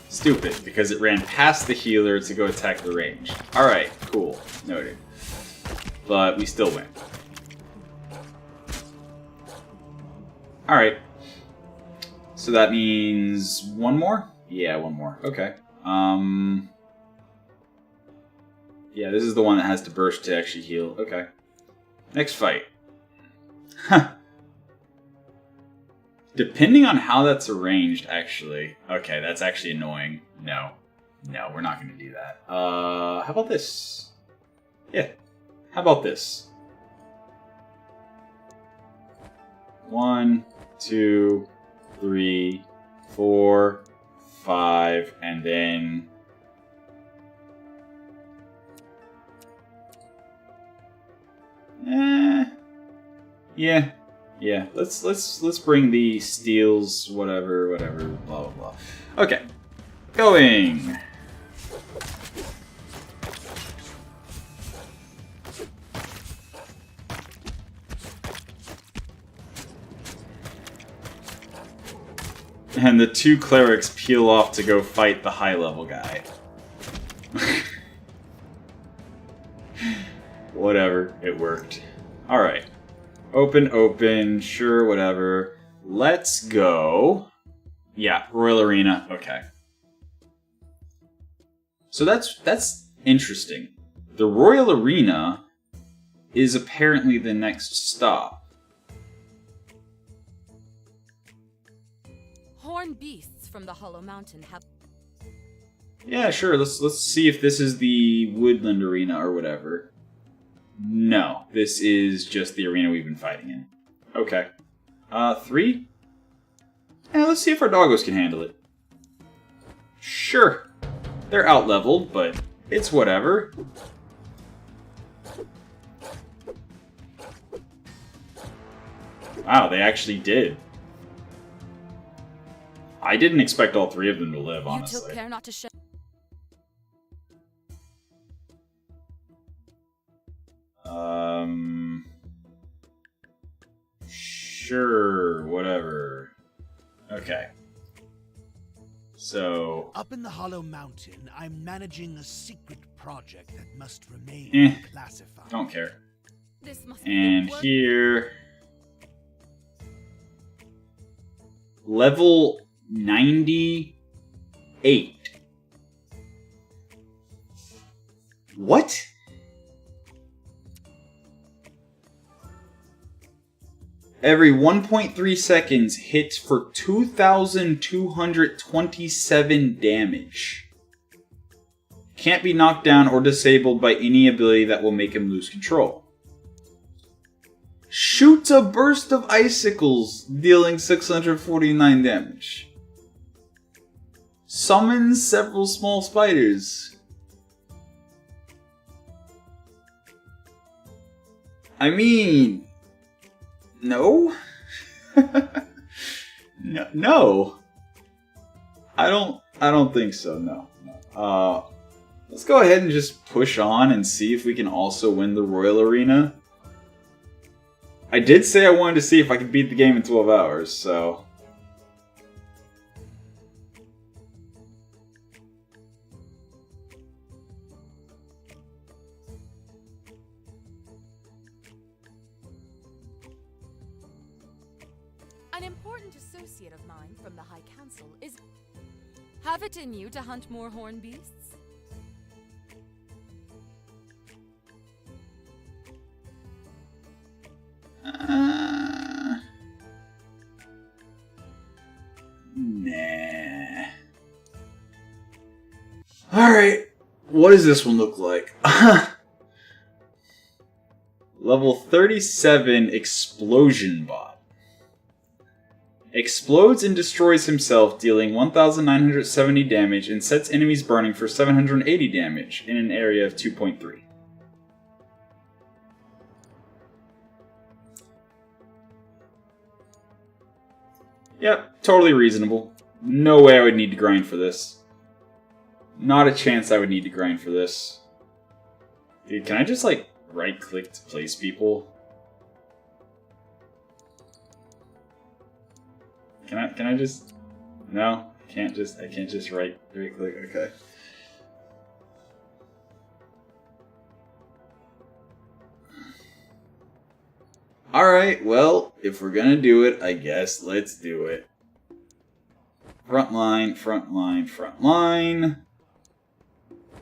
stupid because it ran past the healer to go attack the range. Alright, cool. Noted. But we still win. Alright. So that means one more? Yeah, one more. Okay. Yeah, this is the one that has to burst to actually heal. Okay. Next fight. Huh. Depending on how that's arranged, actually. Okay, that's actually annoying. No. No, we're not going to do that. How about this? Yeah. How about this? 1, 2, 3, 4, 5, and then... Yeah. Let's bring the steals, whatever, blah blah blah. Okay. Going. And the 2 clerics peel off to go fight the high-level guy. Whatever, it worked. Alright. Open, sure, whatever. Let's go... Yeah, Royal Arena, okay. So that's interesting. The Royal Arena is apparently the next stop. Horned beasts from the Hollow Mountain have... Yeah, sure, let's see if this is the Woodland Arena or whatever. No, this is just the arena we've been fighting in. Okay. 3? Yeah, let's see if our doggos can handle it. Sure. They're out-leveled, but it's whatever. Wow, they actually did. I didn't expect all 3 of them to live, honestly. You took care not to show... Sure, whatever. Okay. So... Up in the Hollow Mountain, I'm managing a secret project that must remain classified. Don't care. This must And be here... Level 98. What? Every 1.3 seconds hits for 2,227 damage. Can't be knocked down or disabled by any ability that will make him lose control. Shoots a burst of icicles, dealing 649 damage. Summons several small spiders. I mean, no? No. I don't think so, no. Let's go ahead and just push on and see if we can also win the Royal Arena. I did say I wanted to see if I could beat the game in 12 hours, so... An important associate of mine from the High Council is... Have it in you to hunt more horn beasts? Nah. Alright, what does this one look like? Level 37 Explosion Bot. Explodes and destroys himself, dealing 1,970 damage, and sets enemies burning for 780 damage in an area of 2.3. Yep, totally reasonable. No way I would need to grind for this. Not a chance I would need to grind for this. Dude, can I just, like, right-click to place people? Can I just... No? I can't just right-click, okay. Alright, well, if we're gonna do it, I guess let's do it. Front line, front line, front line.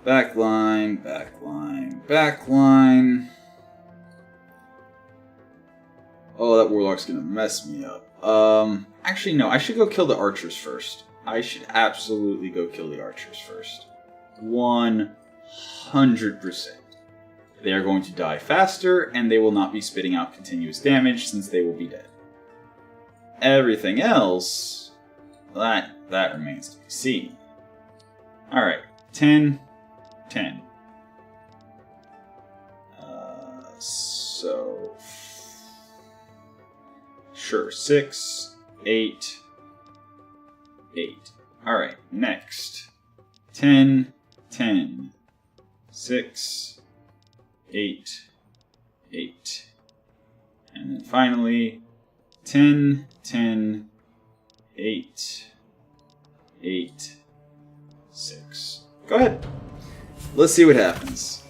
Back line, back line, back line. Oh, that warlock's gonna mess me up. Actually, no, I should go kill the archers first. I should absolutely go kill the archers first. 100%. They are going to die faster, and they will not be spitting out continuous damage since they will be dead. Everything else, that remains to be seen. Alright, 10, 10. So... Sure, 6, 8, 8. Alright, next. 10, 10, 6... 8, 8. And then finally, 10, 10, 8, 8, 6. Go ahead. Let's see what happens.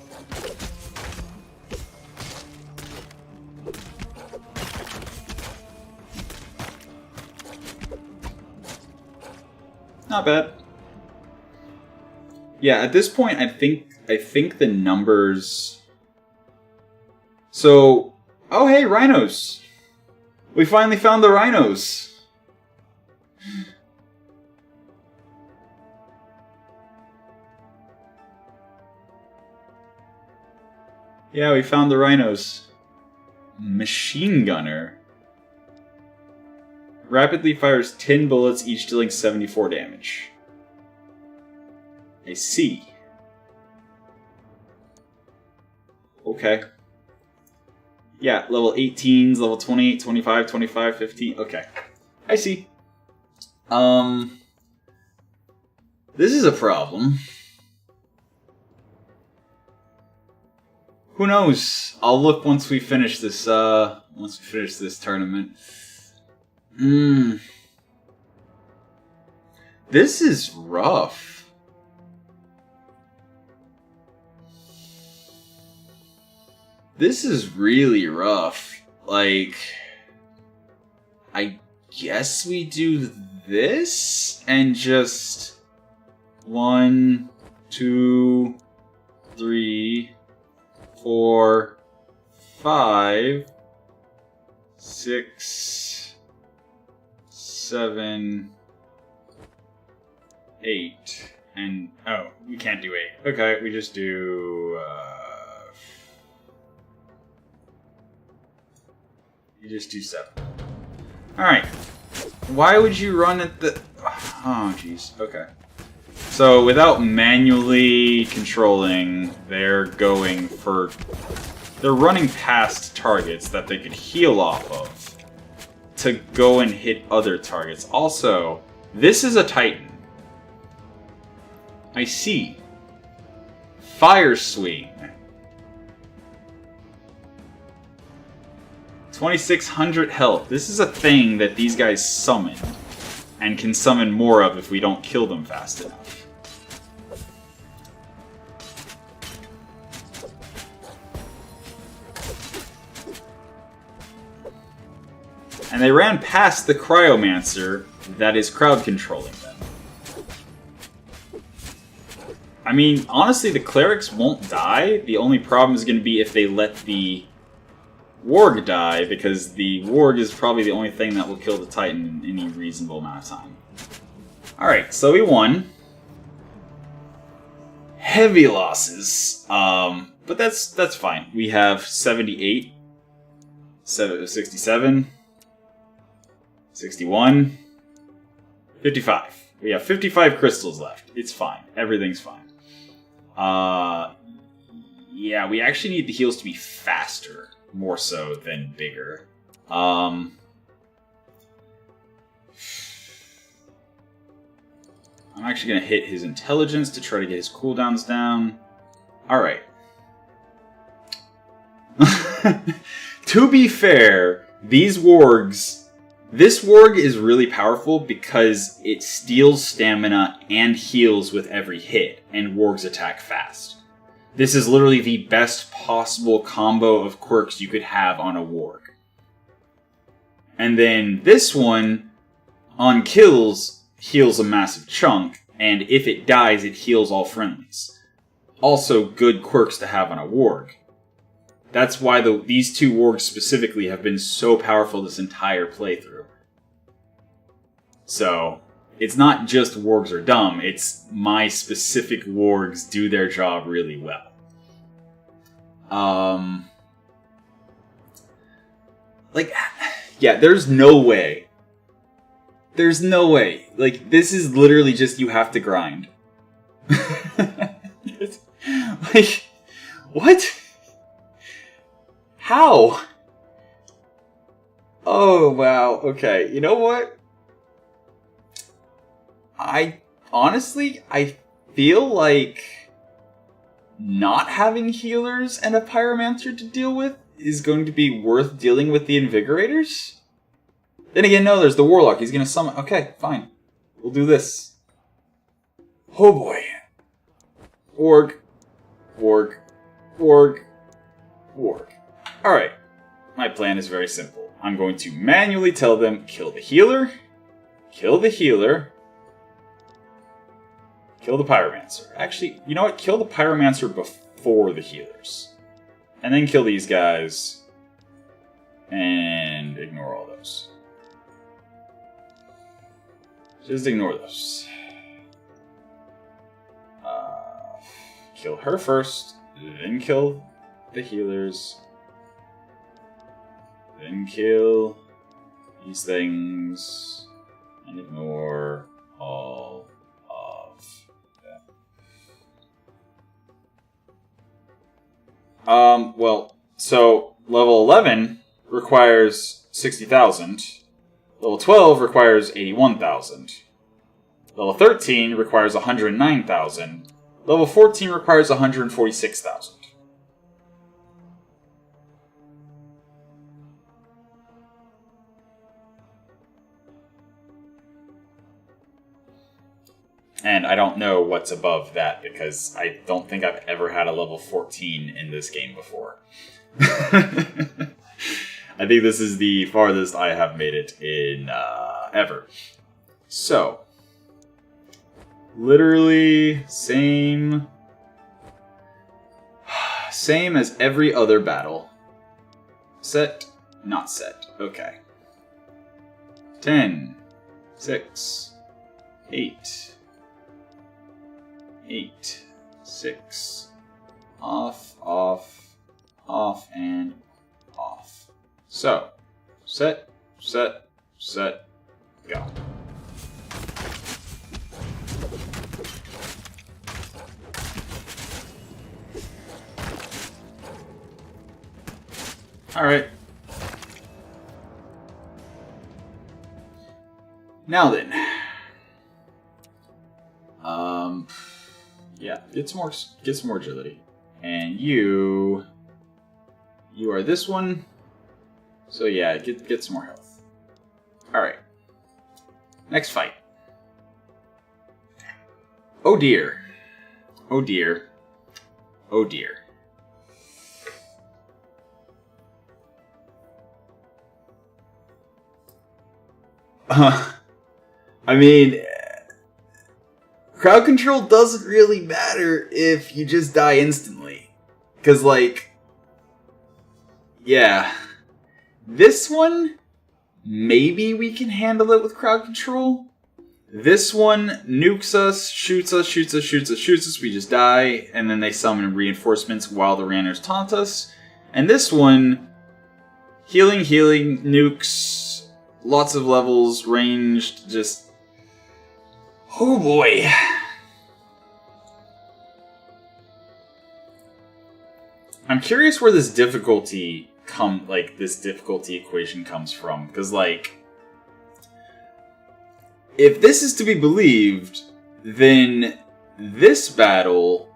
Not bad. Yeah, at this point, I think the numbers... So, oh hey, rhinos! We finally found the rhinos! Yeah, we found the rhinos. Machine gunner. Rapidly fires 10 bullets, each dealing 74 damage. I see. Okay. Yeah, level 18s, level 28, 25, 25, 15. Okay. I see. This is a problem. Who knows? I'll look once we finish this, tournament. This is rough. This is really rough. Like, I guess we do this and just 1, 2, 3, 4, 5, 6, 7, 8. And, oh, we can't do 8. Okay, we just do, you just do 7. Alright. Why would you run at the... Oh, jeez. Okay. So, without manually controlling, they're going for... They're running past targets that they could heal off of to go and hit other targets. Also, this is a Titan. I see. Fire Swing. 2600 health. This is a thing that these guys summon, and can summon more of if we don't kill them fast enough. And they ran past the Cryomancer that is crowd controlling them. I mean, honestly, the clerics won't die. The only problem is going to be if they let the warg die, because the warg is probably the only thing that will kill the Titan in any reasonable amount of time. Alright, so we won. Heavy losses. But that's fine. We have 78, 67, 61, 55. We have 55 crystals left. It's fine. Everything's fine. Yeah, we actually need the heals to be faster, more so than bigger. I'm actually going to hit his intelligence to try to get his cooldowns down. Alright. To be fair, these wargs... This warg is really powerful because it steals stamina and heals with every hit, and wargs attack fast. This is literally the best possible combo of quirks you could have on a warg. And then this one, on kills, heals a massive chunk, and if it dies, it heals all friendlies. Also, good quirks to have on a warg. That's why these two wargs specifically have been so powerful this entire playthrough. So, it's not just wargs are dumb, it's my specific wargs do their job really well. Yeah, there's no way. There's no way. Like, this is literally just you have to grind. Like, what? How? Oh, wow. Okay, you know what? I feel like not having healers and a pyromancer to deal with is going to be worth dealing with the invigorators? Then again, no, there's the warlock. He's going to summon... Okay, fine. We'll do this. Oh boy. Warg. Warg. Warg. Warg. Alright. My plan is very simple. I'm going to manually tell them, kill the healer, kill the healer, kill the pyromancer. Actually, you know what? Kill the pyromancer before the healers. And then kill these guys. And ignore all those. Just ignore those. Kill her first, then kill the healers. Then kill these things. And ignore all of them. Well, so level 11 requires 60,000. Level 12 requires 81,000. Level 13 requires 109,000. Level 14 requires 146,000. And I don't know what's above that, because I don't think I've ever had a level 14 in this game before. I think this is the farthest I have made it in ever. So, literally same as every other battle. Set, not set. Okay. 10, 6, 8, 8, 6. Off, off, off, and off. So, set, set, set, go. Alright. Now then. Yeah, get some more agility. And you are this one. So yeah, get some more health. Alright. Next fight. Oh dear. Oh dear. Oh dear. I mean, crowd control doesn't really matter if you just die instantly. Because, like, yeah. This one, maybe we can handle it with crowd control. This one nukes us, shoots us, shoots us, shoots us, shoots us, we just die, and then they summon reinforcements while the Ranners taunt us. And this one, healing, nukes, lots of levels, ranged, just... Oh boy. I'm curious where this difficulty equation comes from, because, like, if this is to be believed, then this battle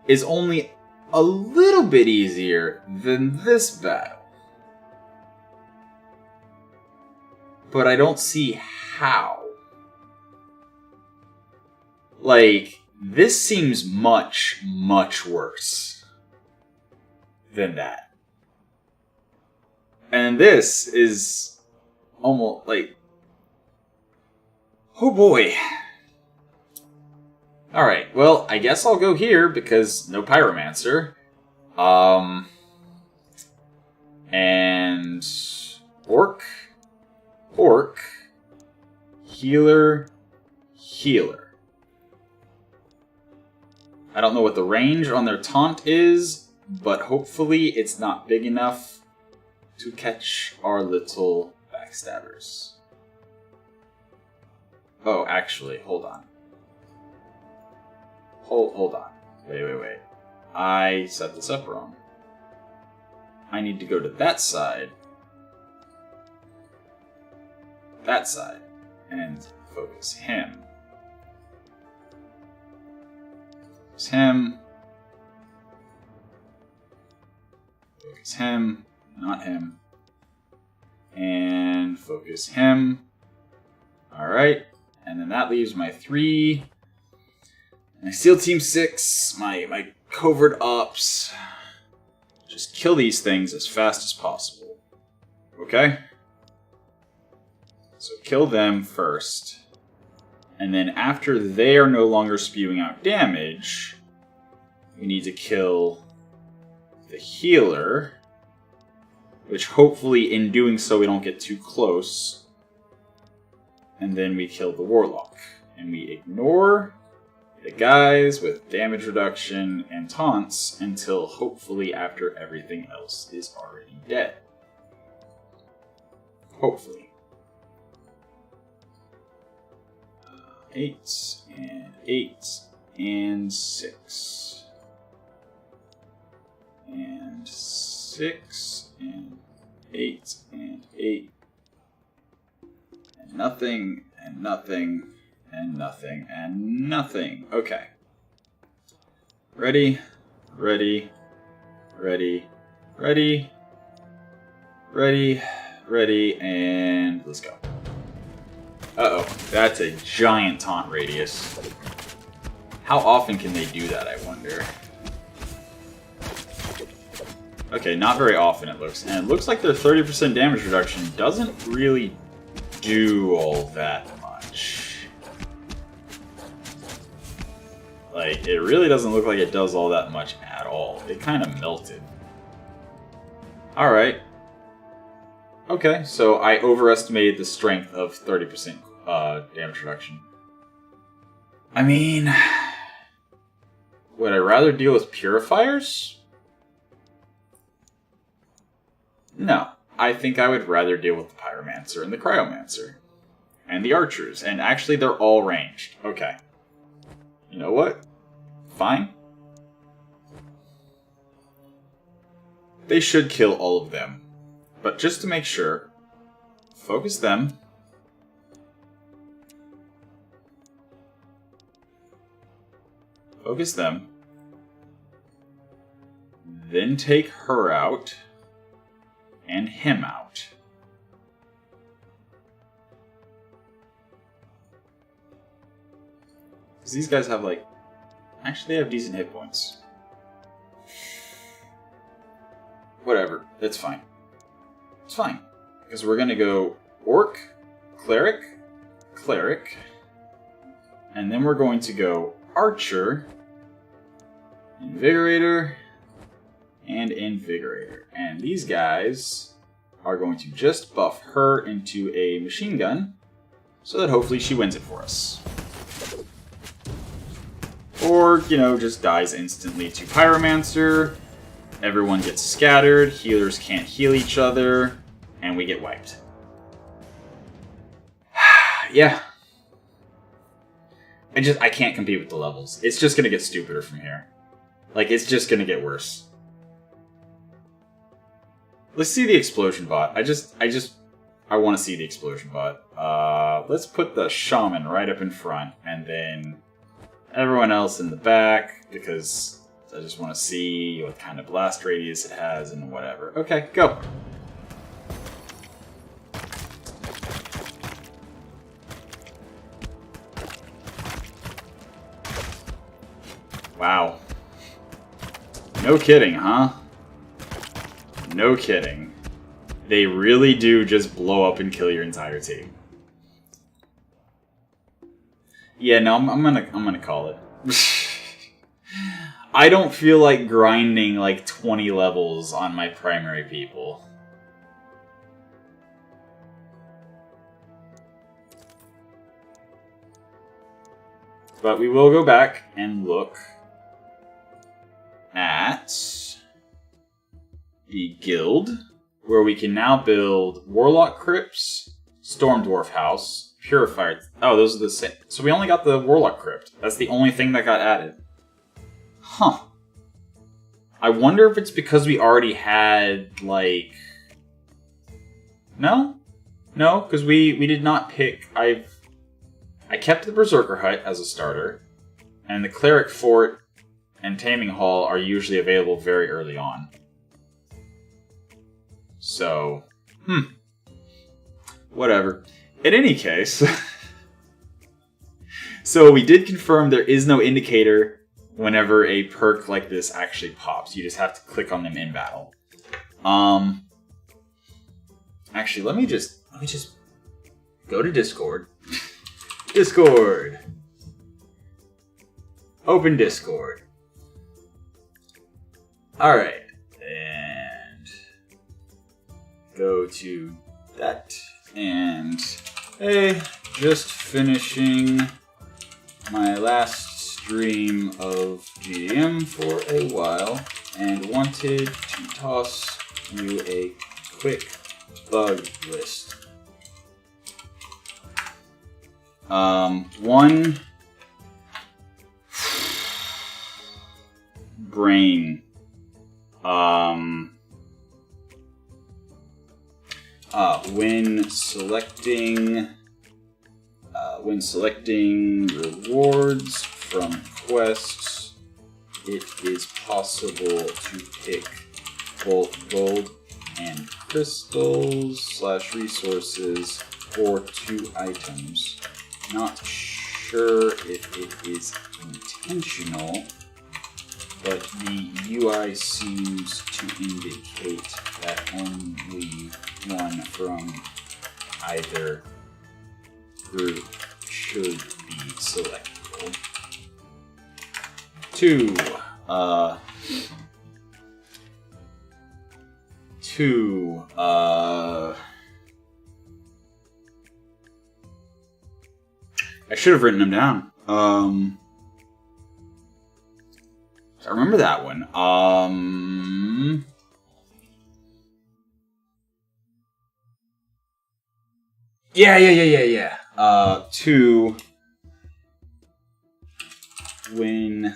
is only a little bit easier than this battle. But I don't see how. Like, this seems much, much worse than that. And this is almost like... Oh boy. Alright, well, I guess I'll go here because no Pyromancer. And... Orc. Healer. I don't know what the range on their taunt is, but hopefully it's not big enough to catch our little backstabbers. Oh, actually, hold on. Hold on. Wait. I set this up wrong. I need to go to that side. And focus him. Focus him, not him. And focus him. Alright, and then that leaves my 3. My SEAL Team 6, my covert ops. Just kill these things as fast as possible. Okay? So kill them first. And then after they are no longer spewing out damage, we need to kill the healer. Which hopefully in doing so we don't get too close. And then we kill the warlock. And we ignore the guys with damage reduction and taunts until hopefully after everything else is already dead. Hopefully. 8 and 8 and 6 and 6 and 8 and 8 and nothing and nothing and nothing and nothing. Okay. Ready, and let's go. Uh-oh, that's a giant taunt radius. How often can they do that, I wonder? Okay, not very often it looks. And it looks like their 30% damage reduction doesn't really do all that much. Like, it really doesn't look like it does all that much at all. It kind of melted. Alright. Okay, so I overestimated the strength of 30% damage reduction. I mean, Would I rather deal with purifiers? No. I think I would rather deal with the pyromancer and the cryomancer. And the archers. And actually, they're all ranged. Okay. You know what? Fine. They should kill all of them. But just to make sure, focus them. Focus them. Then take her out. And him out. Because these guys have like... Actually, they have decent hit points. Whatever. It's fine. It's fine. Because we're going to go Orc, Cleric, Cleric. And then we're going to go Archer, Invigorator, and Invigorator. And these guys are going to just buff her into a machine gun so that hopefully she wins it for us. Or, you know, just dies instantly to Pyromancer. Everyone gets scattered, healers can't heal each other, and we get wiped. Yeah. I can't compete with the levels. It's just gonna get stupider from here. Like, it's just gonna get worse. Let's see the explosion bot. I want to see the explosion bot. Let's put the shaman right up in front, and then everyone else in the back, because I just want to see what kind of blast radius it has and whatever. Okay, go. Wow. No kidding, huh? No kidding. They really do just blow up and kill your entire team. Yeah, no, I'm gonna call it. I don't feel like grinding like 20 levels on my primary people. But we will go back and look at the guild, where we can now build Warlock Crypts, Storm Dwarf House, Purifier. Oh, those are the same. So we only got the Warlock Crypt. That's the only thing that got added. Huh. I wonder if it's because we already had, like... No? No, because we did not pick... I kept the Berserker Hut as a starter, and the Cleric Fort and Taming Hall are usually available very early on. So, whatever. In any case, so we did confirm there is no indicator whenever a perk like this actually pops. You just have to click on them in battle. Actually, let me just go to Discord. Discord. Open Discord. Alright. And go to that. And hey, just finishing my last stream of GDM for a while and wanted to toss you a quick bug list. One brain. When selecting rewards from quests, it is possible to pick both gold and crystals / resources or 2 items. Not sure if it is intentional, but the UI seems to indicate that only one from either group should be selectable. 2. I should have written them down. I remember that one. Yeah. 2. When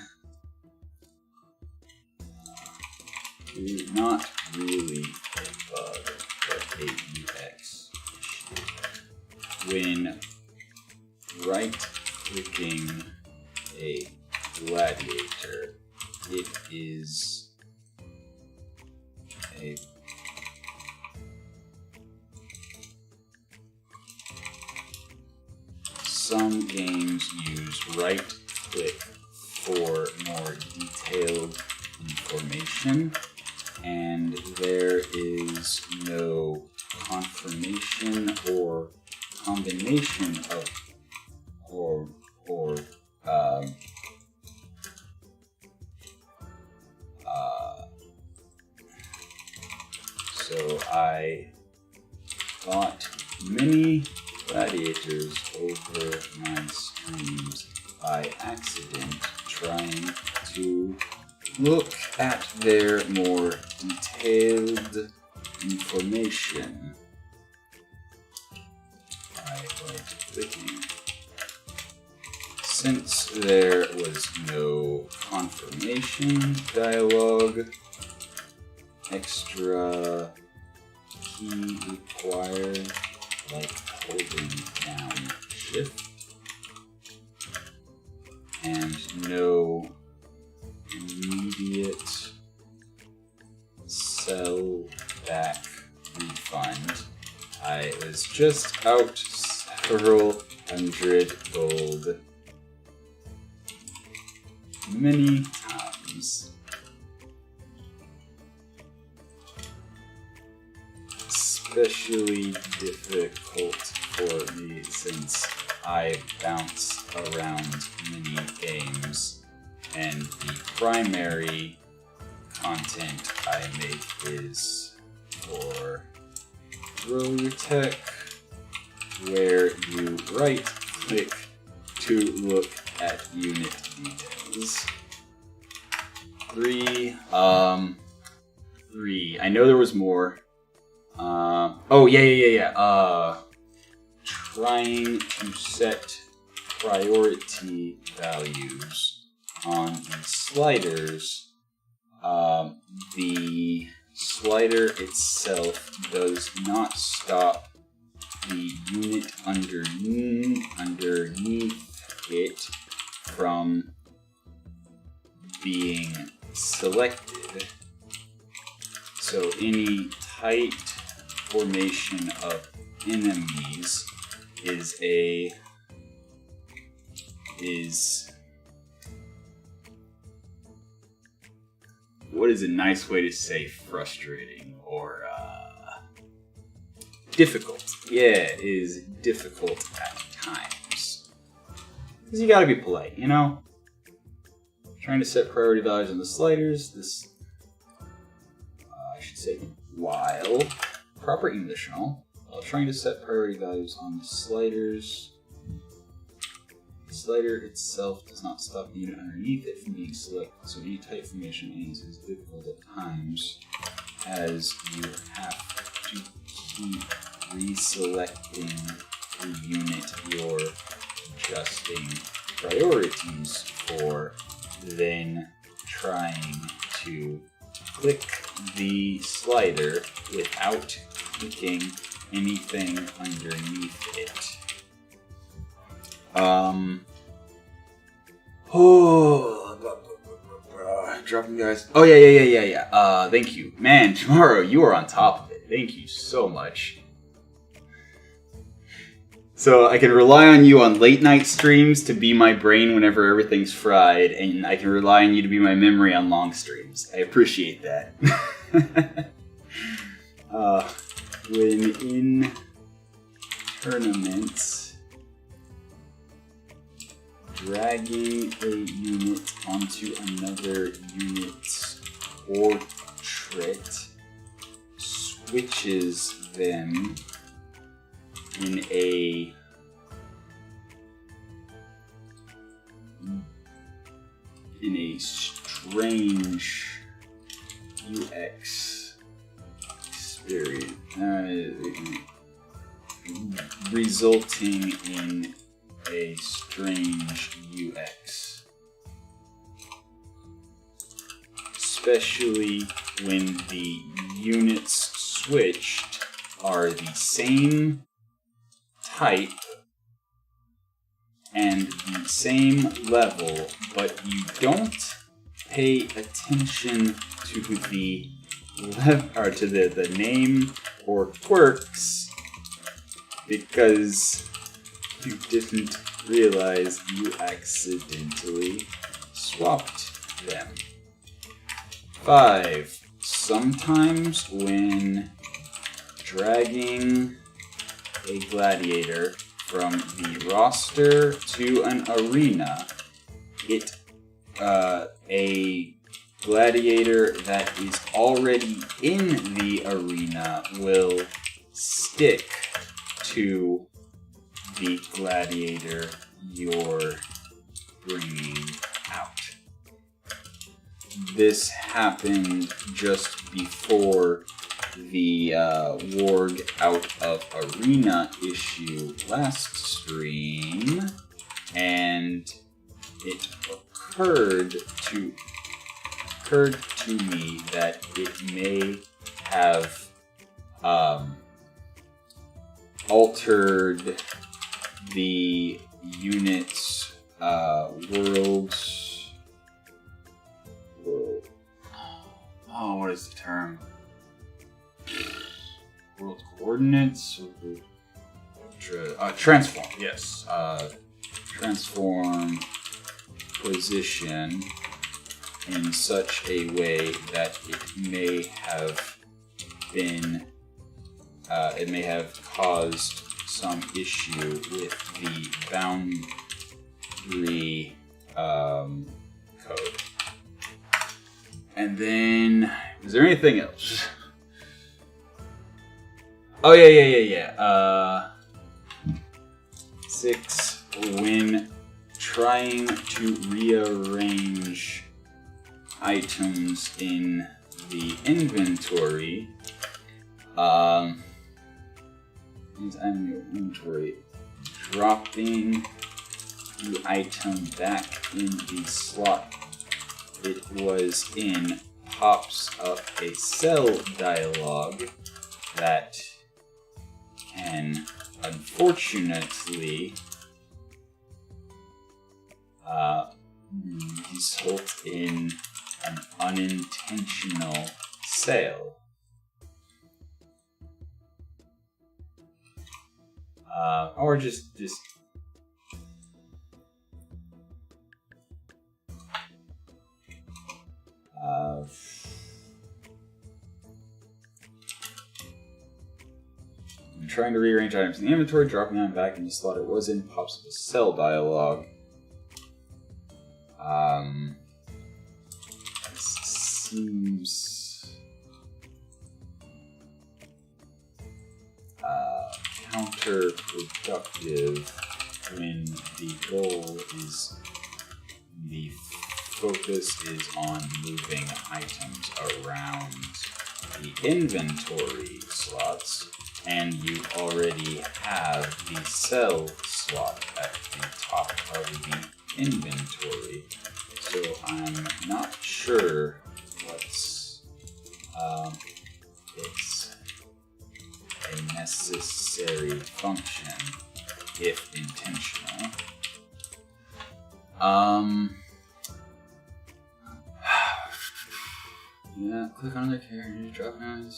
not really a bug, but a UX issue. When right-clicking a gladiator, it is a some games use right-click for more detailed information, and there is no confirmation or combination of so I bought many gladiators over my streams by accident, trying to look at their more detailed information by right-clicking. Since there was no confirmation dialogue, extra key required, like holding down Shift, and no immediate sell back refund. I was just out several hundred gold many times. Especially difficult for me since I bounce around many games, and the primary content I make is for Grow Your Tech, where you right-click to look at unit details. 3. 3. I know there was more. Trying to set priority values on the sliders. The slider itself does not stop the unit underneath it from being selected. So any tight formation of enemies is what is a nice way to say frustrating or difficult? Yeah, is difficult at times. Because you gotta be polite, you know? Trying to set priority values on the sliders. This, I should say, while proper English and all. While trying to set priority values on the sliders. The slider itself does not stop the unit underneath it from being selected, so any tight formation is difficult at times, as you have to keep reselecting the unit you're adjusting priorities for, then trying to click the slider without clicking anything underneath it. Dropping guys. Oh, yeah. Thank you. Man, tomorrow you are on top of it. Thank you so much. So I can rely on you on late night streams to be my brain whenever everything's fried, and I can rely on you to be my memory on long streams. I appreciate that. When in tournaments, dragging a unit onto another unit's portrait switches them in a strange UX experience, resulting in a strange UX, especially when the units switched are the same type and the same level, but you don't pay attention to the name or quirks because you didn't realize you accidentally swapped them. 5. Sometimes when dragging a gladiator from the roster to an arena, a gladiator that is already in the arena will stick to the gladiator you're bringing out. This happened just before the Warg out of arena issue last stream, and it occurred to me that it may have altered the unit's world's. Oh, what is the term? World coordinates? Transform, yes. Transform position in such a way that it may have been, it may have caused some issue with the boundary code. And then, is there anything else? Oh, yeah. 6, when trying to rearrange items in the inventory, dropping the item back in the slot it was in pops up a cell dialogue that can unfortunately result in an unintentional sale. Or just I'm trying to rearrange items in the inventory, dropping them back in the slot it was in, pops up a cell dialogue. This seems counterproductive when the focus is on moving items around the inventory slots, and you already have the cell slot at the top of the inventory. So I'm not sure what's it's a necessary function if intentional. Yeah, click on the character, drop down,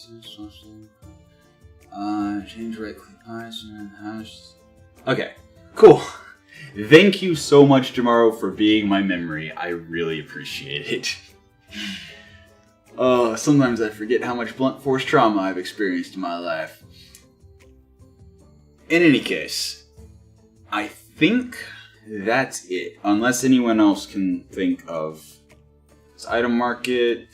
change right click eyes and hash. Okay, cool. Thank you so much, Jamaro, for being my memory. I really appreciate it. Sometimes I forget how much blunt force trauma I've experienced in my life. In any case, I think that's it. Unless anyone else can think of this item market.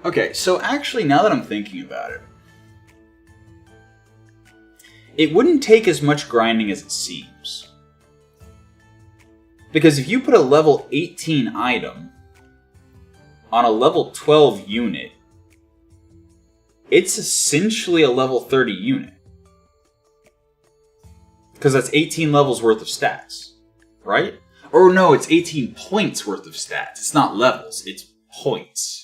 Okay, so actually, now that I'm thinking about it, it wouldn't take as much grinding as it seems. Because if you put a level 18 item on a level 12 unit, it's essentially a level 30 unit. Because that's 18 levels worth of stats, right? Or no, it's 18 points worth of stats. It's not levels, it's points.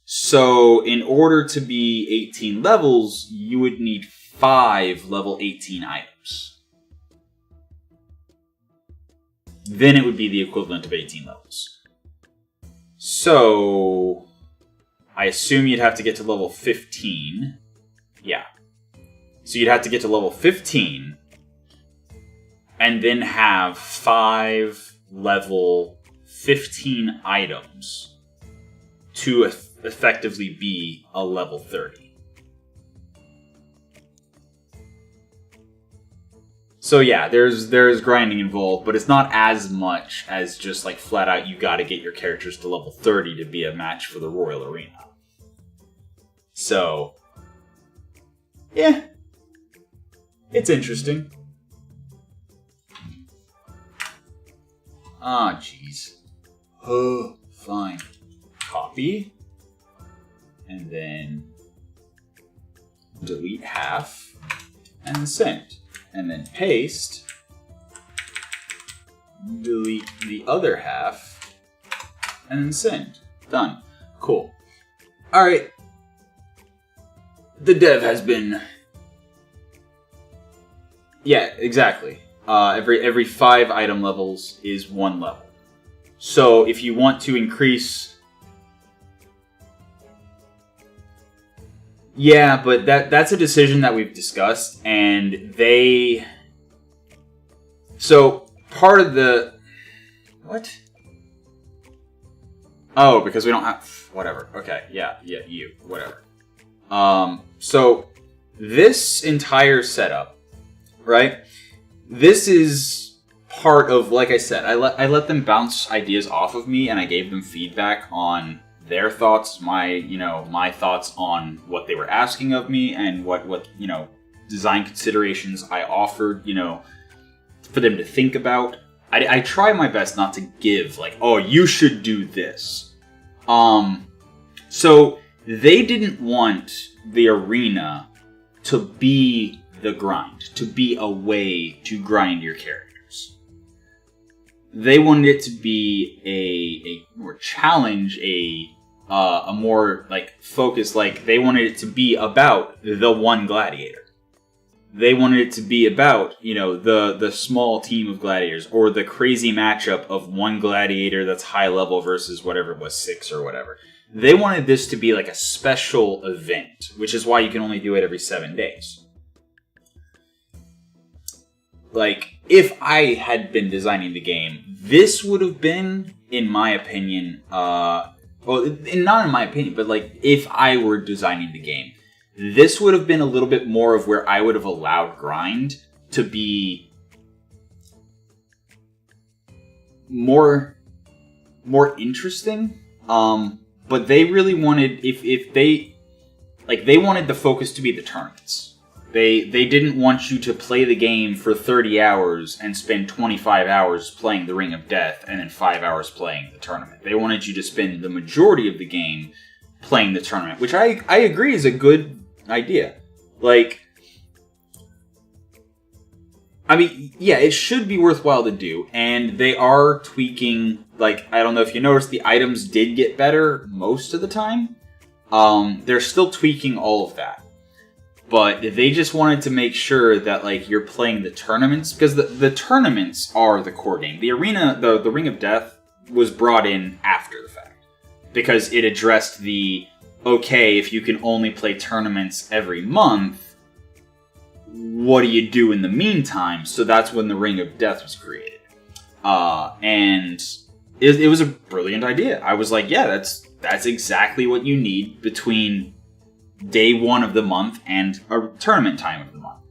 So in order to be 18 levels, you would need 5 level 18 items. Then it would be the equivalent of 18 levels. So I assume you'd have to get to level 15. Yeah. So you'd have to get to level 15 and then have 5 level 15 items to effectively be a level 30. So yeah, there's grinding involved, but it's not as much as just like flat out you gotta get your characters to level 30 to be a match for the Royal Arena. So, yeah. It's interesting. Ah, jeez. Oh, fine. Copy. And then delete half. And send. And then paste. Delete the other half. And then send. Done. Cool. Alright. The dev has been... Yeah, exactly. Every 5 item levels is 1 level. So if you want to increase... Yeah, but that's a decision that we've discussed, and they... So, part of the... What? Oh, because we don't have... Whatever. Okay, yeah, you. Whatever. So, this entire setup, right? This is part of, like I said, I let them bounce ideas off of me, and I gave them feedback on their thoughts, my thoughts on what they were asking of me, and what design considerations I offered, for them to think about. I try my best not to give, like, oh, you should do this. So they didn't want the arena to be the grind, to be a way to grind your characters. They wanted it to be a more challenge, a more like focus. Like they wanted it to be about the one gladiator. They wanted it to be about the small team of gladiators, or the crazy matchup of one gladiator that's high level versus whatever it was, 6 or whatever. They wanted this to be like a special event, which is why you can only do it every 7 days. Like, if I had been designing the game, this would have been, in my opinion, not in my opinion, but like, if I were designing the game, this would have been a little bit more of where I would have allowed grind to be more interesting. But they really wanted, if they wanted the focus to be the tournaments. They didn't want you to play the game for 30 hours and spend 25 hours playing the Ring of Death and then 5 hours playing the tournament. They wanted you to spend the majority of the game playing the tournament, which I agree is a good idea. Like, I mean, yeah, it should be worthwhile to do, and they are tweaking, like, I don't know if you noticed, the items did get better most of the time. They're still tweaking all of that. But they just wanted to make sure that, like, you're playing the tournaments, because the tournaments are the core game. The arena, the Ring of Death, was brought in after the fact. Because it addressed the, okay, if you can only play tournaments every month, what do you do in the meantime? So that's when the Ring of Death was created. And it was a brilliant idea. I was like, yeah, that's exactly what you need between day 1 of the month and a tournament time of the month.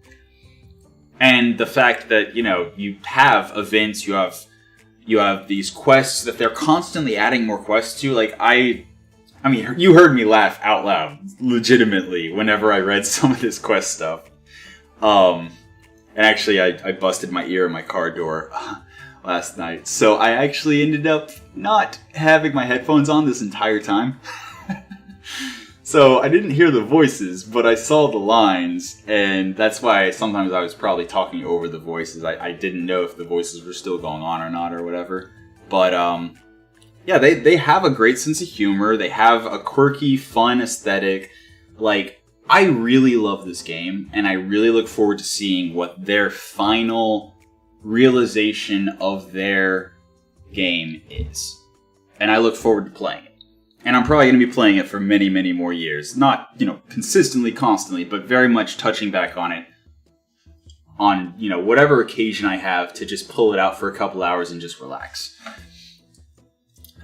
And the fact that, you have events, you have these quests that they're constantly adding more quests to. Like, I I mean, you heard me laugh out loud, legitimately, whenever I read some of this quest stuff. And actually, I busted my ear in my car door last night. So I actually ended up not having my headphones on this entire time. So I didn't hear the voices, but I saw the lines, and that's why sometimes I was probably talking over the voices. I didn't know if the voices were still going on or not or whatever. But yeah, they have a great sense of humor. They have a quirky, fun aesthetic. Like, I really love this game, and I really look forward to seeing what their final realization of their game is. And I look forward to playing it. And I'm probably going to be playing it for many, many more years. Not, consistently, constantly, but very much touching back on it on, whatever occasion I have to just pull it out for a couple hours and just relax.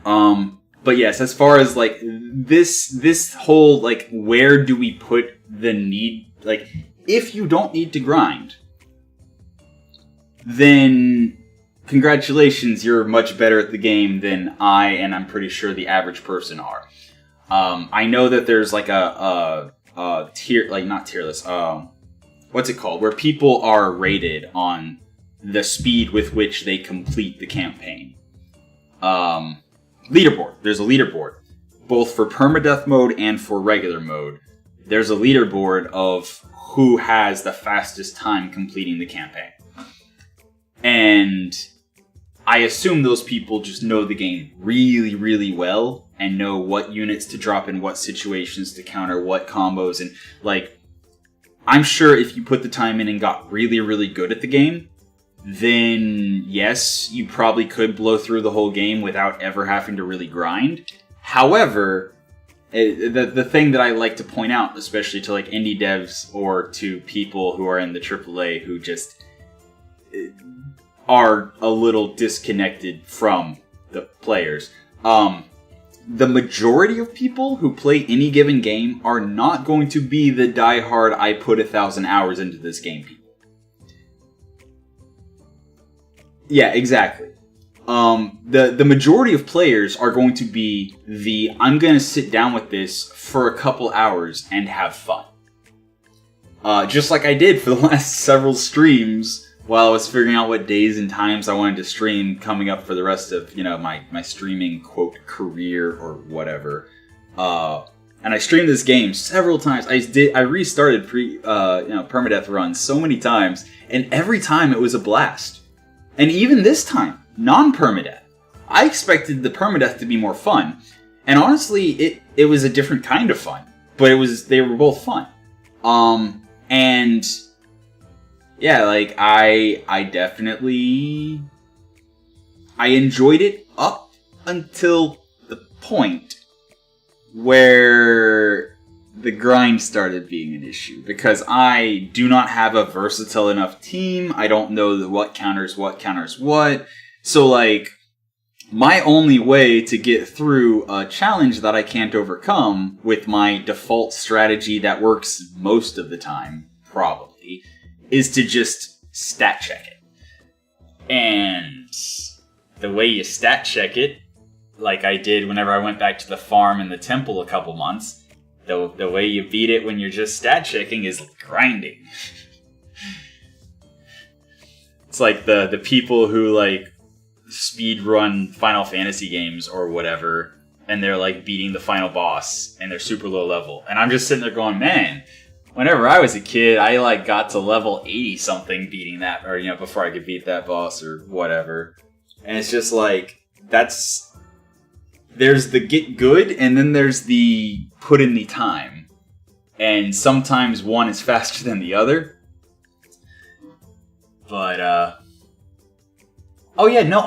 But yes, as far as, like, this whole, like, where do we put the need, like, if you don't need to grind, then congratulations, you're much better at the game than I, and I'm pretty sure the average person are. I know that there's like a tier, like not tier list, what's it called? Where people are rated on the speed with which they complete the campaign. Leaderboard. There's a leaderboard. Both for permadeath mode and for regular mode. There's a leaderboard of who has the fastest time completing the campaign. And I assume those people just know the game really, really well and know what units to drop in what situations to counter what combos. And, like, I'm sure if you put the time in and got really, really good at the game, then yes, you probably could blow through the whole game without ever having to really grind. However, the thing that I like to point out, especially to, like, indie devs or to people who are in the AAA who just are a little disconnected from the players. The majority of people who play any given game are not going to be the diehard I put 1,000 hours into this game people. Yeah, exactly. The majority of players are going to be the I'm going to sit down with this for a couple hours and have fun. Just like I did for the last several streams while I was figuring out what days and times I wanted to stream coming up for the rest of, my streaming, quote, career or whatever. And I streamed this game several times. I restarted permadeath runs so many times, and every time it was a blast. And even this time, non-permadeath. I expected the permadeath to be more fun. And honestly, it was a different kind of fun. But they were both fun. And yeah, like, I definitely, I enjoyed it up until the point where the grind started being an issue. Because I do not have a versatile enough team. I don't know what counters what. So, like, my only way to get through a challenge that I can't overcome with my default strategy that works most of the time, probably, is to just stat check it. And the way you stat check it, like I did whenever I went back to the farm and the temple a couple months, the way you beat it when you're just stat checking is grinding. It's like the people who, like, speed run Final Fantasy games or whatever, and they're, like, beating the final boss, and they're super low level. And I'm just sitting there going, man, whenever I was a kid, I, like, got to level 80-something beating that, or, before I could beat that boss or whatever. And it's just like, there's the get good, and then there's the put in the time. And sometimes one is faster than the other. But, oh yeah, no,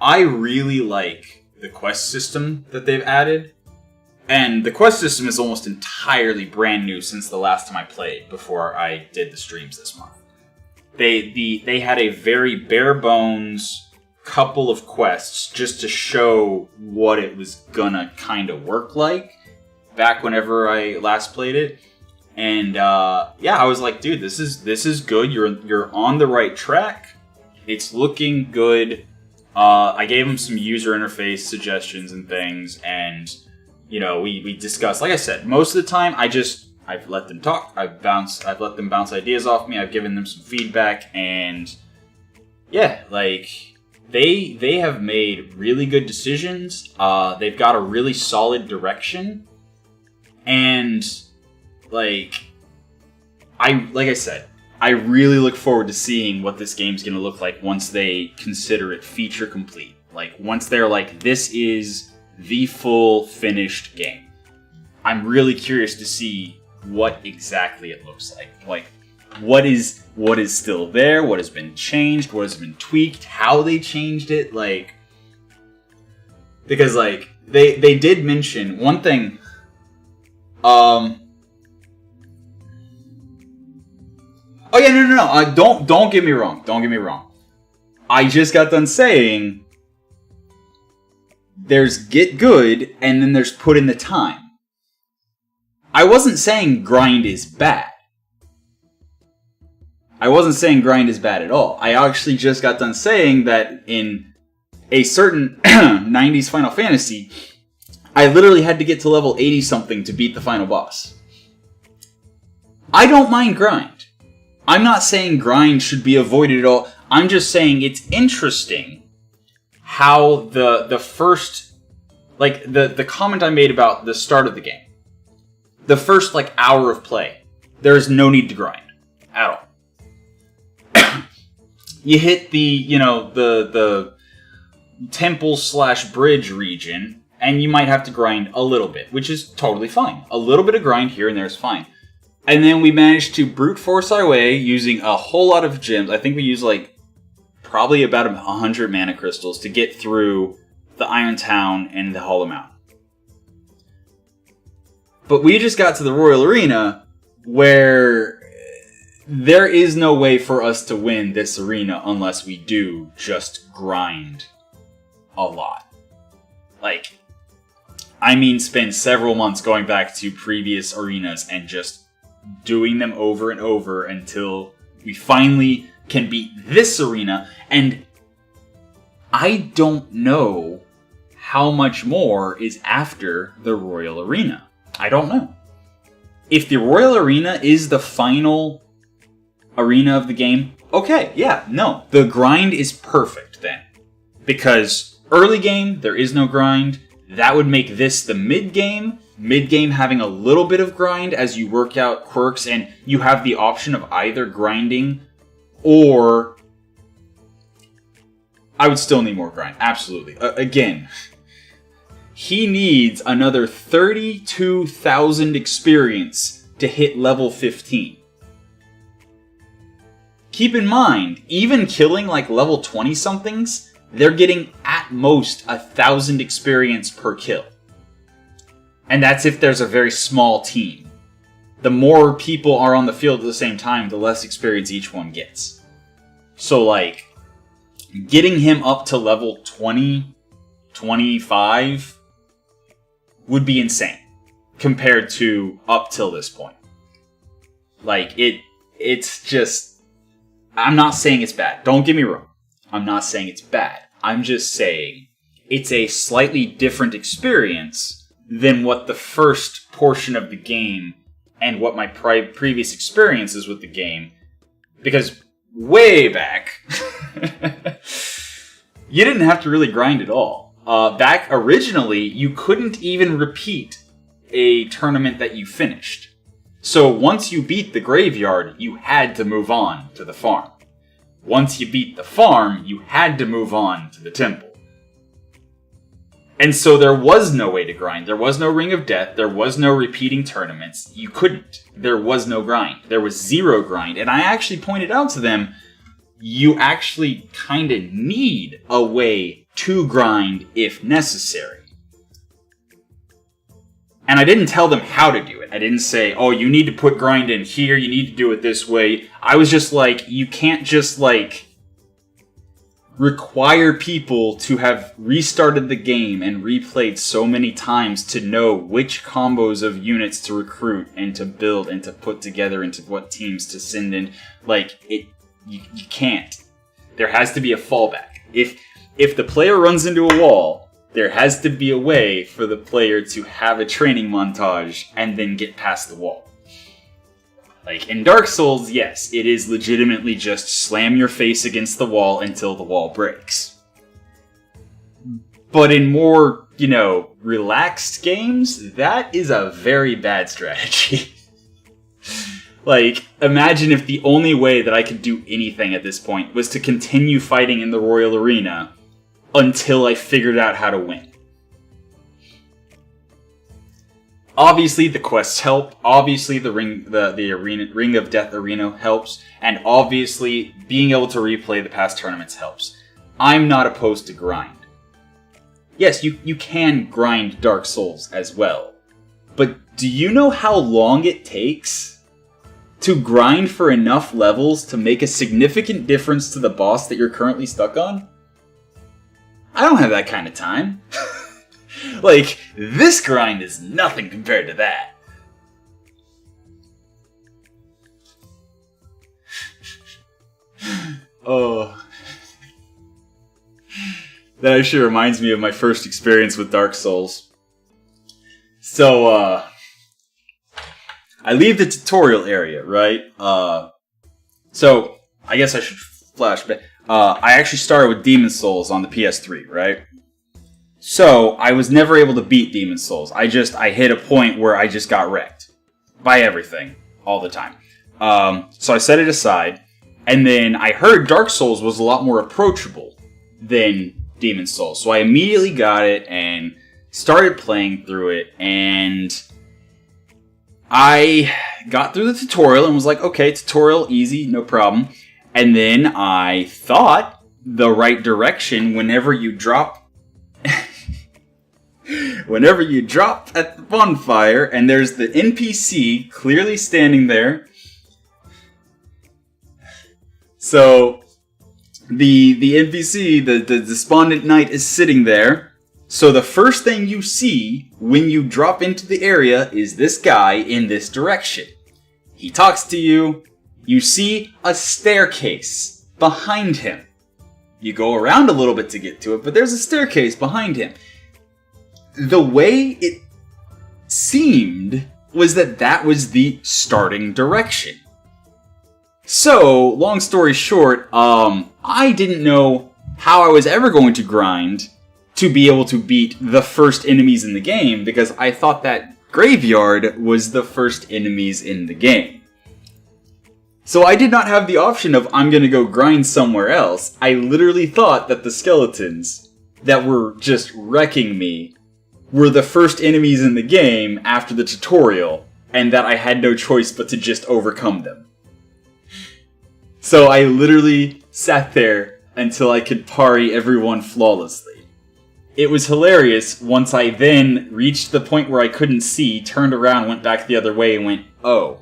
I really like the quest system that they've added. And the quest system is almost entirely brand new since the last time I played, before I did the streams this month. They had a very bare bones couple of quests just to show what it was gonna kind of work like back whenever I last played it. And yeah, I was like, dude, this is good. You're on the right track. It's looking good. I gave them some user interface suggestions and things, and we discussed. Like I said, most of the time I've let them talk. I've let them bounce ideas off me. I've given them some feedback, and yeah, like they have made really good decisions. They've got a really solid direction, and like I said, I really look forward to seeing what this game's going to look like once they consider it feature complete. Like once they're like, this is the full finished game. I'm really curious to see what exactly it looks like. Like, what is still there? What has been changed? What has been tweaked? How they changed it? Like, because like they did mention one thing. Oh yeah, no. Don't get me wrong. Don't get me wrong. I just got done saying there's get good and then there's put in the time. I wasn't saying grind is bad. I wasn't saying grind is bad at all. I actually just got done saying that in a certain 90s Final Fantasy, I literally had to get to level 80 something to beat the final boss. I don't mind grind. I'm not saying grind should be avoided at all. I'm just saying it's interesting how the first, like the comment I made about the start of the game. The first, like, hour of play, there is no need to grind at all. You hit the temple/bridge region, and you might have to grind a little bit, which is totally fine. A little bit of grind here and there is fine. And then we managed to brute force our way using a whole lot of gems. I think we used, like, probably about 100 mana crystals to get through the Iron Town and the Hollow Mountain. But we just got to the Royal Arena where there is no way for us to win this arena unless we do just grind a lot. Like, I mean spend several months going back to previous arenas and just doing them over and over until we finally can beat this arena. And I don't know how much more is after the Royal Arena. I don't know. If the Royal Arena is the final arena of the game, okay, yeah, no. The grind is perfect then. Because early game, there is no grind. That would make this the mid-game. Mid-game having a little bit of grind as you work out quirks, and you have the option of either grinding or... I would still need more grind, absolutely. Again... He needs another 32,000 experience to hit level 15. Keep in mind, even killing like level 20-somethings, they're getting at most 1,000 experience per kill. And that's if there's a very small team. The more people are on the field at the same time, the less experience each one gets. So like, getting him up to level 20, 25... would be insane compared to up till this point. Like, it's just... I'm not saying it's bad. Don't get me wrong. I'm not saying it's bad. I'm just saying it's a slightly different experience than what the first portion of the game and what my previous experiences with the game... Because way back, you didn't have to really grind at all. Back originally, you couldn't even repeat a tournament that you finished. So once you beat the graveyard, you had to move on to the farm. Once you beat the farm, you had to move on to the temple. And so there was no way to grind. There was no Ring of Death. There was no repeating tournaments. You couldn't. There was no grind. There was zero grind. And I actually pointed out to them, you actually kind of need a way to grind if necessary. And I didn't tell them how to do it. I didn't say, oh, you need to put grind in here, you need to do it this way. I was just like, you can't just like require people to have restarted the game and replayed so many times to know which combos of units to recruit and to build and to put together into what teams to send in. Like, you can't. There has to be a fallback. if the player runs into a wall, there has to be a way for the player to have a training montage and then get past the wall. Like, in Dark Souls, yes, it is legitimately just slam your face against the wall until the wall breaks. But in more, relaxed games, that is a very bad strategy. Like, imagine if the only way that I could do anything at this point was to continue fighting in the Royal Arena until I figured out how to win. Obviously, the quests help. Obviously, the Ring of Death arena helps. And obviously, being able to replay the past tournaments helps. I'm not opposed to grind. Yes, you can grind Dark Souls as well. But do you know how long it takes to grind for enough levels to make a significant difference to the boss that you're currently stuck on? I don't have that kind of time. Like, this grind is nothing compared to that. Oh. That actually reminds me of my first experience with Dark Souls. So, I leave the tutorial area, right? So, I guess I should flash back. I actually started with Demon Souls on the PS3, right? So, I was never able to beat Demon Souls. I hit a point where I just got wrecked. By everything. All the time. So I set it aside. And then I heard Dark Souls was a lot more approachable than Demon Souls. So I immediately got it and started playing through it. And I got through the tutorial and was like, okay, tutorial, easy, no problem. And then I thought the right direction whenever you drop at the bonfire and there's the NPC clearly standing there. So the NPC, the despondent knight, is sitting there. So the first thing you see when you drop into the area is this guy in this direction. He talks to you. You see a staircase behind him. You go around a little bit to get to it, but there's a staircase behind him. The way it seemed was that was the starting direction. So, long story short, I didn't know how I was ever going to grind to be able to beat the first enemies in the game, because I thought that graveyard was the first enemies in the game. So I did not have the option of, I'm gonna go grind somewhere else. I literally thought that the skeletons that were just wrecking me were the first enemies in the game after the tutorial, and that I had no choice but to just overcome them. So I literally sat there until I could parry everyone flawlessly. It was hilarious once I then reached the point where I couldn't see, turned around, went back the other way, and went, oh.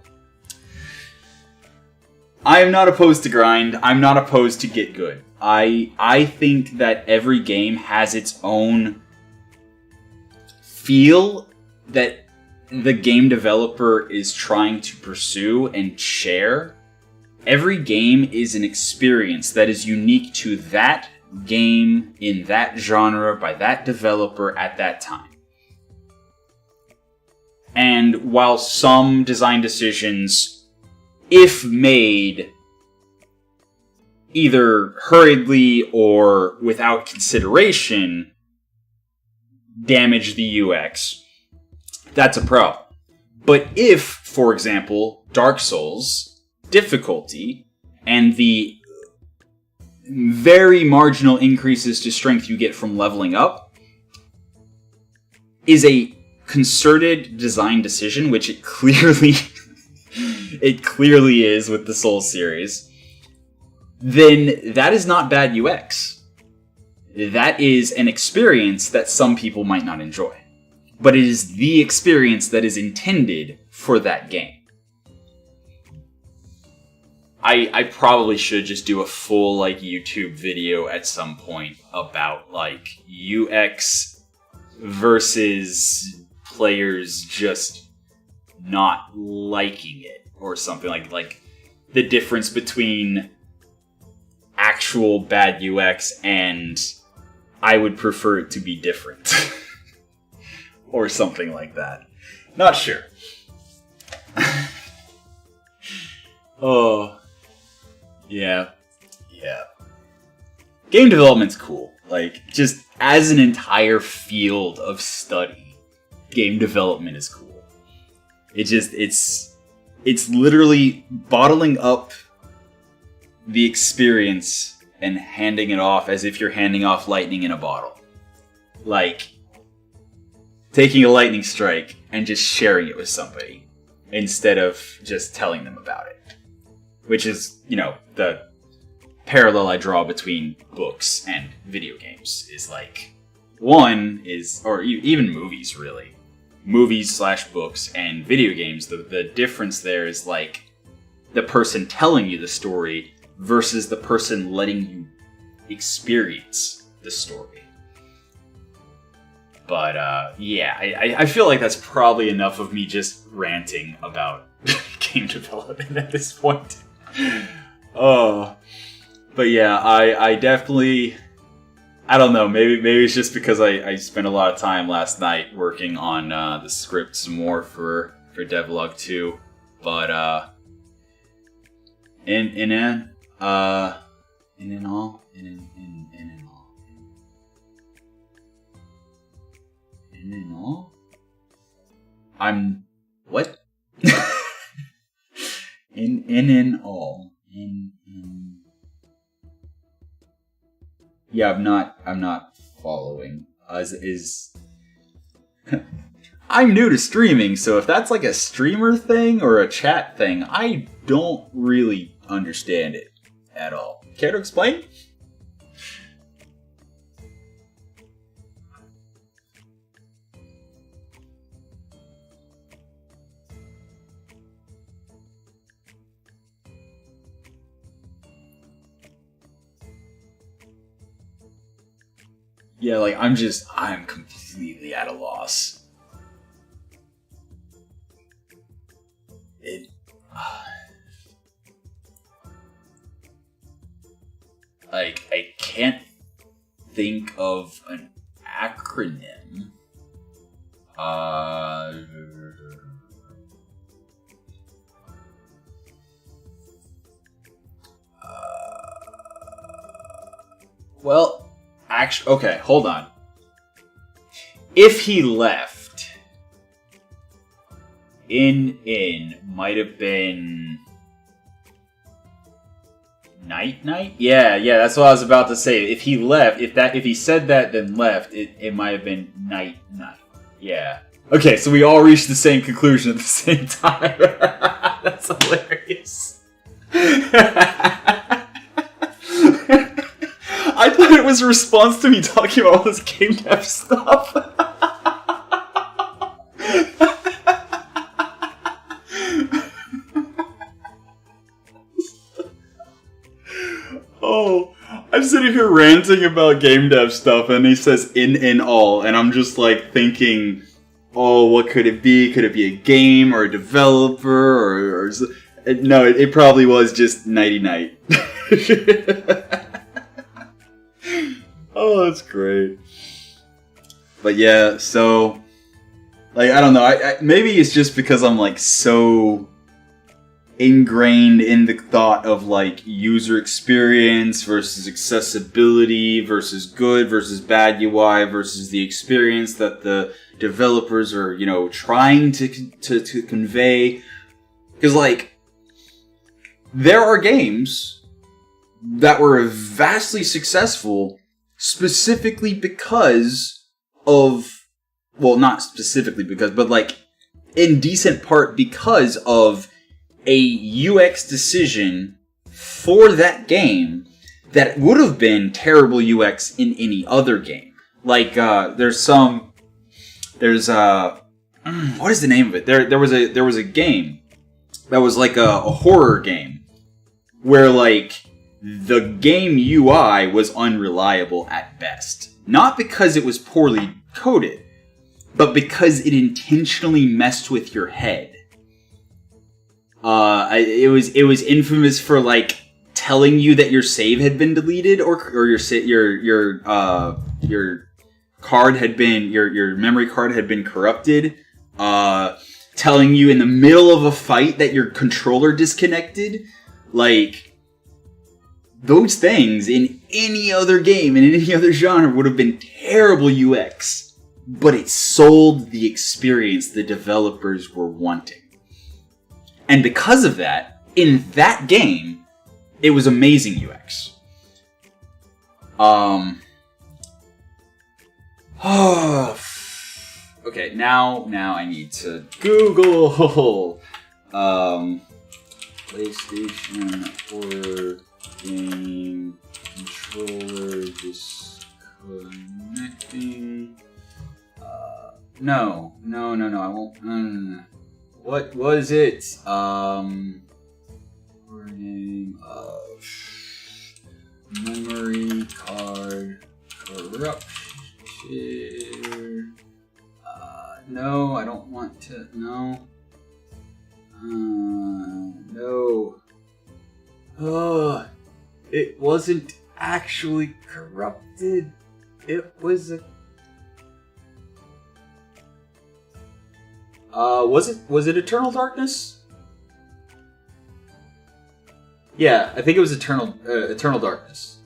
I am not opposed to grind. I'm not opposed to get good. I think that every game has its own feel that the game developer is trying to pursue and share. Every game is an experience that is unique to that game in that genre by that developer at that time. And while some design decisions, if made either hurriedly or without consideration, damage the UX, that's a problem. But if, for example, Dark Souls difficulty and the very marginal increases to strength you get from leveling up is a concerted design decision, which it clearly is with the Souls series, then that is not bad UX. That is an experience that some people might not enjoy. But it is the experience that is intended for that game. I probably should just do a full YouTube video at some point about UX versus players just not liking it or something like the difference between actual bad UX and I would prefer it to be different. Or something like that. Not sure. Oh. Yeah. Yeah. Game development's cool. Like, just as an entire field of study, game development is cool. It's literally bottling up the experience and handing it off as if you're handing off lightning in a bottle. Like, taking a lightning strike and just sharing it with somebody instead of just telling them about it. Which is, the parallel I draw between books and video games is like, one is, or even movies really, movies/books and video games, the difference there is like the person telling you the story versus the person letting you experience the story. But yeah, I feel like that's probably enough of me just ranting about game development at this point. Oh, but yeah, I definitely, I don't know, maybe it's just because I spent a lot of time last night working on the script some more for Devlog 2, but in all, I'm what? in all. Yeah, I'm not following. I'm new to streaming, so if that's like a streamer thing or a chat thing, I don't really understand it at all. Care to explain? Yeah, like, I'm completely at a loss. Like, I can't think of an acronym. Well, actually, okay, hold on. If he left, in might have been night? Yeah, that's what I was about to say. If he left, if he said that then left, it might have been night. Yeah. Okay, so we all reached the same conclusion at the same time. That's hilarious. I thought it was a response to me talking about all this game dev stuff. Oh, I'm sitting here ranting about game dev stuff, and he says in all, and I'm just like thinking, oh, what could it be? Could it be a game or a developer or no? It probably was just nighty night. Oh, that's great. But yeah, so, like, I don't know. Maybe it's just because I'm, like, so ingrained in the thought of, like, user experience versus accessibility versus good versus bad UI versus the experience that the developers are, trying to convey. Because, like, there are games that were vastly successful specifically because of, well, not specifically because, but like in decent part because of a UX decision for that game that would have been terrible UX in any other game. Like, what is the name of it? There was a game that was like a horror game where like the game UI was unreliable at best. Not because it was poorly coded, but because it intentionally messed with your head. It was infamous for like telling you that your save had been deleted or your card had been your memory card had been corrupted, telling you in the middle of a fight that your controller disconnected. Like, those things in any other game, in any other genre, would have been terrible UX. But it sold the experience the developers were wanting. And because of that, in that game, it was amazing UX. Okay, now I need to Google PlayStation or game controller disconnecting. No, I won't. No. What was it? Warning of memory card corruption. No, I don't want to. No. No. It wasn't actually corrupted. It was a. Was it Eternal Darkness? Yeah, I think it was Eternal Darkness.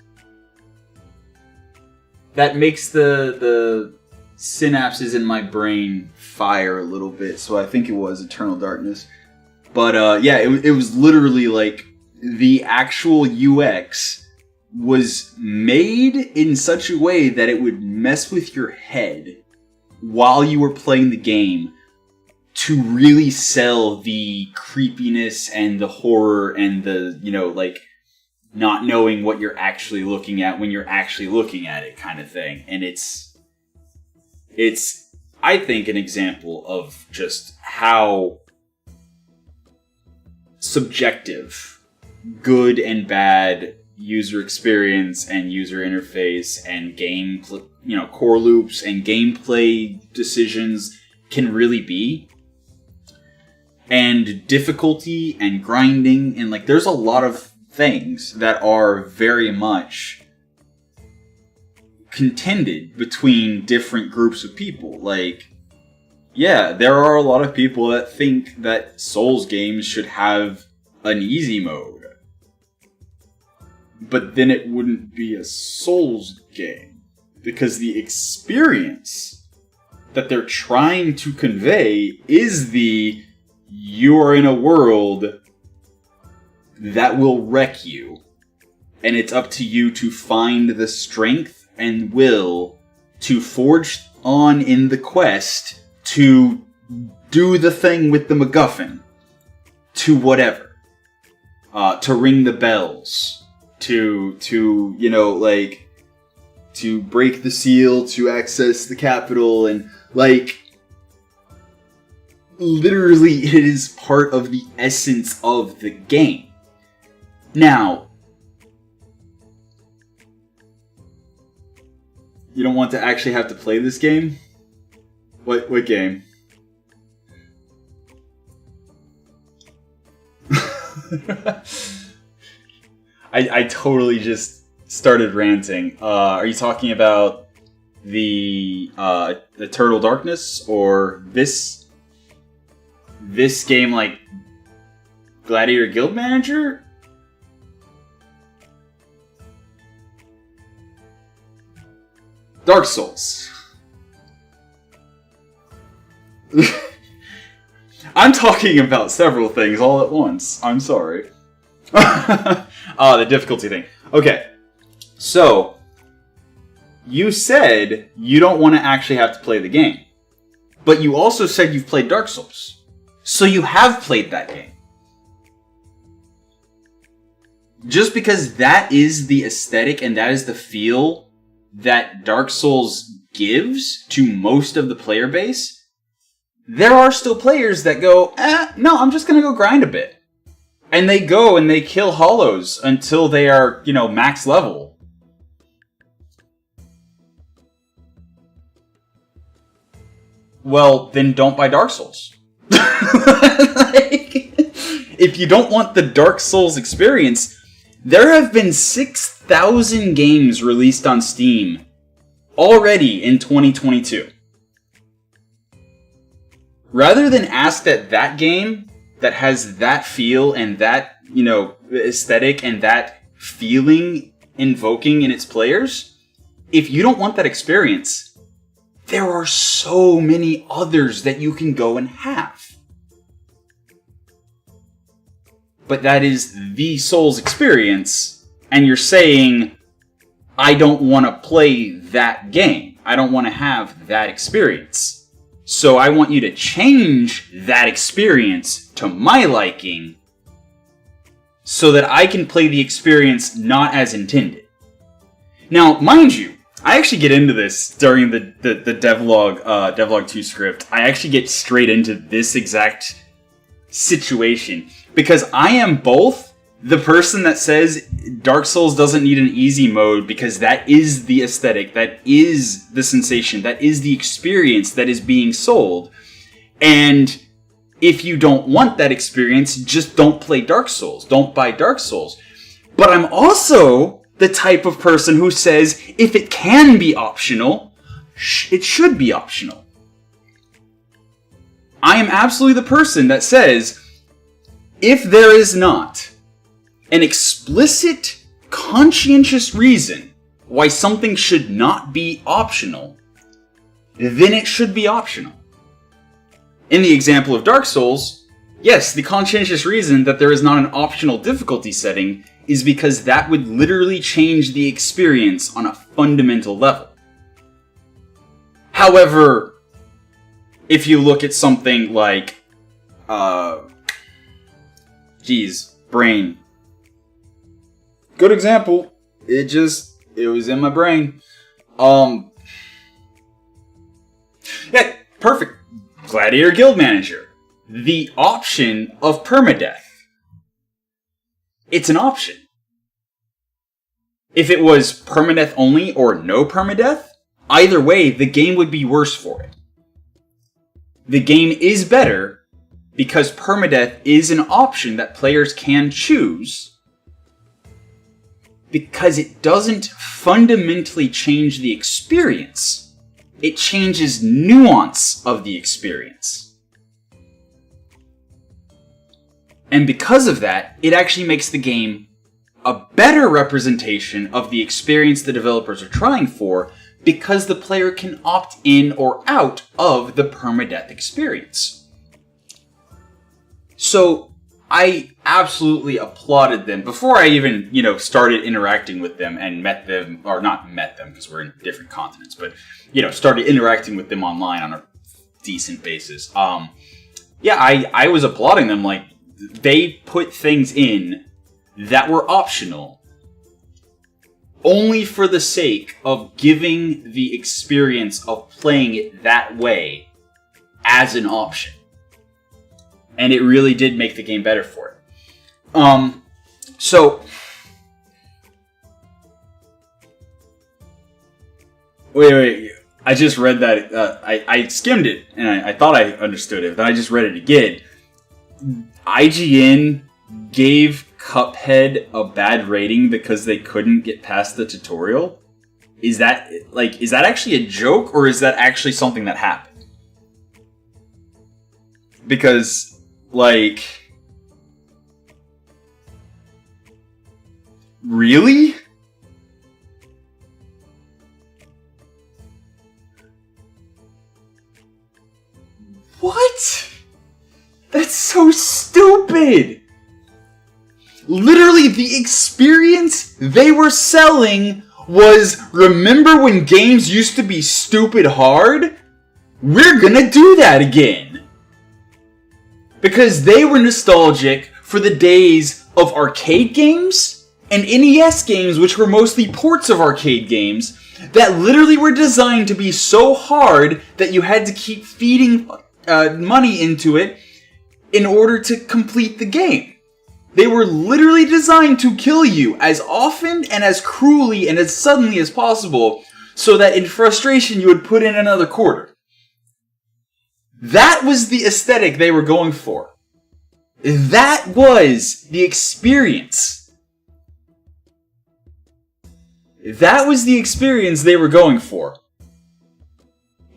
That makes the synapses in my brain fire a little bit, so I think it was Eternal Darkness. But yeah, it was literally like the actual UX was made in such a way that it would mess with your head while you were playing the game to really sell the creepiness and the horror and the, like, not knowing what you're actually looking at when you're actually looking at it kind of thing. And it's I think, an example of just how subjective good and bad user experience and user interface and game, core loops and gameplay decisions can really be. And difficulty and grinding and there's a lot of things that are very much contended between different groups of people. There are a lot of people that think that Souls games should have an easy mode. But then it wouldn't be a Souls game. Because the experience that they're trying to convey is you're in a world that will wreck you. And it's up to you to find the strength and will to forge on in the quest to do the thing with the MacGuffin. To whatever. To ring the bells. To break the seal, to access the capital, and literally it is part of the essence of the game. Now, you don't want to actually have to play this game? What game? I totally just started ranting. Are you talking about the Eternal Darkness or this game like Gladiator Guild Manager? Dark Souls. I'm talking about several things all at once. I'm sorry. The difficulty thing. Okay. So, you said you don't want to actually have to play the game. But you also said you've played Dark Souls. So you have played that game. Just because that is the aesthetic and that is the feel that Dark Souls gives to most of the player base, there are still players that go, no, I'm just going to go grind a bit. And they go and they kill hollows until they are, max level. Well, then don't buy Dark Souls. If you don't want the Dark Souls experience, there have been 6,000 games released on Steam already in 2022. Rather than ask that game that has that feel and that, aesthetic and that feeling invoking in its players, if you don't want that experience, there are so many others that you can go and have. But that is the Souls experience, and you're saying, I don't want to play that game. I don't want to have that experience. So I want you to change that experience to my liking so that I can play the experience not as intended. Now, mind you, I actually get into this during the devlog 2 script. I actually get straight into this exact situation because I am both the person that says Dark Souls doesn't need an easy mode because that is the aesthetic, that is the sensation, that is the experience that is being sold. And if you don't want that experience, just don't play Dark Souls. Don't buy Dark Souls. But I'm also the type of person who says if it can be optional, it should be optional. I am absolutely the person that says if there is not an explicit, conscientious reason why something should not be optional, then it should be optional. In the example of Dark Souls, yes, the conscientious reason that there is not an optional difficulty setting is because that would literally change the experience on a fundamental level. However, if you look at something like, brain. Good example. It was in my brain. Yeah, perfect. Gladiator Guild Manager. The option of permadeath. It's an option. If it was permadeath only or no permadeath, either way, the game would be worse for it. The game is better because permadeath is an option that players can choose because it doesn't fundamentally change the experience. It changes nuance of the experience. And because of that, it actually makes the game a better representation of the experience the developers are trying for because the player can opt in or out of the permadeath experience. So I absolutely applauded them before I even, started interacting with them and met them, or not met them because we're in different continents, but, started interacting with them online on a decent basis. I was applauding them. Like, they put things in that were optional only for the sake of giving the experience of playing it that way as an option. And it really did make the game better for it. Wait. I just read that. I skimmed it, and I thought I understood it, but I just read it again. IGN gave Cuphead a bad rating because they couldn't get past the tutorial? Is that actually a joke, or is that actually something that happened? Because, really? What? That's so stupid! Literally, the experience they were selling was, remember when games used to be stupid hard? We're gonna do that again! Because they were nostalgic for the days of arcade games and NES games, which were mostly ports of arcade games, that literally were designed to be so hard that you had to keep feeding money into it in order to complete the game. They were literally designed to kill you as often and as cruelly and as suddenly as possible, so that in frustration you would put in another quarter. That was the aesthetic they were going for. That was the experience. That was the experience they were going for.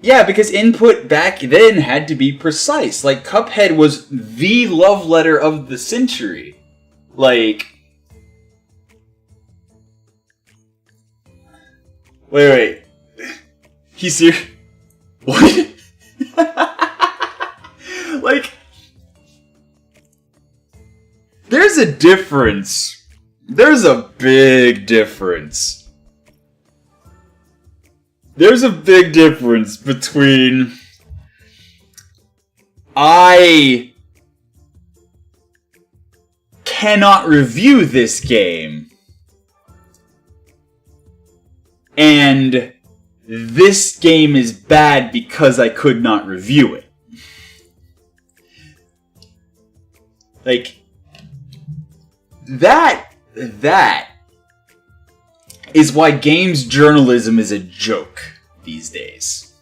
Yeah, because input back then had to be precise. Like, Cuphead was the love letter of the century. Like... Wait. He's serious? What? Like... There's a difference. There's a big difference. There's a big difference between I cannot review this game and this game is bad because I could not review it. Like, that is why games journalism is a joke these days.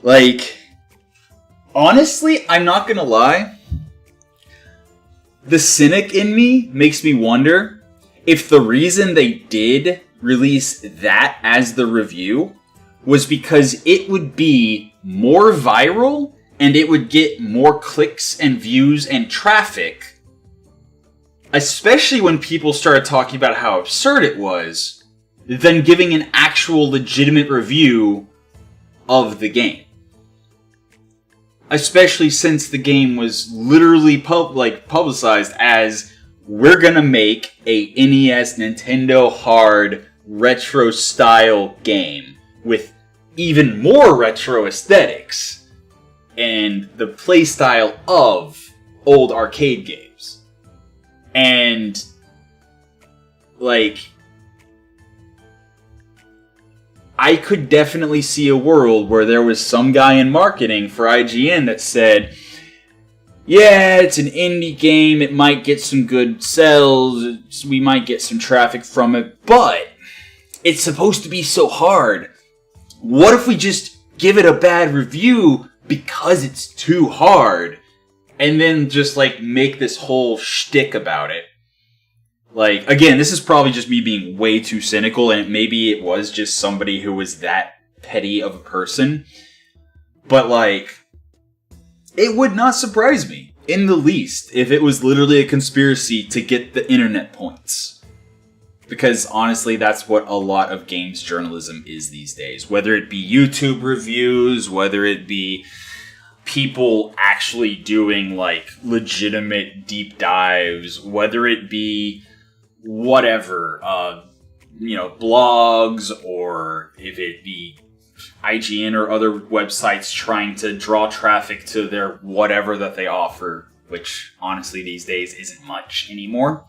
Like, honestly, I'm not gonna lie. The cynic in me makes me wonder if the reason they did release that as the review was because it would be more viral and it would get more clicks and views and traffic. Especially when people started talking about how absurd it was, than giving an actual legitimate review of the game. Especially since the game was literally publicized as, we're gonna make a NES Nintendo hard retro style game with even more retro aesthetics and the playstyle of old arcade games. And, like, I could definitely see a world where there was some guy in marketing for IGN that said, yeah, it's an indie game, it might get some good sales, we might get some traffic from it, but it's supposed to be so hard. What if we just give it a bad review because it's too hard? And then just, like, make this whole shtick about it. Like, again, this is probably just me being way too cynical, and maybe it was just somebody who was that petty of a person. But, like, it would not surprise me in the least if it was literally a conspiracy to get the internet points. Because, honestly, that's what a lot of games journalism is these days. Whether it be YouTube reviews, whether it be people actually doing, like, legitimate deep dives, whether it be whatever, blogs, or if it be IGN or other websites trying to draw traffic to their whatever that they offer, which honestly these days isn't much anymore.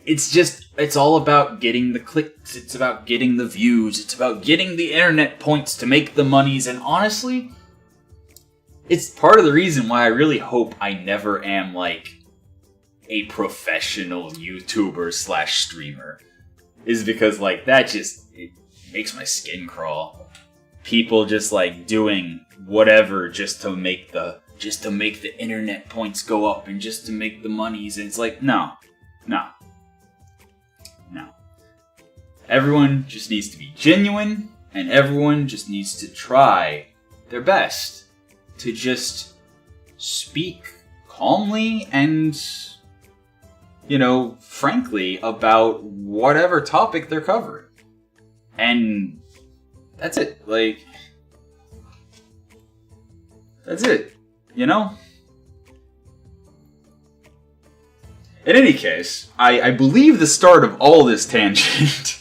It's all about getting the clicks, it's about getting the views, it's about getting the internet points to make the monies, and honestly, it's part of the reason why I really hope I never am, like, a professional YouTuber / streamer. Is because, like, that just, it makes my skin crawl. People just, like, doing whatever just to make the internet points go up and just to make the monies, and it's like, no. Everyone just needs to be genuine, and everyone just needs to try their best to just speak calmly and, frankly about whatever topic they're covering. And that's it. Like, that's it. In any case, I believe the start of all this tangent,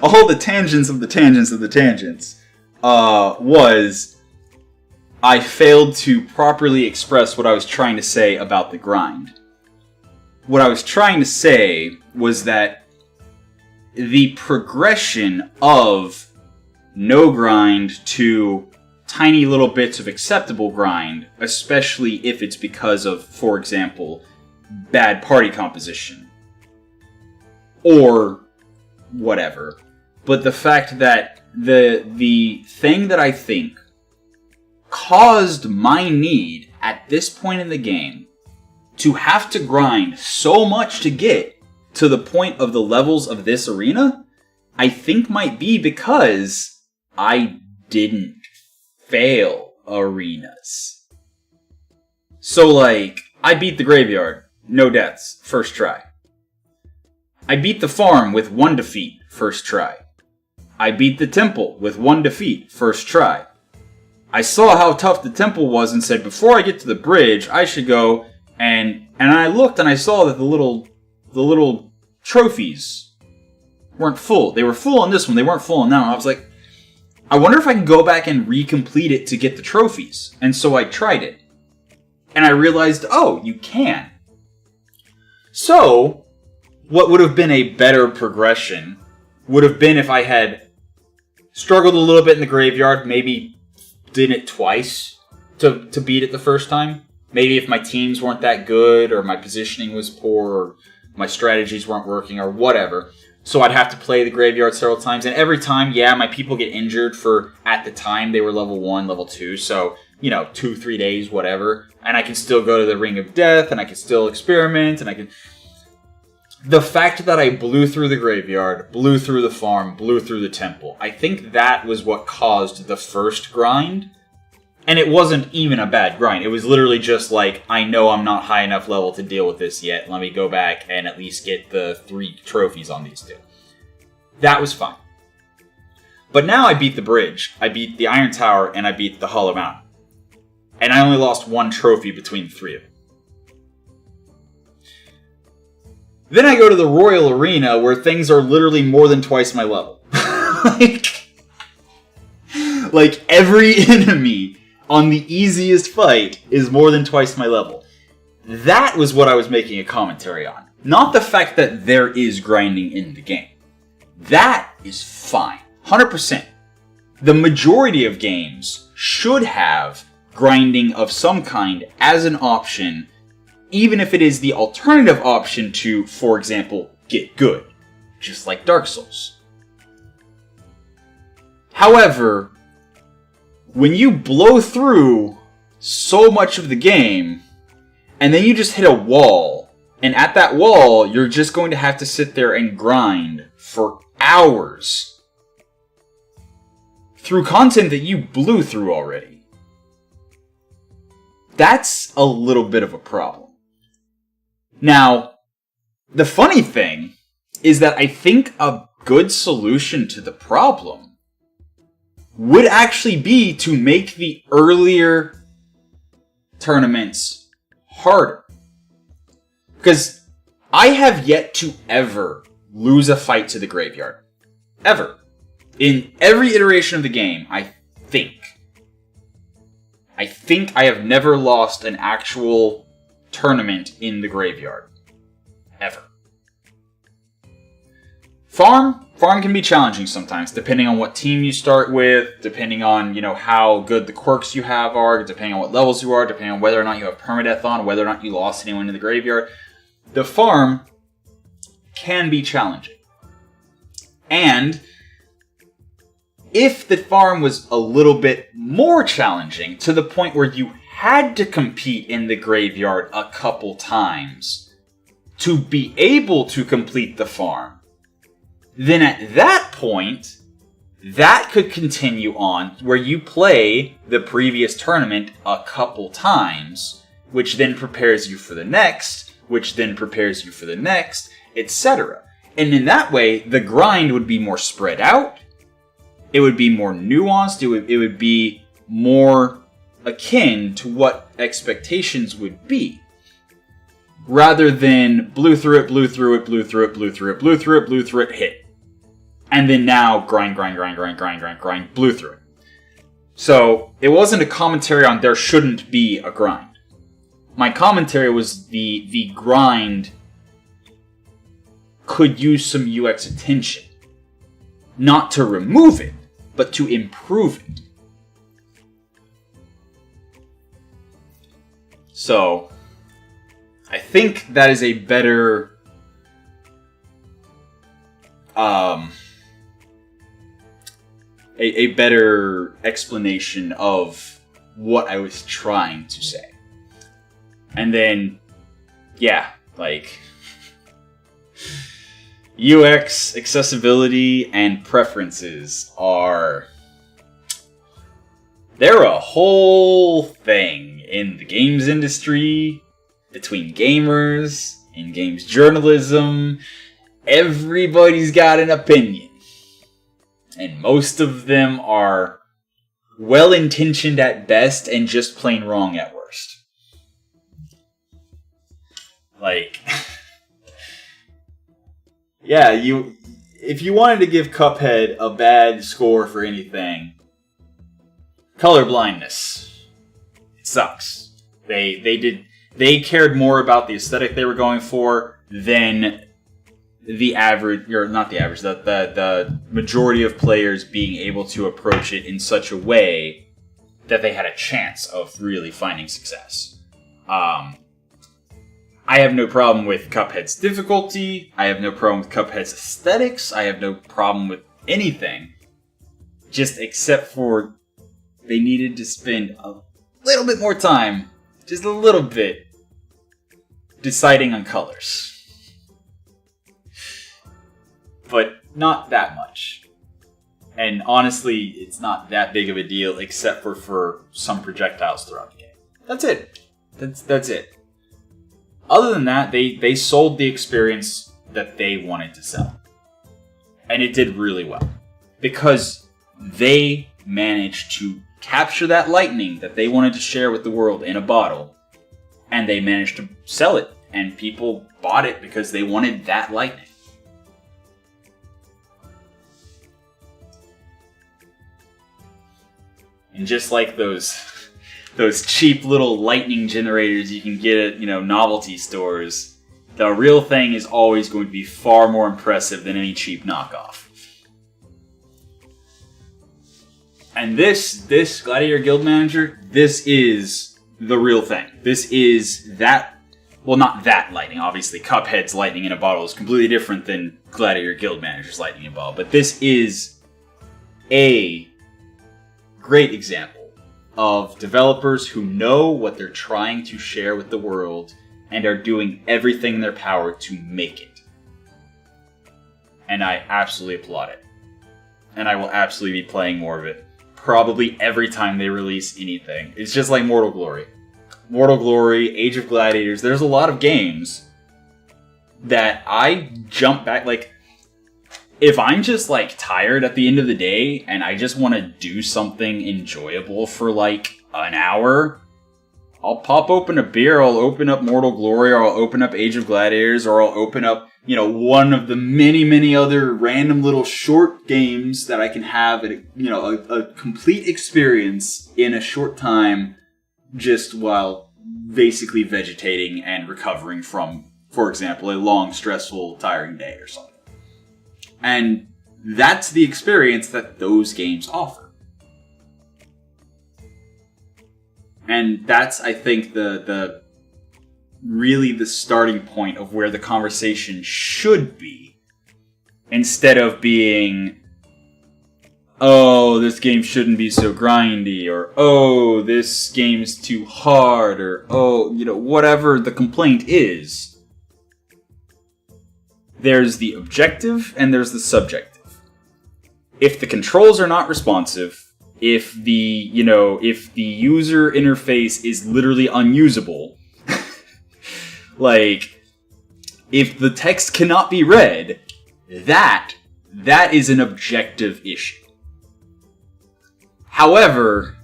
all the tangents of the tangents of the tangents, was I failed to properly express what I was trying to say about the grind. What I was trying to say was that the progression of no grind to tiny little bits of acceptable grind, especially if it's because of, for example, bad party composition, or whatever. But the fact that the thing that I think caused my need at this point in the game to have to grind so much to get to the point of the levels of this arena I think might be because I didn't fail arenas. So, like, I beat the graveyard, no deaths, first try. I beat the farm with 1 defeat, first try. I beat the temple with 1 defeat, first try. I saw how tough the temple was and said, before I get to the bridge, I should go and I looked and I saw that the little trophies weren't full. They were full on this one, they weren't full on that one. I was like, I wonder if I can go back and recomplete it to get the trophies. And so I tried it. And I realized, oh, you can. So, what would have been a better progression would have been if I had struggled a little bit in the graveyard, maybe did it twice to beat it the first time. Maybe if my teams weren't that good, or my positioning was poor, or my strategies weren't working, or whatever. So I'd have to play the graveyard several times, and every time, yeah, my people get injured for, at the time, they were level 1, level 2, so, 2-3 days, whatever. And I can still go to the Ring of Death, and I can still experiment, and I can... The fact that I blew through the graveyard, blew through the farm, blew through the temple, I think that was what caused the first grind. And it wasn't even a bad grind. It was literally just like, I know I'm not high enough level to deal with this yet. Let me go back and at least get the 3 trophies on these 2. That was fine. But now I beat the bridge, I beat the Iron Tower, and I beat the Hollow Mountain. And I only lost 1 trophy between the 3 of them. Then I go to the Royal Arena, where things are literally more than twice my level. like every enemy on the easiest fight is more than twice my level. That was what I was making a commentary on. Not the fact that there is grinding in the game. That is fine. 100%. The majority of games should have grinding of some kind as an option, even if it is the alternative option to, for example, get good. Just like Dark Souls. However, when you blow through so much of the game, and then you just hit a wall, and at that wall, you're just going to have to sit there and grind for hours through content that you blew through already. That's a little bit of a problem. Now, the funny thing is that I think a good solution to the problem would actually be to make the earlier tournaments harder. Because I have yet to ever lose a fight to the graveyard. Ever. In every iteration of the game, I think I have never lost an actual tournament in the graveyard. Ever. Farm can be challenging sometimes, depending on what team you start with, depending on, how good the quirks you have are, depending on what levels you are, depending on whether or not you have permadeath on, whether or not you lost anyone in the graveyard. The farm can be challenging. And if the farm was a little bit more challenging, to the point where you had to compete in the graveyard a couple times to be able to complete the farm, then at that point, that could continue on where you play the previous tournament a couple times, which then prepares you for the next, which then prepares you for the next, etc. And in that way, the grind would be more spread out, it would be more nuanced, it would be more akin to what expectations would be. Rather than blew through it, blew through it, blew through it, blew through it, blew through it, blew through it, hit. And then now grind, blew through it. So it wasn't a commentary on there shouldn't be a grind. My commentary was the grind could use some UX attention. Not to remove it, but to improve it. So, I think that is a better a better explanation of what I was trying to say. And then, yeah, UX, accessibility, and preferences are... They're a whole thing in the games industry, between gamers, in games journalism. Everybody's got an opinion. And most of them are well-intentioned at best and just plain wrong at worst. Like... yeah, if you wanted to give Cuphead a bad score for anything... color blindness. It sucks. They cared more about the aesthetic they were going for than the average, or not the average, the majority of players being able to approach it in such a way that they had a chance of really finding success. I have no problem with Cuphead's difficulty. I have no problem with Cuphead's aesthetics. I have no problem with anything. Just except for they needed to spend a little bit more time, just a little bit, deciding on colors. But not that much. And honestly, it's not that big of a deal except for some projectiles throughout the game. That's it. That's it. Other than that, they sold the experience that they wanted to sell. And it did really well. Because they managed to capture that lightning that they wanted to share with the world in a bottle. And they managed to sell it. And people bought it because they wanted that lightning. And just like those cheap little lightning generators you can get at, novelty stores, the real thing is always going to be far more impressive than any cheap knockoff. And this Gladiator Guild Manager, this is the real thing. This is that, well, not that lightning. Obviously, Cuphead's lightning in a bottle is completely different than Gladiator Guild Manager's lightning in a bottle. But this is a great example of developers who know what they're trying to share with the world and are doing everything in their power to make it. And I absolutely applaud it. And I will absolutely be playing more of it. Probably every time they release anything. It's just like Mortal Glory. Mortal Glory, Age of Gladiators, there's a lot of games that I jump back, like, if I'm just, tired at the end of the day and I just want to do something enjoyable for, an hour, I'll pop open a beer, I'll open up Mortal Glory, or I'll open up Age of Gladiators, or I'll open up, one of the many, many other random little short games that I can have, a complete experience in a short time, just while basically vegetating and recovering from, for example, a long, stressful, tiring day or something. And that's the experience that those games offer. And that's, I think, the really the starting point of where the conversation should be. Instead of being, oh, this game shouldn't be so grindy, or oh, this game's too hard, or oh, whatever the complaint is. There's the objective and there's the subjective. If the controls are not responsive, if the user interface is literally unusable, if the text cannot be read, that is an objective issue. However,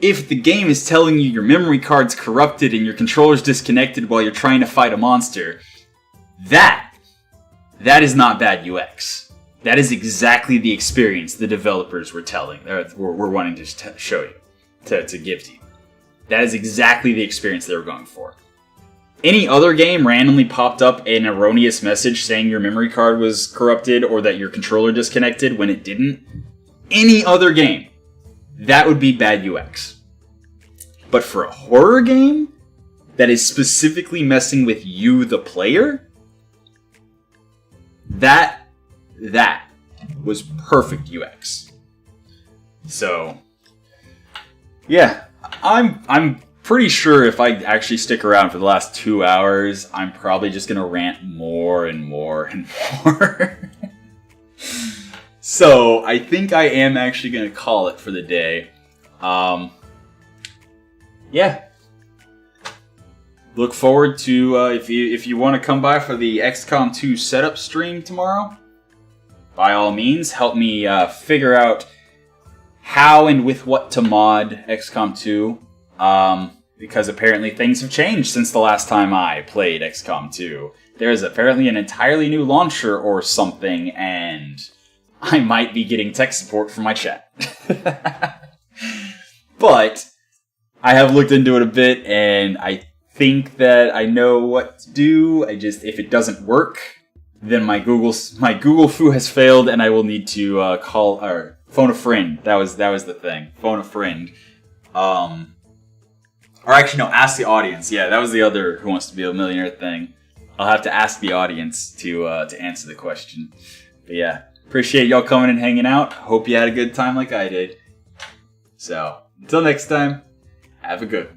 if the game is telling you your memory card's corrupted and your controller's disconnected while you're trying to fight a monster, that is not bad UX. That is exactly the experience the developers were wanting to show you, to give to you. That is exactly the experience they were going for. Any other game randomly popped up an erroneous message saying your memory card was corrupted or that your controller disconnected when it didn't. Any other game, that would be bad UX. But for a horror game that is specifically messing with you, the player, that was perfect UX. So, yeah, I'm pretty sure if I actually stick around for the last 2 hours, I'm probably just going to rant more and more and more. So, I think I am actually going to call it for the day. Yeah. Look forward to, if you want to come by for the XCOM 2 setup stream tomorrow, by all means, help me figure out how and with what to mod XCOM 2. Because apparently things have changed since the last time I played XCOM 2. There's apparently an entirely new launcher or something, and I might be getting tech support from my chat. But I have looked into it a bit, and I think that I know what to do. If it doesn't work, then my Google foo has failed, and I will need to call or phone a friend. That was the thing. Phone a friend. Or actually, no, ask the audience. Yeah, that was the other Who Wants to Be a Millionaire thing. I'll have to ask the audience to answer the question. But yeah, appreciate y'all coming and hanging out. Hope you had a good time like I did. So, until next time, have a good one.